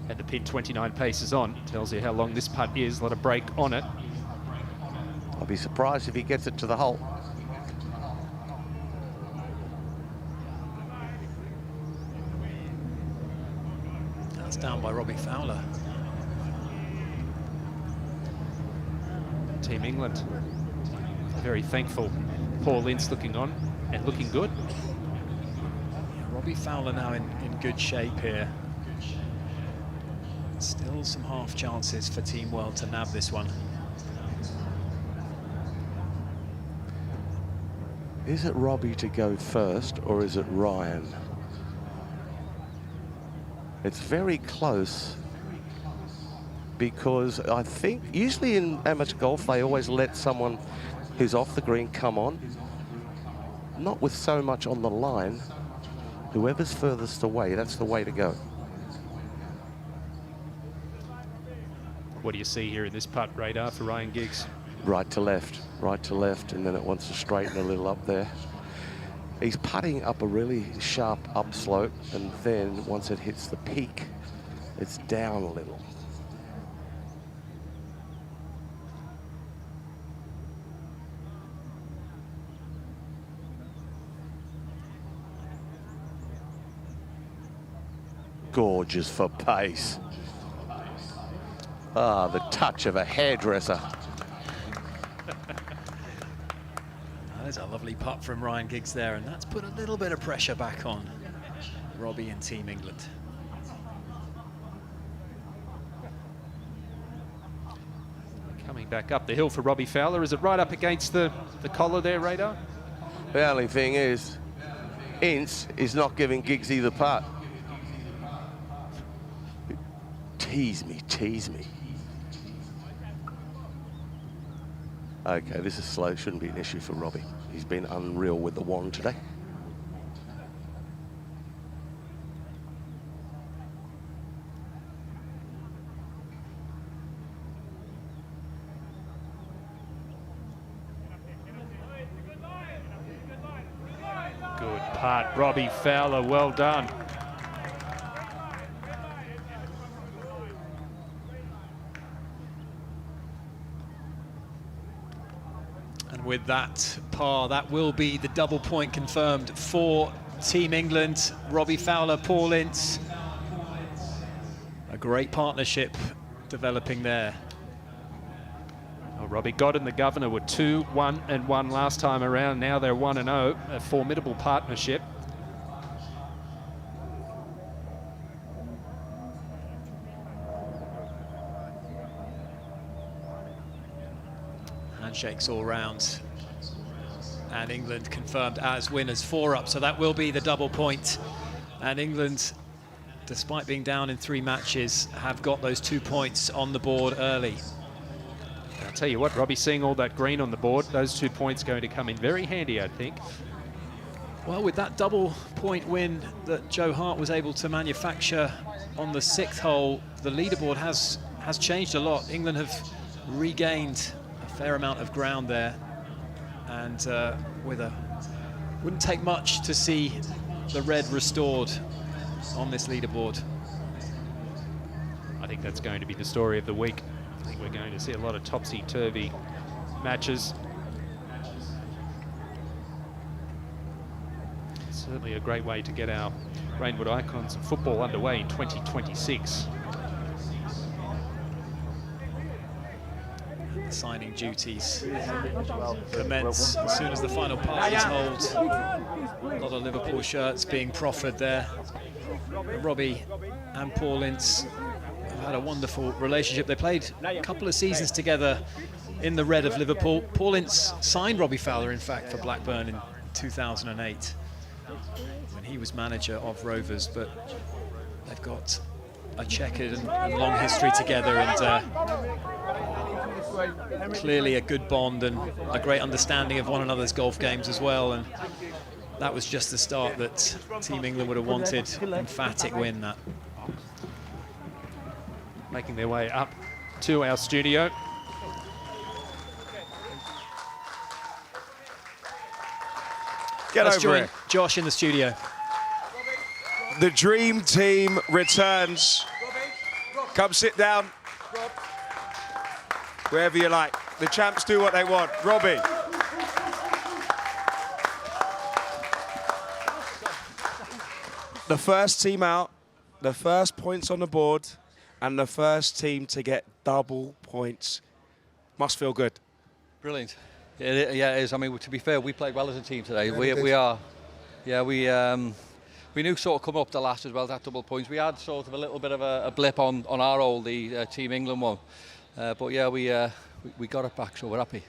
And the pin 29 paces on. Tells you how long this putt is. Let a break on it. I'll be surprised if he gets it to the hole. That's down by Robbie Fowler. Team England very thankful. Paul Ince looking on and looking good. Robbie Fowler now in good shape here. Still some half chances for Team World to nab this one. Is it Robbie to go first or is it Ryan? It's very close because I think usually in amateur golf they always let someone who's off the green come on. Not with so much on the line. Whoever's furthest away, that's the way to go. What do you see here in this putt radar for Ryan Giggs? Right to left, and then it wants to straighten a little up there. He's putting up a really sharp upslope, and then once it hits the peak, it's down a little. Gorgeous for pace. Ah, the touch of a hairdresser. There's a lovely putt from Ryan Giggs there, and that's put a little bit of pressure back on Robbie and Team England. Coming back up the hill for Robbie Fowler. Is it right up against the collar there, Radar? The only thing is, Ince is not giving Giggsy the putt. Tease me, tease me. Okay, this is slow, shouldn't be an issue for Robbie. He's been unreal with the wand today. Good putt, Robbie Fowler, well done. With that par, that will be the double point confirmed for Team England. Robbie Fowler, Paul Ince. A great partnership developing there. Well, Robbie Godden, the governor, were 2-1-1 last time around. Now they're 1-0. A formidable partnership. Handshakes all round, and England confirmed as winners, 4 up, so that will be the double point. And England, despite being down in 3 matches, have got those 2 points on the board early. I'll tell you what, Robbie, seeing all that green on the board, those 2 points going to come in very handy, I think. Well, with that double point win that Joe Hart was able to manufacture on the 6th hole, the leaderboard has changed a lot. England have regained fair amount of ground there, and wouldn't take much to see the red restored on this leaderboard. I think that's going to be the story of the week. I think we're going to see a lot of topsy-turvy matches. Certainly a great way to get our Reignwood Icons of football underway in 2026. signing duties commence as soon as the final part is held. A lot of Liverpool shirts being proffered there. Robbie and Paul Ince have had a wonderful relationship. They played a couple of seasons together in the red of Liverpool. Paul Ince signed Robbie Fowler, in fact, for Blackburn in 2008 when he was manager of Rovers, but they've got a checkered and long history together, and clearly a good bond and a great understanding of one another's golf games as well. And that was just the start that Team England would have wanted. Emphatic win, that. Making their way up to our studio. Let's join Josh in the studio. The dream team returns. Come sit down. Wherever you like. The champs do what they want. Robbie. The first team out, the first points on the board, and the first team to get double points. Must feel good. Brilliant. Yeah, it is. I mean, to be fair, we played well as a team today. Yeah, We knew sort of coming up the last as well, that double points. We had sort of a little bit of a blip on our old Team England one. But yeah, we got it back, so we're happy.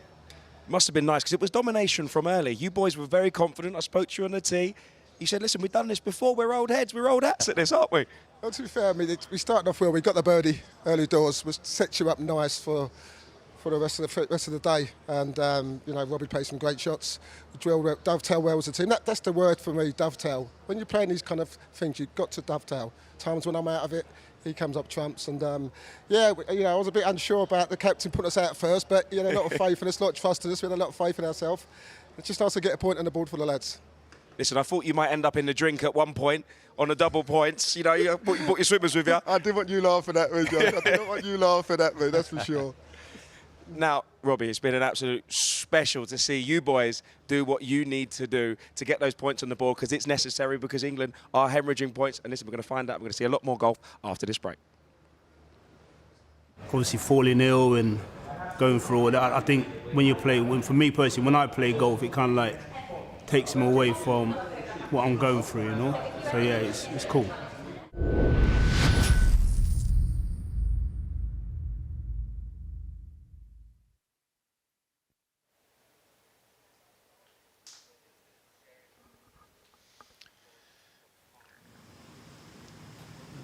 Must have been nice, because it was domination from early. You boys were very confident. I spoke to you on the tee. You said, listen, we've done this before. We're old heads. We're old hats at this, aren't we? Well, to be fair, I mean, we started off well. We got the birdie early doors, which sets you up nice for the rest of the day. And, you know, Robbie played some great shots. We drilled well, dovetail well as a team. That's the word for me, dovetail. When you're playing these kind of things, you've got to dovetail. Times when I'm out of it, he comes up trumps. And, yeah, you know, I was a bit unsure about the captain putting us out first, but, you know, a lot of faith in us, a lot of trust in us. We had a lot of faith in ourselves. It's just nice to get a point on the board for the lads. Listen, I thought you might end up in the drink at one point on the double points. You know, you brought your swimmers with you. I didn't want you laughing at me, John. I didn't want you laughing at me, that's for sure. Now, Robbie, it's been an absolute special to see you boys do what you need to do to get those points on the board, because it's necessary, because England are hemorrhaging points. And listen, we're going to find out. We're going to see a lot more golf after this break. Obviously, falling ill and going through all that. I think for me personally, when I play golf, it kind of like takes me away from what I'm going through, you know? So yeah, it's cool.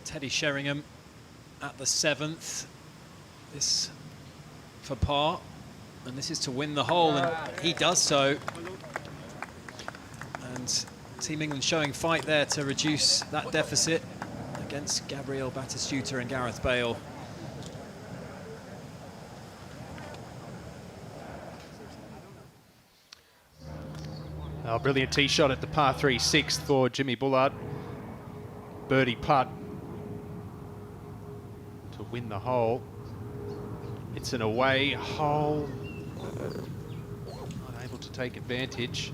Teddy Sheringham at the 7th. This for par, and this is to win the hole, and he does so. And Team England showing fight there to reduce that deficit against Gabriel Batistuta and Gareth Bale. A brilliant tee shot at the par 3 6th for Jimmy Bullard. Birdie putt to win the hole. It's an away hole. Not able to take advantage.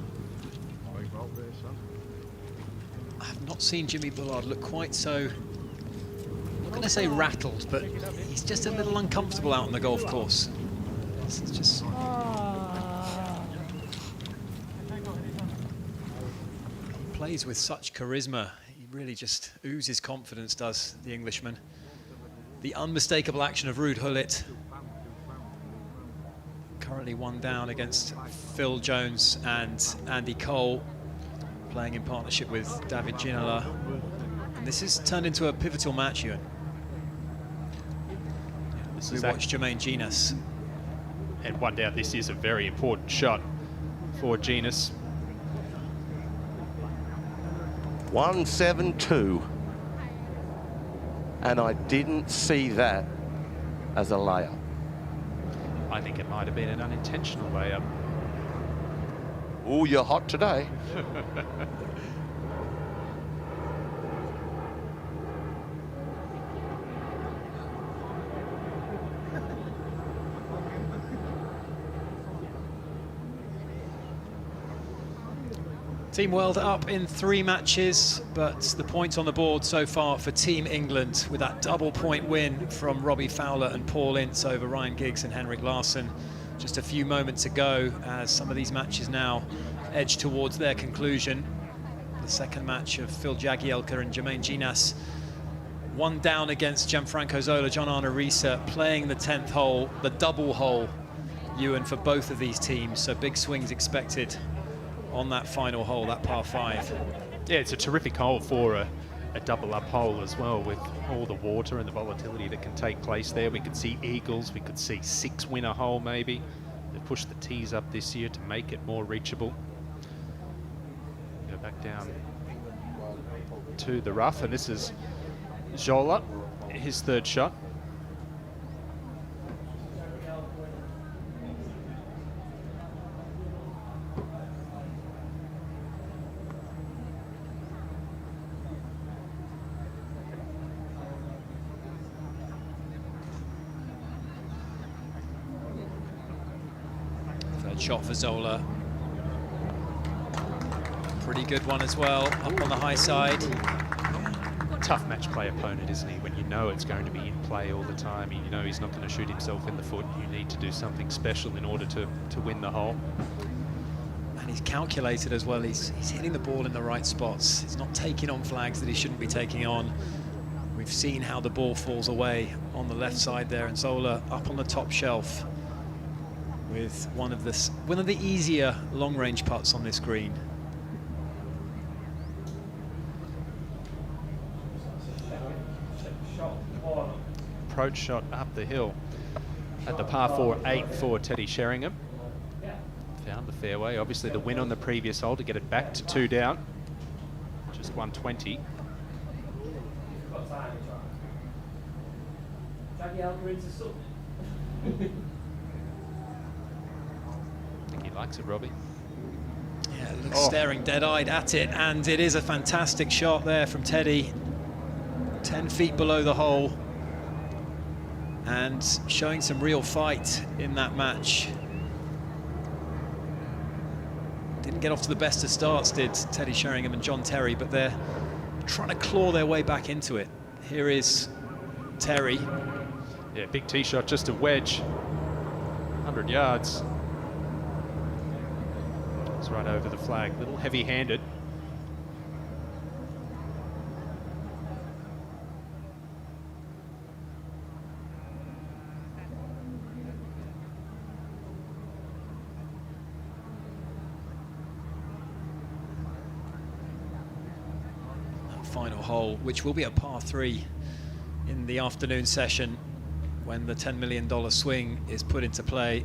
I have not seen Jimmy Bullard look quite so, I'm not going to say rattled, but he's just a little uncomfortable out on the golf course. It's just... He plays with such charisma. He really just oozes confidence, does the Englishman. The unmistakable action of Ruud Gullit. Currently one down against Phil Jones and Andy Cole, playing in partnership with David Ginola. And this has turned into a pivotal match, Ewan. We watched Jermaine Genus. And one down, this is a very important shot for Genus. 172. And I didn't see that as a layup. I think it might have been an unintentional layup. Oh, you're hot today. Team World up in 3 matches, but the points on the board so far for Team England with that double point win from Robbie Fowler and Paul Ince over Ryan Giggs and Henrik Larsson. Just a few moments ago, as some of these matches now edge towards their conclusion. The second match of Phil Jagielka and Jermaine Ginas, one down against Gianfranco Zola, John Arne Riise playing the 10th hole, the double hole, Ewan, for both of these teams. So big swings expected on that final hole, that par 5. Yeah, it's a terrific hole for a double up hole as well, with all the water and the volatility that can take place there. We could see eagles, we could see 6-winner hole maybe. They've pushed the tees up this year to make it more reachable. Go back down to the rough, and this is Zola, his 3rd shot. Shot for Zola. Pretty good one as well, up on the high side. Tough match play opponent, isn't he? When you know it's going to be in play all the time, you know he's not going to shoot himself in the foot. You need to do something special in order to win the hole. And he's calculated as well. He's hitting the ball in the right spots. He's not taking on flags that he shouldn't be taking on. We've seen how the ball falls away on the left side there, and Zola up on the top shelf with one of the easier long-range putts on this green. Approach shot up the hill at the par 4-8 for Teddy Sheringham. Found the fairway. Obviously the win on the previous hole to get it back to 2 down. Just 120. He likes it, Robbie. Yeah, looks staring dead-eyed at it, and it is a fantastic shot there from Teddy. 10 feet below the hole, and showing some real fight in that match. Didn't get off to the best of starts, did Teddy Sheringham and John Terry, but they're trying to claw their way back into it. Here is Terry. Yeah, big tee shot, just a wedge. 100 yards. It's right over the flag, a little heavy-handed. That final hole, which will be a par 3 in the afternoon session when the $10 million swing is put into play.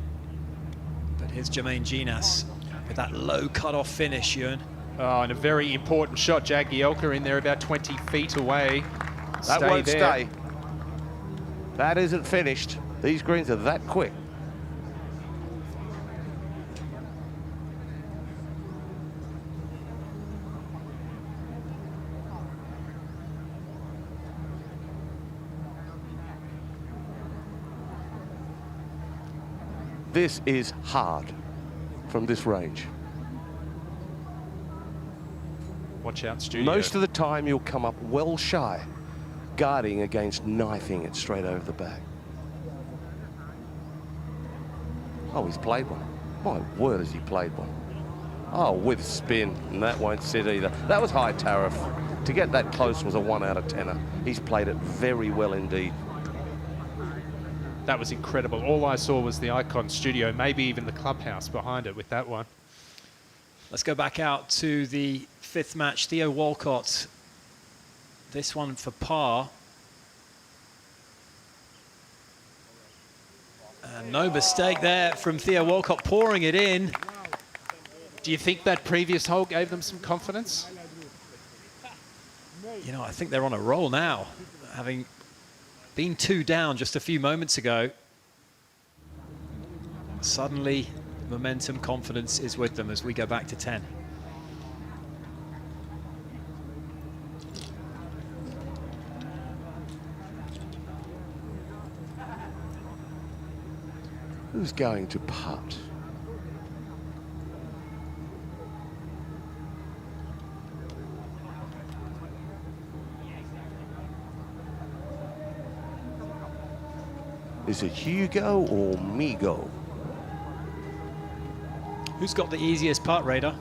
But here's Jermaine Ginas with that low cut-off finish, Ewan. Oh, and a very important shot. Jagielka in there about 20 feet away. That won't stay. That isn't finished. These greens are that quick. This is hard from this range. Watch out, studio. Most of the time you'll come up well shy, guarding against knifing it straight over the back. Oh, he's played one. My word, has he played one. Oh, with spin, and that won't sit either. That was high tariff. To get that close was a 1 out of 10. He's played it very well indeed. That was incredible. All I saw was the Icon studio, maybe even the clubhouse behind it with that one. Let's go back out to the 5th match. Theo Walcott. This one for par. And no mistake there from Theo Walcott, pouring it in. Do you think that previous hole gave them some confidence? You know, I think they're on a roll now, having been 2 down just a few moments ago. Suddenly, momentum, confidence is with them as we go back to 10. Who's going to putt? Is it Hugo or Migo? Who's got the easiest putt, Radar?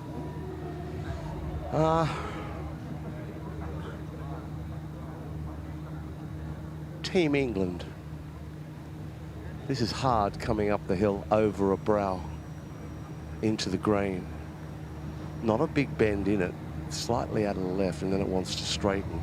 Team England. This is hard coming up the hill over a brow into the green. Not a big bend in it, slightly out of the left, and then it wants to straighten.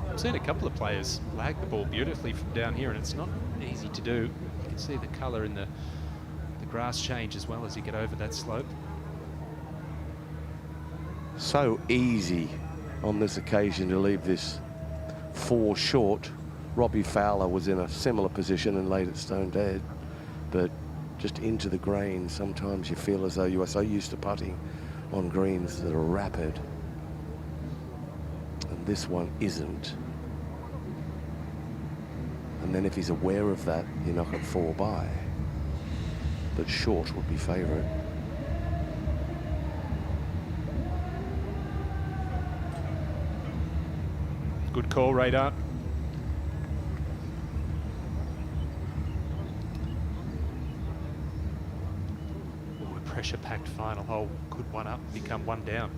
I've seen a couple of players lag the ball beautifully from down here, and it's not easy to do. You can see the colour in the grass change as well as you get over that slope. So easy on this occasion to leave this 4 short. Robbie Fowler was in a similar position and laid it stone dead, but just into the green. Sometimes you feel as though you are so used to putting on greens that are rapid, and this one isn't. And then if he's aware of that, you knock it 4 by. But short would be favourite. Good call, Radar. Oh, a pressure-packed final hole. Could one up, become one down.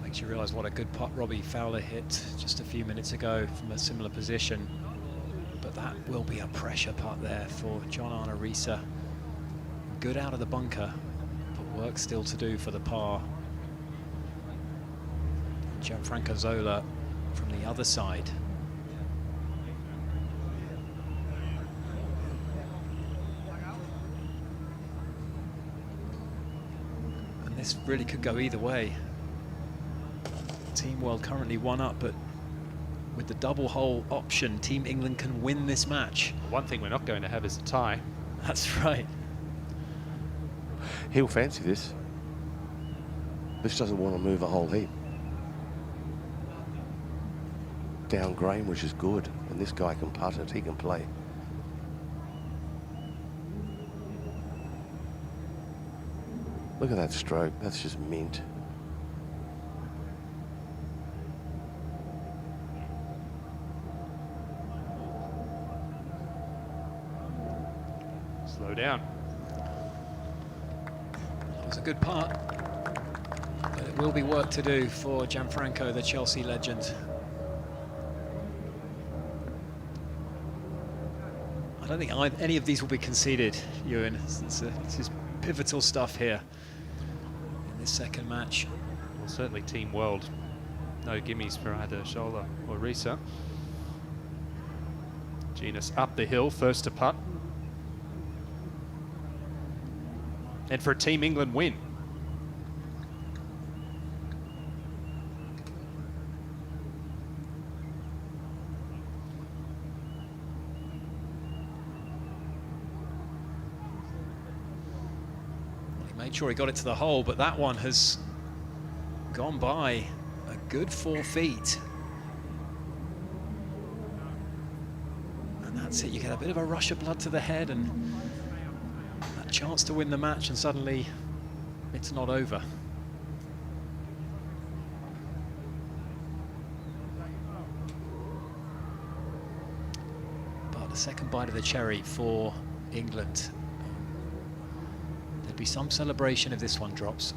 Makes you realise what a good putt Robbie Fowler hit just a few minutes ago from a similar position. But that will be a pressure putt there for John Arisa. Good out of the bunker, but work still to do for the par. Gianfranco Zola from the other side. And this really could go either way. Team World currently 1 up, but with the double hole option, Team England can win this match. One thing we're not going to have is a tie. That's right. He'll fancy this. This doesn't want to move a whole heap. Down grain, which is good, and this guy can putt it, he can play. Look at that stroke, that's just mint. Slow down. It was a good putt, but it will be work to do for Gianfranco, the Chelsea legend. I don't think any of these will be conceded, Ewan. This is pivotal stuff here in this second match. Well, certainly Team World. No gimmies for either Shola or Risa. Genus up the hill, first to putt. And for a Team England win. Made sure he got it to the hole, but that one has gone by a good 4 feet. And that's it, you get a bit of a rush of blood to the head and that chance to win the match, and suddenly it's not over. But the second bite of the cherry for England. Be some celebration if this one drops.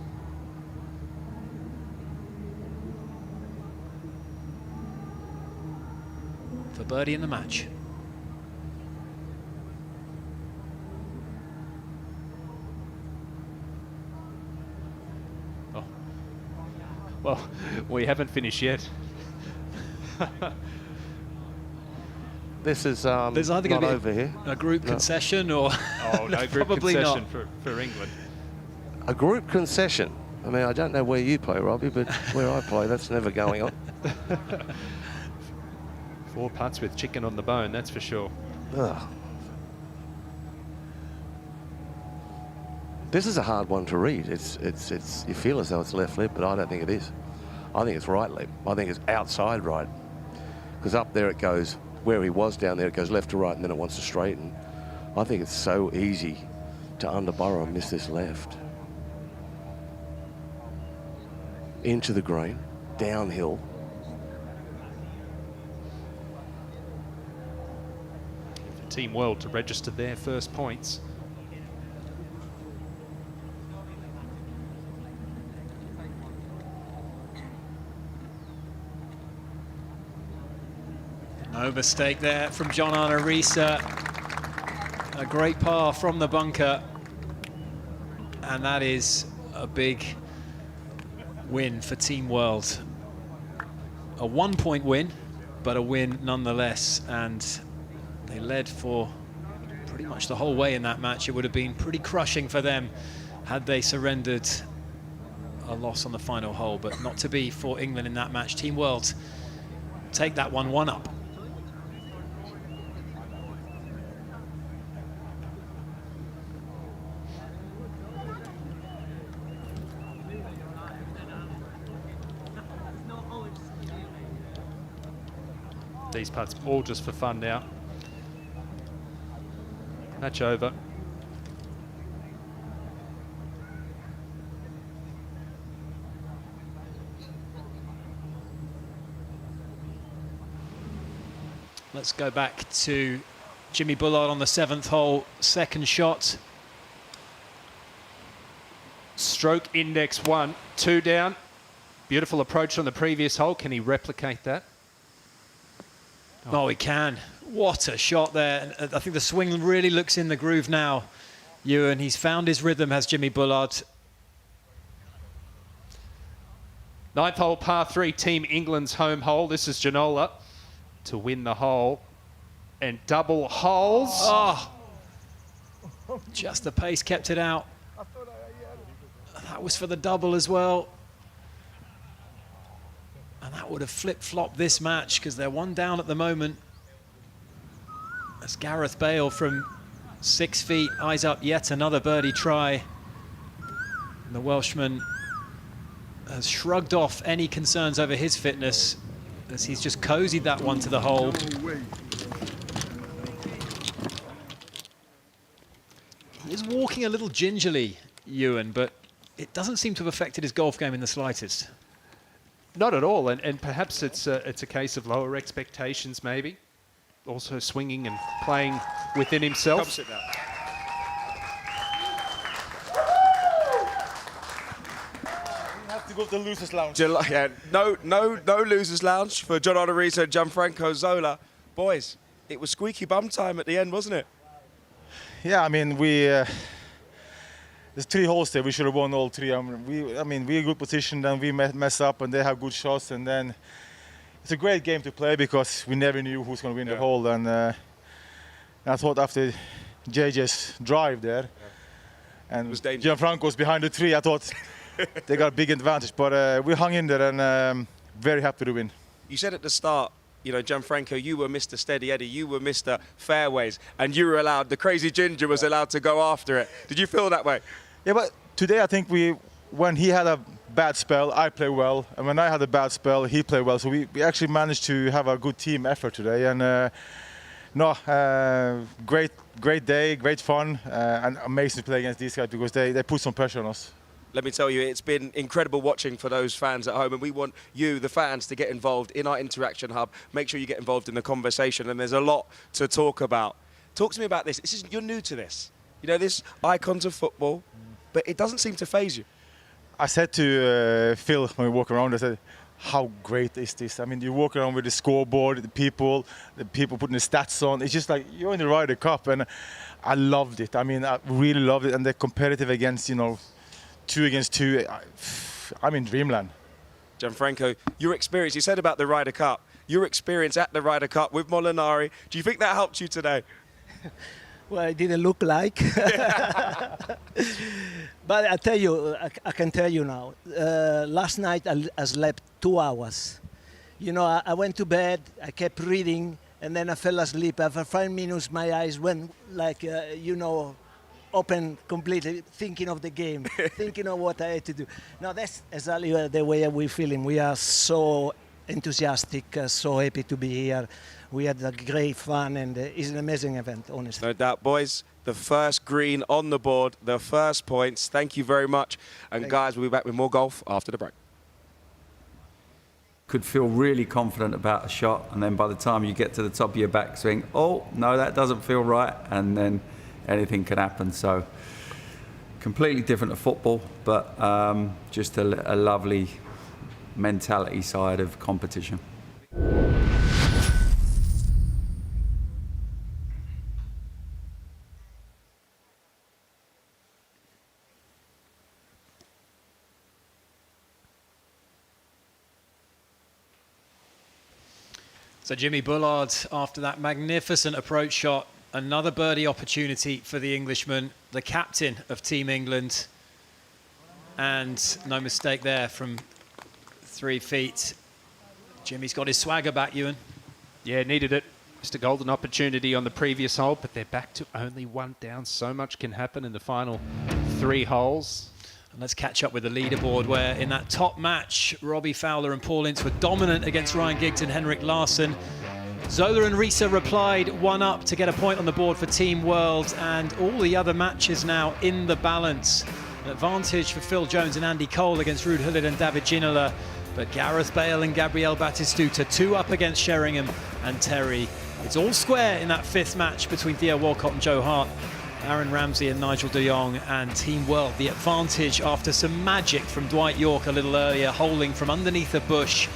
For birdie in the match. Oh. Well, we haven't finished yet. This is There's either not going to over be here. A group concession or oh no, group probably concession not. for England. A group concession. I mean, I don't know where you play, Robbie, but where I play, that's never going on. 4 putts with chicken on the bone, that's for sure. Ugh. This is a hard one to read. It's you feel as though it's left lip, but I don't think it is. I think it's right lip. I think it's outside right. Because up there it goes, where he was down there, it goes left to right and then it wants to straighten. I think it's so easy to underburrow and miss this left. Into the green, downhill. For Team World to register their first points. No mistake there from John Arne Riise. A great par from the bunker. And that is a big win for Team World. A 1-point win, but a win nonetheless. And they led for pretty much the whole way in that match. It would have been pretty crushing for them had they surrendered a loss on the final hole, but not to be for England in that match. Team World take that 1-1 up. These putts all just for fun now. Match over. Let's go back to Jimmy Bullard on the 7th hole, second shot. Stroke index 1, 2 down. Beautiful approach on the previous hole. Can he replicate that? Oh, he can. What a shot there. And I think the swing really looks in the groove now, Ewan. He's found his rhythm, has Jimmy Bullard. 9th hole, par 3, Team England's home hole. This is Ginola to win the hole. And double holes. Oh, just the pace kept it out. That was for the double as well. And that would have flip-flopped this match because they're one down at the moment. As Gareth Bale from 6 feet eyes up yet another birdie try. And the Welshman has shrugged off any concerns over his fitness as he's just cozied that one to the hole. He's walking a little gingerly, Ewan, but it doesn't seem to have affected his golf game in the slightest. Not at all, and perhaps it's a case of lower expectations, maybe. Also swinging and playing within himself. Come sit down. Have to go to the losers lounge. Yeah, no losers lounge for John Arne Riise and Gianfranco Zola. Boys, it was squeaky bum time at the end, wasn't it? Yeah, I mean there's 3 holes there. We should have won all 3. I mean, we're in a good position, then we mess up, and they have good shots, and then it's a great game to play because we never knew who's going to win the hole. And I thought after JJ's drive there, and Gianfranco's behind the tree, I thought they got a big advantage. But we hung in there, and very happy to win. You said at the start, you know, Gianfranco, you were Mr. Steady Eddie, you were Mr. Fairways, and you were allowed, the crazy ginger was allowed to go after it. Did you feel that way? Yeah, but today I think when he had a bad spell, I play well, and when I had a bad spell, he played well. So we actually managed to have a good team effort today, and great day, great fun, and amazing to play against these guys because they put some pressure on us. Let me tell you, it's been incredible watching for those fans at home, and we want you, the fans, to get involved in our Interaction Hub. Make sure you get involved in the conversation, and there's a lot to talk about. Talk to me about this. You're new to this. You know, this icons of football, but it doesn't seem to faze you. I said to Phil when we walk around, I said, how great is this? I mean, you walk around with the scoreboard, the people putting the stats on. It's just like you're in the Ryder Cup, and I loved it. I mean, I really loved it, and they're competitive against, 2 against 2. I'm in dreamland. Gianfranco, your experience, you said about the Ryder Cup, your experience at the Ryder Cup with Molinari, do you think that helped you today? Well, it didn't look like. But I tell you, I can tell you now, last night I slept 2 hours. I went to bed, I kept reading, and then I fell asleep. After 5 minutes, my eyes went like, open completely, thinking of the game, thinking of what I had to do. Now that's exactly the way we're feeling. We are so enthusiastic, so happy to be here. We had a great fun, and it's an amazing event, honestly. No doubt, boys. the first green on the board, the first points. Thank you very much. And guys, we'll be back with more golf after the break. Could feel really confident about a shot, and then by the time you get to the top of your backswing, oh, no, that doesn't feel right, and then anything can happen. So completely different to football, but just a lovely mentality side of competition. So Jimmy Bullard, after that magnificent approach shot, another birdie opportunity for the Englishman, the captain of Team England. And no mistake there from 3 feet. Jimmy's got his swagger back, Ewan. Yeah, needed it. Just a golden opportunity on the previous hole, but they're back to only 1 down. So much can happen in the final 3 holes. And let's catch up with the leaderboard, where in that top match, Robbie Fowler and Paul Ince were dominant against Ryan Giggs and Henrik Larsson. Zola and Risa replied 1 up to get a point on the board for Team World, and all the other matches now in the balance. An advantage for Phil Jones and Andy Cole against Ruud Gullit and David Ginola, but Gareth Bale and Gabriel Batistuta 2 up against Sheringham and Terry. It's all square in that 5th match between Theo Walcott and Joe Hart, Aaron Ramsey and Nigel de Jong, and Team World the advantage after some magic from Dwight York a little earlier, holding from underneath a bush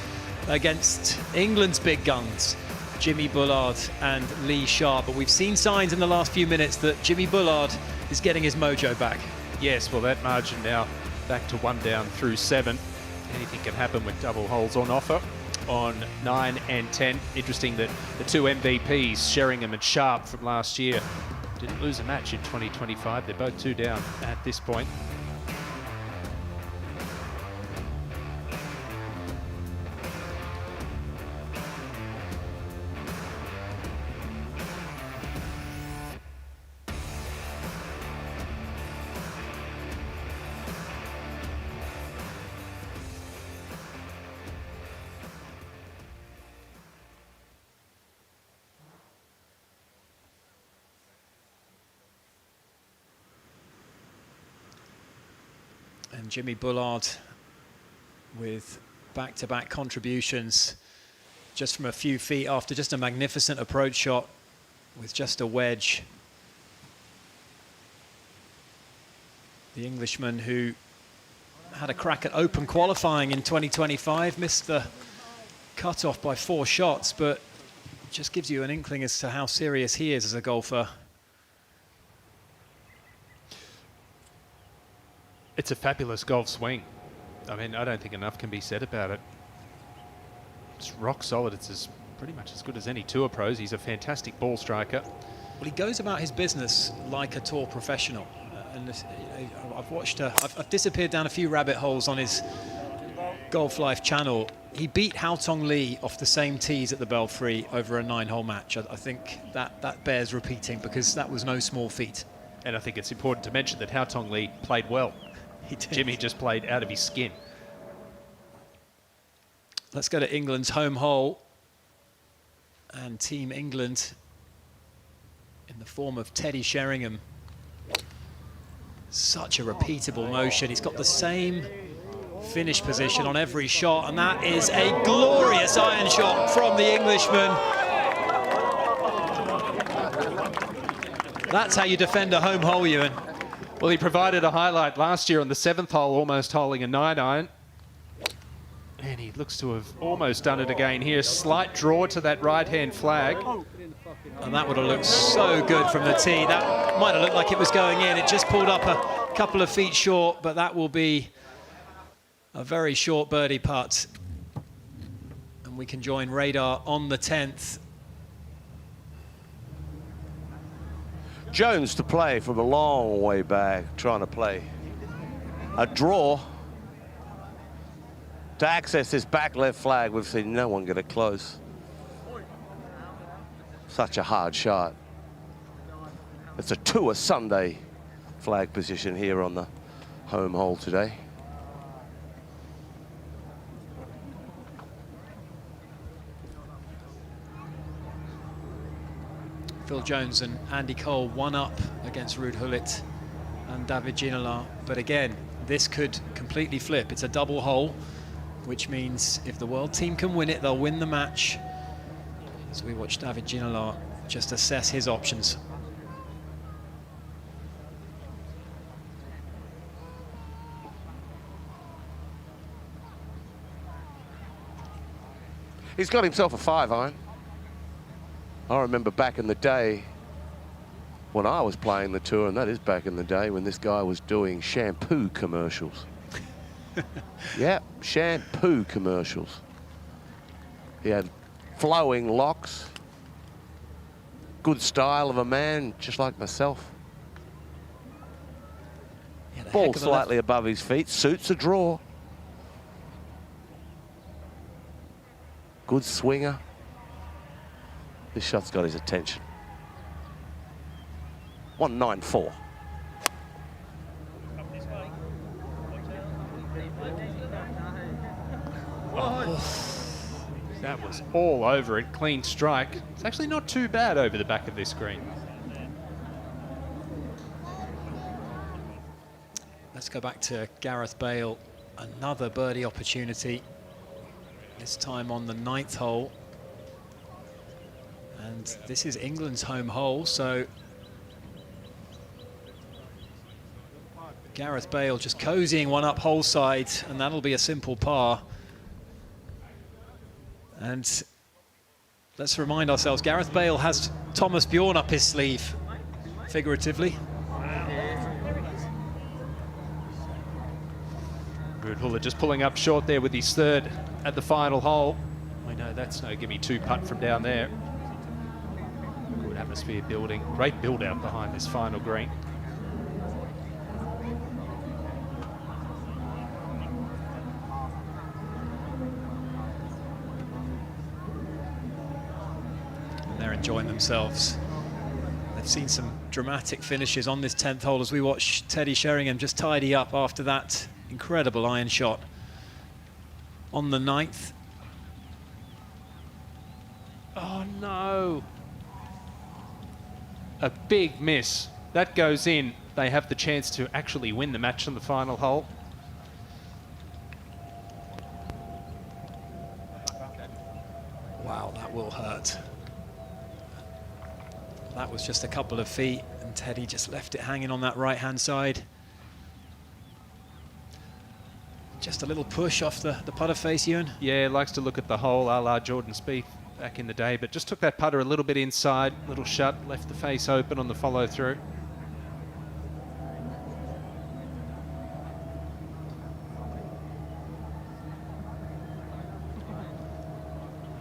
against England's big guns, Jimmy Bullard and Lee Sharp. But we've seen signs in the last few minutes that Jimmy Bullard is getting his mojo back. Yes, well, that margin now back to 1 down through 7. Anything can happen with double holes on offer on 9 and 10. Interesting that the 2 MVPs, Sheringham and Sharp from last year, didn't lose a match in 2025. They're both 2 down at this point. And Jimmy Bullard with back-to-back contributions just from a few feet after just a magnificent approach shot with just a wedge. The Englishman who had a crack at open qualifying in 2025, missed the cut-off by 4 shots, but just gives you an inkling as to how serious he is as a golfer. It's a fabulous golf swing. I mean, I don't think enough can be said about it. It's rock solid. It's pretty much as good as any tour pros. He's a fantastic ball striker. Well, he goes about his business like a tour professional. And this, I've watched, I've disappeared down a few rabbit holes on his Golf Life channel. He beat Hao Tong Lee off the same tees at the Belfry over a 9-hole match. I think that bears repeating, because that was no small feat. And I think it's important to mention that Hao Tong Lee played well. He did. Jimmy just played out of his skin. Let's go to England's home hole. And Team England, in the form of Teddy Sheringham. Such a repeatable motion. He's got the same finish position on every shot, and that is a glorious iron shot from the Englishman. That's how you defend a home hole, Ewan. Well, he provided a highlight last year on the 7th hole, almost holing a 9-iron. And he looks to have almost done it again here. Slight draw to that right-hand flag. And that would have looked so good from the tee. That might have looked like it was going in. It just pulled up a couple of feet short, but that will be a very short birdie putt. And we can join Radar on the 10th. Jones to play from a long way back, trying to play a draw to access this back left flag. We've seen no one get it close. Such a hard shot. It's a Tour Sunday flag position here on the home hole today. Phil Phil Jones and Andy Cole 1 up against Ruud Gullit and David Ginola. But again, this could completely flip. It's a double hole, which means if the world team can win it, they'll win the match. As we watch David Ginola just assess his options. He's got himself a 5-iron. I remember back in the day when I was playing the tour, and that is back in the day when this guy was doing shampoo commercials. Yeah, shampoo commercials. He had flowing locks, good style of a man, just like myself. Ball slightly above his feet, suits a draw. Good swinger. This shot's got his attention. 194. That was all over it, clean strike. It's actually not too bad over the back of this green. Let's go back to Gareth Bale. Another birdie opportunity. This time on the 9th hole. And this is England's home hole, so Gareth Bale just cozying one up hole side, and that'll be a simple par. And let's remind ourselves, Gareth Bale has Thomas Bjorn up his sleeve, figuratively. Ruud Gullit just pulling up short there with his 3rd at the final hole. We know that's no gimme 2 putt from down there. Good atmosphere building, great build out behind this final green. They're enjoying themselves. They've seen some dramatic finishes on this 10th hole as we watch Teddy Sheringham just tidy up after that incredible iron shot on the 9th. Oh no! A big miss. That goes in. They have the chance to actually win the match on the final hole. Wow, that will hurt. That was just a couple of feet, and Teddy just left it hanging on that right-hand side. Just a little push off the putter face, Ewan. Yeah, likes to look at the hole a la Jordan Spieth back in the day, but just took that putter a little bit inside, little shut, left the face open on the follow-through.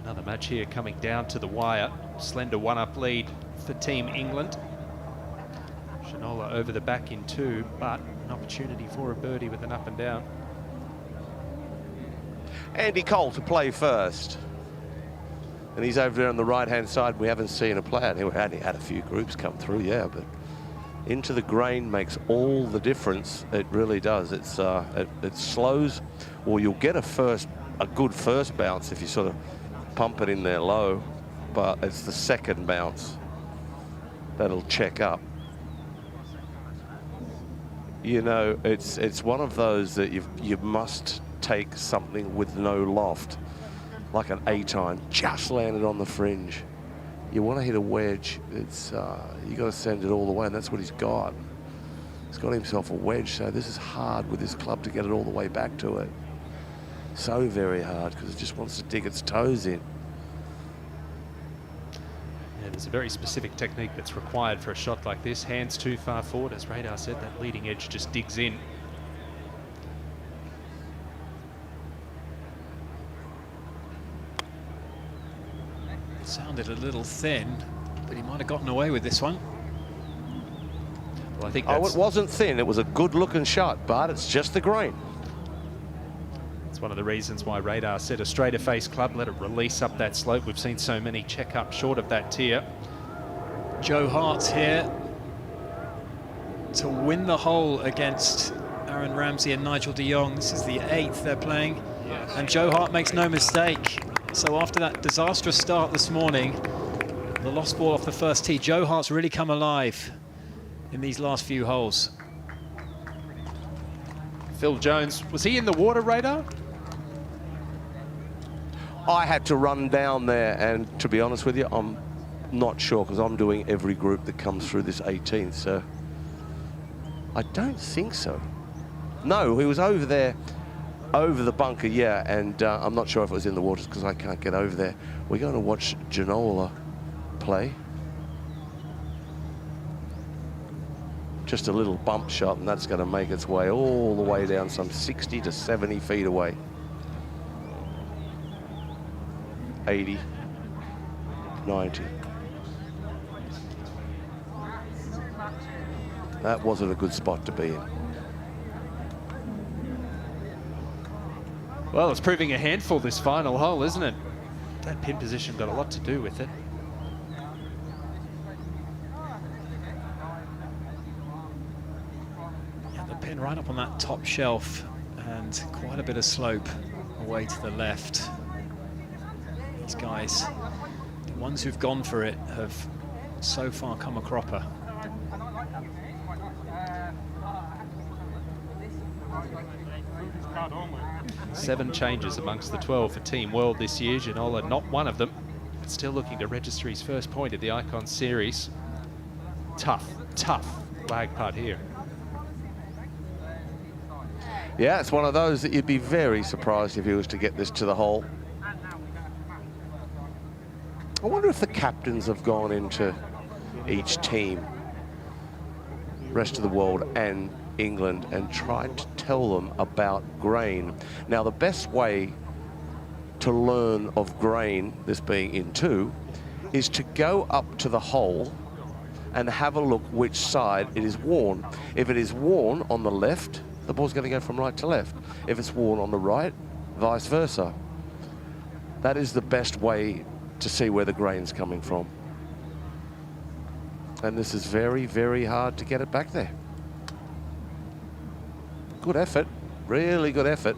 Another match here coming down to the wire. Slender 1-up lead for Team England. Shinola over the back in 2, but an opportunity for a birdie with an up and down. Andy Cole to play first. And he's over there on the right-hand side. We haven't seen a player. We only had a few groups come through, yeah, but into the grain makes all the difference. It really does. It's it slows, or you'll get a good first bounce if you sort of pump it in there low, but it's the second bounce that'll check up. You know, it's one of those that you must take something with no loft, like an 8-iron, just landed on the fringe. You want to hit a wedge, it's you got to send it all the way, and that's what he's got. He's got himself a wedge, so this is hard with this club to get it all the way back to it. So very hard, because it just wants to dig its toes in. Yeah, there's a very specific technique that's required for a shot like this. Hands too far forward, as Radar said, that leading edge just digs in. It sounded a little thin, but he might have gotten away with this one. Well, I think it wasn't thin. It was a good-looking shot, but it's just the grain. It's one of the reasons why Radar said a straighter face club, let it release up that slope. We've seen so many check up short of that tier. Joe Hart's here to win the hole against Aaron Ramsey and Nigel de Jong. This is the 8th they're playing, and Joe Hart makes no mistake. So after that disastrous start this morning, The lost ball off the first tee. Joe Hart's really come alive in these last few holes. Phil Jones, was he in the water, Radar? I had to run down there, and to be honest with you, I'm not sure, because I'm doing every group that comes through this 18th, so I don't think so. No, he was over there, over the bunker, yeah, and I'm not sure if it was in the waters because I can't get over there. We're going to watch Ginola play. Just a little bump shot, and that's going to make its way all the way down, some 60 to 70 feet away. 80, 90. That wasn't a good spot to be in. Well, it's proving a handful this final hole, isn't it? That pin position got a lot to do with it. Yeah, the pin right up on that top shelf and quite a bit of slope away to the left. These guys, the ones who've gone for it, have so far come a cropper. Seven changes amongst the 12 for Team World this year. Ginola not one of them, but still looking to register his first point at the Icon Series. Tough flag putt here. Yeah, it's one of those that you'd be very surprised if he was to get this to the hole. I wonder if the captains have gone into each team, rest of the world and England, and tried to tell them about grain. Now, the best way to learn of grain, this being in two, is to go up to the hole and have a look which side it is worn. If it is worn on the left, the ball's going to go from right to left. If it's worn on the right, vice versa. That is the best way to see where the grain's coming from. And this is very, very hard to get it back there. Good effort, really good effort.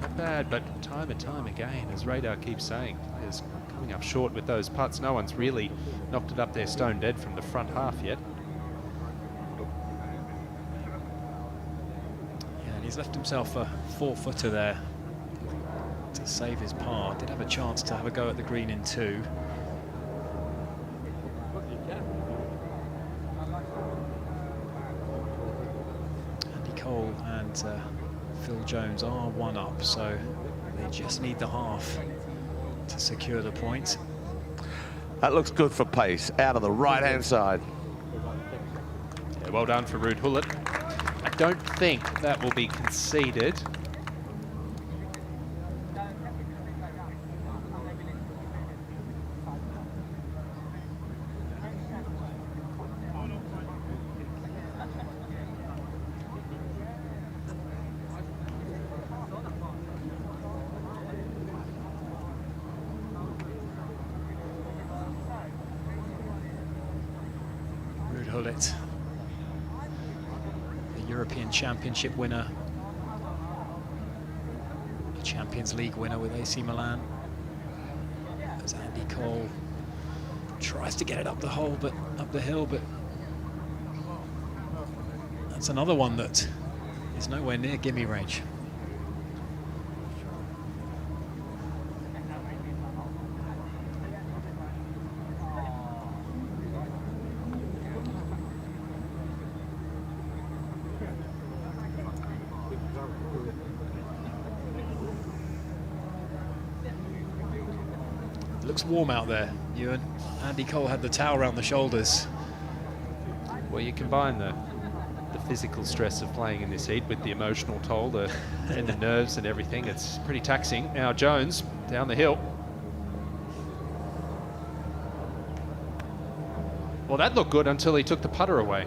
Not bad, but time and time again, as Radar keeps saying, players coming up short with those putts. No one's really knocked it up there stone dead from the front half yet. Yeah, and he's left himself a 4-footer there to save his par. Did have a chance to have a go at the green in two. Andy Cole and Phil Jones are one up, so they just need the half to secure the point. That looks good for pace, out of the right-hand side. Yeah, well done for Ruud Gullit. I don't think that will be conceded. Gullit, the European Championship winner, a Champions League winner with AC Milan. As Andy Cole tries to get it up the hill, but that's another one that is nowhere near gimme range. Looks warm out there, Ewan. Andy Cole had the towel around the shoulders. Well, you combine the physical stress of playing in this heat with the emotional toll and the nerves and everything. It's pretty taxing. Now Jones down the hill. Well, that looked good until he took the putter away.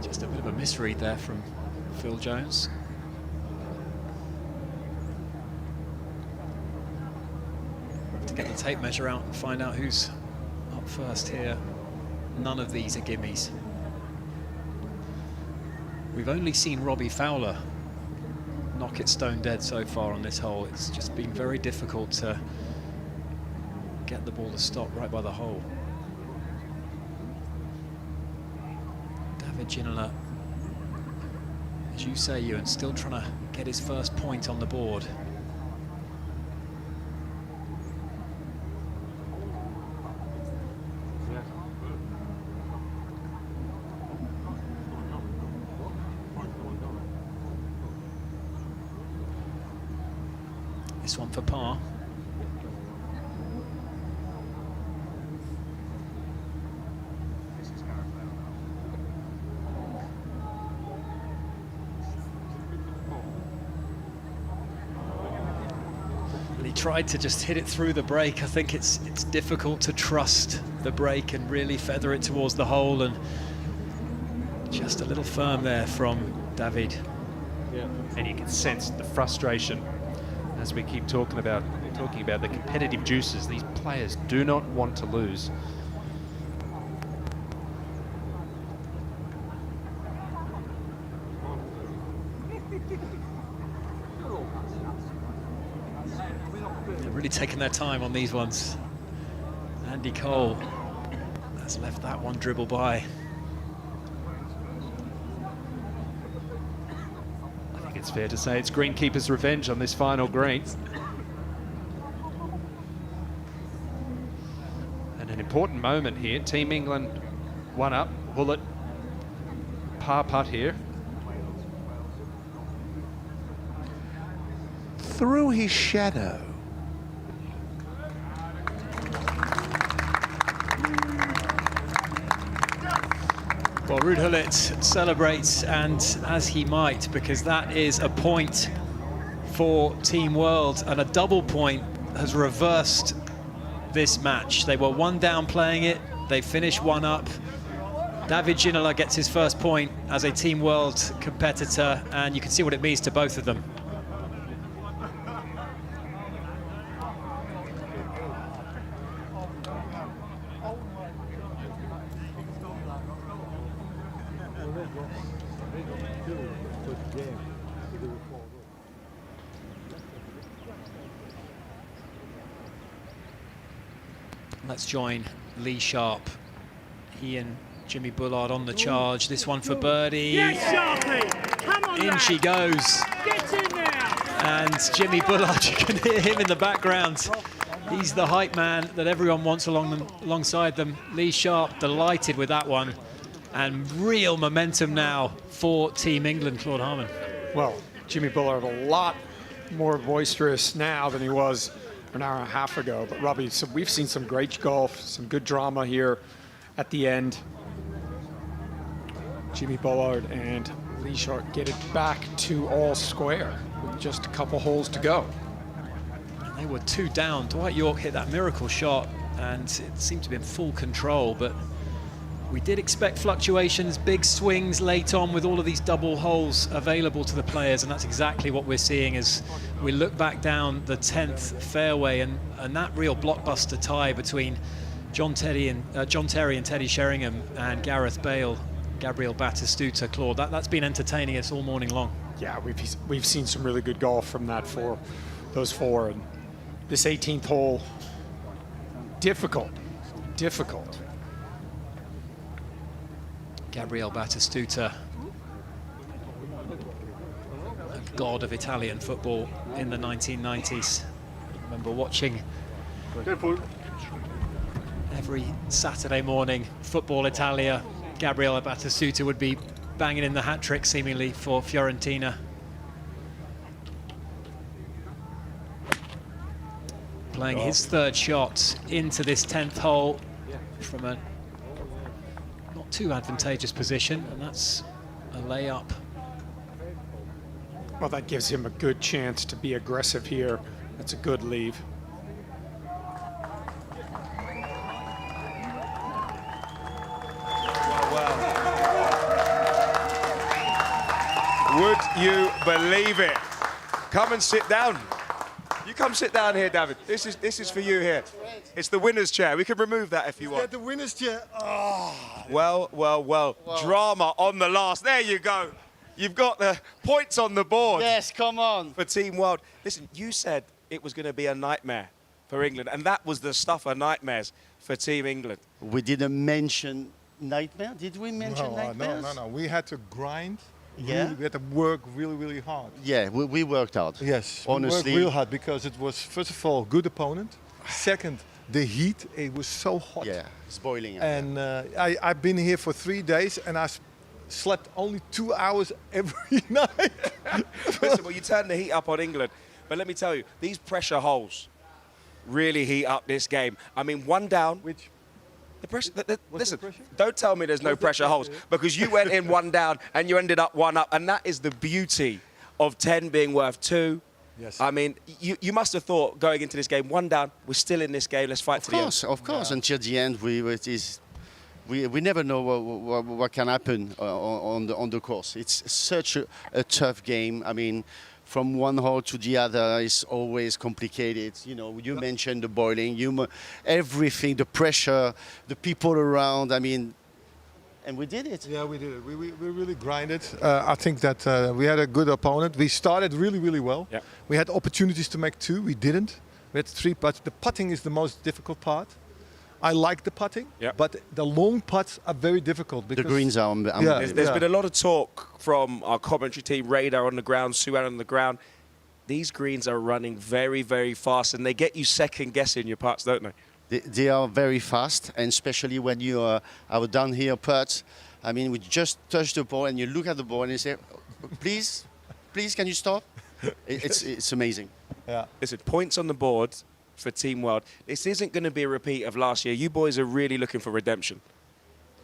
Just a bit of a misread there from Phil Jones. To get the tape measure out and find out who's up first here. None of these are gimmies. We've only seen Robbie Fowler knock it stone dead so far on this hole. It's just been very difficult to get the ball to stop right by the hole. David Ginola, as you say, Ewan, still trying to get his first point on the board. This one for par. And he tried to just hit it through the break. I think it's difficult to trust the break and really feather it towards the hole, and just a little firm there from David. Yeah. And you can sense the frustration as we keep talking about the competitive juices. These players do not want to lose. They're really taking their time on these ones. Andy Cole has left that one dribble by. It's fair to say it's greenkeeper's revenge on this final green. And an important moment here. Team England 1 up. Hullet, par putt here. Through his shadow. Well, Ruud Gullit celebrates, and as he might, because that is a point for Team World, and a double point has reversed this match. They were 1 down playing it, they finished 1 up. David Ginola gets his first point as a Team World competitor, and you can see what it means to both of them. Let's join Lee Sharp. He and Jimmy Bullard on the charge. This one for birdie. Yes, Sharpie! Come on, in she goes. Get in there! And Jimmy Bullard, you can hear him in the background. He's the hype man that everyone wants alongside them. Lee Sharp delighted with that one. And real momentum now for Team England, Claude Harmon. Well, Jimmy Bullard a lot more boisterous now than he was an hour and a half ago. But Robbie, so we've seen some great golf, some good drama here at the end. Jimmy Bullard and Lee Sharp get it back to all square with just a couple holes to go. And they were 2 down. Dwight York hit that miracle shot, and it seemed to be in full control, but we did expect fluctuations, big swings late on with all of these double holes available to the players, and that's exactly what we're seeing as we look back down the 10th fairway, and that real blockbuster tie between John Terry and Teddy Sheringham and Gareth Bale, Gabriel Batistuta, Claude. That's been entertaining us all morning long. Yeah, we've seen some really good golf from those four, and this 18th hole, difficult. Gabriel Batistuta, a god of Italian football in the 1990s. I remember watching every Saturday morning, Football Italia. Gabriel Batistuta would be banging in the hat-trick seemingly for Fiorentina. Playing his 3rd shot into this 10th hole from a not too advantageous position, and that's a layup. Well, that gives him a good chance to be aggressive here. That's a good leave. Would you believe it? Come and sit down. You come sit down here, David. This is for you here. It's the winner's chair. We can remove that if you want. Yeah, the winner's chair. Oh. Well. Drama on the last. There you go. You've got the points on the board. Yes, come on. For Team World. Listen, you said it was going to be a nightmare for England, and that was the stuff of nightmares for Team England. We didn't mention nightmare. Did we mention nightmares? No. We had to grind. Yeah. Really, we had to work really hard. Yeah, we worked hard. Yes, honestly. we worked real hard because it was, first of all, good opponent. Second, the heat. It was so hot. Yeah, it's boiling. And I've been here for 3 days, and I slept only 2 hours every night. Listen, well, you turn the heat up on England, but let me tell you, these pressure holes really heat up this game. I mean, one down. Which? The pressure. Listen, don't tell me there's no pressure holes, because you went in one down and you ended up one up, and that is the beauty of 10 being worth 2. Yes. I mean, you must have thought going into this game, one down, we're still in this game, let's fight to the end. Of course. Until the end, we never know what can happen on the course. It's such a tough game. I mean, from one hole to the other is always complicated. You know, you mentioned the boiling, everything, the pressure, the people around. I mean, and we did it. Yeah, we did it. We really grinded. I think that we had a good opponent. We started really well. Yeah. We had opportunities to make 2. We didn't. We had 3 putts. The putting is the most difficult part. I like the putting, but the long putts are very difficult. Because the greens are There's been a lot of talk from our commentary team, Radar on the ground, Suan on the ground. These greens are running very fast, and they get you second guessing your putts, don't they? They are very fast, and especially when you are down here putts. I mean, we just touch the ball, and you look at the ball, and you say, please, can you stop? It's amazing. Yeah. Listen, points on the board for Team World. This isn't going to be a repeat of last year. You boys are really looking for redemption.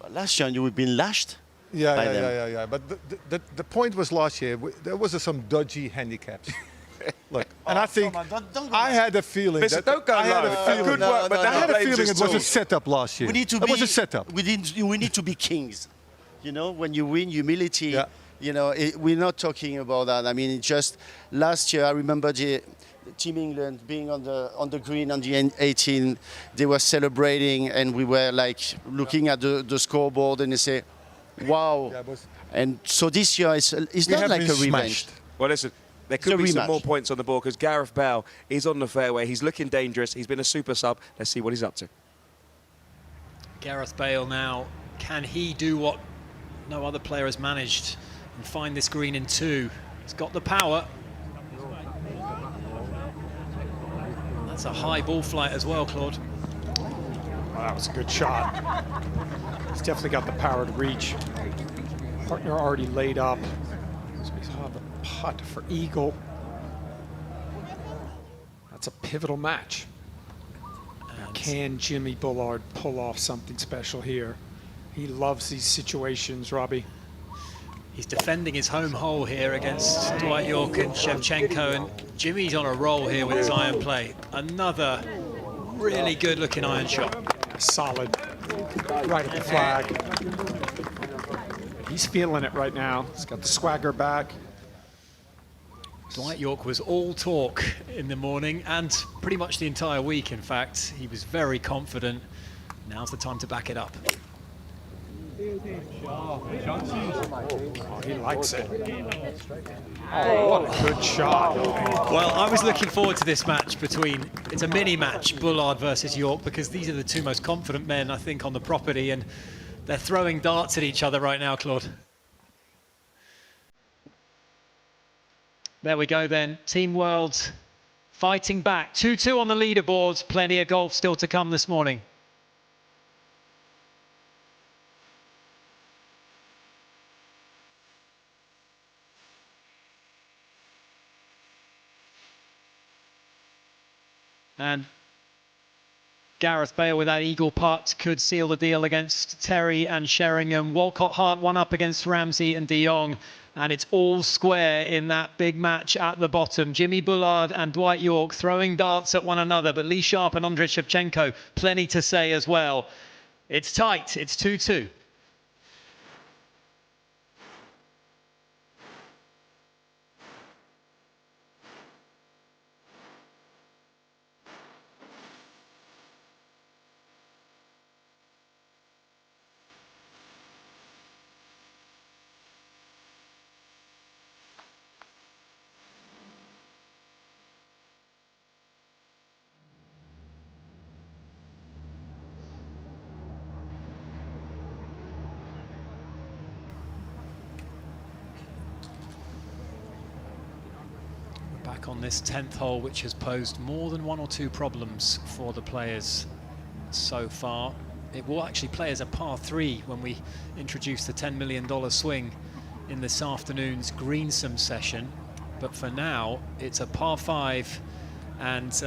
Last year, you've been lashed. Yeah. But the point was last year, there was some dodgy handicaps. Look, and I think I had a feeling Listen, that don't go I had low. a feeling, Good work, but I had a blame feeling just it was a talk. setup last year. It was a setup. We need to be kings. You know, when you win, humility. Yeah. You know, we're not talking about that. I mean, it just last year I remember the Team England being on the green on the 18. They were celebrating, and we were like looking at the scoreboard, and they say, "Wow!" And so this year it's not like a revenge. Well, listen, there could be some more points on the board because Gareth Bale is on the fairway. He's looking dangerous. He's been a super sub. Let's see what he's up to. Gareth Bale now, can he do what no other player has managed and find this green in 2? He's got the power. That's a high ball flight as well, Claude. Well, that was a good shot. He's definitely got the power to reach. Partner already laid up. So he's on the putt for eagle. That's a pivotal match. Now, can Jimmy Bullard pull off something special here? He loves these situations, Robbie. He's defending his home hole here against Dwight York and Shevchenko, and Jimmy's on a roll here with his iron play. Another really good-looking iron shot. Solid. Right at the flag. He's feeling it right now. He's got the swagger back. Dwight York was all talk in the morning and pretty much the entire week, in fact. He was very confident. Now's the time to back it up. Oh, he likes it. Oh, what a good shot. Well, I was looking forward to this match between, it's a mini match, Bullard versus York, because these are the 2 most confident men, I think, on the property, and they're throwing darts at each other right now, Claude. There we go then. Team World fighting back. 2-2 on the leaderboard. Plenty of golf still to come this morning. And Gareth Bale with that eagle putt could seal the deal against Terry and Sheringham. Walcott Hart one up against Ramsey and De Jong. And it's all square in that big match at the bottom. Jimmy Bullard and Dwight York throwing darts at one another. But Lee Sharp and Andrei Shevchenko, plenty to say as well. It's tight. It's 2-2. back on this 10th hole, which has posed more than 1 or 2 problems for the players so far. It will actually play as a par 3 when we introduce the $10 million swing in this afternoon's greensome session. But for now, it's a par 5, and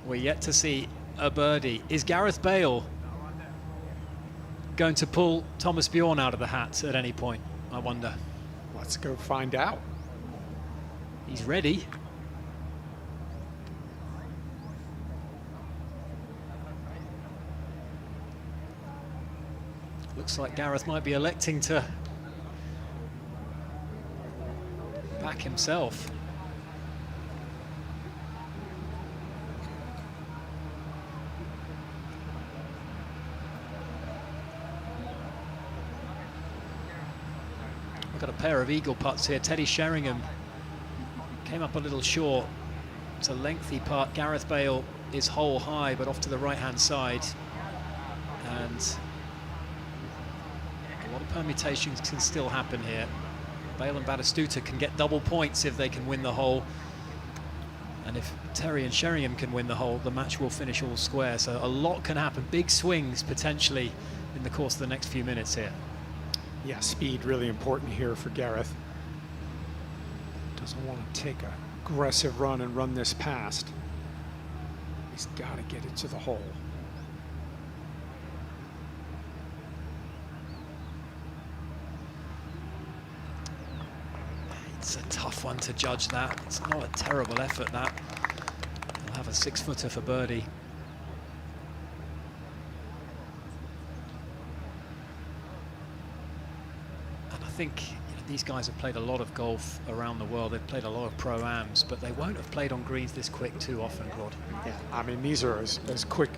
we're yet to see a birdie. Is Gareth Bale going to pull Thomas Bjorn out of the hat at any point, I wonder? Let's go find out. He's ready. Looks like Gareth might be electing to back himself. We've got a pair of eagle putts here. Teddy Sheringham came up a little short. It's a lengthy putt. Gareth Bale is hole high, but off to the right-hand side. And a lot of permutations can still happen here. Bale and Batistuta can get double points if they can win the hole. And if Terry and Sheringham can win the hole, the match will finish all square. So a lot can happen. Big swings potentially in the course of the next few minutes here. Yeah, speed really important here for Gareth. Doesn't want to take an aggressive run and run this past. He's got to get it to the hole. It's a tough one to judge that. It's not a terrible effort, that. He'll have a 6-footer for birdie. And I think these guys have played a lot of golf around the world. They've played a lot of pro-ams, but they won't have played on greens this quick too often, Claude. Yeah, I mean, these are as quick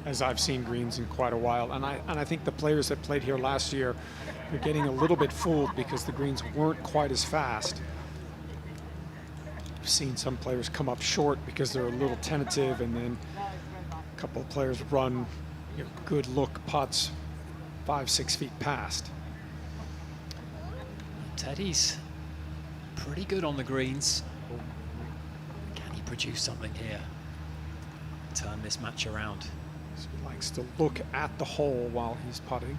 as I've seen greens in quite a while. And I think the players that played here last year are getting a little bit fooled because the greens weren't quite as fast. I've seen some players come up short because they're a little tentative, and then a couple of players run good look putts 5-6 feet past. Teddy's pretty good on the greens. Can he produce something here? Turn this match around. So he likes to look at the hole while he's putting.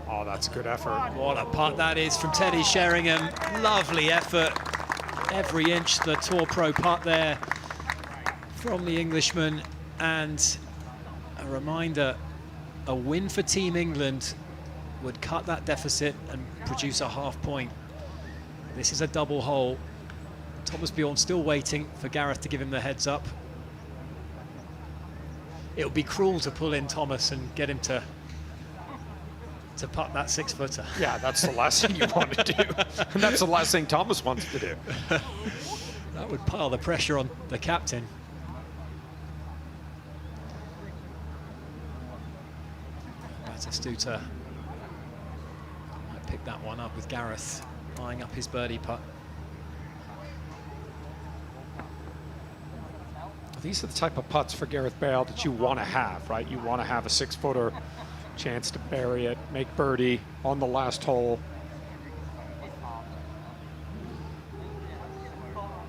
Oh, that's a good effort. What a putt that is from Teddy Sheringham. Lovely effort. Every inch the Tour Pro putt there from the Englishman. And a reminder, a win for Team England would cut that deficit and produce a half point. This is a double hole. Thomas Bjorn still waiting for Gareth to give him the heads up. It would be cruel to pull in Thomas and get him to putt that 6-footer. Yeah, that's the last thing you want to do. And that's the last thing Thomas wants to do. That would pile the pressure on the captain. Batistuta might pick that one up with Gareth eyeing up his birdie putt. These are the type of putts for Gareth Bale that you want to have, right? You want to have a 6-footer, chance to bury it, make birdie on the last hole.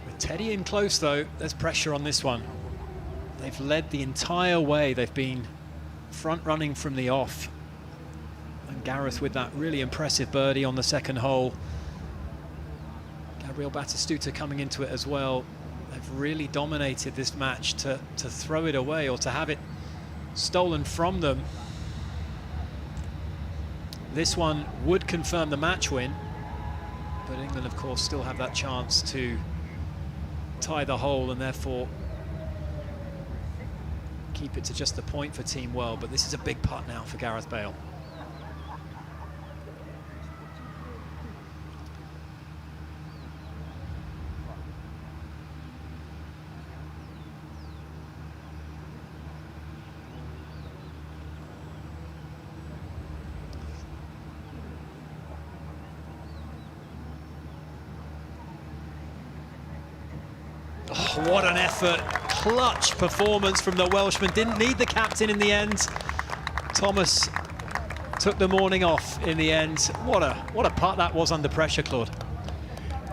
With Teddy in close though, there's pressure on this one. They've led the entire way. They've been front running from the off. And Gareth with that really impressive birdie on the second hole. Gabriel Batistuta coming into it as well. They've really dominated this match. To throw it away or to have it stolen from them, this one would confirm the match win, but England, of course, still have that chance to tie the hole and therefore keep it to just the point for Team World. But this is a big putt now for Gareth Bale. What an effort, clutch performance from the Welshman. Didn't need the captain in the end. Thomas took the morning off in the end. What a putt that was under pressure, Claude.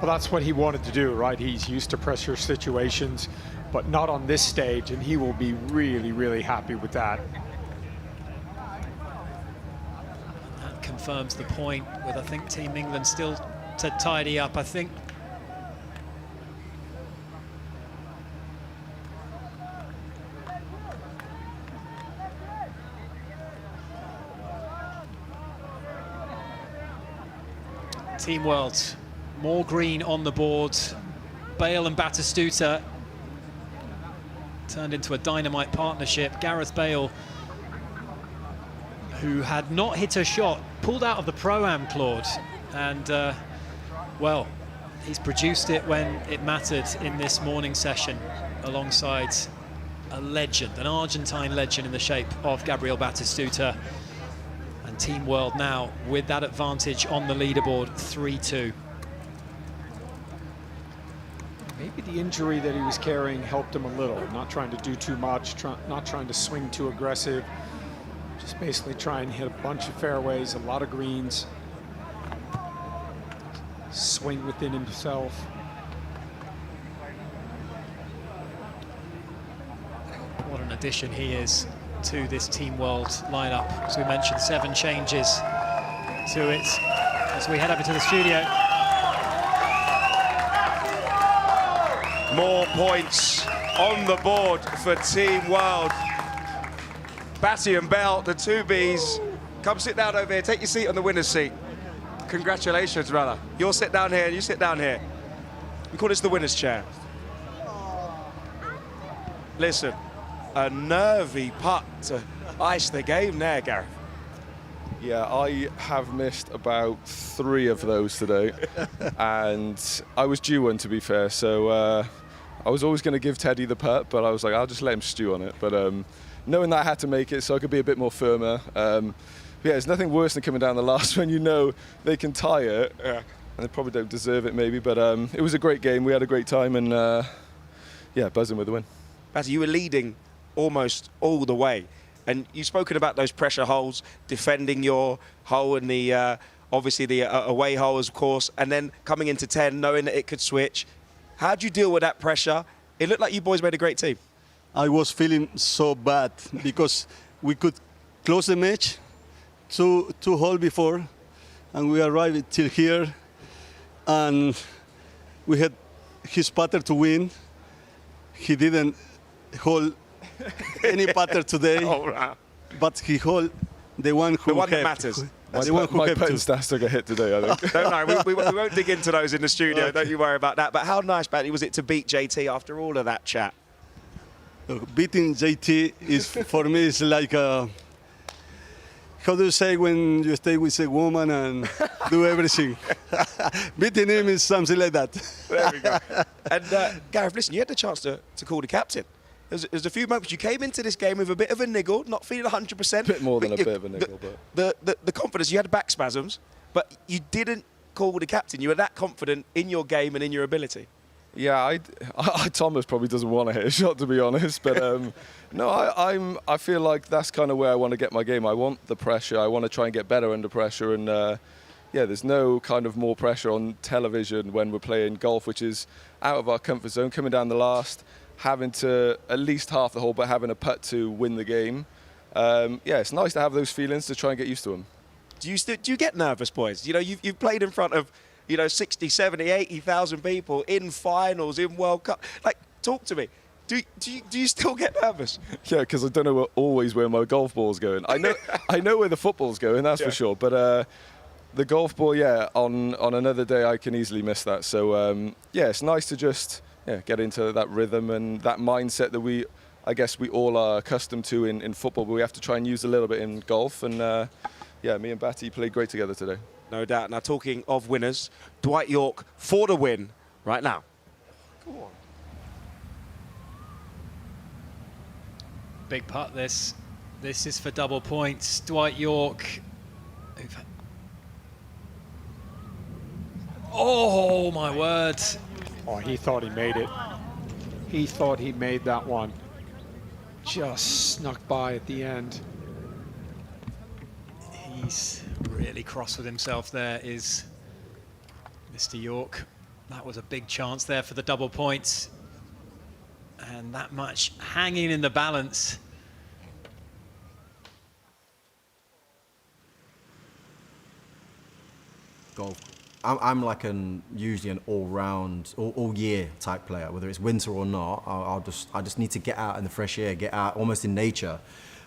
Well, that's what he wanted to do, right? He's used to pressure situations, but not on this stage, and he will be really, really happy with that. That confirms the point with, I think, Team England still to tidy up, I think. Team World, more green on the board. Bale and Batistuta turned into a dynamite partnership. Gareth Bale, who had not hit a shot, pulled out of the Pro-Am, Claude, and well, he's produced it when it mattered in this morning session alongside a legend, an Argentine legend in the shape of Gabriel Batistuta. And Team World now with that advantage on the leaderboard, 3-2. Maybe the injury that he was carrying helped him a little. Not trying to do too much, not trying to swing too aggressive. Just basically try and hit a bunch of fairways, a lot of greens. Swing within himself. What an addition he is to this Team World lineup. As we mentioned, 7 changes to it as we head over to the studio. More points on the board for Team World. Batty and Bell, the 2Bs. Come sit down over here, take your seat on the winner's seat. Congratulations, brother. You'll sit down here, you sit down here. We call this the winner's chair. Listen, a nervy putt to ice the game there, Gareth. Yeah, I have missed about 3 of those today, and I was due one, to be fair, so I was always going to give Teddy the putt, but I was like, I'll just let him stew on it. But knowing that I had to make it so I could be a bit more firmer, yeah, there's nothing worse than coming down the last when you know they can tie it, and they probably don't deserve it maybe, but it was a great game, we had a great time, and yeah, buzzing with the win. Batty, you were leading almost all the way. And you've spoken about those pressure holes, defending your hole and the obviously the away hole, of course, and then coming into 10, knowing that it could switch. How'd you deal with that pressure? It looked like you boys made a great team. I was feeling so bad because we could close the match two holes before, and we arrived till here, and we had his putter to win. He didn't hold any putter today, but he hold the one who that matters. The one who my putting stats took a hit today, I think. Don't worry, we won't dig into those in the studio. Okay. Don't you worry about that. But how nice, Batty, was it to beat JT after all of that chat? Beating JT is for me is like a, how do you say when you stay with a woman and do everything? Beating him is something like that. There we go. And Gareth, listen, you had the chance to call the captain. There's a few moments you came into this game with a bit of a niggle, not feeling 100%. A bit more than a bit of a niggle, but the confidence, you had back spasms, but you didn't call the captain. You were that confident in your game and in your ability. Yeah, Thomas probably doesn't want to hit a shot, to be honest, but no, I feel like that's kind of where I want to get my game. I want the pressure. I want to try and get better under pressure, and yeah, there's no kind of more pressure on television when we're playing golf, which is out of our comfort zone, coming down the last, having to at least half the hole, but having a putt to win the game. Yeah, it's nice to have those feelings to try and get used to them. Do you get nervous, boys? You know, you've played in front of, 60, 70, 80,000 people in finals, in World Cup. Like, talk to me. Do you still get nervous? Yeah, because I don't know always where my golf ball's going. I know where the football's going, that's for sure. But the golf ball, yeah, on another day I can easily miss that. So yeah, it's nice to just get into that rhythm and that mindset that I guess we all are accustomed to in football, but we have to try and use a little bit in golf. And yeah, me and Batty played great together today. No doubt. Now, talking of winners, Dwight York for the win right now. Go on. Big putt this. This is for double points. Dwight York. Oh, my word. Oh, he thought he made it. He thought he made that one. Just snuck by at the end. He's really cross with himself there, is Mr. York. That was a big chance there for the double points. And that much hanging in the balance. Golf. I'm like usually an all-round, all year type player. Whether it's winter or not, I just need to get out in the fresh air, get out almost in nature,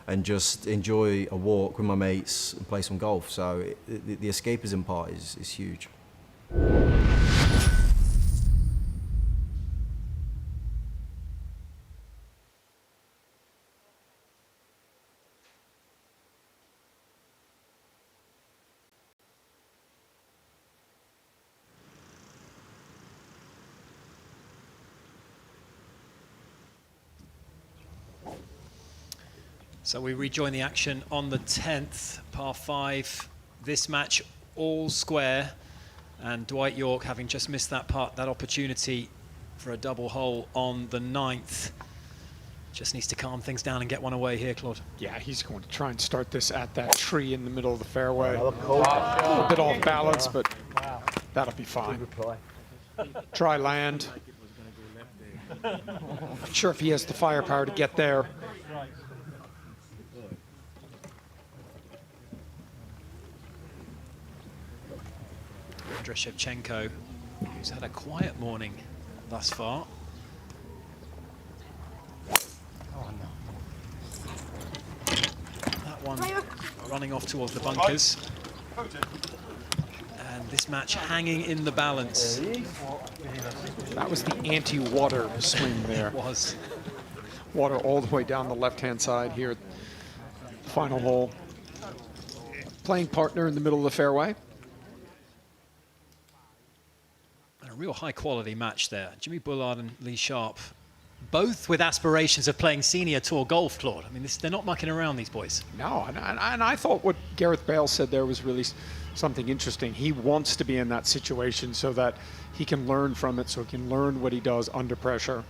and just enjoy a walk with my mates and play some golf. So the escapism part is huge. So we rejoin the action on the 10th, par 5. This match all square, and Dwight York, having just missed that opportunity for a double hole on the 9th, just needs to calm things down and get one away here, Claude. Yeah, he's going to try and start this at that tree in the middle of the fairway. A bit off balance, but that'll be fine. Dry land. Not sure if he has the firepower to get there. Andrei Shevchenko, who's had a quiet morning thus far. That one running off towards the bunkers. And this match hanging in the balance. That was the anti-water swing there. It was. Water all the way down the left-hand side here. Final hole. Playing partner in the middle of the fairway. Real high-quality match there. Jimmy Bullard and Lee Sharp, both with aspirations of playing senior tour golf, Claude. I mean, they're not mucking around, these boys. No, and I thought what Gareth Bale said there was really something interesting. He wants to be in that situation so that he can learn from it, so he can learn what he does under pressure.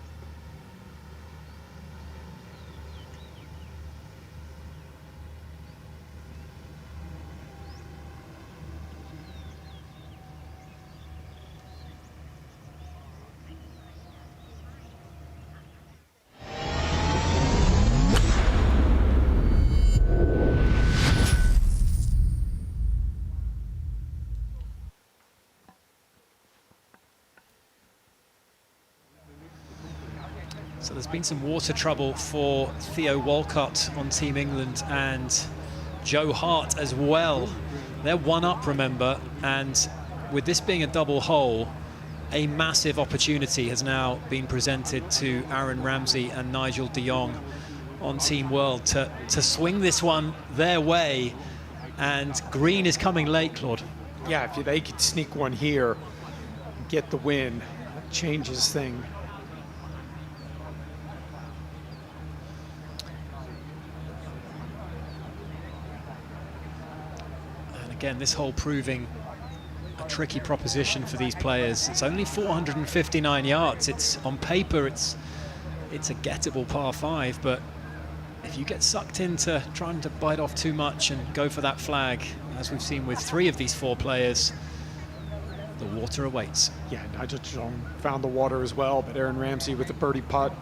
So there's been some water trouble for Theo Walcott on Team England and Joe Hart as well. They're one up, remember, and with this being a double hole, a massive opportunity has now been presented to Aaron Ramsey and Nigel de Jong on Team World to swing this one their way, and green is coming late, Claude. Yeah, if they could sneak one here, get the win, changes thing. Again, this hole proving a tricky proposition for these players. It's only 459 yards. It's on paper, it's a gettable par 5, but if you get sucked into trying to bite off too much and go for that flag, as we've seen with 3 of these 4 players, the water awaits. Yeah, Nigel de Jong found the water as well, but Aaron Ramsey with the birdie putt.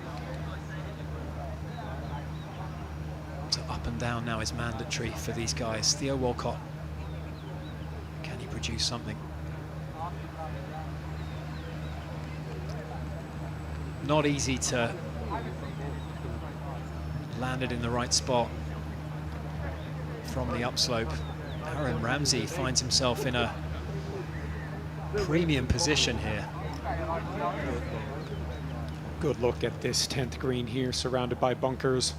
So up and down now is mandatory for these guys. Theo Walcott, produce something. Not easy to land it in the right spot from the upslope. Aaron Ramsey finds himself in a premium position here. Good look at this 10th green here, surrounded by bunkers.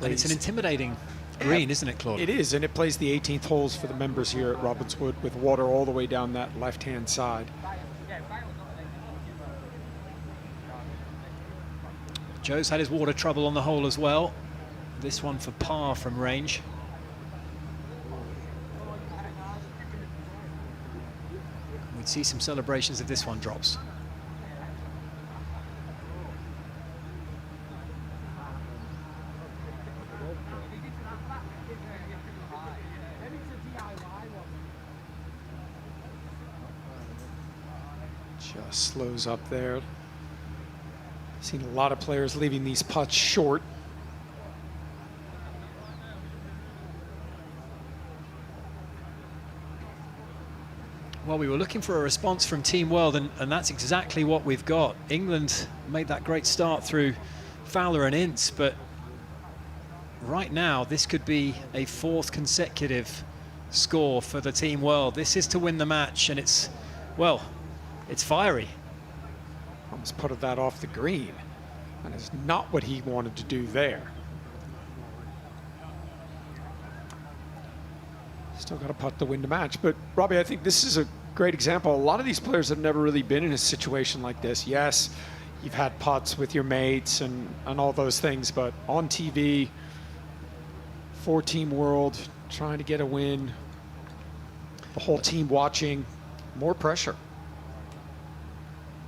And it's an intimidating green, isn't it, Claude? It is, and it plays the 18th holes for the members here at Robbinswood with water all the way down that left-hand side. Joe's had his water trouble on the hole as well. This one for par from range. We Could see some celebrations if this one drops. Just slows up there. Seen a lot of players leaving these putts short. Well, we were looking for a response from Team World, and that's exactly what we've got. England made that great start through Fowler and Ince, but right now this could be a 4th consecutive score for the Team World. This is to win the match, and it's, well, it's fiery. Almost putted that off the green, and it's not what he wanted to do there. Still got to putt to win the match. But, Robbie, I think this is a great example. A lot of these players have never really been in a situation like this. Yes, you've had putts with your mates and all those things, but on TV, for Team World, trying to get a win, the whole team watching, more pressure.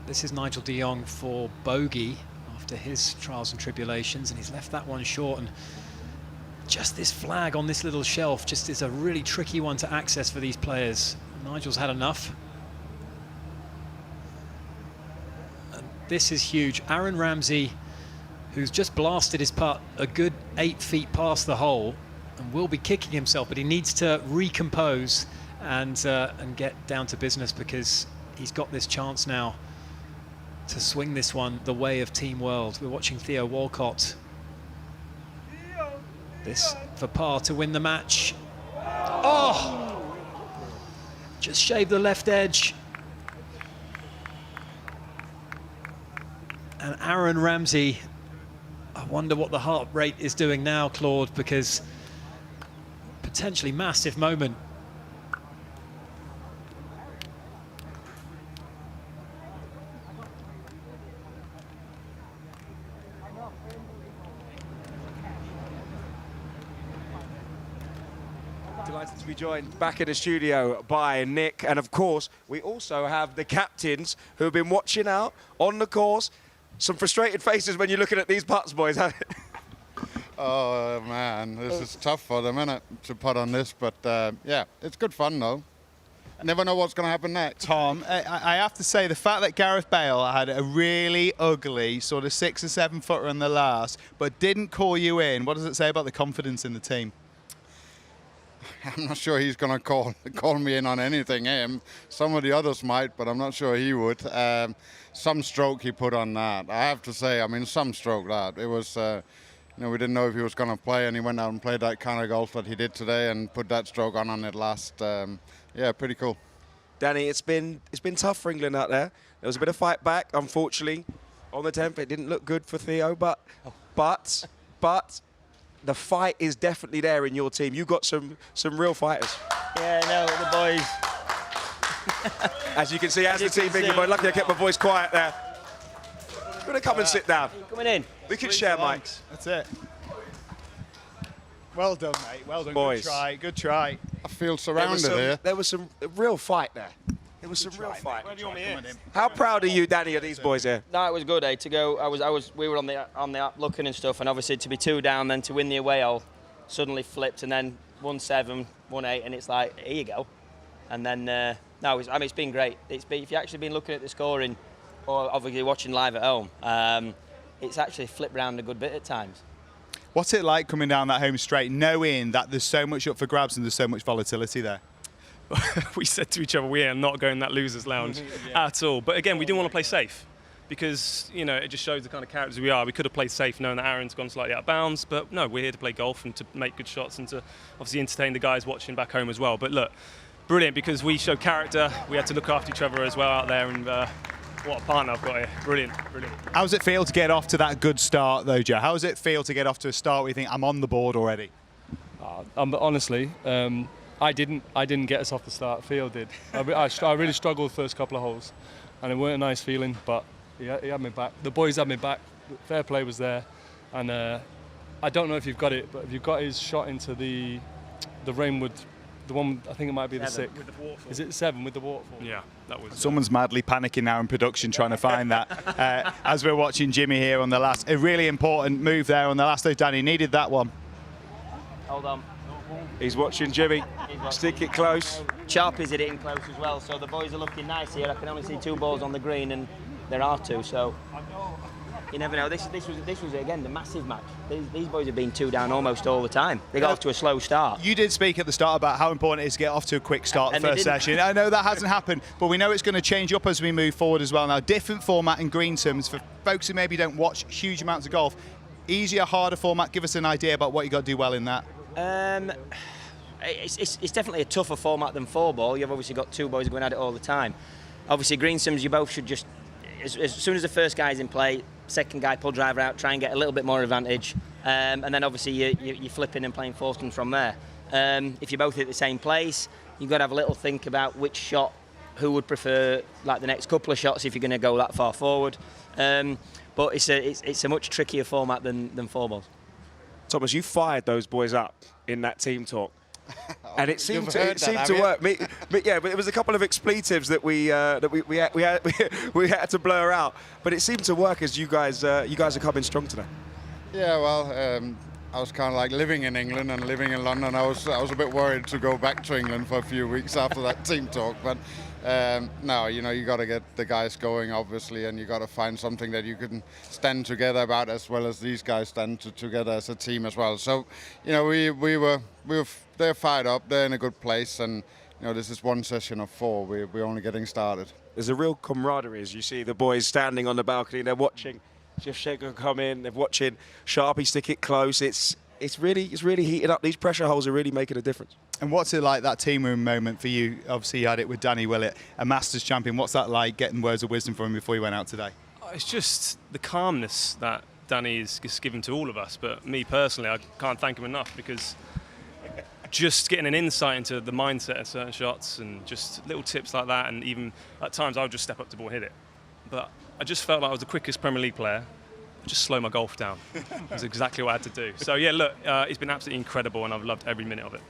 This is Nigel de Jong for bogey after his trials and tribulations, and he's left that one short. And just this flag on this little shelf just is a really tricky one to access for these players. Nigel's had enough. And this is huge. Aaron Ramsey, who's just blasted his putt a good 8 feet past the hole and will be kicking himself, but he needs to recompose and get down to business, because he's got this chance now to swing this one the way of Team World. We're watching Theo Walcott. This for par to win the match. Oh! Just shaved the left edge. And Aaron Ramsey, I wonder what the heart rate is doing now, Claude, because potentially massive moment. Delighted to be joined back in the studio by Nick, and of course we also have the captains who have been watching out on the course. Some frustrated faces when you're looking at these putts, boys. Oh man, this is tough for them, isn't it, to putt on this? But yeah, it's good fun though. Never know what's going to happen next. Tom, I have to say, the fact that Gareth Bale had a really ugly sort of 6 or 7 footer in the last, but didn't call you in, what does it say about the confidence in the team? I'm not sure he's going to call me in on anything. Him, some of the others might, but I'm not sure he would. Some stroke he put on that. I have to say, I mean, some stroke that. It was, you know, we didn't know if he was going to play, and he went out and played that kind of golf that he did today, and put that stroke on it last. Yeah, pretty cool. Danny, it's been tough for England out there. There was a bit of fight back, unfortunately, on the 10th. It didn't look good for Theo, but the fight is definitely there in your team. You got some real fighters. Yeah, no, the boys. As you can see, as the team England boy. Luckily I kept my voice quiet there. I'm gonna come and sit down. Coming in. We can share mics. That's it. Well done, mate. Well done. Boys. Good try. Good try. I feel surrounded here. There was some real fight there. There was some real fight. How proud are you, Danny, of these boys here? No, it was good, to go. We were on the app looking and stuff, and obviously to be 2 down, then to win the away hole, suddenly flipped, and then 1-7, 1-8, and it's like, here you go. And then no, it's been great. If you've actually been looking at the scoring, or obviously watching live at home, it's actually flipped round a good bit at times. What's it like coming down that home straight, knowing that there's so much up for grabs and there's so much volatility there? We said to each other, we are not going that loser's lounge at all. But again, we do want to play safe, because you know it just shows the kind of characters we are. We could have played safe knowing that Aaron's gone slightly out of bounds, but no, we're here to play golf and to make good shots and to obviously entertain the guys watching back home as well. But look, brilliant, because we showed character. We had to look after each other as well out there, and what a partner I've got here. Brilliant, brilliant. How does it feel to get off to that good start, though, Joe? How does it feel to get off to a start where you think, I'm on the board already? Honestly, I didn't get us off the start. Theo did. I really struggled the first couple of holes, and it weren't a nice feeling. But he had me back. The boys had me back. Fair play was there, and I don't know if you've got it, but if you've got his shot into the Reignwood The one, I think it might be the 6. With the waterfall. Is it 7 with the waterfall? Yeah, that was. Someone's madly panicking now in production trying to find that. As we're watching Jimmy here on the last, a really important move there on the last. Danny needed that one. Hold on. He's watching Jimmy. Stick it close. Sharpies are hitting close as well, so the boys are looking nice here. I can only see 2 balls on the green, and there are 2, so you never know. This was again the massive match. These boys have been 2 down almost all the time. They got off to a slow start. You did speak at the start about how important it is to get off to a quick start the first session. I know that hasn't happened, but we know it's going to change up as we move forward as well. Now, different format in Greensomes for folks who maybe don't watch huge amounts of golf. Easier, harder format. Give us an idea about what you got to do well in that. It's definitely a tougher format than 4-ball. You've obviously got 2 boys going at it all the time. Obviously, Greensomes, you both should just, as soon as the first guy's in play, second guy pull driver out, try and get a little bit more advantage, and then obviously you're flipping and playing foursomes from there. If you both hit the same place, you've got to have a little think about which shot, who would prefer like the next couple of shots if you're going to go that far forward. But it's a much trickier format than 4-balls. Thomas, you fired those boys up in that team talk. And it seemed to work. Yeah, but it was a couple of expletives that we had to blur out. But it seemed to work as you guys are coming strong today. Yeah, well, I was kind of like living in England and living in London. I was a bit worried to go back to England for a few weeks after that team talk. But no, you know, you got to get the guys going, obviously, and you got to find something that you can stand together about, as well as these guys stand together as a team as well. So, you know, they're fired up, they're in a good place, and you know, this is 1 session of 4. We're only getting started. There's a real camaraderie as you see the boys standing on the balcony. They're watching Jeff Shaker come in. They're watching Sharpie stick it close. It's really heating up. These pressure holes are really making a difference. And what's it like, that team room moment for you? Obviously, you had it with Danny Willett, a Masters champion. What's that like, getting words of wisdom from him before you went out today? It's just the calmness that Danny is given to all of us. But me personally, I can't thank him enough, because just getting an insight into the mindset of certain shots and just little tips like that, and even at times I would just step up to the ball and hit it. But I just felt like I was the quickest Premier League player. Just slow my golf down. That's exactly what I had to do. So yeah, look, it's been absolutely incredible, and I've loved every minute of it.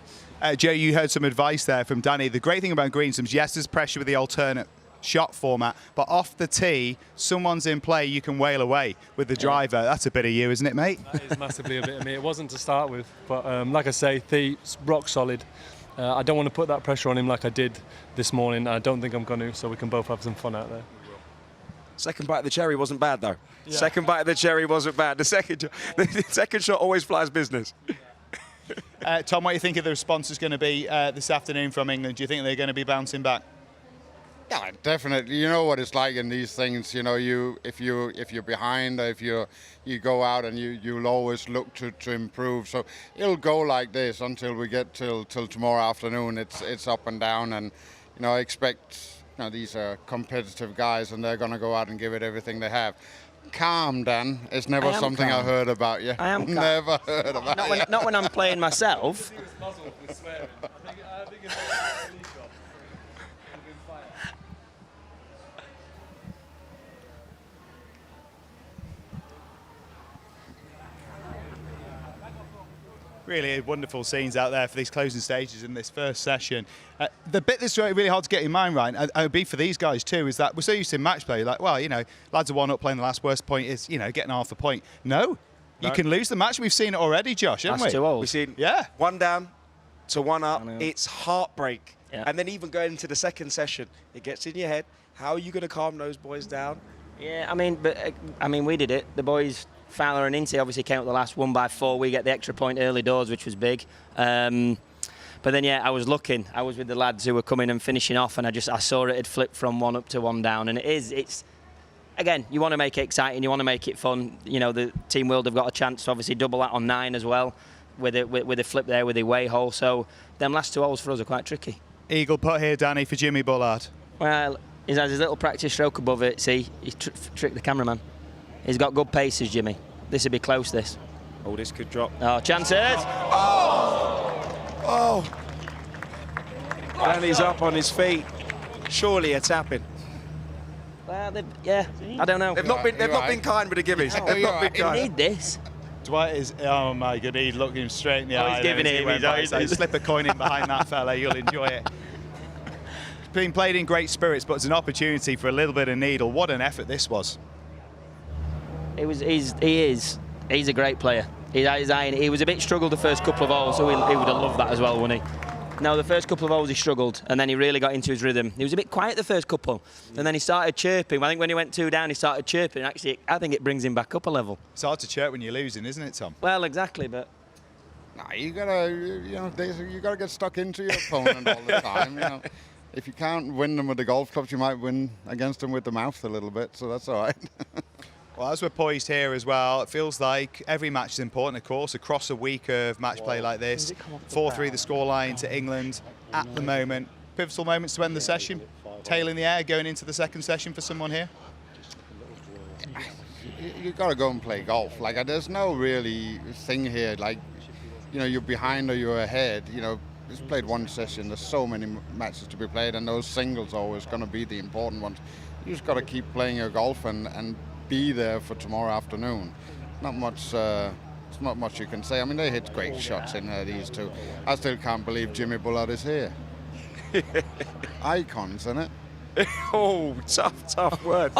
Joe, you heard some advice there from Danny. The great thing about Greensomes, yes, there's pressure with the alternate shot format, but off the tee, someone's in play, you can wail away with the driver. That's a bit of you, isn't it, mate? That is massively a bit of me. It wasn't to start with, but like I say, Thee's rock solid. I don't want to put that pressure on him like I did this morning. I don't think I'm going to, so we can both have some fun out there. Second bite of the cherry wasn't bad, though. Yeah. Second bite of the cherry wasn't bad. The second shot always flies business. Tom, what do you think of the response is going to be this afternoon from England? Do you think they're going to be bouncing back? Yeah, definitely. You know what it's like in these things. You know, if you're behind, if you go out and you'll always look to improve. So it'll go like this until we get till tomorrow afternoon. It's up and down, and you know, I expect. You know, these are competitive guys, and they're going to go out and give it everything they have. Calm, Dan. It's never something I heard about you. I am calm. Never heard about you. Not when I'm playing myself. Really wonderful scenes out there for these closing stages in this first session. The bit that's really hard to get your mind right, and it would be for these guys too, is that we're so used to match play. Like, well, you know, lads are 1-up playing the last, worst point is, you know, getting half a point. No, you can lose the match. We've seen it already, Josh, haven't we? That's 2 holes. We've seen 1 down to 1 up. It's heartbreak. Yeah. And then even going into the second session, it gets in your head. How are you going to calm those boys down? Yeah, I mean, we did it. The boys, Fowler and Ince obviously came up the last 1 by 4. We get the extra point early doors, which was big. But then, yeah, I was looking. I was with the lads who were coming and finishing off, and I saw it had flipped from 1 up to 1 down. And it's again, you want to make it exciting, you want to make it fun. You know, the Team World have got a chance to obviously double that on 9 as well, with a flip there with the away hole. So them last 2 holes for us are quite tricky. Eagle putt here, Danny, for Jimmy Bullard. Well, he's had his little practice stroke above it. See, he tricked the cameraman. He's got good paces, Jimmy. This would be close, this. Oh, this could drop. Oh, chances! Oh! Danny's up on his feet. Surely a tapping. Well, yeah, I don't know. They've not been kind with the gimmies. No, They've not been kind. Need this. Dwight is, oh my god, he's looking him straight in the eye. He's giving it. So slip a coin in behind that fella, you'll enjoy it. It's been played in great spirits, but it's an opportunity for a little bit of needle. What an effort this was. He's a great player. He was a bit struggled the first couple of holes, so he would have loved that as well, wouldn't he? No, the first couple of holes he struggled, and then he really got into his rhythm. He was a bit quiet the first couple, and then he started chirping. I think when he went 2 down, he started chirping. Actually, I think it brings him back up a level. It's hard to chirp when you're losing, isn't it, Tom? Well, exactly, but... Nah, you gotta get stuck into your opponent all the time, you know. If you can't win them with the golf clubs, you might win against them with the mouth a little bit, so that's all right. Well, as we're poised here as well, it feels like every match is important, of course, across a week of match play like this. 4-3 the scoreline to England at the moment. Pivotal moments to end the session. Tail in the air going into the second session for someone here. You got to go and play golf. Like, there's no really thing here, like, you know, you're behind or you're ahead. You know, just played one session. There's so many matches to be played, and those singles are always going to be the important ones. You just got to keep playing your golf and be there for tomorrow afternoon. Not much. It's not much you can say. I mean, they hit great shots in there, these two. I still can't believe Jimmy Bullard is here. Icons, isn't it? Oh, tough word.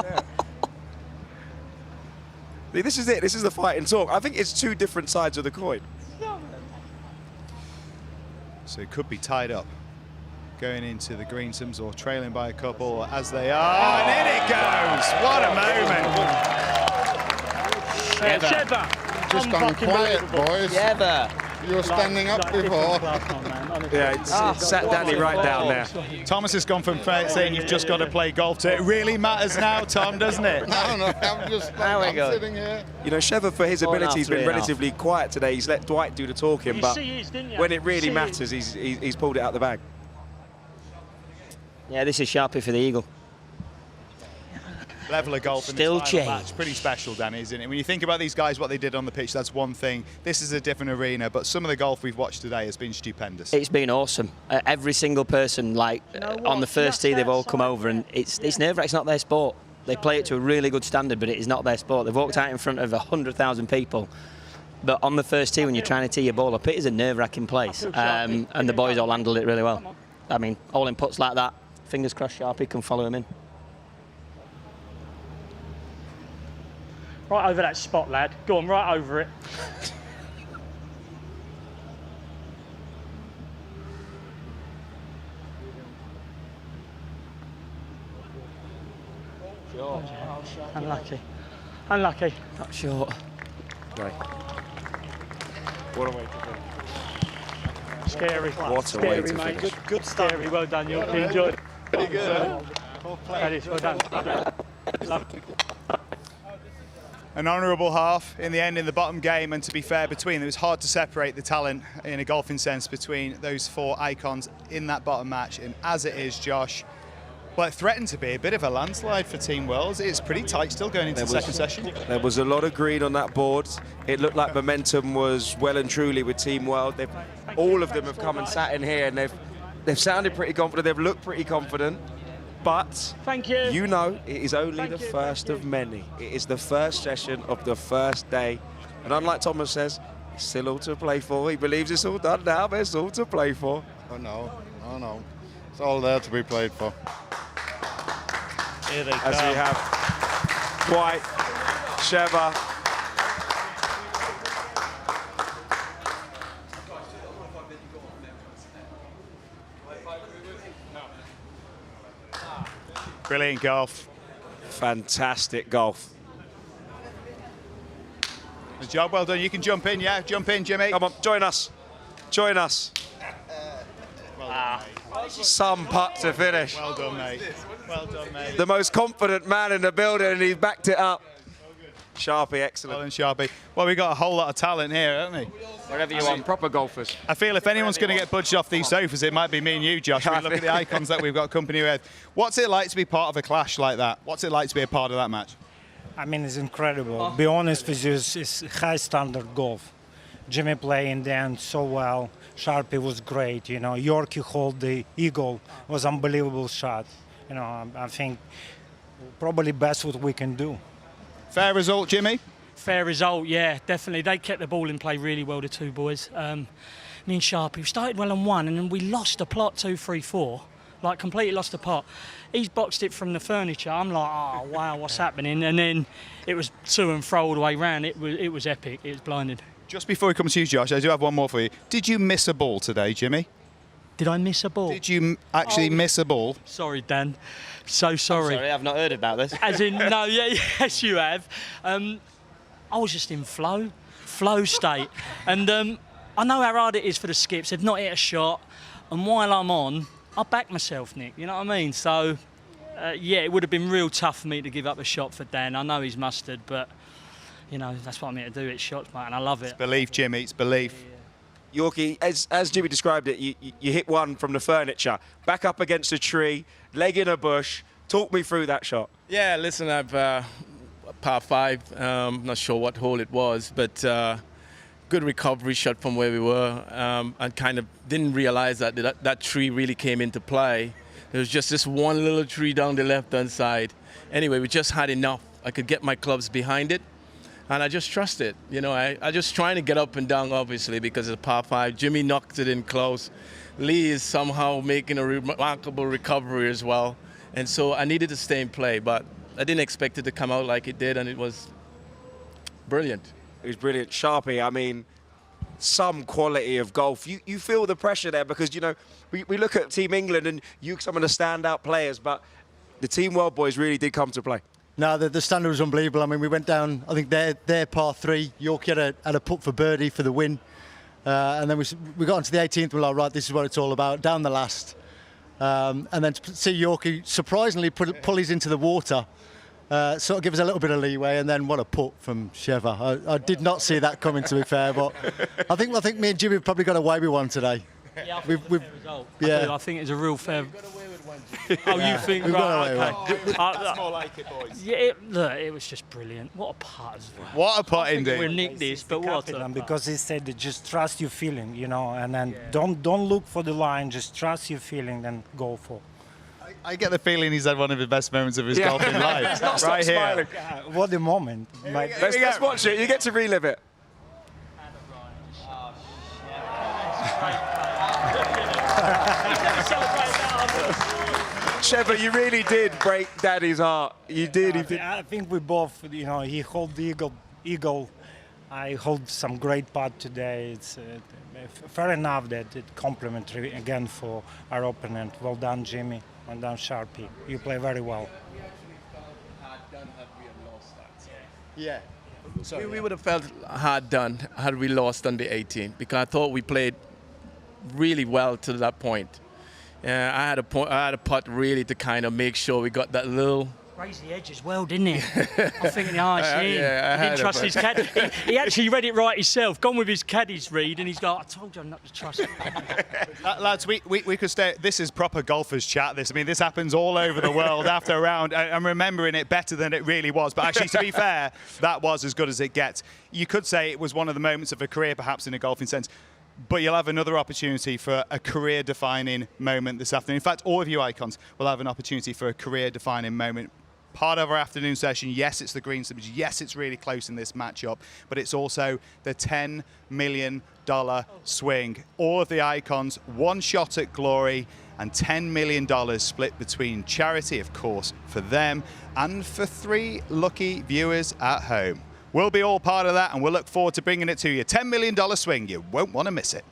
See, this is it. This is the fight and talk. I think it's two different sides of the coin. So it could be tied up going into the greensomes or trailing by a couple as they are. And in it goes. What a moment. Sheva. Just gone quiet, boys. You were standing up before. Yeah, it's sat Danny right down there. Thomas has gone from saying you've just got to play golf to it really matters now, Tom, doesn't it? No, I'm just I'm sitting here. You know, Sheva, for his ability, has been relatively quiet today. He's let Dwight do the talking, but when it really matters, he's pulled it out the bag. Yeah, this is Sharpie for the eagle. Level of golf Still in this final match. Pretty special, Danny, isn't it? When you think about these guys, what they did on the pitch, that's one thing. This is a different arena, but some of the golf we've watched today has been stupendous. It's been awesome. Every single person, like, on the first tee, they've all come over, and it's nerve-wracking. It's not their sport. They play it to a really good standard, but it is not their sport. They've walked out in front of 100,000 people. But on the first tee, when you're trying to tee your ball up, it is a nerve-wracking place. And the boys all handled it really well. I mean, all in putts like that, fingers crossed Sharpie can follow him in. Right over that spot, lad. Go on, right over it. Short. Unlucky. Unlucky. Not short. Right. What a way to finish. Scary. What a Scary, way to mate. finish. Good scary. Well done, you enjoyed it. Pretty good. That is, well done. Lovely. An honourable half in the end in the bottom game, and to be fair, between it was hard to separate the talent in a golfing sense between those four icons in that bottom match. And as it is, Josh, well, it threatened to be a bit of a landslide for Team Wells. It's pretty tight still going into the second session. There was a lot of green on that board. It looked like momentum was well and truly with Team World. All of them have come and sat in here, and they've sounded pretty confident. They've looked pretty confident. But thank you. You know, it is only the first of many. It is the first session of the first day. And unlike Thomas says, it's still all to play for. He believes it's all done now, but it's all to play for. Oh, no. Oh, no. It's all there to be played for. Here they As come. we have Dwight, Sheva, Brilliant golf. Fantastic golf. Good job, well done. You can jump in, yeah? Jump in, Jimmy. Come on, join us. Join us. Some putt to finish. Well done, mate. Well done, mate. The most confident man in the building, and he's backed it up. Sharpie, excellent. Well done, Sharpie. Well, we've got a whole lot of talent here, haven't we? Wherever you want, proper golfers. I feel if anyone's going to get budged off these sofas, it might be me and you, Josh. We look at the icons that we've got company with. What's it like to be part of a clash like that? What's it like to be a part of that match? I mean, it's incredible. Be honest with you, it's high standard golf. Jimmy playing down so well. Sharpie was great. You know, Yorkie hold the eagle was unbelievable shot. You know, I think probably best what we can do. Fair result, Jimmy? Fair result, yeah, definitely. They kept the ball in play really well, the two boys. Me and Sharpie, we started well on one, and then we lost the plot 2, 3, 4. Like, completely lost the pot. He's boxed it from the furniture. I'm like, oh, wow, what's happening? And then it was to and fro all the way round. It was epic. It was blinded. Just before we come to you, Josh, I do have one more for you. Did you miss a ball today, Jimmy? Did I miss a ball? Did you actually miss a ball? Sorry, Dan. So sorry. I'm sorry, I've not heard about this. As in, no, yeah, yes, you have. I was just in flow state. And I know how hard it is for the skips. They've not hit a shot. And while I'm on, I back myself, Nick. You know what I mean? So, yeah, it would have been real tough for me to give up a shot for Dan. I know he's mustard, but, you know, that's what I'm here to do. It's shots, mate, and I love it. It's belief, Jimmy. It's belief. Yorkie, as Jimmy described it, you hit one from the furniture, back up against a tree, leg in a bush. Talk me through that shot. Yeah, listen, I've par 5, not sure what hole it was, but good recovery shot from where we were. And kind of didn't realize that tree really came into play. There was just this one little tree down the left-hand side. Anyway, we just had enough. I could get my clubs behind it. And I just trust it. You know, I just trying to get up and down, obviously, because it's par 5. Jimmy knocked it in close. Lee is somehow making a remarkable recovery as well. And so I needed to stay in play, but I didn't expect it to come out like it did, and it was brilliant. It was brilliant. Sharpie, I mean, some quality of golf. You feel the pressure there because, you know, we look at Team England and some of the standout players, but the Team World boys really did come to play. No, the standard was unbelievable. I mean, we went down, I think, their par 3. Yorkie had a putt for birdie for the win. And then we got onto the 18th, we're like, right, this is what it's all about, down the last. And then to see Yorkie surprisingly pull his into the water, sort of give us a little bit of leeway, and then what a putt from Sheva. I did not see that coming, to be fair, but I think me and Jimmy have probably got away with one today. Yeah, I think it's a fair result. Yeah. I think it's a real fair. Oh, you think? We've got away Okay. with That's more like it, boys. Yeah, look, it was just brilliant. What a putt as well. What a putt, indeed. We'll nick this, but what a putt. Because he said, just trust your feeling, you know, and then don't look for the line, just trust your feeling, then go for. I get the feeling he's had one of the best moments of his golfing life. Right here. What a moment. Let's watch it. You get to relive it. Sheva, you really did break Daddy's heart. You did. I think we both, you know, he hold the eagle. I hold some great putt today. It's fair enough that it's complimentary again for our opponent. Well done, Jimmy. Well done, Sharpie. You play very well. Yeah. We would have felt hard done had we lost on the 18th, because I thought we played really well to that point. I had a putt really to kind of make sure we got that little. Raised the edge as well, didn't he? I'm thinking, I see. Yeah, He didn't trust his caddy. He actually read it right himself. Gone with his caddy's read, and he's like, I told you not to trust him. Lads, we could stay. This is proper golfers chat. This, I mean, this happens all over the world after a round. I'm remembering it better than it really was. But actually, to be fair, that was as good as it gets. You could say it was one of the moments of a career, perhaps in a golfing sense. But you'll have another opportunity for a career-defining moment this afternoon. In fact, all of you icons will have an opportunity for a career-defining moment. Part of our afternoon session, yes, it's the green slippage. Yes, it's really close in this matchup, but it's also the $10 million swing. All of the icons, one shot at glory, and $10 million split between charity, of course, for them, and for 3 lucky viewers at home. We'll be all part of that, and we'll look forward to bringing it to you. $10 million swing. You won't want to miss it.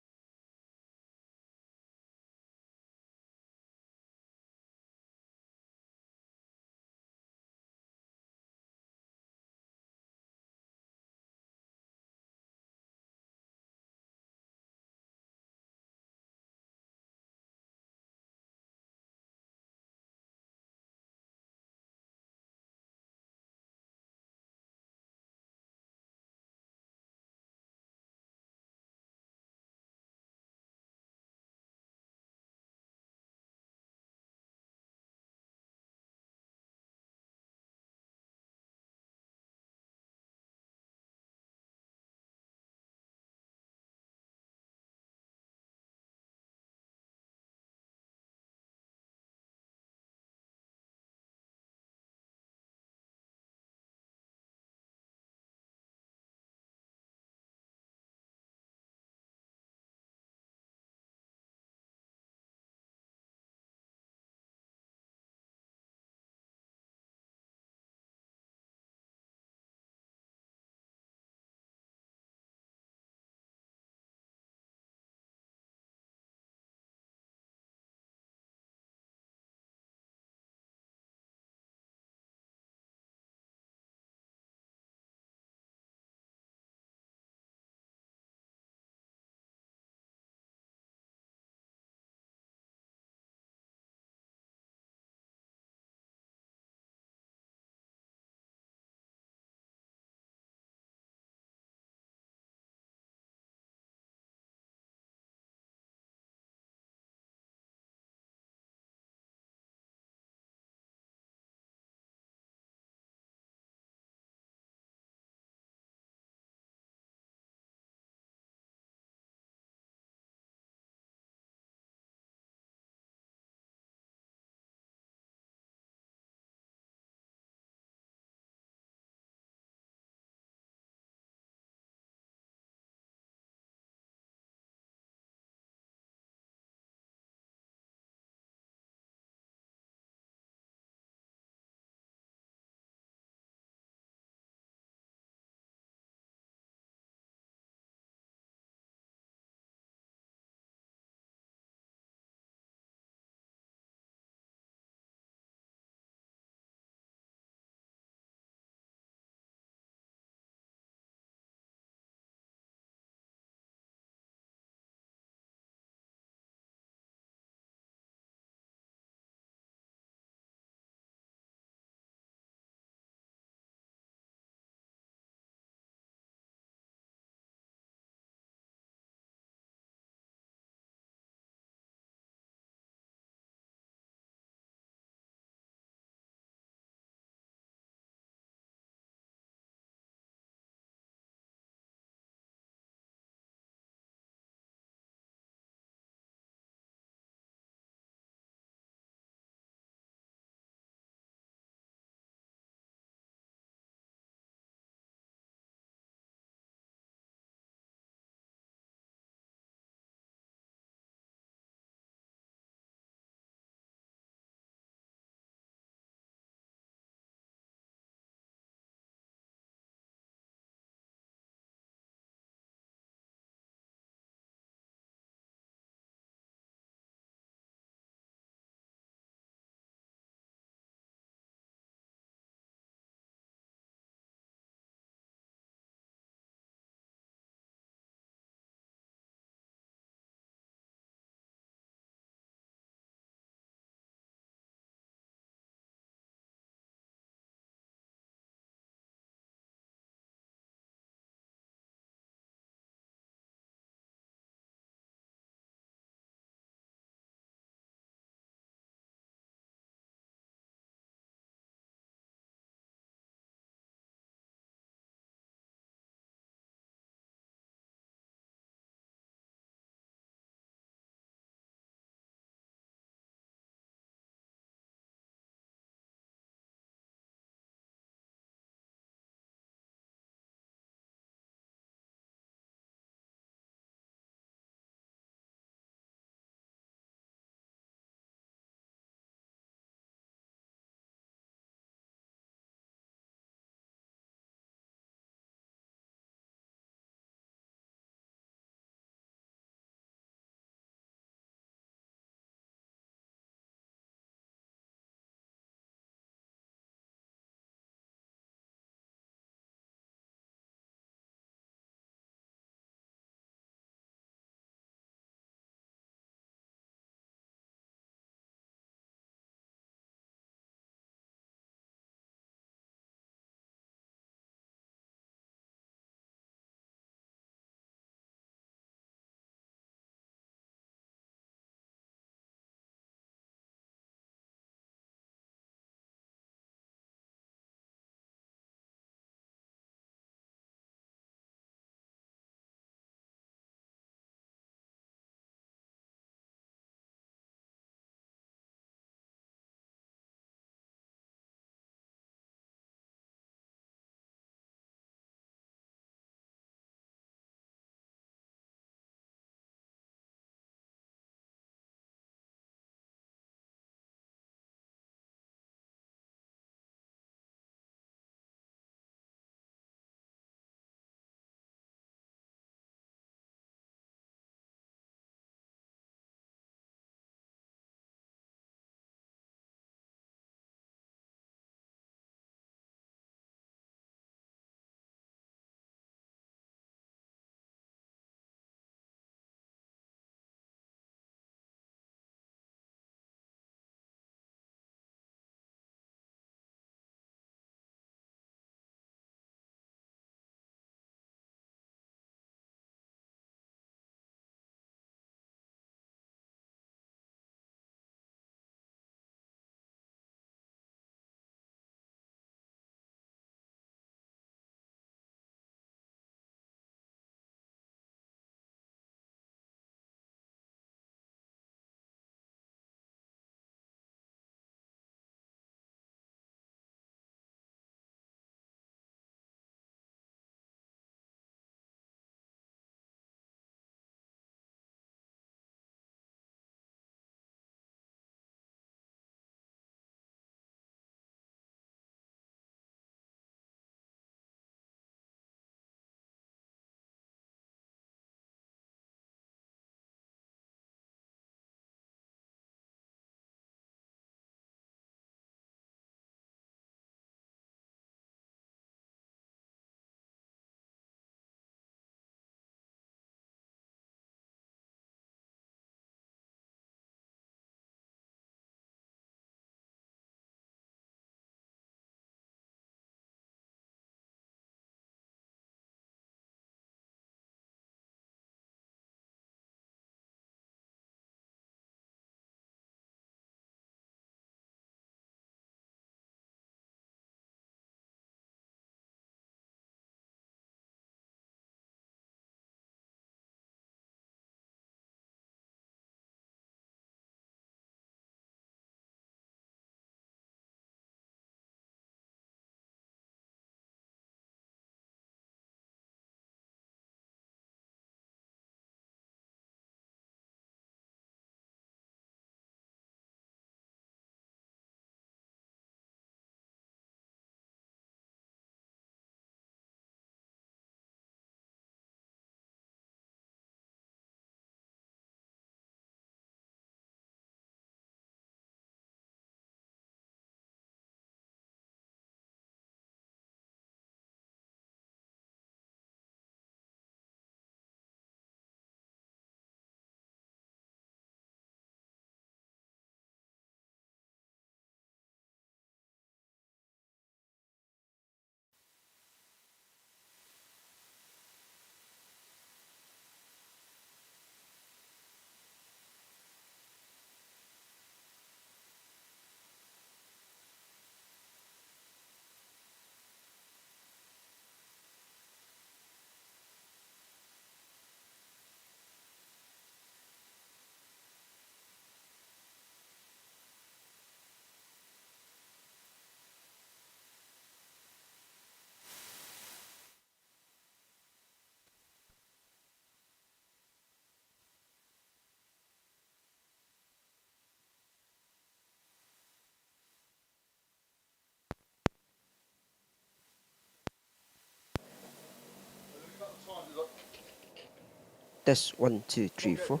Test 1, 2, 3, 4.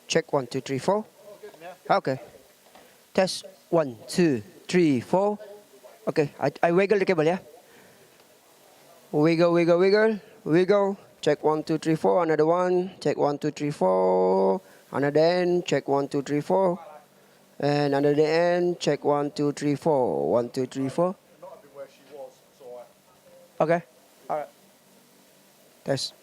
Check 1, 2, 3, 4. Okay. Test 1, 2, 3, 4. Okay, I wiggle the cable, yeah? Wiggle, wiggle, wiggle, wiggle. Check 1, 2, 3, 4. Another one. Check 1, 2, 3, 4. Another end. Check 1, 2, 3, 4. And another end. Check 1, 2, 3, 4. 1, 2, 3, 4. Okay. All right. Test.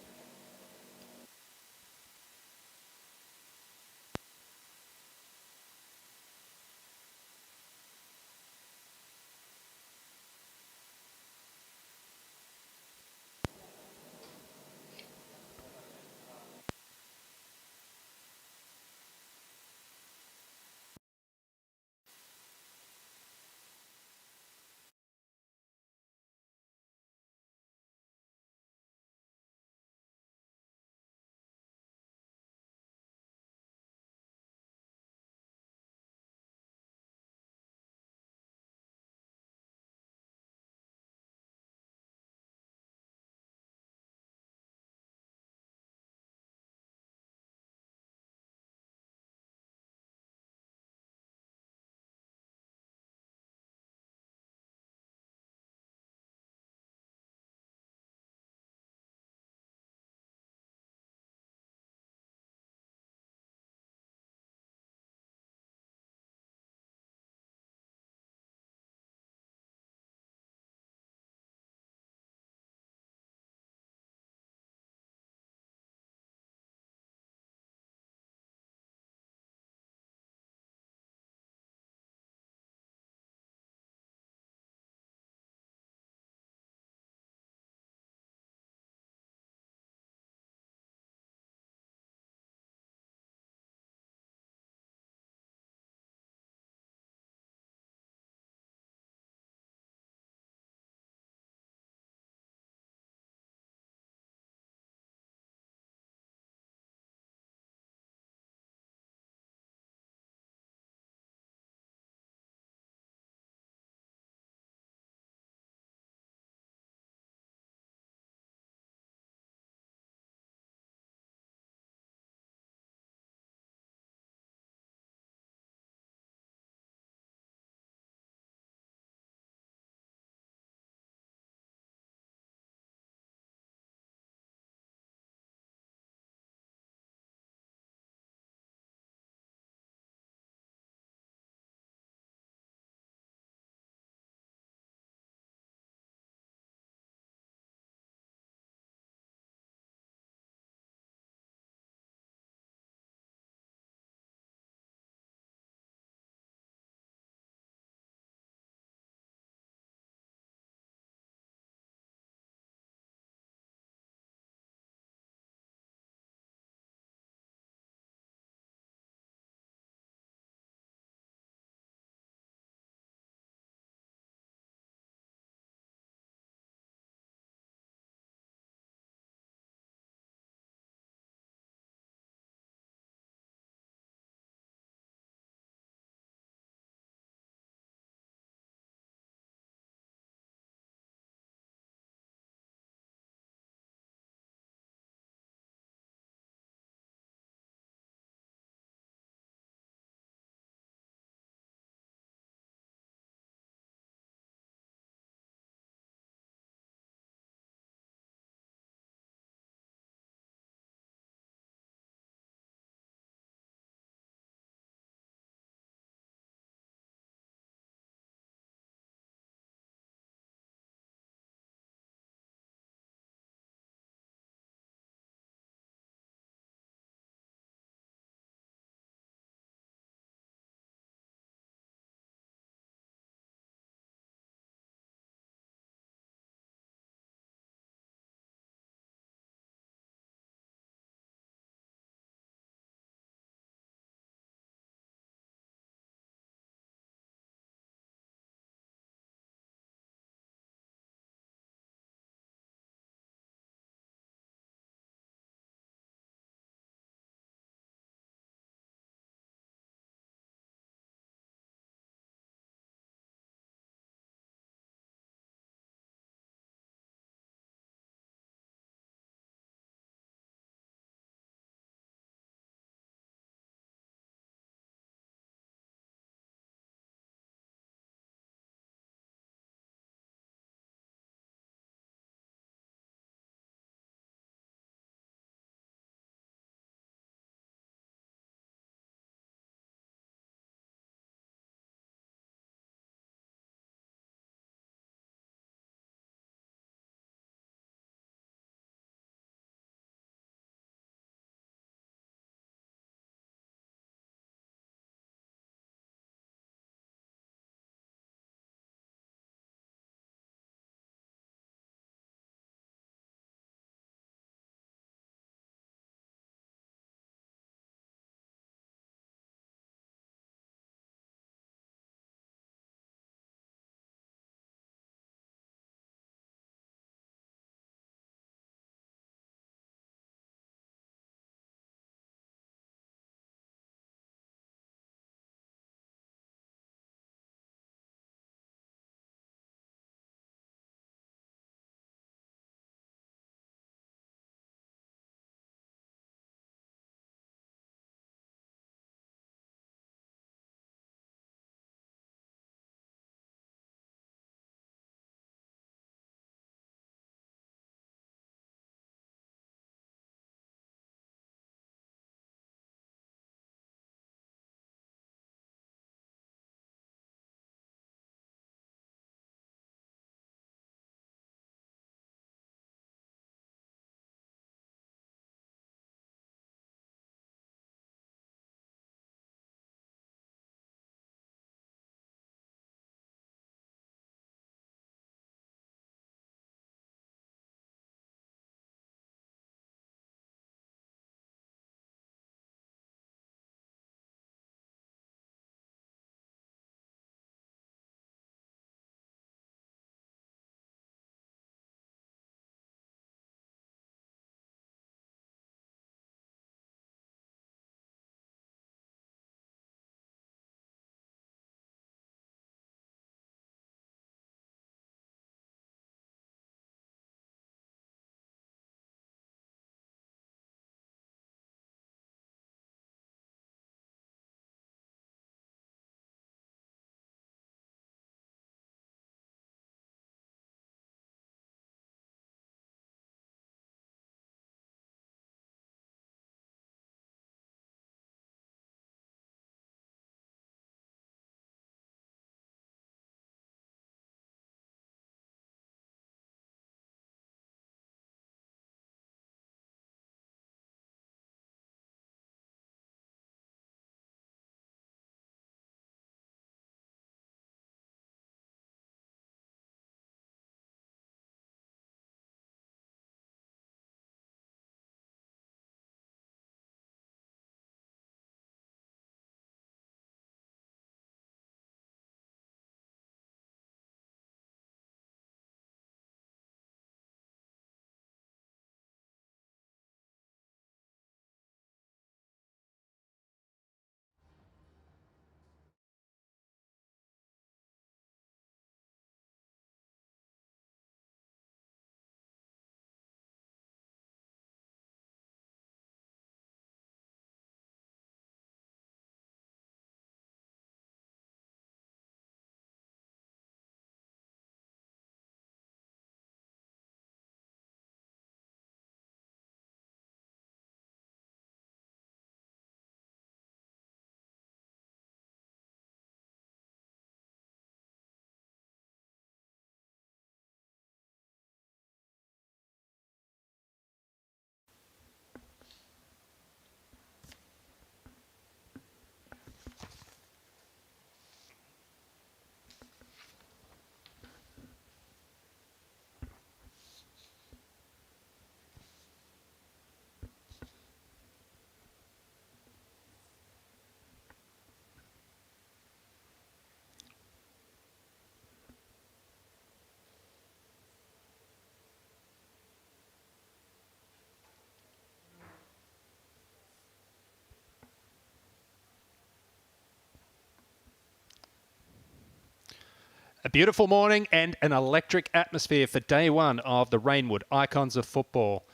A beautiful morning and an electric atmosphere for day one of the Reignwood Icons of Football.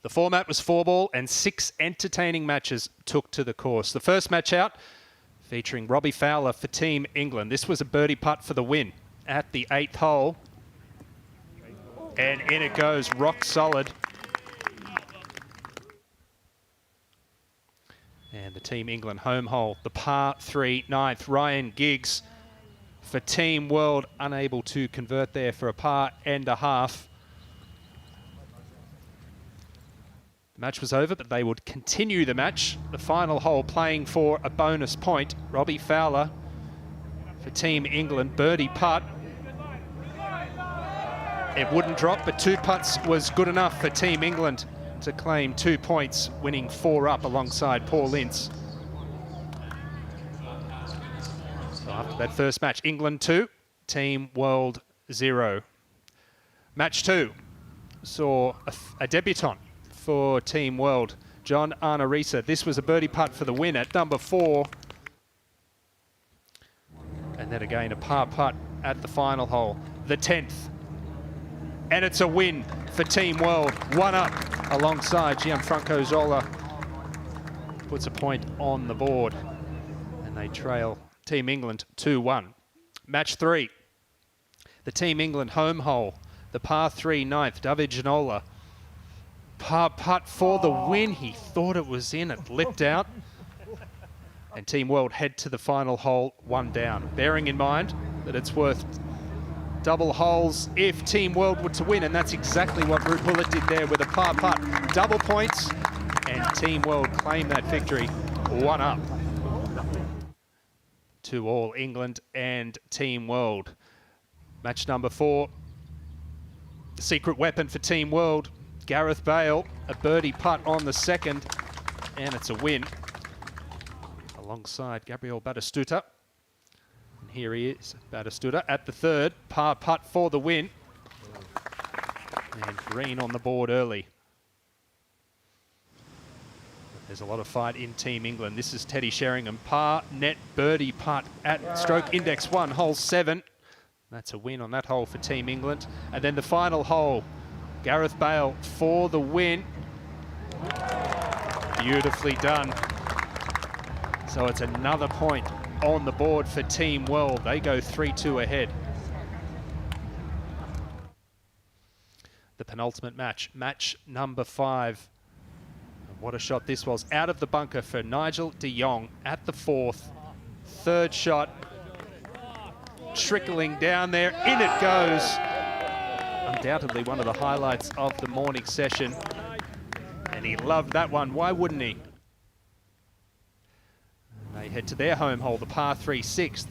The format was 4-ball and 6 entertaining matches took to the course. The first match out featuring Robbie Fowler for Team England. This was a birdie putt for the win at the 8th hole. And in it goes, rock solid. And the Team England home hole, the par 3 9th, Ryan Giggs for Team World, unable to convert there for a par and a half. The match was over, but they would continue the match. The final hole playing for a bonus point. Robbie Fowler for Team England, birdie putt. It wouldn't drop, but 2 putts was good enough for Team England to claim 2 points, winning 4 up alongside Paul Ince. So after that first match, England 2, Team World 0. Match 2 saw a debutant for Team World, John Arnorisa. This was a birdie putt for the win at number 4. And then again a par putt at the final hole, the 10th. And it's a win for Team World, 1 up alongside Gianfranco Zola. Puts a point on the board and they trail Team England 2-1. Match 3, the Team England home hole, the par 3 9th, David Ginola. Par putt for the win. He thought it was in, it lipped out. And Team World head to the final hole, 1 down. Bearing in mind that it's worth double holes if Team World were to win, and that's exactly what Root Bullet did there with a par putt. Double points, and Team World claim that victory, 1 up. 2-all, England and Team World. Match number 4, the secret weapon for Team World, Gareth Bale, a birdie putt on the 2nd, and it's a win alongside Gabriel Batistuta. And here he is, Batistuta at the 3rd, par putt for the win. And green on the board early. There's a lot of fight in Team England. This is Teddy Sheringham, par net birdie putt at stroke index 1, hole 7. That's a win on that hole for Team England. And then the final hole, Gareth Bale for the win. Beautifully done. So it's another point on the board for Team World. They go 3-2 ahead. The penultimate match, match number 5. What a shot this was. Out of the bunker for Nigel de Jong at the 4th. 3rd shot. Trickling down there. In it goes. Undoubtedly one of the highlights of the morning session. And he loved that one. Why wouldn't he? They head to their home hole, the par 3 6th.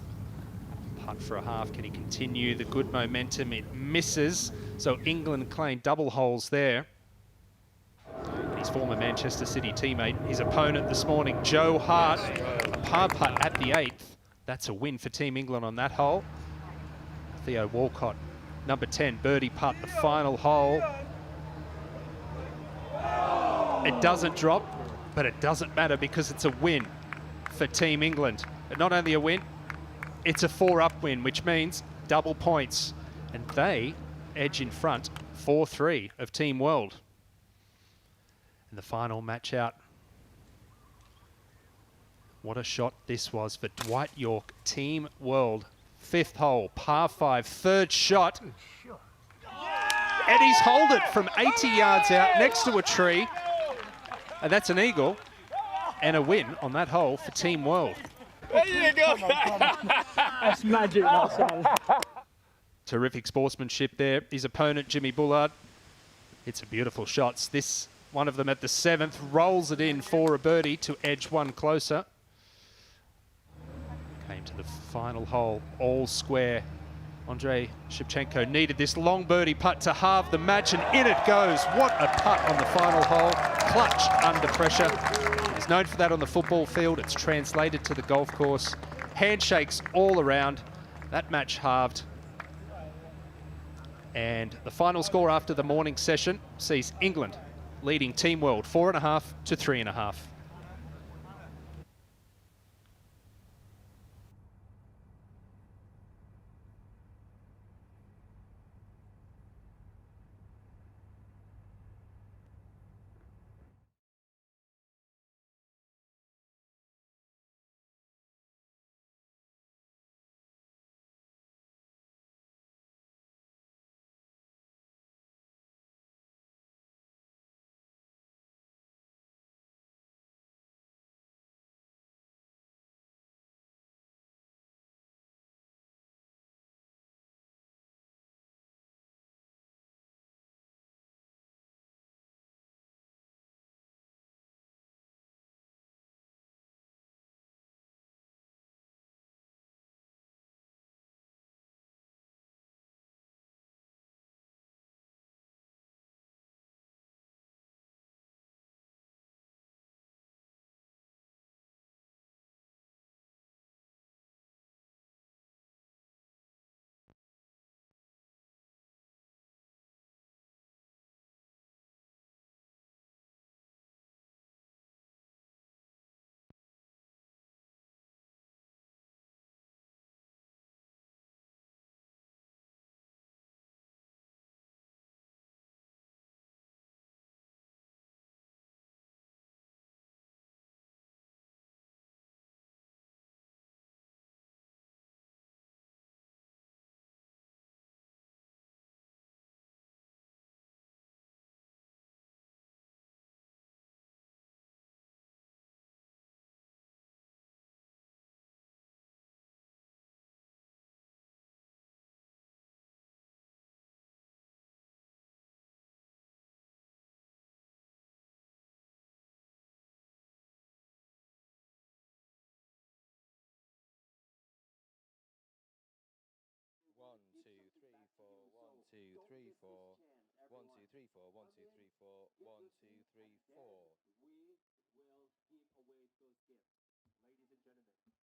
Putt for a half. Can he continue the good momentum? It misses. So England claim double holes there. His former Manchester City teammate, his opponent this morning, Joe Hart, a par putt at the 8th. That's a win for Team England on that hole. Theo Walcott, number 10, birdie putt, the final hole. It doesn't drop, but it doesn't matter because it's a win for Team England. And not only a win, it's a 4-up win, which means double points. And they edge in front, 4-3 of Team World. And the final match out. What a shot this was for Dwight York, Team World. 5th hole, par 5, 3rd shot. And he's holed it from 80 yards out next to a tree. And that's an eagle and a win on that hole for Team World. There you go. That's magic, Marcel. Terrific sportsmanship there. His opponent, Jimmy Bullard. It's a beautiful shots. This one of them at the 7th rolls it in for a birdie to edge one closer. Came to the final hole, all square. Andrei Shevchenko needed this long birdie putt to halve the match, and in it goes. What a putt on the final hole. Clutch under pressure. He's known for that on the football field. It's translated to the golf course. Handshakes all around. That match halved. And the final score after the morning session sees England leading Team World 4.5 to 3.5. 2, 3, 4. 1, 2, 3, 4. 1, 2, 3, 4. 1, 2, 3, 4. We will give away those gifts, ladies and gentlemen.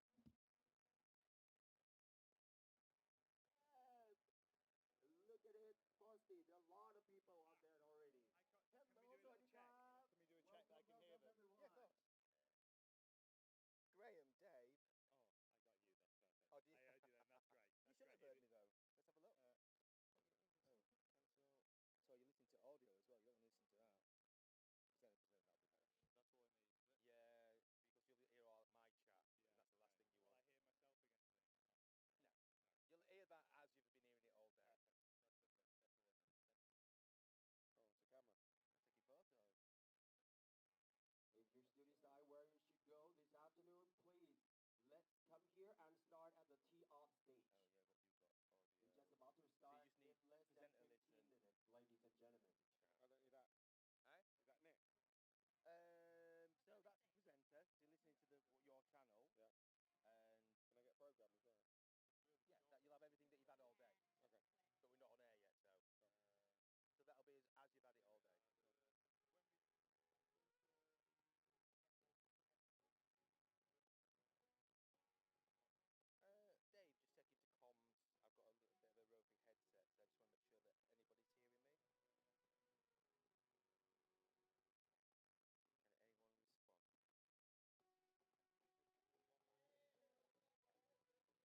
Yes. Look at it, Frosty. There are a lot of people out there already. Can we do a little check? Can we do a check that I can hear them? Yeah, of course. Graham, Dave. Oh, I got you. That's perfect. Oh, do you? I heard you then. That's great. You That's should great. have heard me though. Let's have a look. Oh, cancel. So you're listening to audio as well. You don't want to listen to that. Turn it to turn. That'll be better. That's all I need. Is it? Yeah, because you'll hear all my chat. Yeah, And that's the last thing you Will want. I hear myself again today? No. You'll hear that as you've been hearing it all day. Perfect. That's lovely. That's the one. Oh, it's a camera. I'm taking photos. If you still decide where you should go this afternoon, please let's come here and start at the tee-off stage. Oh yeah, but you've got audio. We're just about to So start you just need in less than presenter 15 listen. minutes, ladies and gentlemen. I don't need that. Eh? Is that next? So that's the presenter. So you're listening to your channel. Yeah. And Can I get programmed as well? yeah, that you'll have everything that you've had all day. Okay. But we're not on air yet, so. So that'll be as you've had it all day. Dave, just checking to comms. I've got a little bit of a roving headset, so I just want to make sure that anybody's hearing me.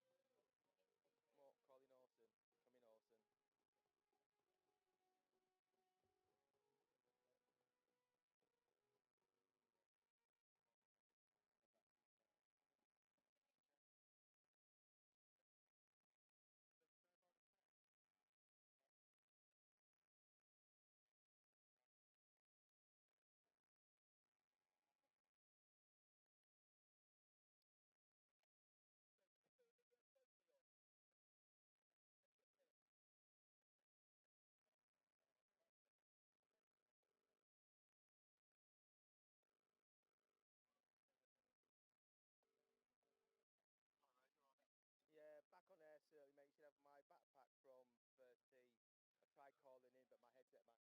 Can anyone respond? Come on, Colin Orton. Come in, Orton. Yeah, back on air, certainly, mate. You should have my backpack from first tee. I tried calling in, but my headset might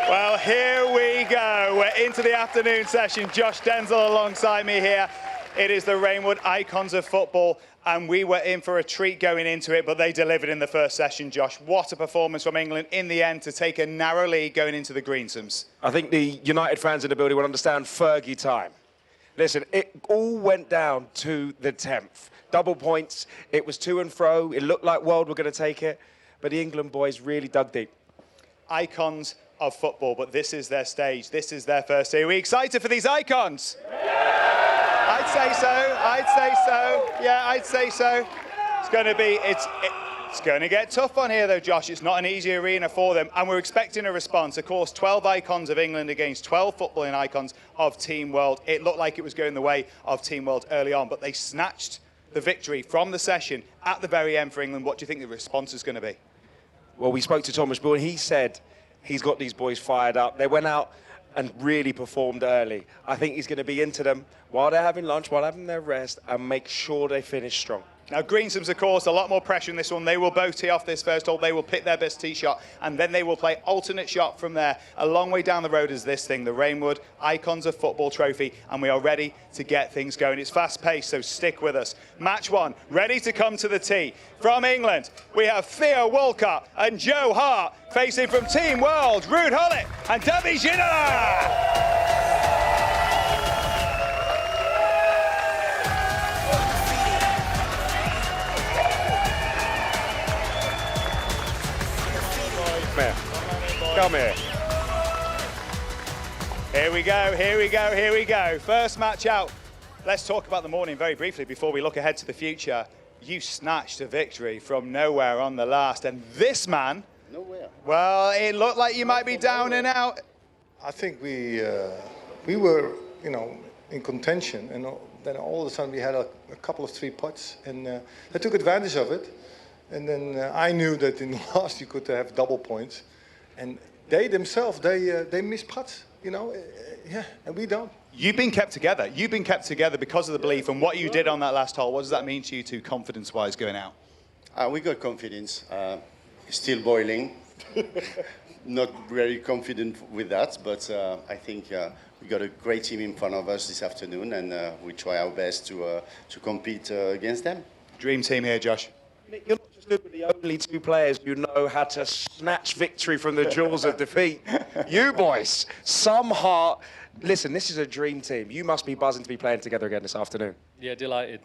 Well, here we go. We're into the afternoon session. Josh Denzel alongside me here. It is the Reignwood icons of football, and we were in for a treat going into it, but they delivered in the first session, Josh. What a performance from England in the end to take a narrow lead going into the Greensomes. I think the United fans in the building will understand Fergie time. Listen, it all went down to the 10th. Double points. It was to and fro. It looked like World were going to take it, but the England boys really dug deep. Icons of football, but this is their stage. This is their first day. Are we excited for these icons? I'd say so. I'd say so. Yeah, I'd say so. It's going to be, it's going to get tough on here though, Josh. It's not an easy arena for them, and we're expecting a response. Of course, 12 icons of England against 12 footballing icons of Team World. It looked like it was going the way of Team World early on, but they snatched the victory from the session at the very end for England. What do you think the response is going to be? Well, we spoke to Thomas Bull, and he said he's got these boys fired up. They went out and really performed early. I think he's going to be into them while they're having lunch, while having their rest, and make sure they finish strong. Now, Greensomes, of course, a lot more pressure in this one. They will both tee off this first hole. They will pick their best tee shot, and then they will play alternate shot from there. A long way down the road is this thing, the Reignwood Icons of Football Trophy, and we are ready to get things going. It's fast-paced, so stick with us. Match one, ready to come to the tee. From England, we have Theo Walcott and Joe Hart, facing from Team World, Ruud Gullit and David Ginola. Come here. Here we go, here we go, here we go. First match out. Let's talk about the morning very briefly before we look ahead to the future. You snatched a victory from nowhere on the last, and this man... Nowhere. Well, it looked like you might be down and out. I think we were, in contention, and then all of a sudden we had a couple of 3 putts, and they took advantage of it. And then I knew that in the last you could have double points. And they themselves, they miss putts, yeah, and we don't. You've been kept together. You've been kept together because of the belief and what you did on that last hole. What does that mean to you two, confidence-wise, going out? We got confidence. Still boiling. Not very confident with that, but I think we got a great team in front of us this afternoon, and we try our best to compete against them. Dream team here, Josh. You're not just good with the only 2 players who know how to snatch victory from the jaws of defeat. You boys, some heart. Listen, this is a dream team. You must be buzzing to be playing together again this afternoon. Yeah, delighted.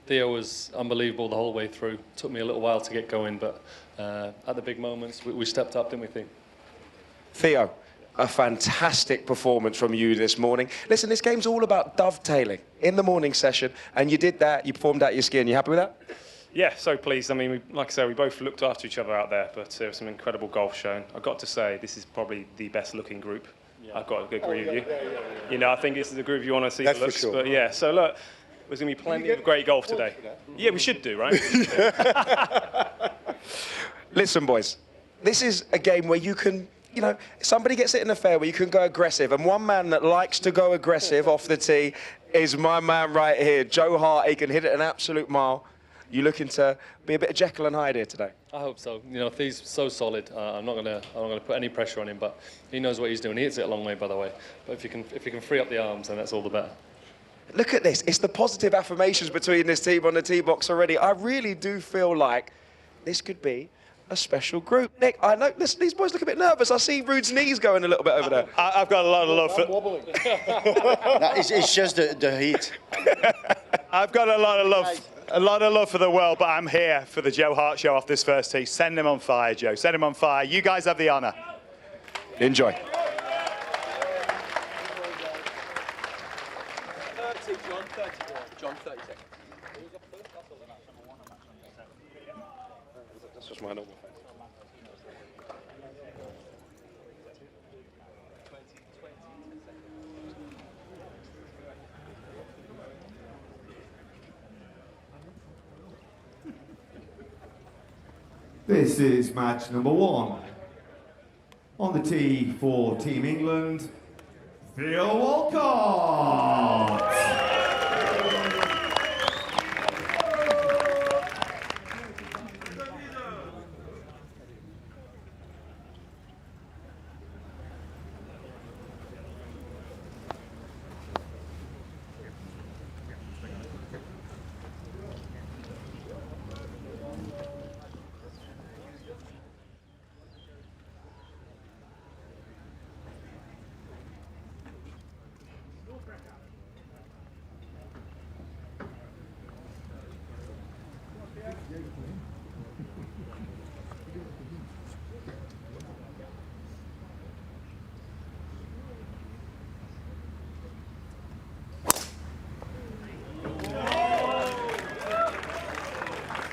Theo was unbelievable the whole way through. Took me a little while to get going, but at the big moments, we stepped up, didn't we, Theo? Theo, a fantastic performance from you this morning. Listen, this game's all about dovetailing in the morning session, and you did that. You performed out your skin. You happy with that? Yeah, so pleased. I mean, like I said, we both looked after each other out there, but there was some incredible golf shown. I've got to say, this is probably the best-looking group. Yeah. I've got to agree with you. You know, I think this is the group you want to see. That's the looks, for sure. But yeah, so look, there's going to be plenty of great golf today. Yeah, we should do, right? Listen, boys, this is a game where you can, somebody gets it in the fairway, you can go aggressive. And one man that likes to go aggressive off the tee is my man right here, Joe Hart. He can hit it an absolute mile. You looking to be a bit of Jekyll and Hyde here today? I hope so. Theo's so solid. I'm not gonna put any pressure on him, but he knows what he's doing. He hits it a long way, by the way. But if you can free up the arms, then that's all the better. Look at this. It's the positive affirmations between this team on the tee box already. I really do feel like this could be a special group. Nick, I know, listen, these boys look a bit nervous. I see Ruud's knees going a little bit over there. I've got a lot of love for... No, it's just the heat. I've got a lot of love for the world, but I'm here for the Joe Hart show off this first tee. Send him on fire, Joe. Send him on fire. You guys have the honour. Enjoy. 30, John, 30 seconds. That's just my normal face. This is match number 1. On the tee for Team England, Phil Walcott.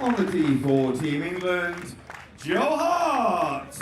On the tee for Team England, Joe Hart.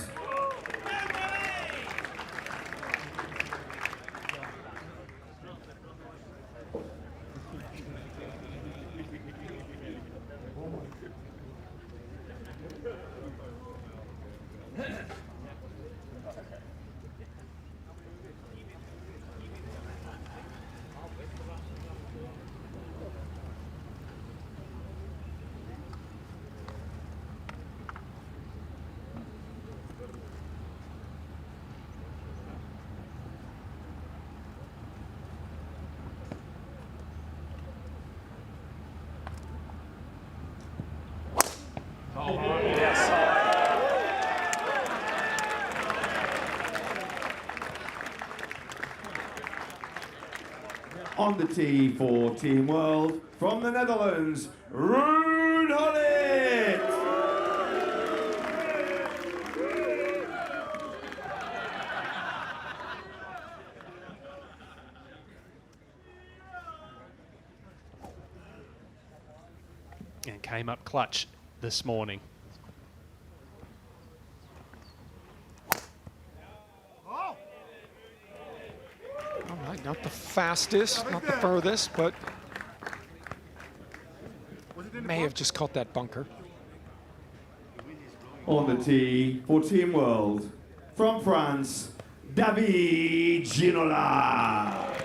On the tee for Team World, from the Netherlands, Ruud Gullit. And came up clutch this morning. All right, not the fastest, not the furthest, but may have just caught that bunker. On the tee for Team World, from France, David Ginola.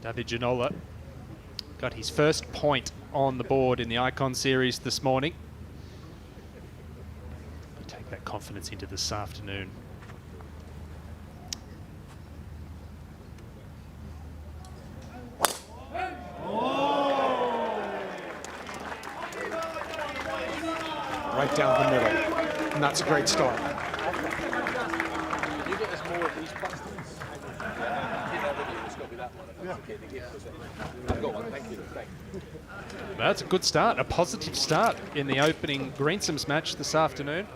David Ginola got his first point on the board in the Icon Series this morning. Take that confidence into this afternoon. Right down the middle, and that's a great start. Can you get us more of these plastics? It's got to be that one. Okay, the gift, is it? I've got one, thank you. That's a good start, a positive start in the opening Greensome's match this afternoon.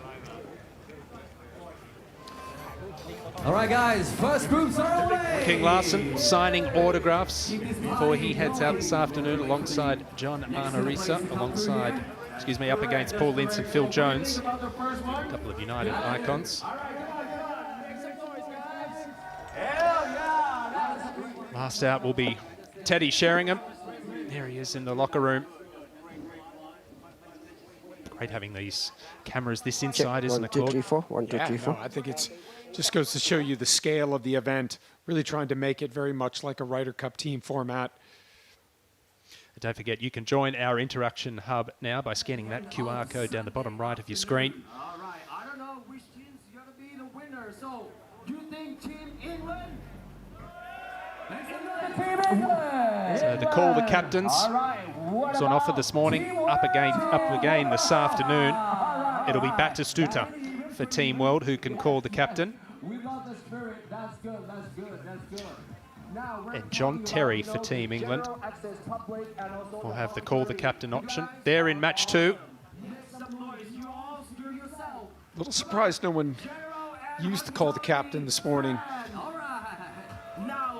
All right, guys, first groups are away. King Larson signing autographs before he heads out this afternoon alongside John Arnorisa, up against Paul Ince and Phil Jones. A couple of United icons. Last out will be Teddy Sheringham. There he is in the locker room. Great having these cameras this inside, isn't it, Claude? 1, 2, 3, 4. 1, 2, 3, 4. No, I think it's just goes to show you the scale of the event, really trying to make it very much like a Ryder Cup team format. Don't forget, you can join our interaction hub now by scanning that QR code down the bottom right of your screen. All right, I don't know which team's going to be the winner, so do you think Team England? So the call the captains was on offer this morning, up again this afternoon. It'll be Batistuta for Team World, who can call the captain. We got the spirit. That's good. That's good. That's good. And John Terry for Team England will have the call the captain option. They're in match 2. A little surprised no one used to call the captain this morning. Now,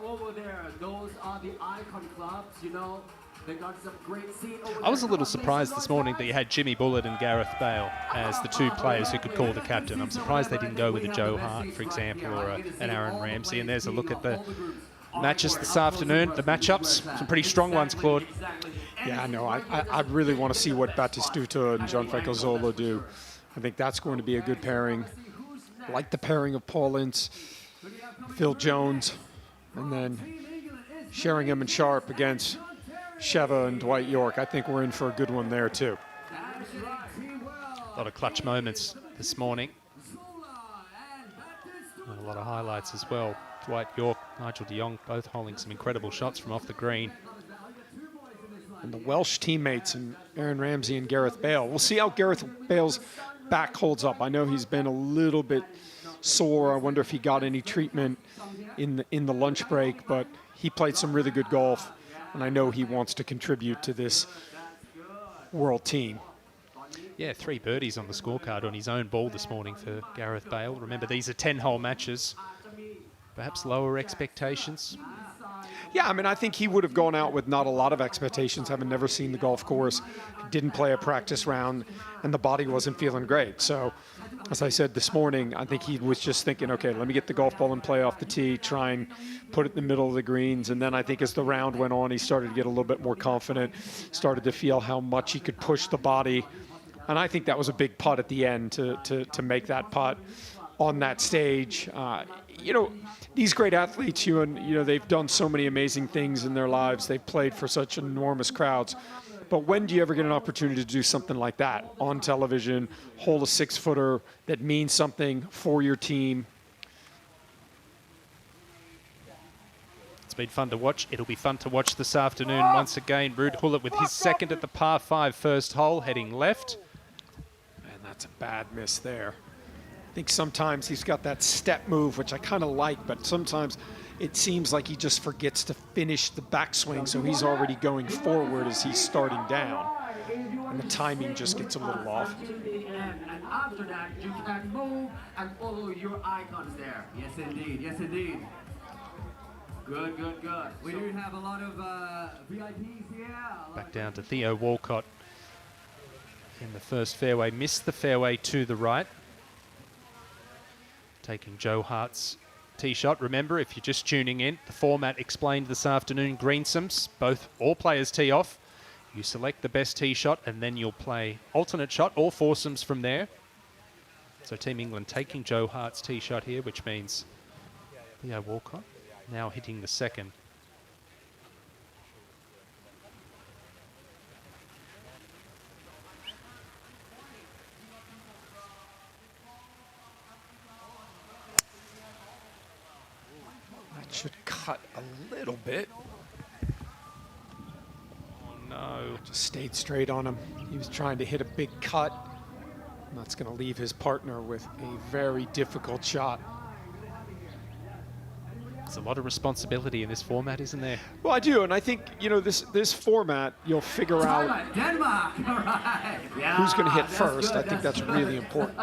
over there, those are the icon clubs, you know. They got some great scene over I was a little surprised this morning that you had Jimmy Bullard and Gareth Bale as the two players who could call the captain. I'm surprised they didn't go with a Joe Hart, for example, or an Aaron Ramsey. And there's a look at the matches this afternoon, the matchups, some pretty strong ones, Claude. Yeah, no, I really want to see what Batistuta and Gianfranco Zola do. I think that's going to be a good pairing. Like the pairing of Paul Ince, Phil Jones, and then Sheringham and Sharp against Sheva and Dwight York. I think we're in for a good one there too. A lot of clutch moments this morning. And a lot of highlights as well. Dwight York, Nigel de Jong, both holding some incredible shots from off the green. And the Welsh teammates, and Aaron Ramsey and Gareth Bale. We'll see how Gareth Bale's back holds up. I know he's been a little bit sore. I wonder if he got any treatment in the lunch break, but he played some really good golf, and I know he wants to contribute to this world team. Yeah, 3 birdies on the scorecard on his own ball this morning for Gareth Bale. Remember, these are 10-hole matches. Perhaps lower expectations. Yeah, I mean, I think he would have gone out with not a lot of expectations, having never seen the golf course, didn't play a practice round, and the body wasn't feeling great. So, as I said this morning, I think he was just thinking, okay, let me get the golf ball and play off the tee, try and put it in the middle of the greens. And then I think as the round went on, he started to get a little bit more confident, started to feel how much he could push the body. And I think that was a big putt at the end to make that putt on that stage. You know, these great athletes, they've done so many amazing things in their lives. They've played for such enormous crowds. But when do you ever get an opportunity to do something like that on television, hold a 6-footer that means something for your team? It's been fun to watch. It'll be fun to watch this afternoon once again. Ruud Gullit with his second at the par 5 first hole, heading left. And that's a bad miss there. I think sometimes he's got that step move, which I kind of like, but sometimes it seems like he just forgets to finish the backswing, so he's already going forward as he's starting down. And the timing just gets a little off. And after that, you can move and follow your icons there. Yes, indeed. Yes, indeed. Good, good, good. We do have a lot of VIPs here. Back down to Theo Walcott in the first fairway. Missed the fairway to the right. Taking Joe Hart's tee shot. Remember, if you're just tuning in, the format explained this afternoon. Greensomes, all players tee off. You select the best tee shot and then you'll play alternate shot or foursomes from there. So Team England taking Joe Hart's tee shot here, which means Theo Walcott now hitting the second. Should cut a little bit. Oh no. Just stayed straight on him. He was trying to hit a big cut. And that's going to leave his partner with a very difficult shot. There's a lot of responsibility in this format, isn't there? Well, I do, and I think, this format, you'll figure out Denmark. All right. Yeah, who's going to hit first. good, I think that's really important.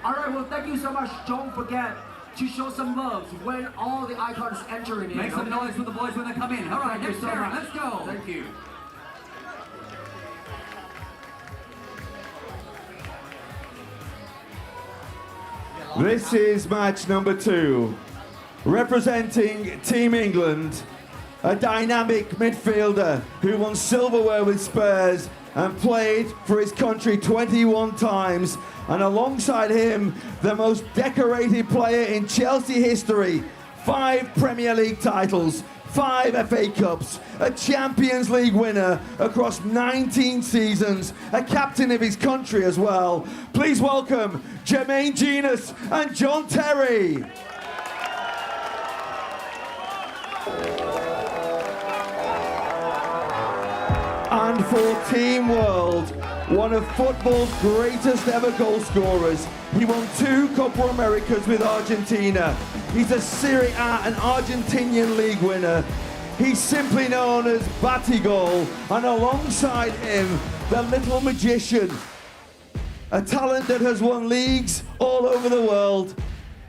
All right, well, thank you so much. Don't forget to show some love when all the icons entering in. Make some noise for the boys when they come in. All right, next turn, let's go. Thank you. This is match number 2. Representing Team England, a dynamic midfielder who won silverware with Spurs and played for his country 21 times. And alongside him, the most decorated player in Chelsea history. 5 Premier League titles, 5 FA Cups, a Champions League winner across 19 seasons, a captain of his country as well. Please welcome Jermaine Genius and John Terry. And for Team World, one of football's greatest ever goal scorers. He won 2 Copa Americas with Argentina. He's a Serie A and Argentinian league winner. He's simply known as Batigol, and alongside him, the little magician. A talent that has won leagues all over the world.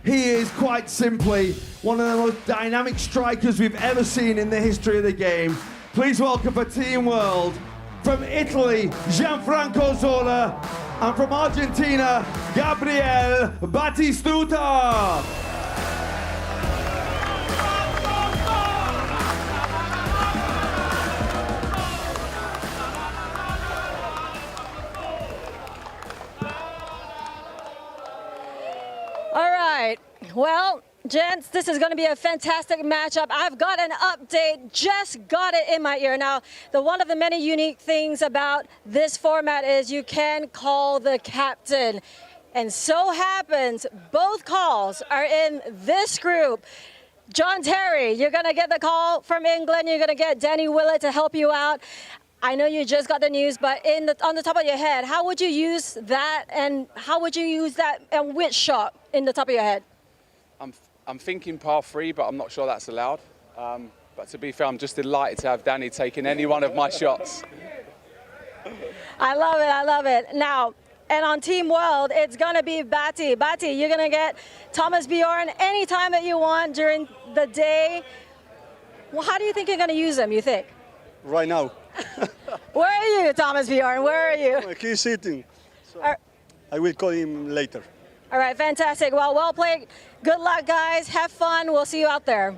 He is quite simply one of the most dynamic strikers we've ever seen in the history of the game. Please welcome for Team World, from Italy, Gianfranco Zola, and from Argentina, Gabriel Batistuta. Well, gents, this is going to be a fantastic matchup. I've got an update, just got it in my ear. Now, one of the many unique things about this format is you can call the captain. And so happens, both calls are in this group. John Terry, you're going to get the call from England. You're going to get Danny Willett to help you out. I know you just got the news, but on the top of your head, how would you use that, and how would you use that, and which shot in the top of your head? I'm thinking par 3, but I'm not sure that's allowed. But to be fair, I'm just delighted to have Danny taking any one of my shots. I love it, I love it. Now, and on Team World, it's going to be Batty. Batty, you're going to get Thomas Bjorn anytime that you want during the day. Well, how do you think you're going to use him, you think? Right now. Where are you, Thomas Bjorn? Where are you? He's sitting. So I will call him later. All right, fantastic. Well played. Good luck, guys. Have fun. We'll see you out there.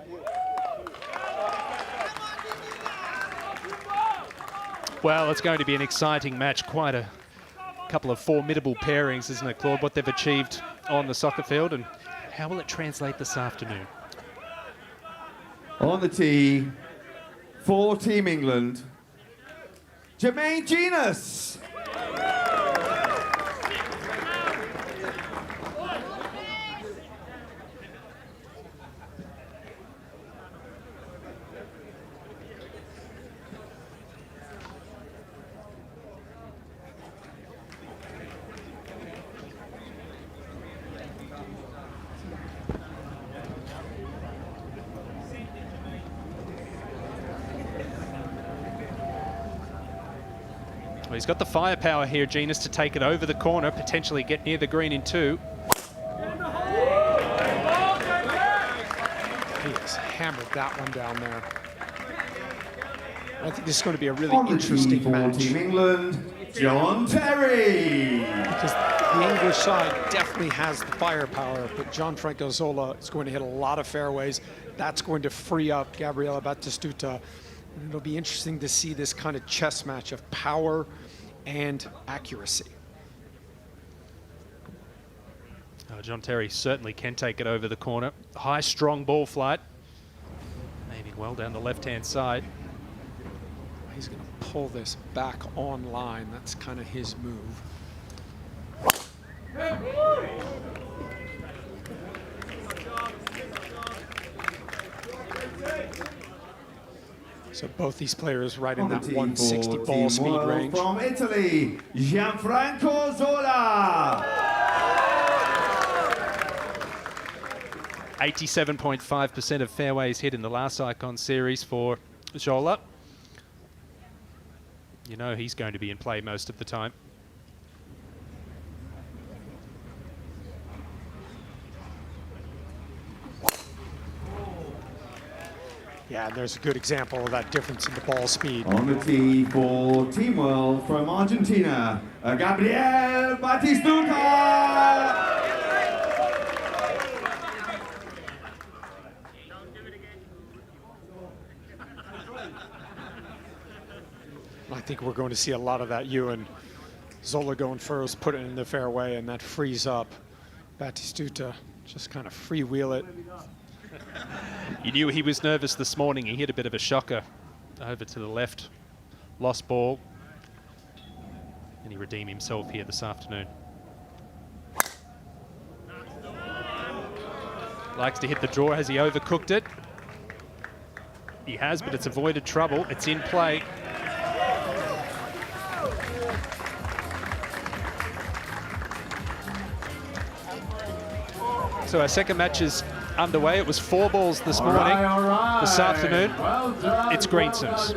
Well, it's going to be an exciting match. Quite a couple of formidable pairings, isn't it, Claude, what they've achieved on the soccer field, and how will it translate this afternoon? On the tee, for Team England, Jermaine Genus. Well, he's got the firepower here, Genus, to take it over the corner, potentially get near the green in 2. He has hammered that one down there. I think this is going to be a really interesting match. Team England, John Terry. Because the English side definitely has the firepower, but Gianfranco Zola is going to hit a lot of fairways. That's going to free up Gabriele Batistuta. And it'll be interesting to see this kind of chess match of power and accuracy. John Terry certainly can take it over the corner. High, strong ball flight. Aiming well down the left-hand side. He's going to pull this back online. That's kind of his move. So both these players right in that 160 ball speed range. From Italy, Gianfranco Zola. 87.5% of fairways hit in the last Icon series for Zola. You know he's going to be in play most of the time. Yeah, and there's a good example of that difference in the ball speed. On the tee for Team World from Argentina, Gabriele Batistuta. I think we're going to see a lot of that. Ewan Zola going first, put it in the fairway, and that frees up Batistuta. Just kind of freewheel it. You knew he was nervous this morning. He hit a bit of a shocker over to the left. Lost ball. And he redeemed himself here this afternoon. Likes to hit the draw. Has he overcooked it? He has, but it's avoided trouble. It's in play. So our second match is underway. It was 4 balls this morning. This afternoon, it's Greensomes.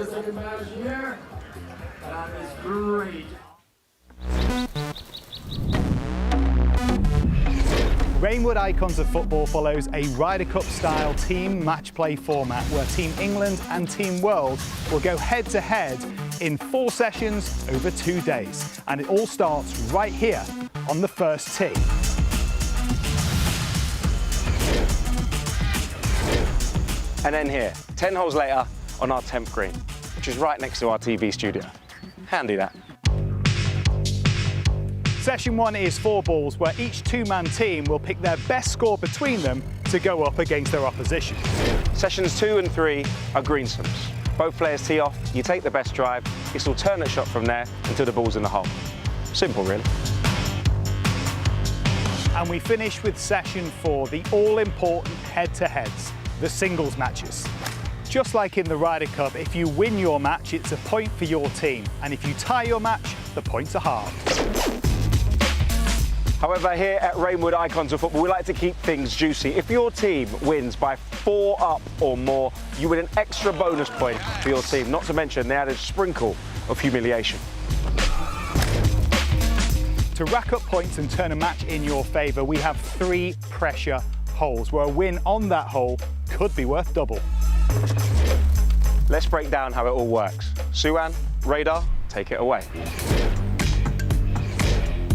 Reignwood Icons of Football follows a Ryder Cup style team match play format where Team England and Team World will go head to head in 4 sessions over 2 days. And it all starts right here on the first tee. And then here, 10 holes later on our 10th green, which is right next to our TV studio. Handy that. Session 1 is 4 balls, where each two-man team will pick their best score between them to go up against their opposition. Sessions 2 and 3 are greensums. Both players tee off, you take the best drive, it's alternate shot from there until the ball's in the hole. Simple, really. And we finish with Session 4, the all-important head-to-heads, the singles matches. Just like in the Ryder Cup, if you win your match, it's a point for your team. And if you tie your match, the points are halved. However, here at Reignwood Icons of Football, we like to keep things juicy. If your team wins by 4 up or more, you win an extra bonus point for your team. Not to mention, they add a sprinkle of humiliation. To rack up points and turn a match in your favour, we have 3 pressure holes, where a win on that hole could be worth double. Let's break down how it all works. Suan, Radar, take it away.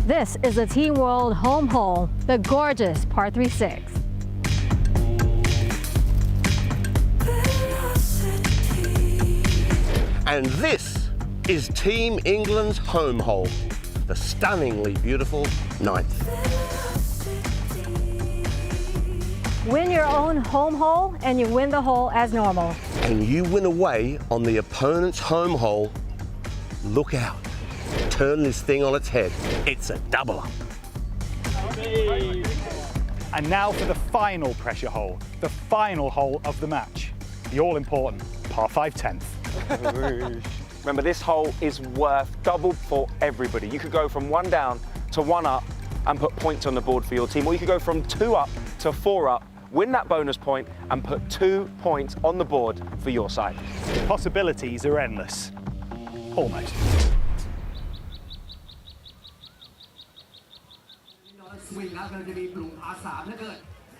This is the Team World home hole, the gorgeous par 3-6. And this is Team England's home hole, the stunningly beautiful 9th. Win your own home hole and you win the hole as normal. And you win away on the opponent's home hole. Look out. Turn this thing on its head. It's a double up. And now for the final pressure hole, the final hole of the match, the all-important par 5 10th. Remember, this hole is worth double for everybody. You could go from 1 down to 1 up and put points on the board for your team, or you could go from 2 up to 4 up, win that bonus point and put 2 points on the board for your side. The possibilities are endless. Almost.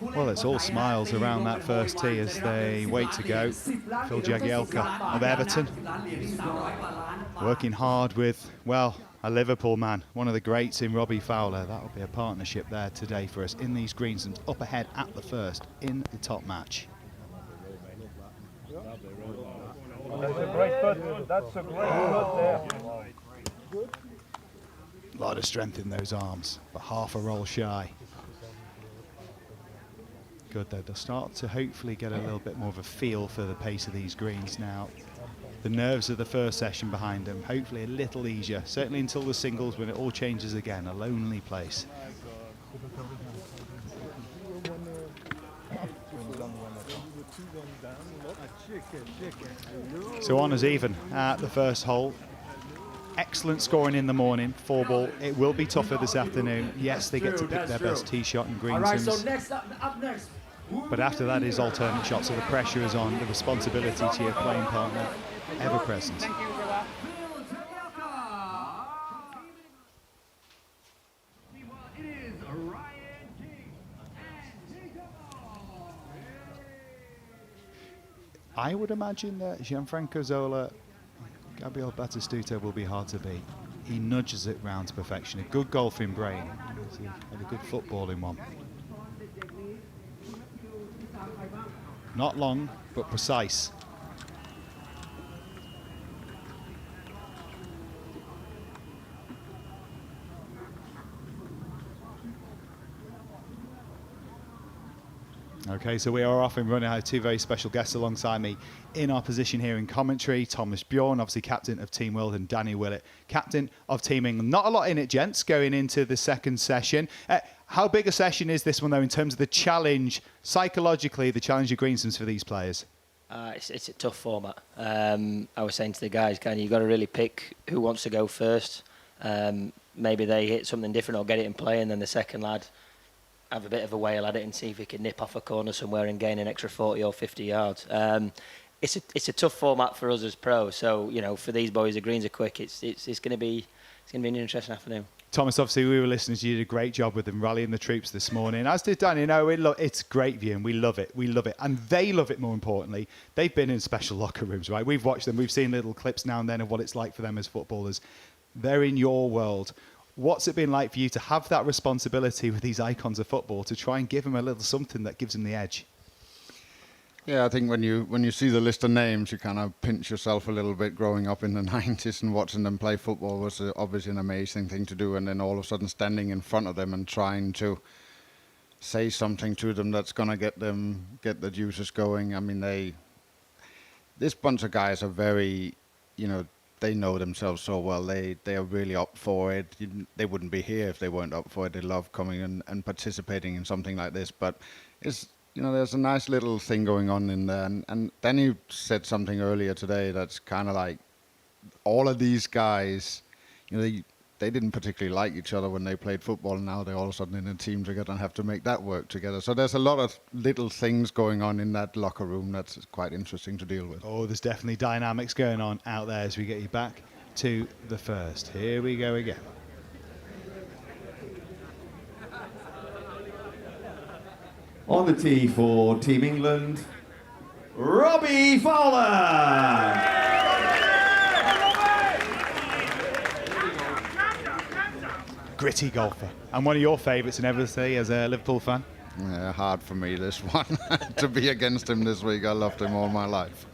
Well, it's all smiles around that first tee as they wait to go. Phil Jagielka of Everton, working hard with, well, a Liverpool man, one of the greats in Robbie Fowler. That'll be a partnership there today for us in these greens and up ahead at the first in the top match. That's a great putt. That's a great putt there. A lot of strength in those arms, but half a roll shy. Good though, they'll start to hopefully get a little bit more of a feel for the pace of these greens now. The nerves of the first session behind them, hopefully a little easier, certainly until the singles when it all changes again, a lonely place. So honours even at the first hole. Excellent scoring in the morning, 4 ball. It will be tougher this afternoon. Yes, they get to pick their best tee shot and greensons. But after that is alternate shots, so the pressure is on, the responsibility to your playing partner ever present. I would imagine that Gianfranco Zola, Gabriel Batistuta will be hard to beat. He nudges it round to perfection. A good golfing brain and a good footballing one. Not long, but precise. Okay, so we are off and running. I have 2 very special guests alongside me in our position here in commentary. Thomas Bjorn, obviously captain of Team World, and Danny Willett, captain of Team England. Not a lot in it, gents, going into the second session. How big a session is this one, though, in terms of the challenge, psychologically, the challenge of greensons for these players? It's a tough format. I was saying to the guys, you've got to really pick who wants to go first. Maybe they hit something different or get it in play, and then the second lad have a bit of a whale at it and see if he can nip off a corner somewhere and gain an extra 40 or 50 yards. It's a tough format for us as pros. So, you know, for these boys, the greens are quick. It's going to be an interesting afternoon. Thomas, obviously, we were listening to you. You did a great job with them rallying the troops this morning, as did Danny. It's great viewing. We love it. We love it. And they love it, more importantly. They've been in special locker rooms, right? We've watched them. We've seen little clips now and then of what it's like for them as footballers. They're in your world. What's it been like for you to have that responsibility with these icons of football to try and give them a little something that gives them the edge? Yeah, I think when you see the list of names, you kind of pinch yourself a little bit. Growing up in the 90s and watching them play football was obviously an amazing thing to do, and then all of a sudden standing in front of them and trying to say something to them that's going to get the juices going. I mean, this bunch of guys are very, they know themselves so well. They are really up for it. They wouldn't be here if they weren't up for it. They love coming and participating in something like this. But it's, there's a nice little thing going on in there. And Danny said something earlier today that's kind of like all of these guys, they didn't particularly like each other when they played football, and now they're all of a sudden in a team together and have to make that work together. So there's a lot of little things going on in that locker room that's quite interesting to deal with. Oh, there's definitely dynamics going on out there as we get you back to the first. Here we go again. On the tee for Team England, Robbie Fowler. Gritty golfer. And one of your favourites in everything as a Liverpool fan? Yeah, hard for me, this one. To be against him this week, I loved him all my life.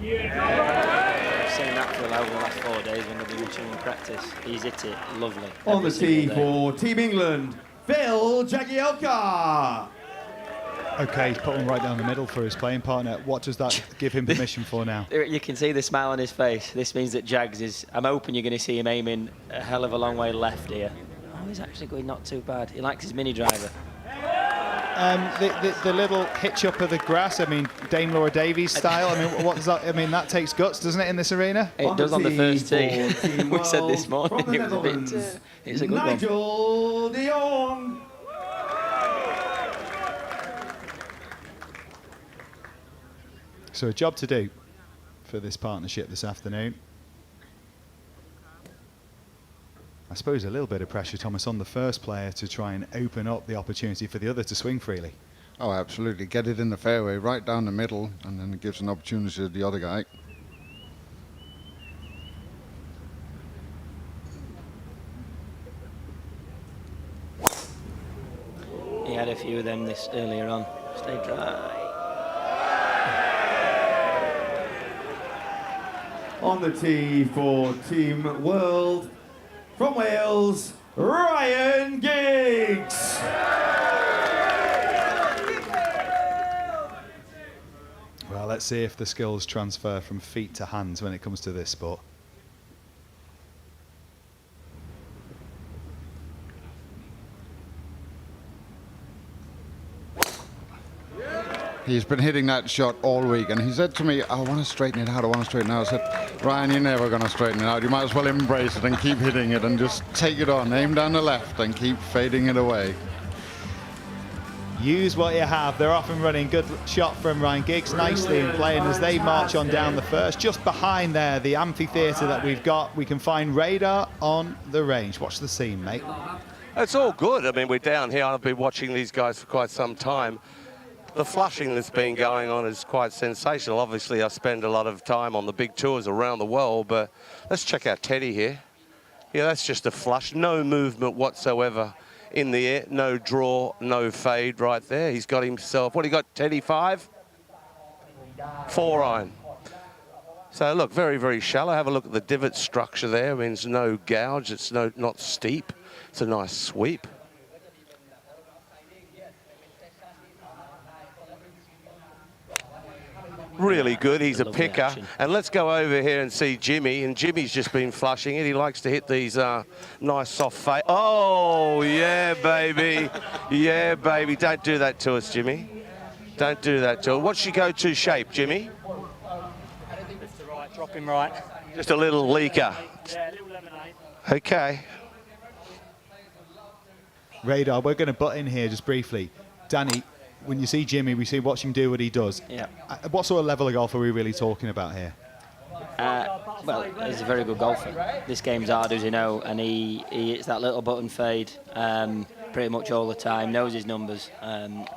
I've seen that for over the last 4 days when they've been watching him practice. He's hit it lovely. On the tee for Team England, Phil Jagielka. Okay, he's put one right down the middle for his playing partner. What does that give him permission for now? You can see the smile on his face. This means that Jags is... I'm hoping you're going to see him aiming a hell of a long way left here. Oh, he's actually going not too bad. He likes his mini driver. The little hitch up of the grass, I mean, Dame Laura Davies style, I mean, what does that, I mean, that takes guts, doesn't it, in this arena? It does on the first tee. We said this morning it was a bit, it's a good Nigel de Jong. So a job to do for this partnership this afternoon. I suppose a little bit of pressure, Thomas, on the first player to try and open up the opportunity for the other to swing freely. Oh, absolutely. Get it in the fairway, right down the middle, and then it gives an opportunity to the other guy. He had a few of them this earlier on. Stay dry. On the tee for Team World, from Wales, Ryan Giggs. Well, let's see if the skills transfer from feet to hands when it comes to this sport. He's been hitting that shot all week, and he said to me, I want to straighten it out, I want to straighten it out. I said, Ryan, you're never going to straighten it out. You might as well embrace it and keep hitting it and just take it on. Aim down the left and keep fading it away. Use what you have. They're off and running. Good shot from Ryan Giggs, nicely in play, and as they march on down the first, just behind there, the amphitheatre that we've got, we can find Radar on the range. Watch the scene, mate. It's all good. I mean, we're down here. I've been watching these guys for quite some time. The flushing that's been going on is quite sensational. Obviously, I spend a lot of time on the big tours around the world, but let's check out Teddy here. Yeah, that's just a flush. No movement whatsoever in the air. No draw, no fade right there. He's got himself, what do you got, Teddy, 5? 4 iron. So, look, very, very shallow. Have a look at the divot structure there. I mean, it's no gouge. It's not steep. It's a nice sweep. Really good. He's a picker. Action. And let's go over here and see Jimmy. And Jimmy's just been flushing it. He likes to hit these nice soft fade. Oh, yeah, baby. Yeah, baby. Don't do that to us, Jimmy. Don't do that to us. What's your go-to shape, Jimmy? Lift to right, drop him right. Just a little leaker. Yeah, a little lemonade. Okay. Radar, we're going to butt in here just briefly. Danny, when you see Jimmy, watch him do what he does. Yeah. What sort of level of golf are we really talking about here? Well, he's a very good golfer. This game's hard, as you know, and he hits that little button fade pretty much all the time, knows his numbers.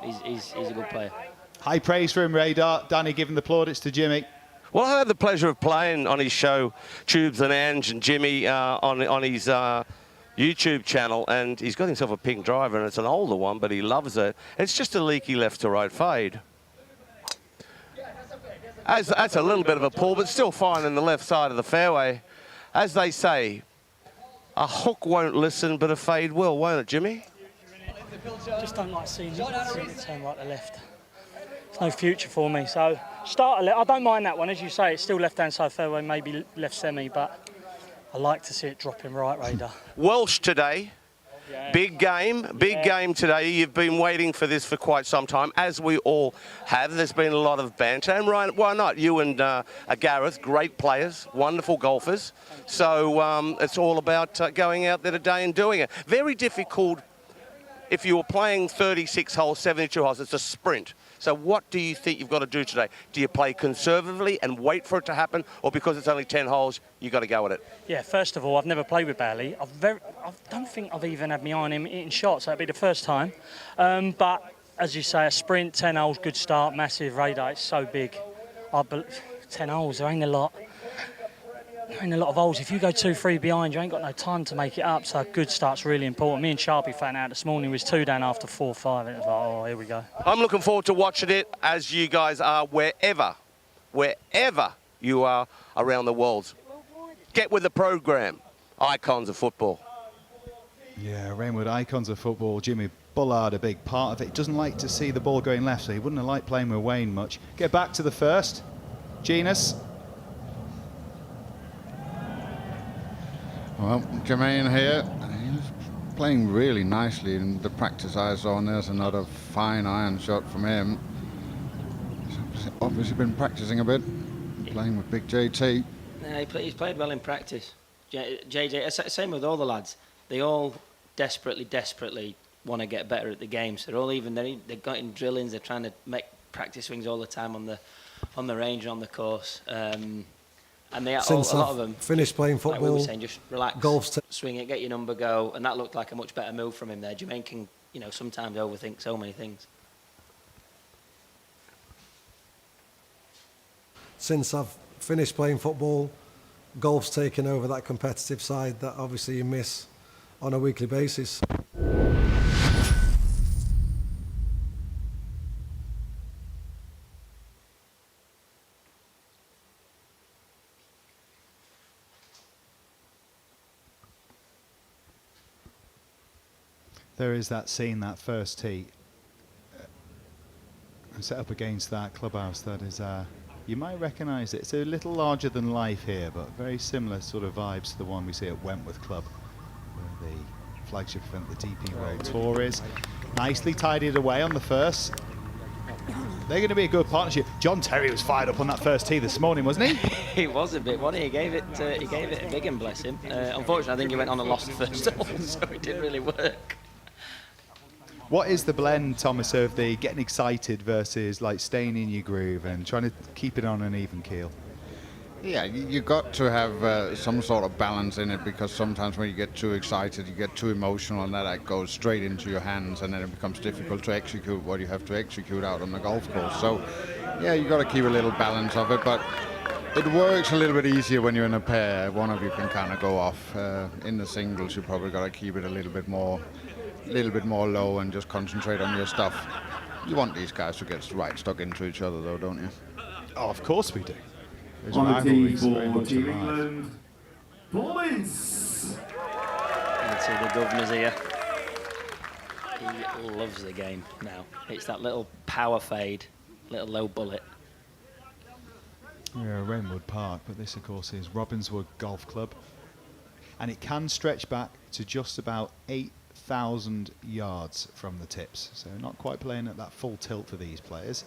He's a good player. High praise for him, Radar. Danny giving the plaudits to Jimmy. Well, I had the pleasure of playing on his show, Tubes and Ange and Jimmy, on his YouTube channel, and he's got himself a pink driver, and it's an older one, but he loves it. It's just a leaky left to right fade. That's a little bit of a pull, but still fine in the left side of the fairway. As they say, a hook won't listen, but a fade will, won't it, Jimmy? Just don't like seeing it turn right to left. There's no future for me, so start a left. I don't mind that one, as you say, it's still left-hand side fairway, maybe left semi, but I like to see it dropping right, Radar. Welsh today. Big game today. You've been waiting for this for quite some time, as we all have. There's been a lot of banter, and Ryan, why not? You and Gareth, great players, wonderful golfers. So it's all about going out there today and doing it. Very difficult if you were playing 36 holes, 72 holes. It's a sprint. So what do you think you've got to do today? Do you play conservatively and wait for it to happen, or because it's only 10 holes, you've got to go at it? Yeah, first of all, I've never played with Bailey. I don't think I've even had my eye on him hitting shots. That'd be the first time. But as you say, a sprint, 10 holes, good start, massive Radar. It's so big. 10 holes, there ain't a lot. There ain't a lot of holes. If you go 2-3 behind, you ain't got no time to make it up. So a good start's really important. Me and Sharpie found out this morning, was 2 down after 4-5. And it was like, oh, here we go. I'm looking forward to watching it, as you guys are, wherever you are around the world. Get with the program. Icons of football. Yeah, Reignwood, icons of football. Jimmy Bullard, a big part of it. Doesn't like to see the ball going left, so he wouldn't have liked playing with Wayne much. Get back to the first. Genus. Well, Jermaine here, he's playing really nicely in the practice I saw, and there's another fine iron shot from him. He's obviously been practicing a bit, playing with big JT. He's played well in practice. JJ, same with all the lads. They all desperately want to get better at the game. So they're all they've got in drillings. They're trying to make practice swings all the time on the range and on the course. And they a lot of them finished playing football. Like we were saying, just relax, golf's swing it, get your number, go, and that looked like a much better move from him there. Jermaine can, sometimes overthink so many things. Since I've finished playing football, golf's taken over that competitive side that obviously you miss on a weekly basis. There is that scene, that first tee, set up against that clubhouse. That is, you might recognise it. It's a little larger than life here, but very similar sort of vibes to the one we see at Wentworth Club, where the flagship event, the DP World Tour, is. Nicely tidied away on the first. They're going to be a good partnership. John Terry was fired up on that first tee this morning, wasn't he? He was a bit, wasn't he? He gave it a big one, bless him. Unfortunately, I think he went on and lost the first hole, so it didn't really work. What is the blend, Thomas, of the getting excited versus like staying in your groove and trying to keep it on an even keel? Yeah, you got to have some sort of balance in it, because sometimes when you get too excited, you get too emotional, and that goes straight into your hands, and then it becomes difficult to execute what you have to execute out on the golf course. So, yeah, you got to keep a little balance of it, but it works a little bit easier when you're in a pair. One of you can kind of go off. In the singles, you probably got to keep it a little bit more low and just concentrate on your stuff. You want these guys to get right stuck into each other, though, don't you? Oh, of course we do. On the tee for Team England, points! You can see the governor's here. He loves the game now. It's that little power fade, little low bullet. We're at Reignwood Park, but this, of course, is Robinswood Golf Club. And it can stretch back to just about 8,000 yards from the tips. So not quite playing at that full tilt for these players.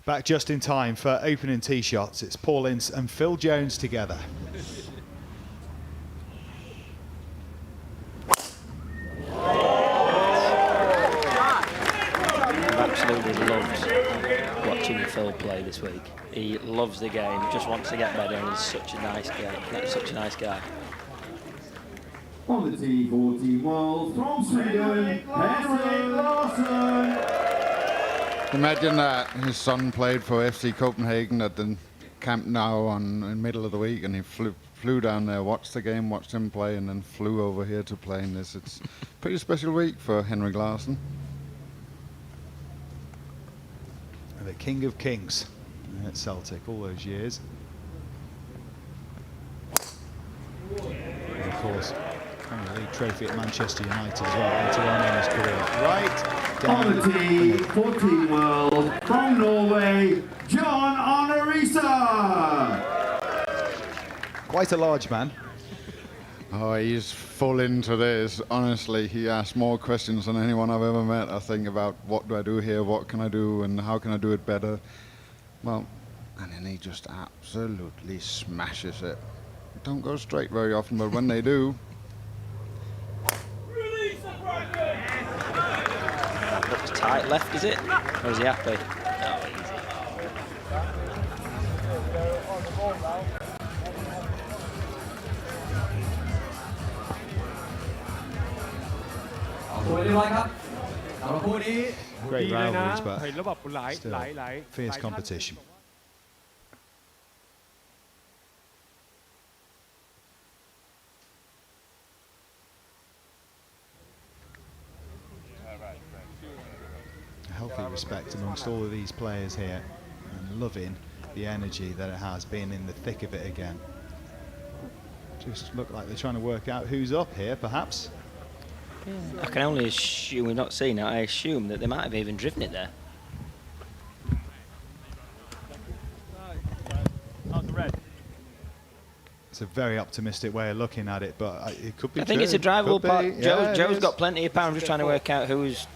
Back just in time for opening tee shots. It's Paul Ince and Phil Jones together. Absolutely loves watching Phil play this week. He loves the game, just wants to get better, and he's such a nice guy. Such a nice guy. On the tee for Team World from Sweden, Henrik Larsson. Imagine that his son played for FC Copenhagen at the Camp Nou in the middle of the week, and he flew down there, watched the game, watched him play, and then flew over here to play in this. It's a pretty special week for Henrik Larsson. The King of Kings at Celtic all those years. And of course, Premier League trophy at Manchester United as well, later on in his career. Right down on the tee for Team World from Norway, John Arnerisa. Quite a large man. Oh, he's full into this. Honestly, he asks more questions than anyone I've ever met, I think, about what do I do here, what can I do, and how can I do it better. Well, and then he just absolutely smashes it. Don't go straight very often, but when they do... Looks tight left, is it? Or is he happy? Oh, easy. Great rivalries, เห็นแล้วแบบหลาย but fierce competition. A healthy respect amongst all of these players here, and loving the energy that it has, being in the thick of it again. Just look like they're trying to work out who's up here, perhaps. Yeah. I can only assume, we've not seen it, I assume that they might have even driven it there. It's a very optimistic way of looking at it, but it could be I think true. it's a drivable Could part. be. Yeah, Joe's got plenty of power. I'm just trying to work out who's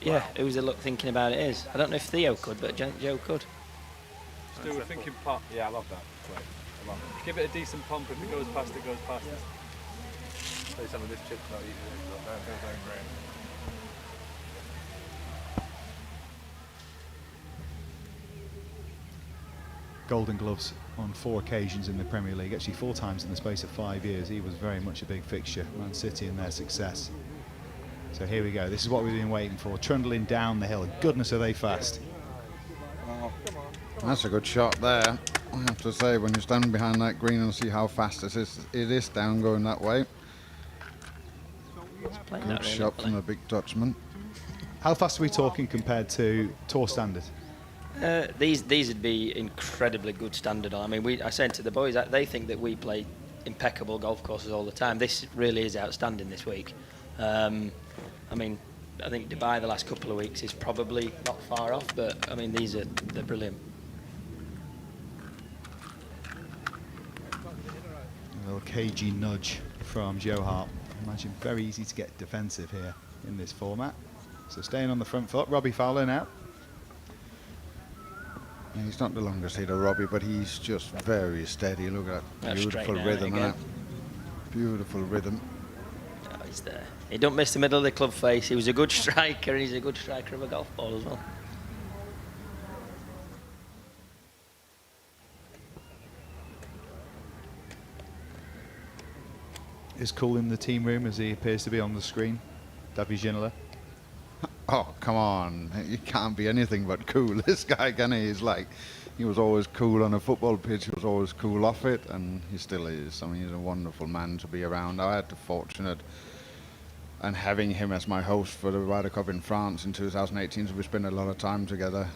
the look thinking about it is. I don't know if Theo could, but Joe could. Still thinking pump. Yeah, I love that. Great. I love it. Give it a decent pump. If it goes past, it goes past. So some of this chip's not easy. That goes over great. Golden Gloves on 4 occasions in the Premier League, actually 4 times in the space of 5 years. He was very much a big fixture, Man City and their success. So here we go, this is what we've been waiting for, trundling down the hill. Goodness, are they fast. That's a good shot there. I have to say, when you stand behind that green and see how fast it is down going that way. Good shot from the big Dutchman. How fast are we talking compared to tour standard? These would be incredibly good standard. I mean, I said to the boys that they think that we play impeccable golf courses all the time. This really is outstanding this week. I mean, I think Dubai the last couple of weeks is probably not far off, but I mean they're brilliant. A little cagey nudge from Joe Hart. I imagine very easy to get defensive here in this format. So staying on the front foot, Robbie Fowler now. Yeah, he's not the longest hitter, Robbie, but he's just very steady. Look at that beautiful rhythm, isn't it? Beautiful rhythm. Oh, he's there. He don't miss the middle of the club face. He was a good striker, and he's a good striker of a golf ball as well. Is cool in the team room as he appears to be on the screen. Davi Ginola. Oh, come on. You can't be anything but cool. This guy, can he? He was always cool on a football pitch. He was always cool off it, and he still is. I mean, he's a wonderful man to be around. I had the fortunate and having him as my host for the Ryder Cup in France in 2018, so we spent a lot of time together.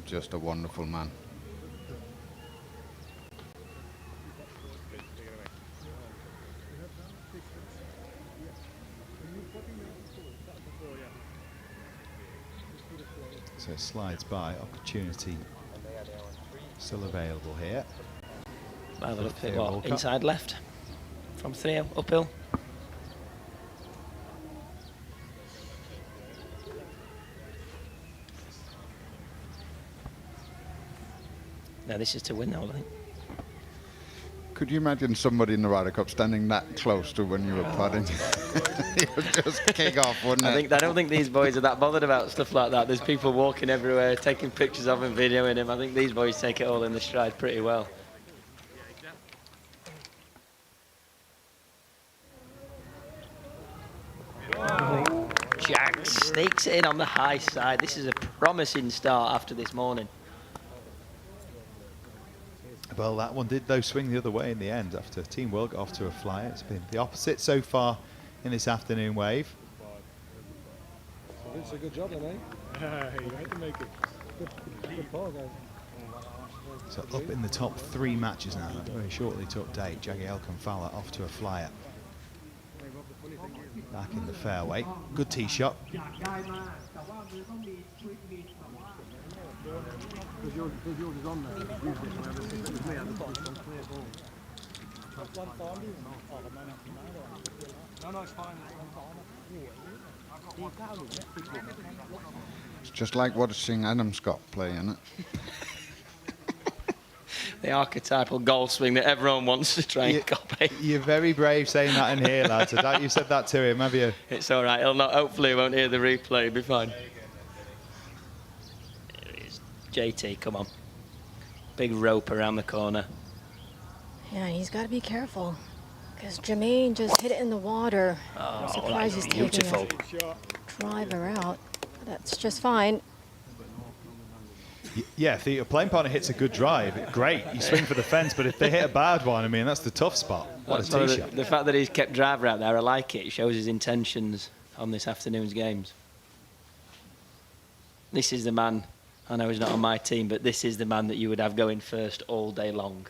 Just a wonderful man. So it slides by, opportunity still available here. Have a look at what, inside left from Theo, uphill. No, this is to win though, I think. Could you imagine somebody in the Ryder Cup standing that close to when you were putting? It would just kick off, wouldn't it? I don't think these boys are that bothered about stuff like that. There's people walking everywhere, taking pictures of him, videoing him. I think these boys take it all in the stride pretty well. Jack sneaks it in on the high side. This is a promising start after this morning. Well, that one did, though, swing the other way in the end after Team World got off to a flyer. It's been the opposite so far in this afternoon wave. It's a good job, then, eh? You had to make it. Good ball, guys. So up in the top 3 matches now, very shortly to update. Jagiel Kampala off to a flyer. Back in the fairway. Good tee shot. Because yours is on there. With me, I just got some clear ball. No, it's fine. It's just like watching Adam Scott play, isn't it? The archetypal golf swing that everyone wants to try and copy. You're very brave saying that in here, lads. I doubt you said that to him, have you? It's all right. He'll not. Hopefully, he won't hear the replay. He'll be fine. Here it is. JT, come on. Big rope around the corner. Yeah, he's got to be careful. Because Jermaine just hit it in the water. Oh, I'm surprised he's taking beautiful. a driver out. That's just fine. Yeah, if your playing partner hits a good drive, great. You swing for the fence, but if they hit a bad one, I mean, that's the tough spot. What a tee shot. The fact that he's kept driver out there, I like it. It shows his intentions on this afternoon's games. This is the man, I know he's not on my team, but this is the man that you would have going first all day long.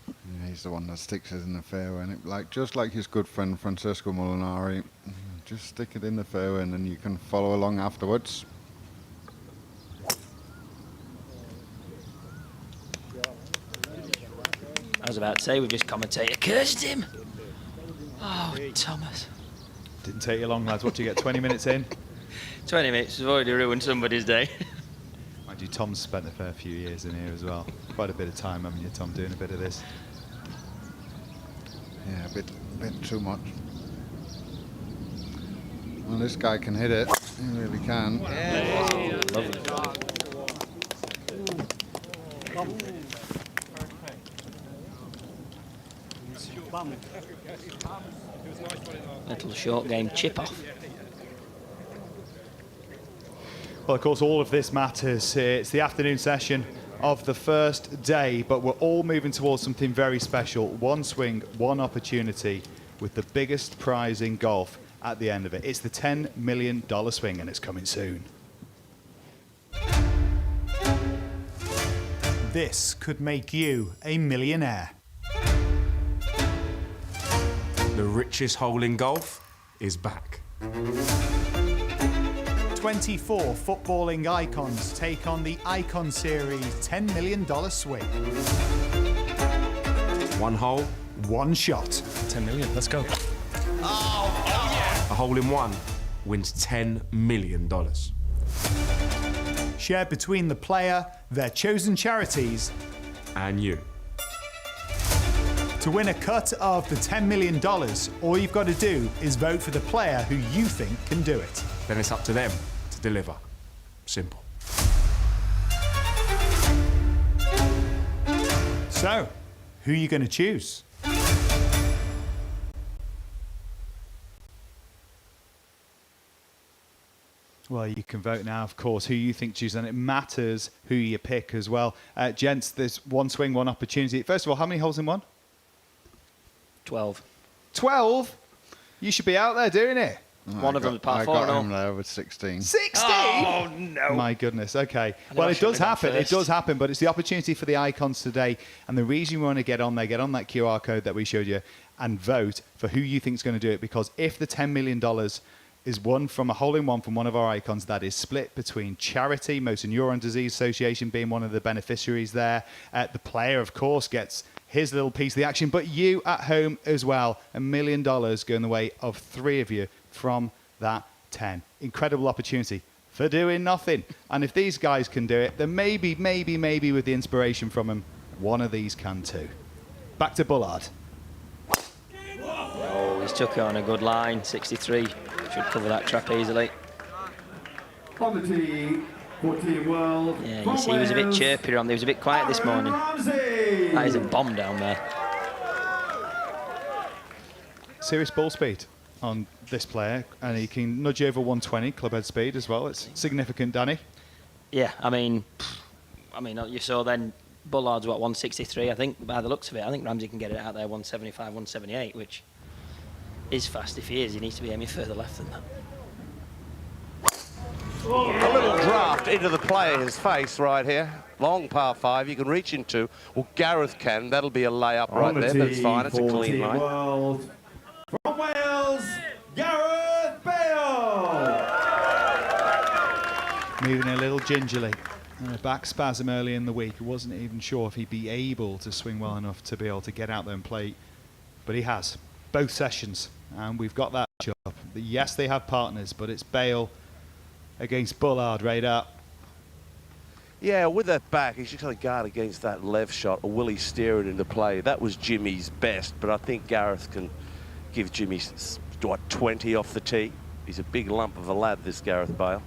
Yeah, he's the one that sticks it in the fairway, and just like his good friend Francesco Molinari, just stick it in the fairway, and then you can follow along afterwards. I was about to say, we've just commentator cursed him. Oh, Thomas. Didn't take you long, lads. What do you get, 20 minutes in? 20 minutes has already ruined somebody's day. Mind you, Tom's spent a fair few years in here as well. Quite a bit of time, haven't you, Tom, doing a bit of this? Yeah, a bit too much. Well, this guy can hit it. He really can. Yeah. Lovely. Little short game chip off. Well, of course, all of this matters. It's the afternoon session of the first day, but we're all moving towards something very special. One swing, one opportunity, with the biggest prize in golf at the end of it. It's the $10 million swing, and it's coming soon. This could make you a millionaire. The richest hole in golf is back. 24 footballing icons take on the Icon Series $10 million swing. One hole, one shot. 10 million, let's go. Oh yeah! A hole in one wins $10 million. Shared between the player, their chosen charities, and you. To win a cut of the $10 million, all you've got to do is vote for the player who you think can do it. Then it's up to them to deliver. Simple. So, who are you going to choose? Well, you can vote now, of course, who you think choose, and it matters who you pick as well. Gents, there's one swing, one opportunity. First of all, how many holes in one? 12. 12? You should be out there doing it. One of them is par 4 I and got all. him there with 16. 16? Oh, no. My goodness, okay. I Well, know I it should does have happen. gone It first. does happen, but it's the opportunity for the icons today. And the reason you want to get on there, get on that QR code that we showed you and vote for who you think is going to do it. Because if the $10 million is won from a hole-in-one from one of our icons, that is split between charity, Motor Neuron Disease Association being one of the beneficiaries there. The player, of course, gets his little piece of the action, but you at home as well. $1 million going the way of 3 of you from that 10. Incredible opportunity for doing nothing. And if these guys can do it, then maybe with the inspiration from them, one of these can too. Back to Bullard. Oh, he's took it on a good line, 63. Should cover that trap easily. On the tee, 14 world. Yeah, you see he was a bit chirpier on there. He was a bit quiet this morning. That is a bomb down there. Serious ball speed on this player, and he can nudge over 120 clubhead speed as well. It's significant, Danny. Yeah, I mean, you saw then Bullard's what, 163, I think, by the looks of it. I think Ramsey can get it out there 175, 178, which is fast. If he is, he needs to be aiming further left than that. A little draft into the player's face right here. Long par 5 you can reach into. Well, Gareth can. That'll be a layup right there. That's fine. It's a clean line. World. From Wales, Gareth Bale. Moving a little gingerly. A back spasm early in the week. He wasn't even sure if he'd be able to swing well enough to be able to get out there and play. But he has. Both sessions. And we've got that job. Yes, they have partners, but it's Bale against Bullard right up. Yeah, with that back, he's just got to guard against that left shot, or will he steer it into play? That was Jimmy's best, but I think Gareth can give Jimmy, what, 20 off the tee. He's a big lump of a lad, this Gareth Bale.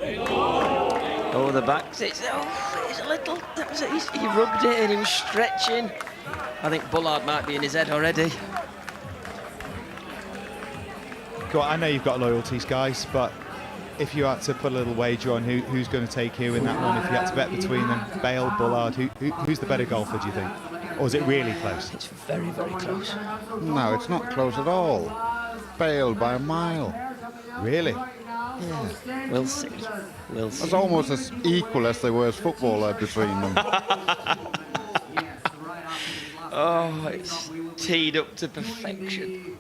Oh, the back. It's a little. He rubbed it and he was stretching. I think Bullard might be in his head already. Go on, I know you've got loyalties, guys, but if you had to put a little wager on who's going to take who in that one, if you had to bet between them, Bale, Bullard, who's the better golfer, do you think? Or is it really close? It's very, very close. No, it's not close at all. Bale by a mile. Really? Yeah, we'll see. We'll see. It's almost as equal as the worst footballer between them. Oh, it's teed up to perfection.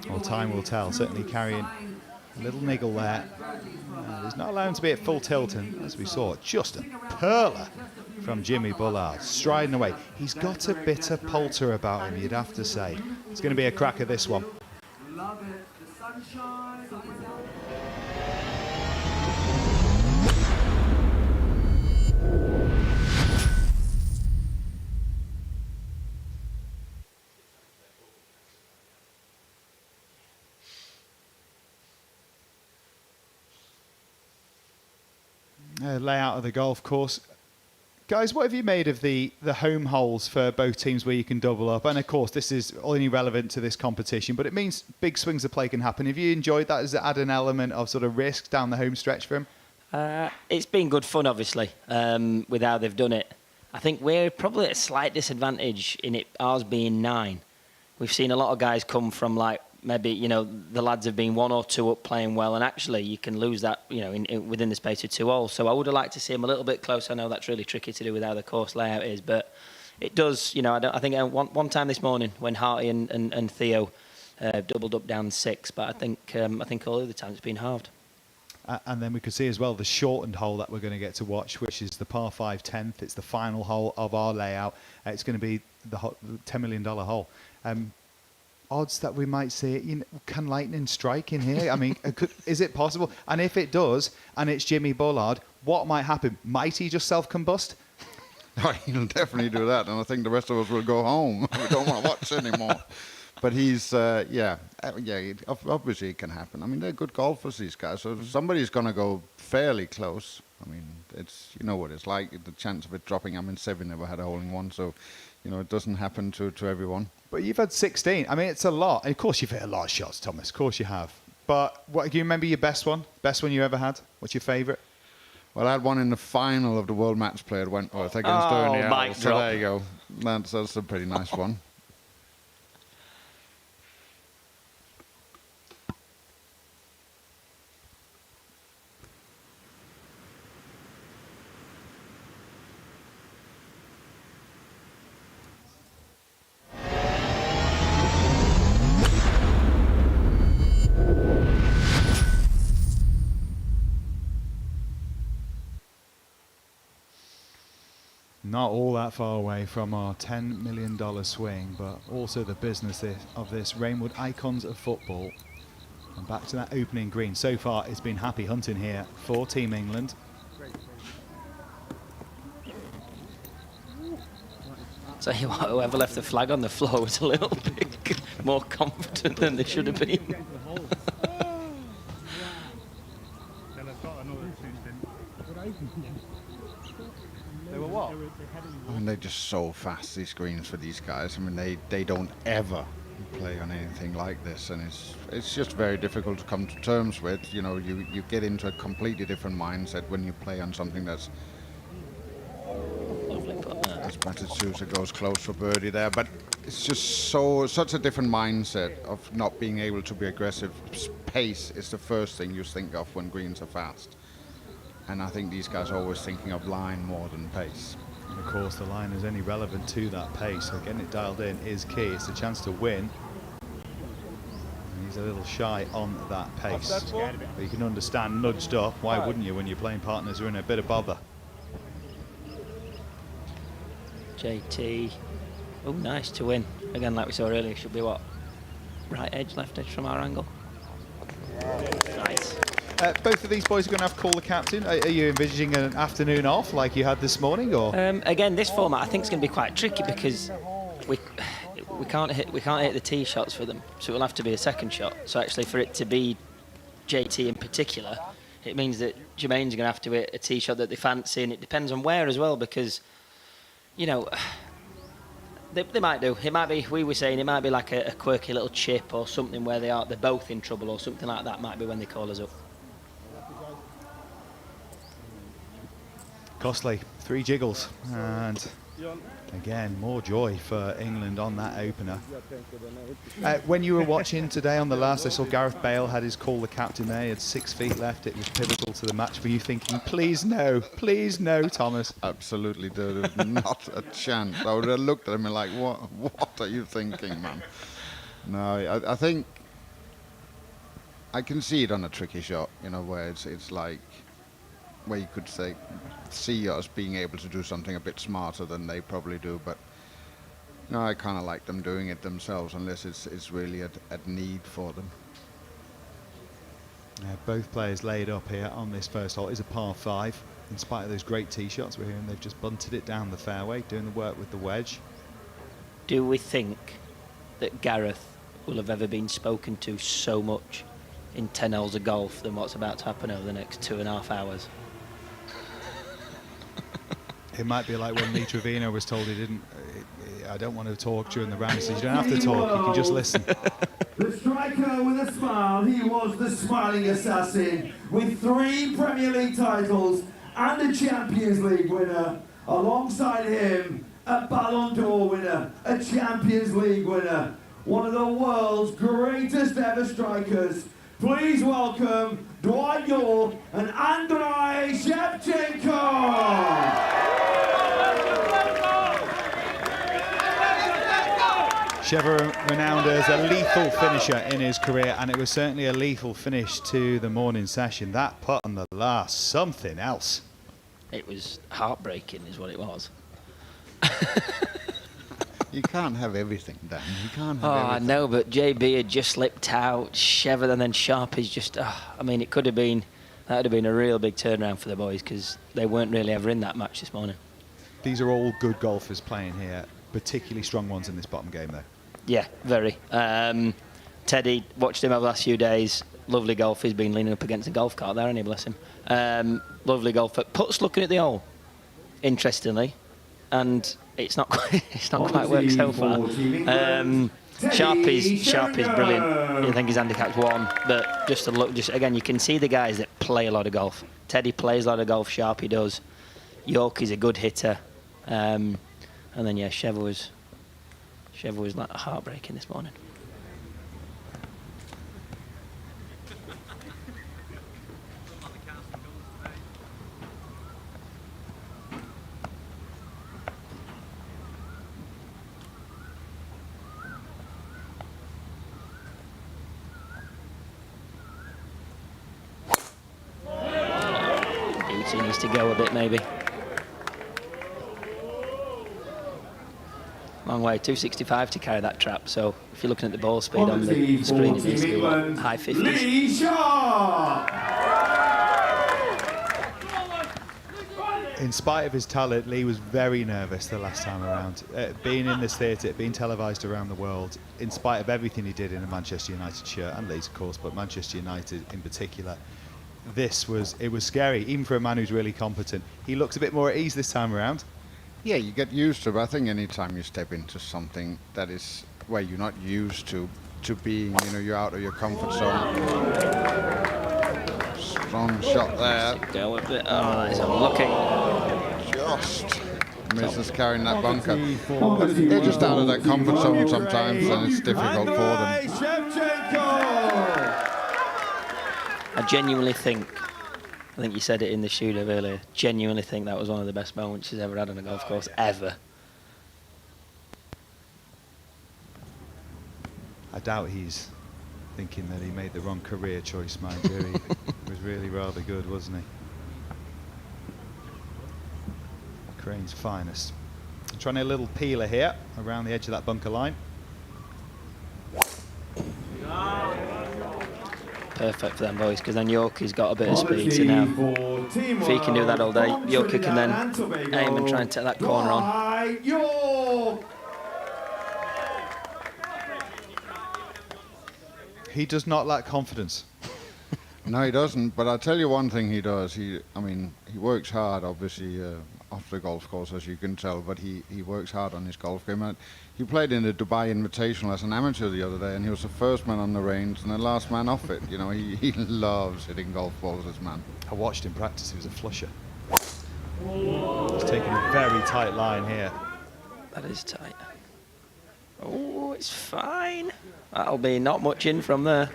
Well, time will tell. Certainly carrying a little niggle there. He's not allowed to be at full tilt, and as we saw, just a perler from Jimmy Bullard, striding away. He's got a bit of polter about him, you'd have to say. It's going to be a cracker, this one. Love it. The sunshine. Layout of the golf course. Guys, what have you made of the home holes for both teams where you can double up? And of course, this is only relevant to this competition, but it means big swings of play can happen. Have you enjoyed that? Does it add an element of sort of risk down the home stretch for him? It's been good fun, obviously, with how they've done it. I think we're probably at a slight disadvantage in it, ours being 9. We've seen a lot of guys come from, like, maybe, you know, the lads have been 1 or 2 up playing well, and actually you can lose that, you know, within the space of 2 holes. So I would have liked to see him a little bit closer. I know that's really tricky to do with how the course layout is, but it does, you know, I think one time this morning when Harty and Theo doubled up down 6, but I think all the other times it's been halved. And then we could see as well the shortened hole that we're going to get to watch, which is the par 5 10th. It's the final hole of our layout. It's going to be the $10 million hole. Odds that we might see it. You know, can lightning strike in here? I mean, is it possible? And if it does, and it's Jimmy Bullard, what might happen? Might he just self-combust? Oh, he'll definitely do that, and I think the rest of us will go home. We don't want to watch anymore. But he's, obviously it can happen. I mean, they're good golfers, these guys, so somebody's going to go fairly close. I mean, it's, you know what it's like, the chance of it dropping. I mean, Seve never had a hole in one, so, you know, it doesn't happen to everyone. But you've had 16. I mean, it's a lot. And of course, you've hit a lot of shots, Thomas. Of course you have. But do you remember your best one? Best one you ever had? What's your favourite? Well, I had one in the final of the World Match Play at Wentworth against Ernie Adams. So there you go. That's a pretty nice one. Not all that far away from our $10 million swing, but also the business of this Reignwood Icons of Football. And back to that opening green. So far, it's been happy hunting here for Team England. Tell you what, whoever left the flag on the floor was a little bit more confident than they should have been. They were what? I mean, they're just so fast, these greens for these guys. I mean, they don't ever play on anything like this, and it's just very difficult to come to terms with. You know, you get into a completely different mindset when you play on something that's... As Matsusa goes close for birdie there, but it's just such a different mindset of not being able to be aggressive. Pace is the first thing you think of when greens are fast. And I think these guys are always thinking of line more than pace. And of course, the line is only relevant to that pace, so getting it dialed in is key. It's a chance to win. And he's a little shy on that pace. But you can understand, nudged up, why wouldn't you when you're playing partners who are in a bit of bother? JT. Oh, nice to win. Again, like we saw earlier, should be what? Right edge, left edge from our angle. Nice. Both of these boys are going to have to call the captain. Are you envisaging an afternoon off like you had this morning, or? Again, this format I think is going to be quite tricky because we can't hit the tee shots for them, so it will have to be a second shot. So actually, for it to be JT in particular, it means that Jermaine's going to have to hit a tee shot that they fancy, and it depends on where as well, because you know they might do. It might be, we were saying, it might be like a quirky little chip or something where they're both in trouble or something like that. Might be when they call us up. Costly, 3 jiggles, and again, more joy for England on that opener. When you were watching today on the last, I saw Gareth Bale had his call the captain there. He had 6 feet left. It was pivotal to the match. Were you thinking, please no, Thomas? Absolutely, dude. Not a chance. I would have looked at him and like, what are you thinking, man? No, I think I can see it on a tricky shot, you know, where it's like, where you could see us being able to do something a bit smarter than they probably do, but no, I kind of like them doing it themselves unless it's really a need for them. Both players laid up here on this first hole. It's a par 5. In spite of those great tee shots we're hearing, they've just bunted it down the fairway, doing the work with the wedge. Do we think that Gareth will have ever been spoken to so much in 10 holes of golf than what's about to happen over the next 2.5 hours? It might be like when Lee Trevino was told he didn't. I don't want to talk during the round. He says, you don't have to talk, you can just listen. The striker with a smile, he was the smiling assassin with 3 Premier League titles and a Champions League winner. Alongside him, a Ballon d'Or winner, a Champions League winner, one of the world's greatest ever strikers. Please welcome Dwight York and Andrei Shevchenko. Sheva renowned as a lethal finisher in his career, and it was certainly a lethal finish to the morning session. That putt on the last, something else. It was heartbreaking is what it was. You can't have everything, Dan. You can't have everything. I know, but JB had just slipped out, Sheva, and then Sharp is just... I mean, it could have been... That would have been a real big turnaround for the boys because they weren't really ever in that match this morning. These are all good golfers playing here, particularly strong ones in this bottom game, though. Yeah, very. Teddy, watched him over the last few days. Lovely golf. He's been leaning up against a golf cart there, hasn't he, bless him? Lovely golfer. Putts looking at the hole, interestingly, and it's not quite worked so far. Sharp is brilliant. I think his handicap's 1, but just to look, again, you can see the guys that play a lot of golf. Teddy plays a lot of golf. Sharp, he does. York is a good hitter, and then yeah, Sheva was like heartbreaking this morning. He needs to go a bit, maybe. Long way, 265 to carry that trap. So if you're looking at the ball speed on the screen, it needs to be what, high 50s. In spite of his talent, Lee was very nervous the last time around. Being in this theatre, being televised around the world, in spite of everything he did in a Manchester United shirt, and Leeds of course, but Manchester United in particular, it was scary, even for a man who's really competent. He looks a bit more at ease this time around. Yeah, you get used to it. I think any time you step into something that is where you're not used to being, you know, you're out of your comfort zone. Strong shot there. Go with it. Oh, it's unlucky. Just misses carrying that bunker. They're just out of their comfort zone sometimes, and it's difficult for them. I genuinely think, I think you said it in the shoot-up earlier, genuinely think that was one of the best moments he's ever had on a golf course, ever. I doubt he's thinking that he made the wrong career choice, mind you. He was really rather good, wasn't he? Crane's finest. Trying a little peeler here around the edge of that bunker line. Perfect for them boys, because then Yorkie's got a bit of speed, so now if he can do that all day, Yorkie can then aim and try and take that corner on. He does not lack confidence. No, he doesn't. But I'll tell you one thing he does. He works hard, obviously, off the golf course, as you can tell. But he works hard on his golf game. He played in the Dubai Invitational as an amateur the other day, and he was the first man on the range and the last man off it. You know, he loves hitting golf balls, this man. I watched him practice. He was a flusher. He's taking a very tight line here. That is tight. Oh, it's fine. That'll be not much in from there.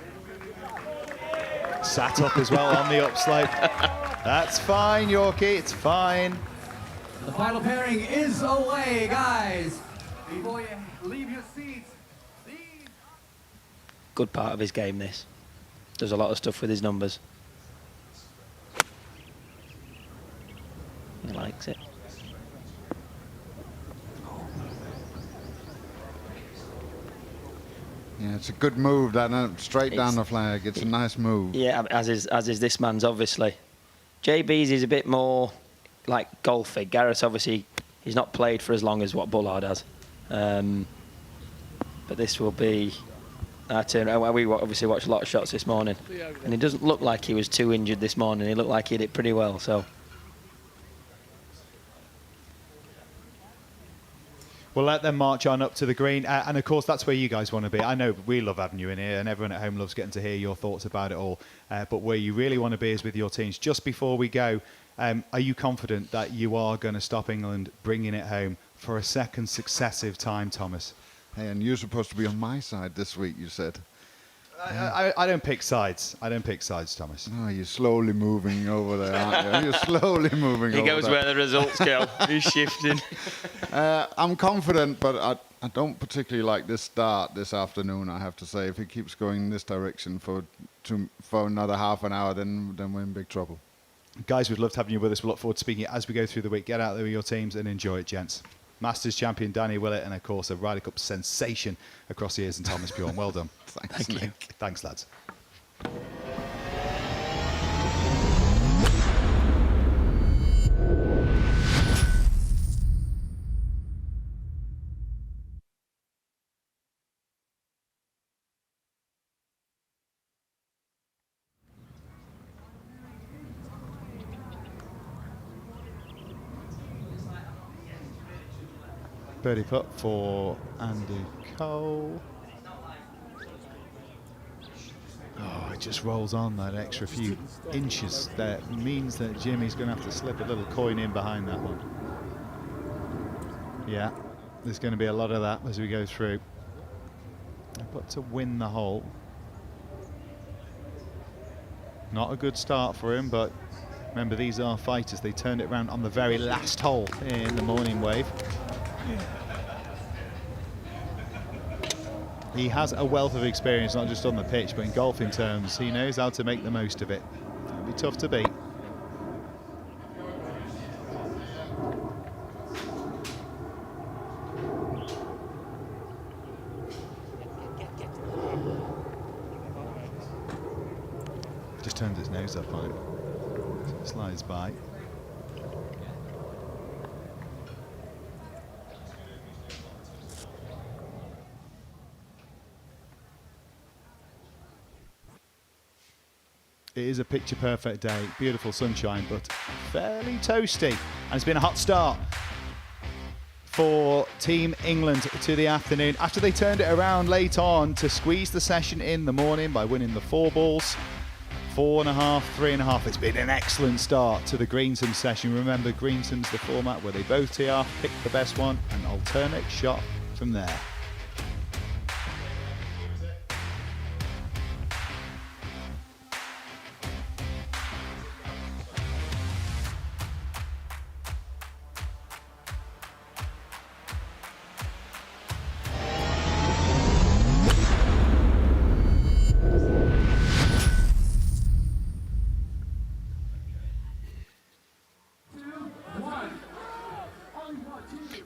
Sat up as well on the upslope. That's fine, Yorkie, it's fine. The final pairing is away, guys. Before you leave your seats, Good part of his game, this. Does a lot of stuff with his numbers. He likes it. Yeah, it's a good move, that straight down the flag. It's a nice move. Yeah, as is this man's, obviously. JB's is a bit more like golfy. Gareth, obviously, he's not played for as long as what Bullard has. But this will be our turn. We obviously watched a lot of shots this morning, and he doesn't look like he was too injured this morning. He looked like he did pretty well. So. We'll let them march on up to the green, and of course that's where you guys want to be. I know we love having you in here, and everyone at home loves getting to hear your thoughts about it all. But where you really want to be is with your teams. Just before we go, are you confident that you are going to stop England bringing it home for a second successive time, Thomas? Hey, and you're supposed to be on my side this week, you said. I don't pick sides. I don't pick sides, Thomas. Oh, you're slowly moving over there, aren't you? You're slowly moving over there. He goes where the results go. He's shifting. I'm confident, but I don't particularly like this start this afternoon, I have to say. If he keeps going in this direction for another half an hour, then we're in big trouble. Guys, we'd love to have you with us. We look forward to speaking as we go through the week. Get out there with your teams and enjoy it, gents. Masters champion Danny Willett, and of course a Ryder Cup sensation across the years, and Thomas Bjorn. Well done. Thanks, Nick. Thanks, lads. Birdie putt for Andy Cole. Oh, it just rolls on that extra few inches. That means that Jimmy's going to have to slip a little coin in behind that one. Yeah, there's going to be a lot of that as we go through. But to win the hole. Not a good start for him, but remember, these are fighters. They turned it around on the very last hole in the morning wave. He has a wealth of experience, not just on the pitch, but in golfing terms. He knows how to make the most of it. It'll be tough to beat. just turns its nose up on it. Slides by. It is a picture-perfect day, beautiful sunshine, but fairly toasty. And it's been a hot start for Team England to the afternoon after they turned it around late on to squeeze the session in the morning by winning the 4 balls. 4.5, 3.5. It's been an excellent start to the Greensome session. Remember, Greensome's the format where they both tee off, pick the best one, and alternate shot from there.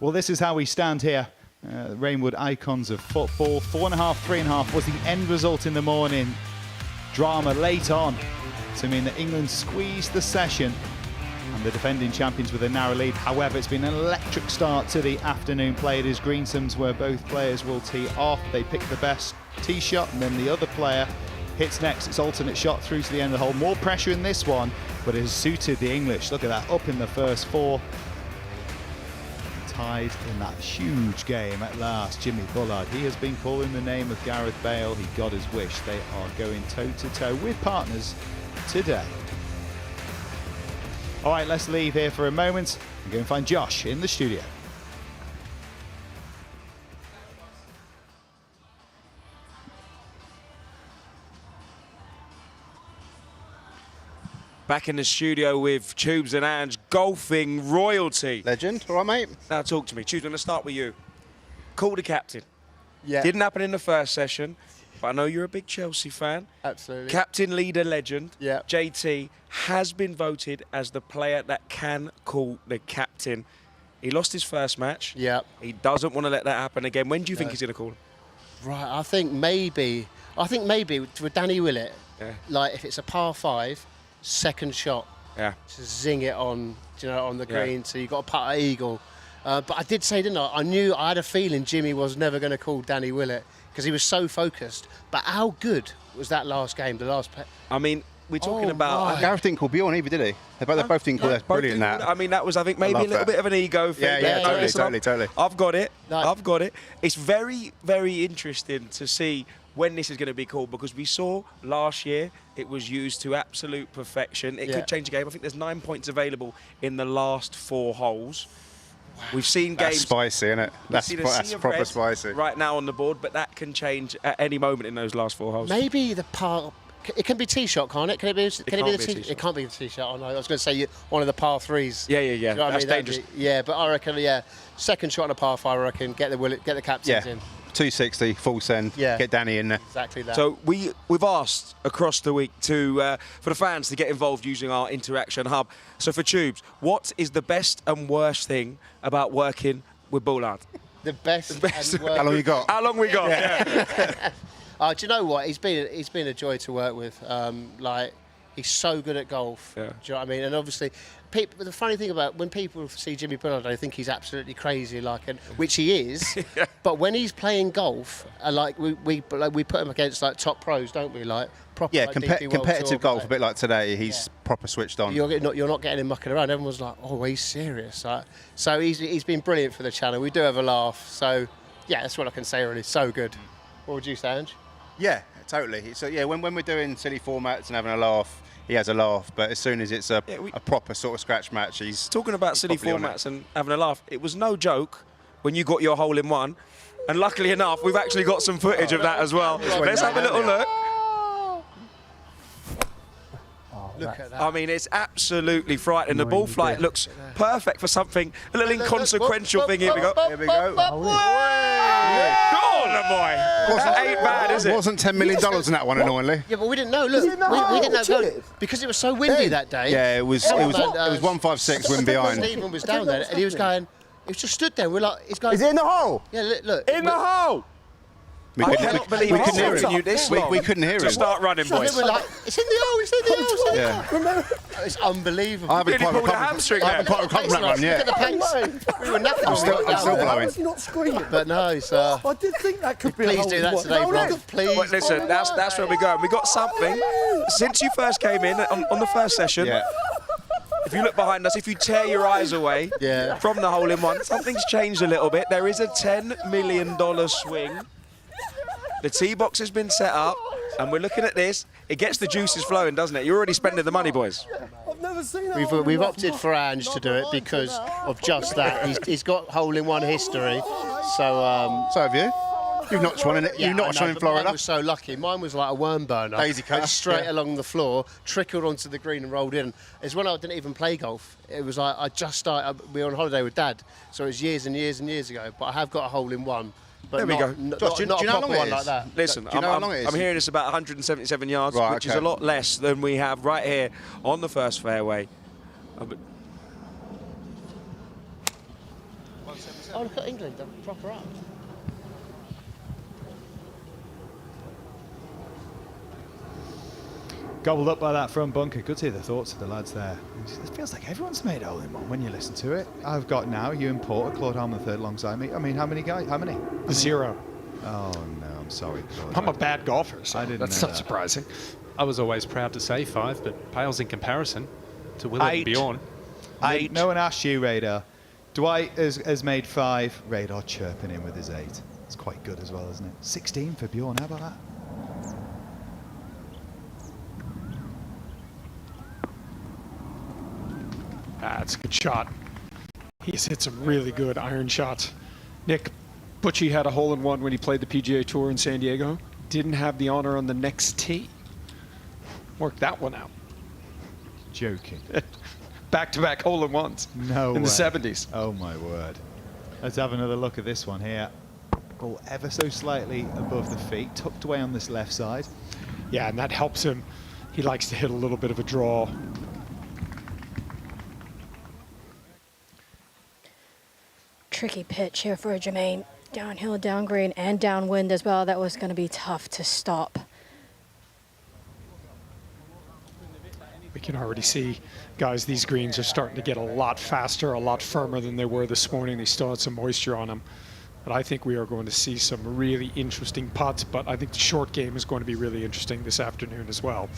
Well, this is how we stand here. Reignwood icons of football. 4.5, 3.5 was the end result in the morning. Drama late on to mean that England squeezed the session and the defending champions with a narrow lead. However, it's been an electric start to the afternoon play. It is Greensome's where both players will tee off. They pick the best tee shot and then the other player hits next. It's alternate shot through to the end of the hole. More pressure in this one, but it has suited the English. Look at that, up in the first 4. Tied in that huge game at last. Jimmy Bullard, he has been calling the name of Gareth Bale. He got his wish. They are going toe-to-toe with partners today. All right, let's leave here for a moment and go and find Josh in the studio. Back in the studio with Tubes and Ange, golfing royalty. Legend, all right, mate? Now talk to me. Tubes, I'm going to start with you. Call the captain. Yeah. Didn't happen in the first session, but I know you're a big Chelsea fan. Absolutely. Captain, leader, legend. Yeah. JT has been voted as the player that can call the captain. He lost his first match. Yeah. He doesn't want to let that happen again. When do you think No. he's going to call him? Right, I think maybe with Danny Willett, like if it's a par 5, second shot, yeah, to zing it on, on the Yeah. green. So you've got a putt at eagle. But I did say, didn't I? I had a feeling Jimmy was never going to call Danny Willett because he was so focused. But how good was that last game? The last. I mean, we're talking about. Gareth didn't call Bjorn either, did he? They both didn't call. That's brilliant. That. I mean, that was, I think, maybe a love little that. bit of an ego thing. Yeah, totally. I've got it. I've got it. It's very, very interesting to see when this is going to be called, because we saw last year it was used to absolute perfection. It could change the game. I think there's 9 points available in the last 4 holes. We've seen That's games. spicy, isn't it? That's proper red spicy. right now on the board, but that can change at any moment in those last 4 holes. Maybe the par. It can be tee shot, can't it? Can it be? Can it be the tee? It can't be the tee shot. Oh, no, I was going to say one of the par 3s. Yeah. Do you know what That's I mean? dangerous. But I reckon, second shot on a par 5. I reckon get the captains in. 260, full send. Yeah. Get Danny in there. Exactly that. So we've asked across the week for the fans to get involved using our interaction hub. So for Tubes, what is the best and worst thing about working with Bullard? The best. And worst. How long you got? How long we got? Yeah. Do you know what? He's been a joy to work with. He's so good at golf. Yeah. Do you know what I mean? And obviously, the funny thing about when people see Jimmy Bullard, they think he's absolutely crazy, which he is. But when he's playing golf, we put him against top pros, don't we? Proper. Yeah, DP World competitive Tour golf, play. a bit like today. He's proper switched on. You're not getting him mucking around. Everyone's like, oh, he's serious. So he's been brilliant for the channel. We do have a laugh. So yeah, that's what I can say. Really, so good. What would you say, Ange? Yeah, totally. So yeah, when we're doing silly formats and having a laugh, he has a laugh. But as soon as it's a proper sort of scratch match, he's talking about silly formats and having a laugh. It was no joke when you got your hole in one, and luckily enough, we've actually got some footage of that as well. Let's have a little look. Look at that. I mean, it's absolutely frightening. The ball flight looks perfect for something, a little inconsequential thing. Here we go. Here we go. Go on, the boy. Ain't bad, is it? Wasn't $10 million in that one, annoyingly. Yeah, but we didn't know. Look, we didn't know because it was so windy that day. Yeah, it was 156 wind behind. Stephen was down there, and he was just stood there. We're like, he's going. Is it in the hole? Yeah, look. In the hole. I cannot believe we it's couldn't hear taken him. you this long We couldn't hear to him. start running, So boys. they were like, it's in the hole, it's in the hole. Yeah. Remember? It's unbelievable. I haven't Nearly quite pulled a recovered. hamstring I haven't there. quite recovered from that one Look yet. at the pace. We were nothing. I'm still blowing. Why was he not screaming? But no, it's... I did think that could be a Please hole do in that one. today, No, Rob. no. Please. But listen, that's where we go. We got something. Since you first came in on the first session, Yeah. if you look behind us, if you tear your eyes away from the hole-in-one, something's changed a little bit. There is a $10 million swing. The tee box has been set up, and we're looking at this. It gets the juices flowing, doesn't it? You're already spending the money, boys. I've never seen that. We've opted for Ange to do it because of just that. He's got hole-in-one history. So have you. You've not swung in it. Yeah, You've not I swung know, in but Florida. Mine was so lucky. Mine was like a worm burner. Daisy cut, Went straight yeah. along the floor, trickled onto the green and rolled in. It's when I didn't even play golf. It was like I just started. We were on holiday with Dad, so it was years and years and years ago. But I have got a hole-in-one. But There we go. Not do you a know how proper long it one is? like that. Listen, Do you know how long it is? I'm hearing it's about 177 yards, Right, which is okay. a lot less than we have right here on the first fairway. Oh, look at England, they're proper up. Gobbled up by that front bunker. Good to hear the thoughts of the lads there. It feels like everyone's made a hole in one when you listen to it. I've got now Ewan Porter, Claude Harmon third alongside me. I mean, how many guys? How many? 0. Oh no, I'm sorry, Claude. I'm a bad golfer, so I didn't that's know not that. surprising. I was always proud to say 5, but pales in comparison to Willett and 8. Bjorn. No one asked you, Radar. Dwight has made 5. Radar chirping in with his 8. It's quite good as well, isn't it? 16 for Bjorn. How about that? That's a good shot. He's hit some really good iron shots. Nick Butchie had a hole-in-one when he played the PGA Tour in San Diego. Didn't have the honor on the next tee. Worked that one out. Joking. Back-to-back hole-in-ones No in the way. 70s. Oh my word. Let's have another look at this one here. Ball ever so slightly above the feet, tucked away on this left side. Yeah, and that helps him. He likes to hit a little bit of a draw. Tricky pitch here for Jermaine. Downhill, down green, and downwind as well. That was going to be tough to stop. We can already see, guys, these greens are starting to get a lot faster, a lot firmer than they were this morning. They still had some moisture on them. But I think we are going to see some really interesting putts. But I think the short game is going to be really interesting this afternoon as well.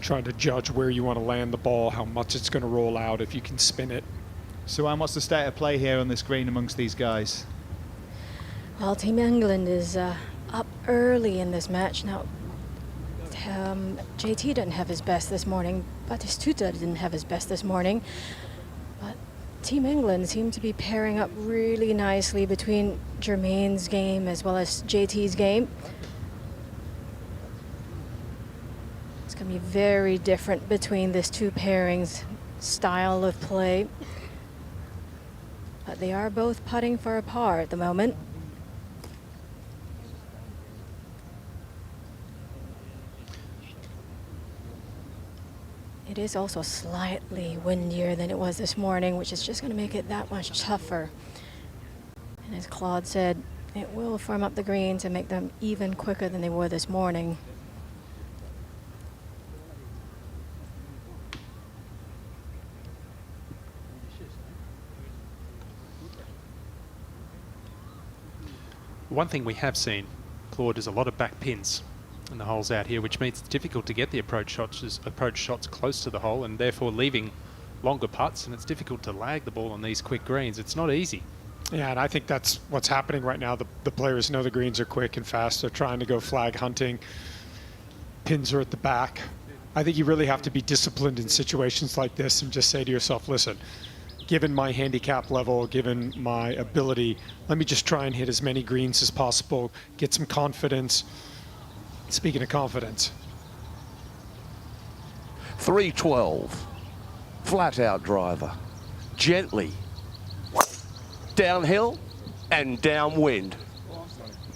Trying to judge where you want to land the ball, how much it's going to roll out, if you can spin it. So, what's the state of play here on this green amongst these guys? Well, Team England is up early in this match. Now, JT didn't have his best this morning. Batistuta didn't have his best this morning. But Team England seemed to be pairing up really nicely between Jermaine's game as well as JT's game. It's going to be very different between these two pairings, style of play. But they are both putting for a par at the moment. It is also slightly windier than it was this morning, which is just going to make it that much tougher. And as Claude said, it will firm up the greens and make them even quicker than they were this morning. One thing we have seen, Claude, is a lot of back pins in the holes out here, which means it's difficult to get the approach shots close to the hole and therefore leaving longer putts, and it's difficult to lag the ball on these quick greens. It's not easy. Yeah, and I think that's what's happening right now. The players know the greens are quick and fast. They're trying to go flag hunting. Pins are at the back. I think you really have to be disciplined in situations like this and just say to yourself, listen, given my handicap level, given my ability, let me just try and hit as many greens as possible, get some confidence. Speaking of confidence. 312. Flat out driver. Gently. Downhill and downwind.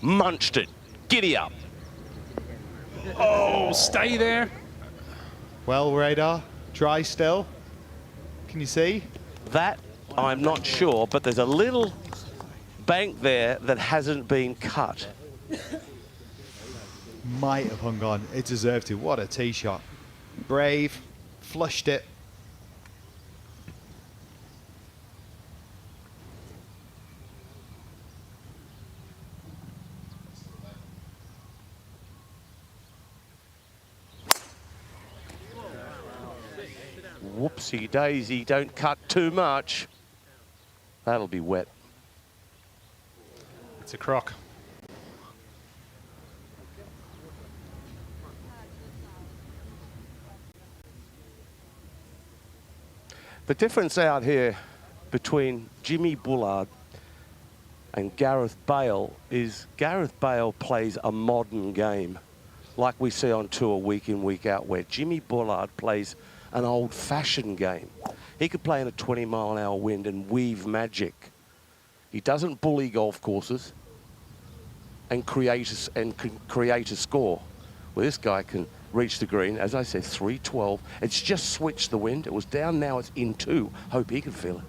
Munched it. Giddy up. Oh, stay there. Well, Radar, dry still. Can you see? That, I'm not sure, but there's a little bank there that hasn't been cut. might have hung on. It deserved to. What a tee shot. Brave, flushed it. Whoopsie daisy, don't cut too much. That'll be wet. It's a crock. The difference out here between Jimmy Bullard and Gareth Bale is Gareth Bale plays a modern game like we see on tour week in, week out, where Jimmy Bullard plays an old-fashioned game. He could play in a 20-mile-an-hour wind and weave magic. He doesn't bully golf courses and create a score. Well, this guy can reach the green, as I said, 312. It's just switched the wind. It was down, now it's in 2. Hope he can feel it.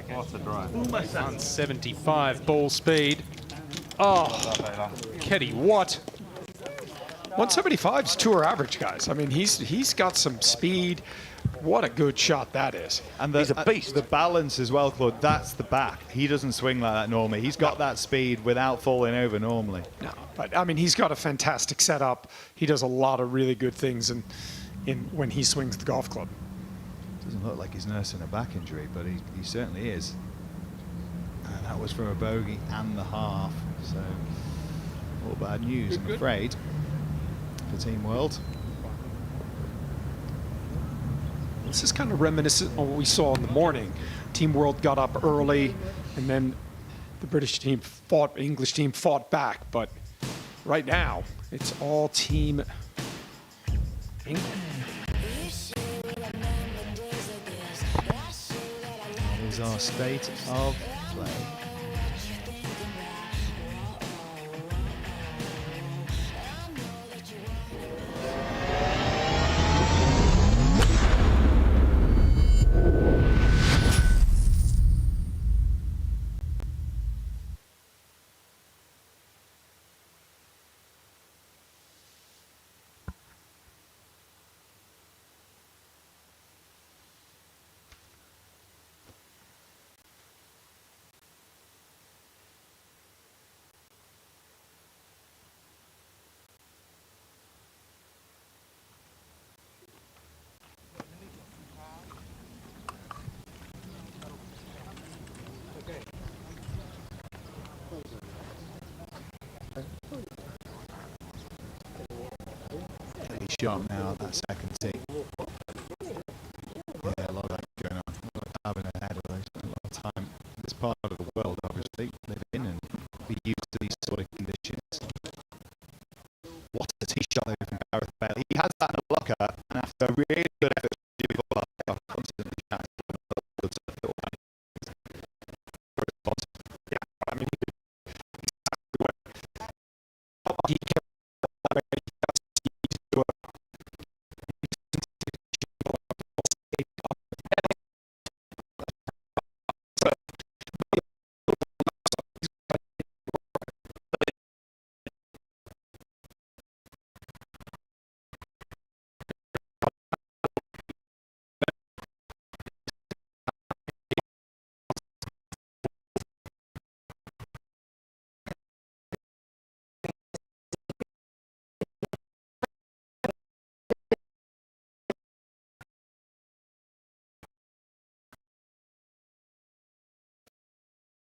What's a drive? 175 ball speed. Oh, Keddy, what? 175's tour average, guys. I mean, he's got some speed. What a good shot that is. And he's a beast. The balance as well, Claude, that's the back. He doesn't swing like that normally. He's got that speed without falling over normally. No, but I mean, he's got a fantastic setup. He does a lot of really good things when he swings the golf club. Doesn't look like he's nursing a back injury, but he certainly is. And that was from a bogey and the half. So, all bad news, I'm afraid, for Team World. This is kind of reminiscent of what we saw in the morning. Team World got up early, and then the English team fought back. But right now, it's all Team England. That is our state of play. Shot now at that second tee. Yeah, a lot of that going on. A lot of having ahead of those. A lot of time. This part of the world, obviously, live in and be used to these sort of conditions. What a tee shot though from Gareth Bale. He has that in a blocker, and after a really good effort, Jimmy Bullard constantly trying to put a good response. Yeah, I mean, he kept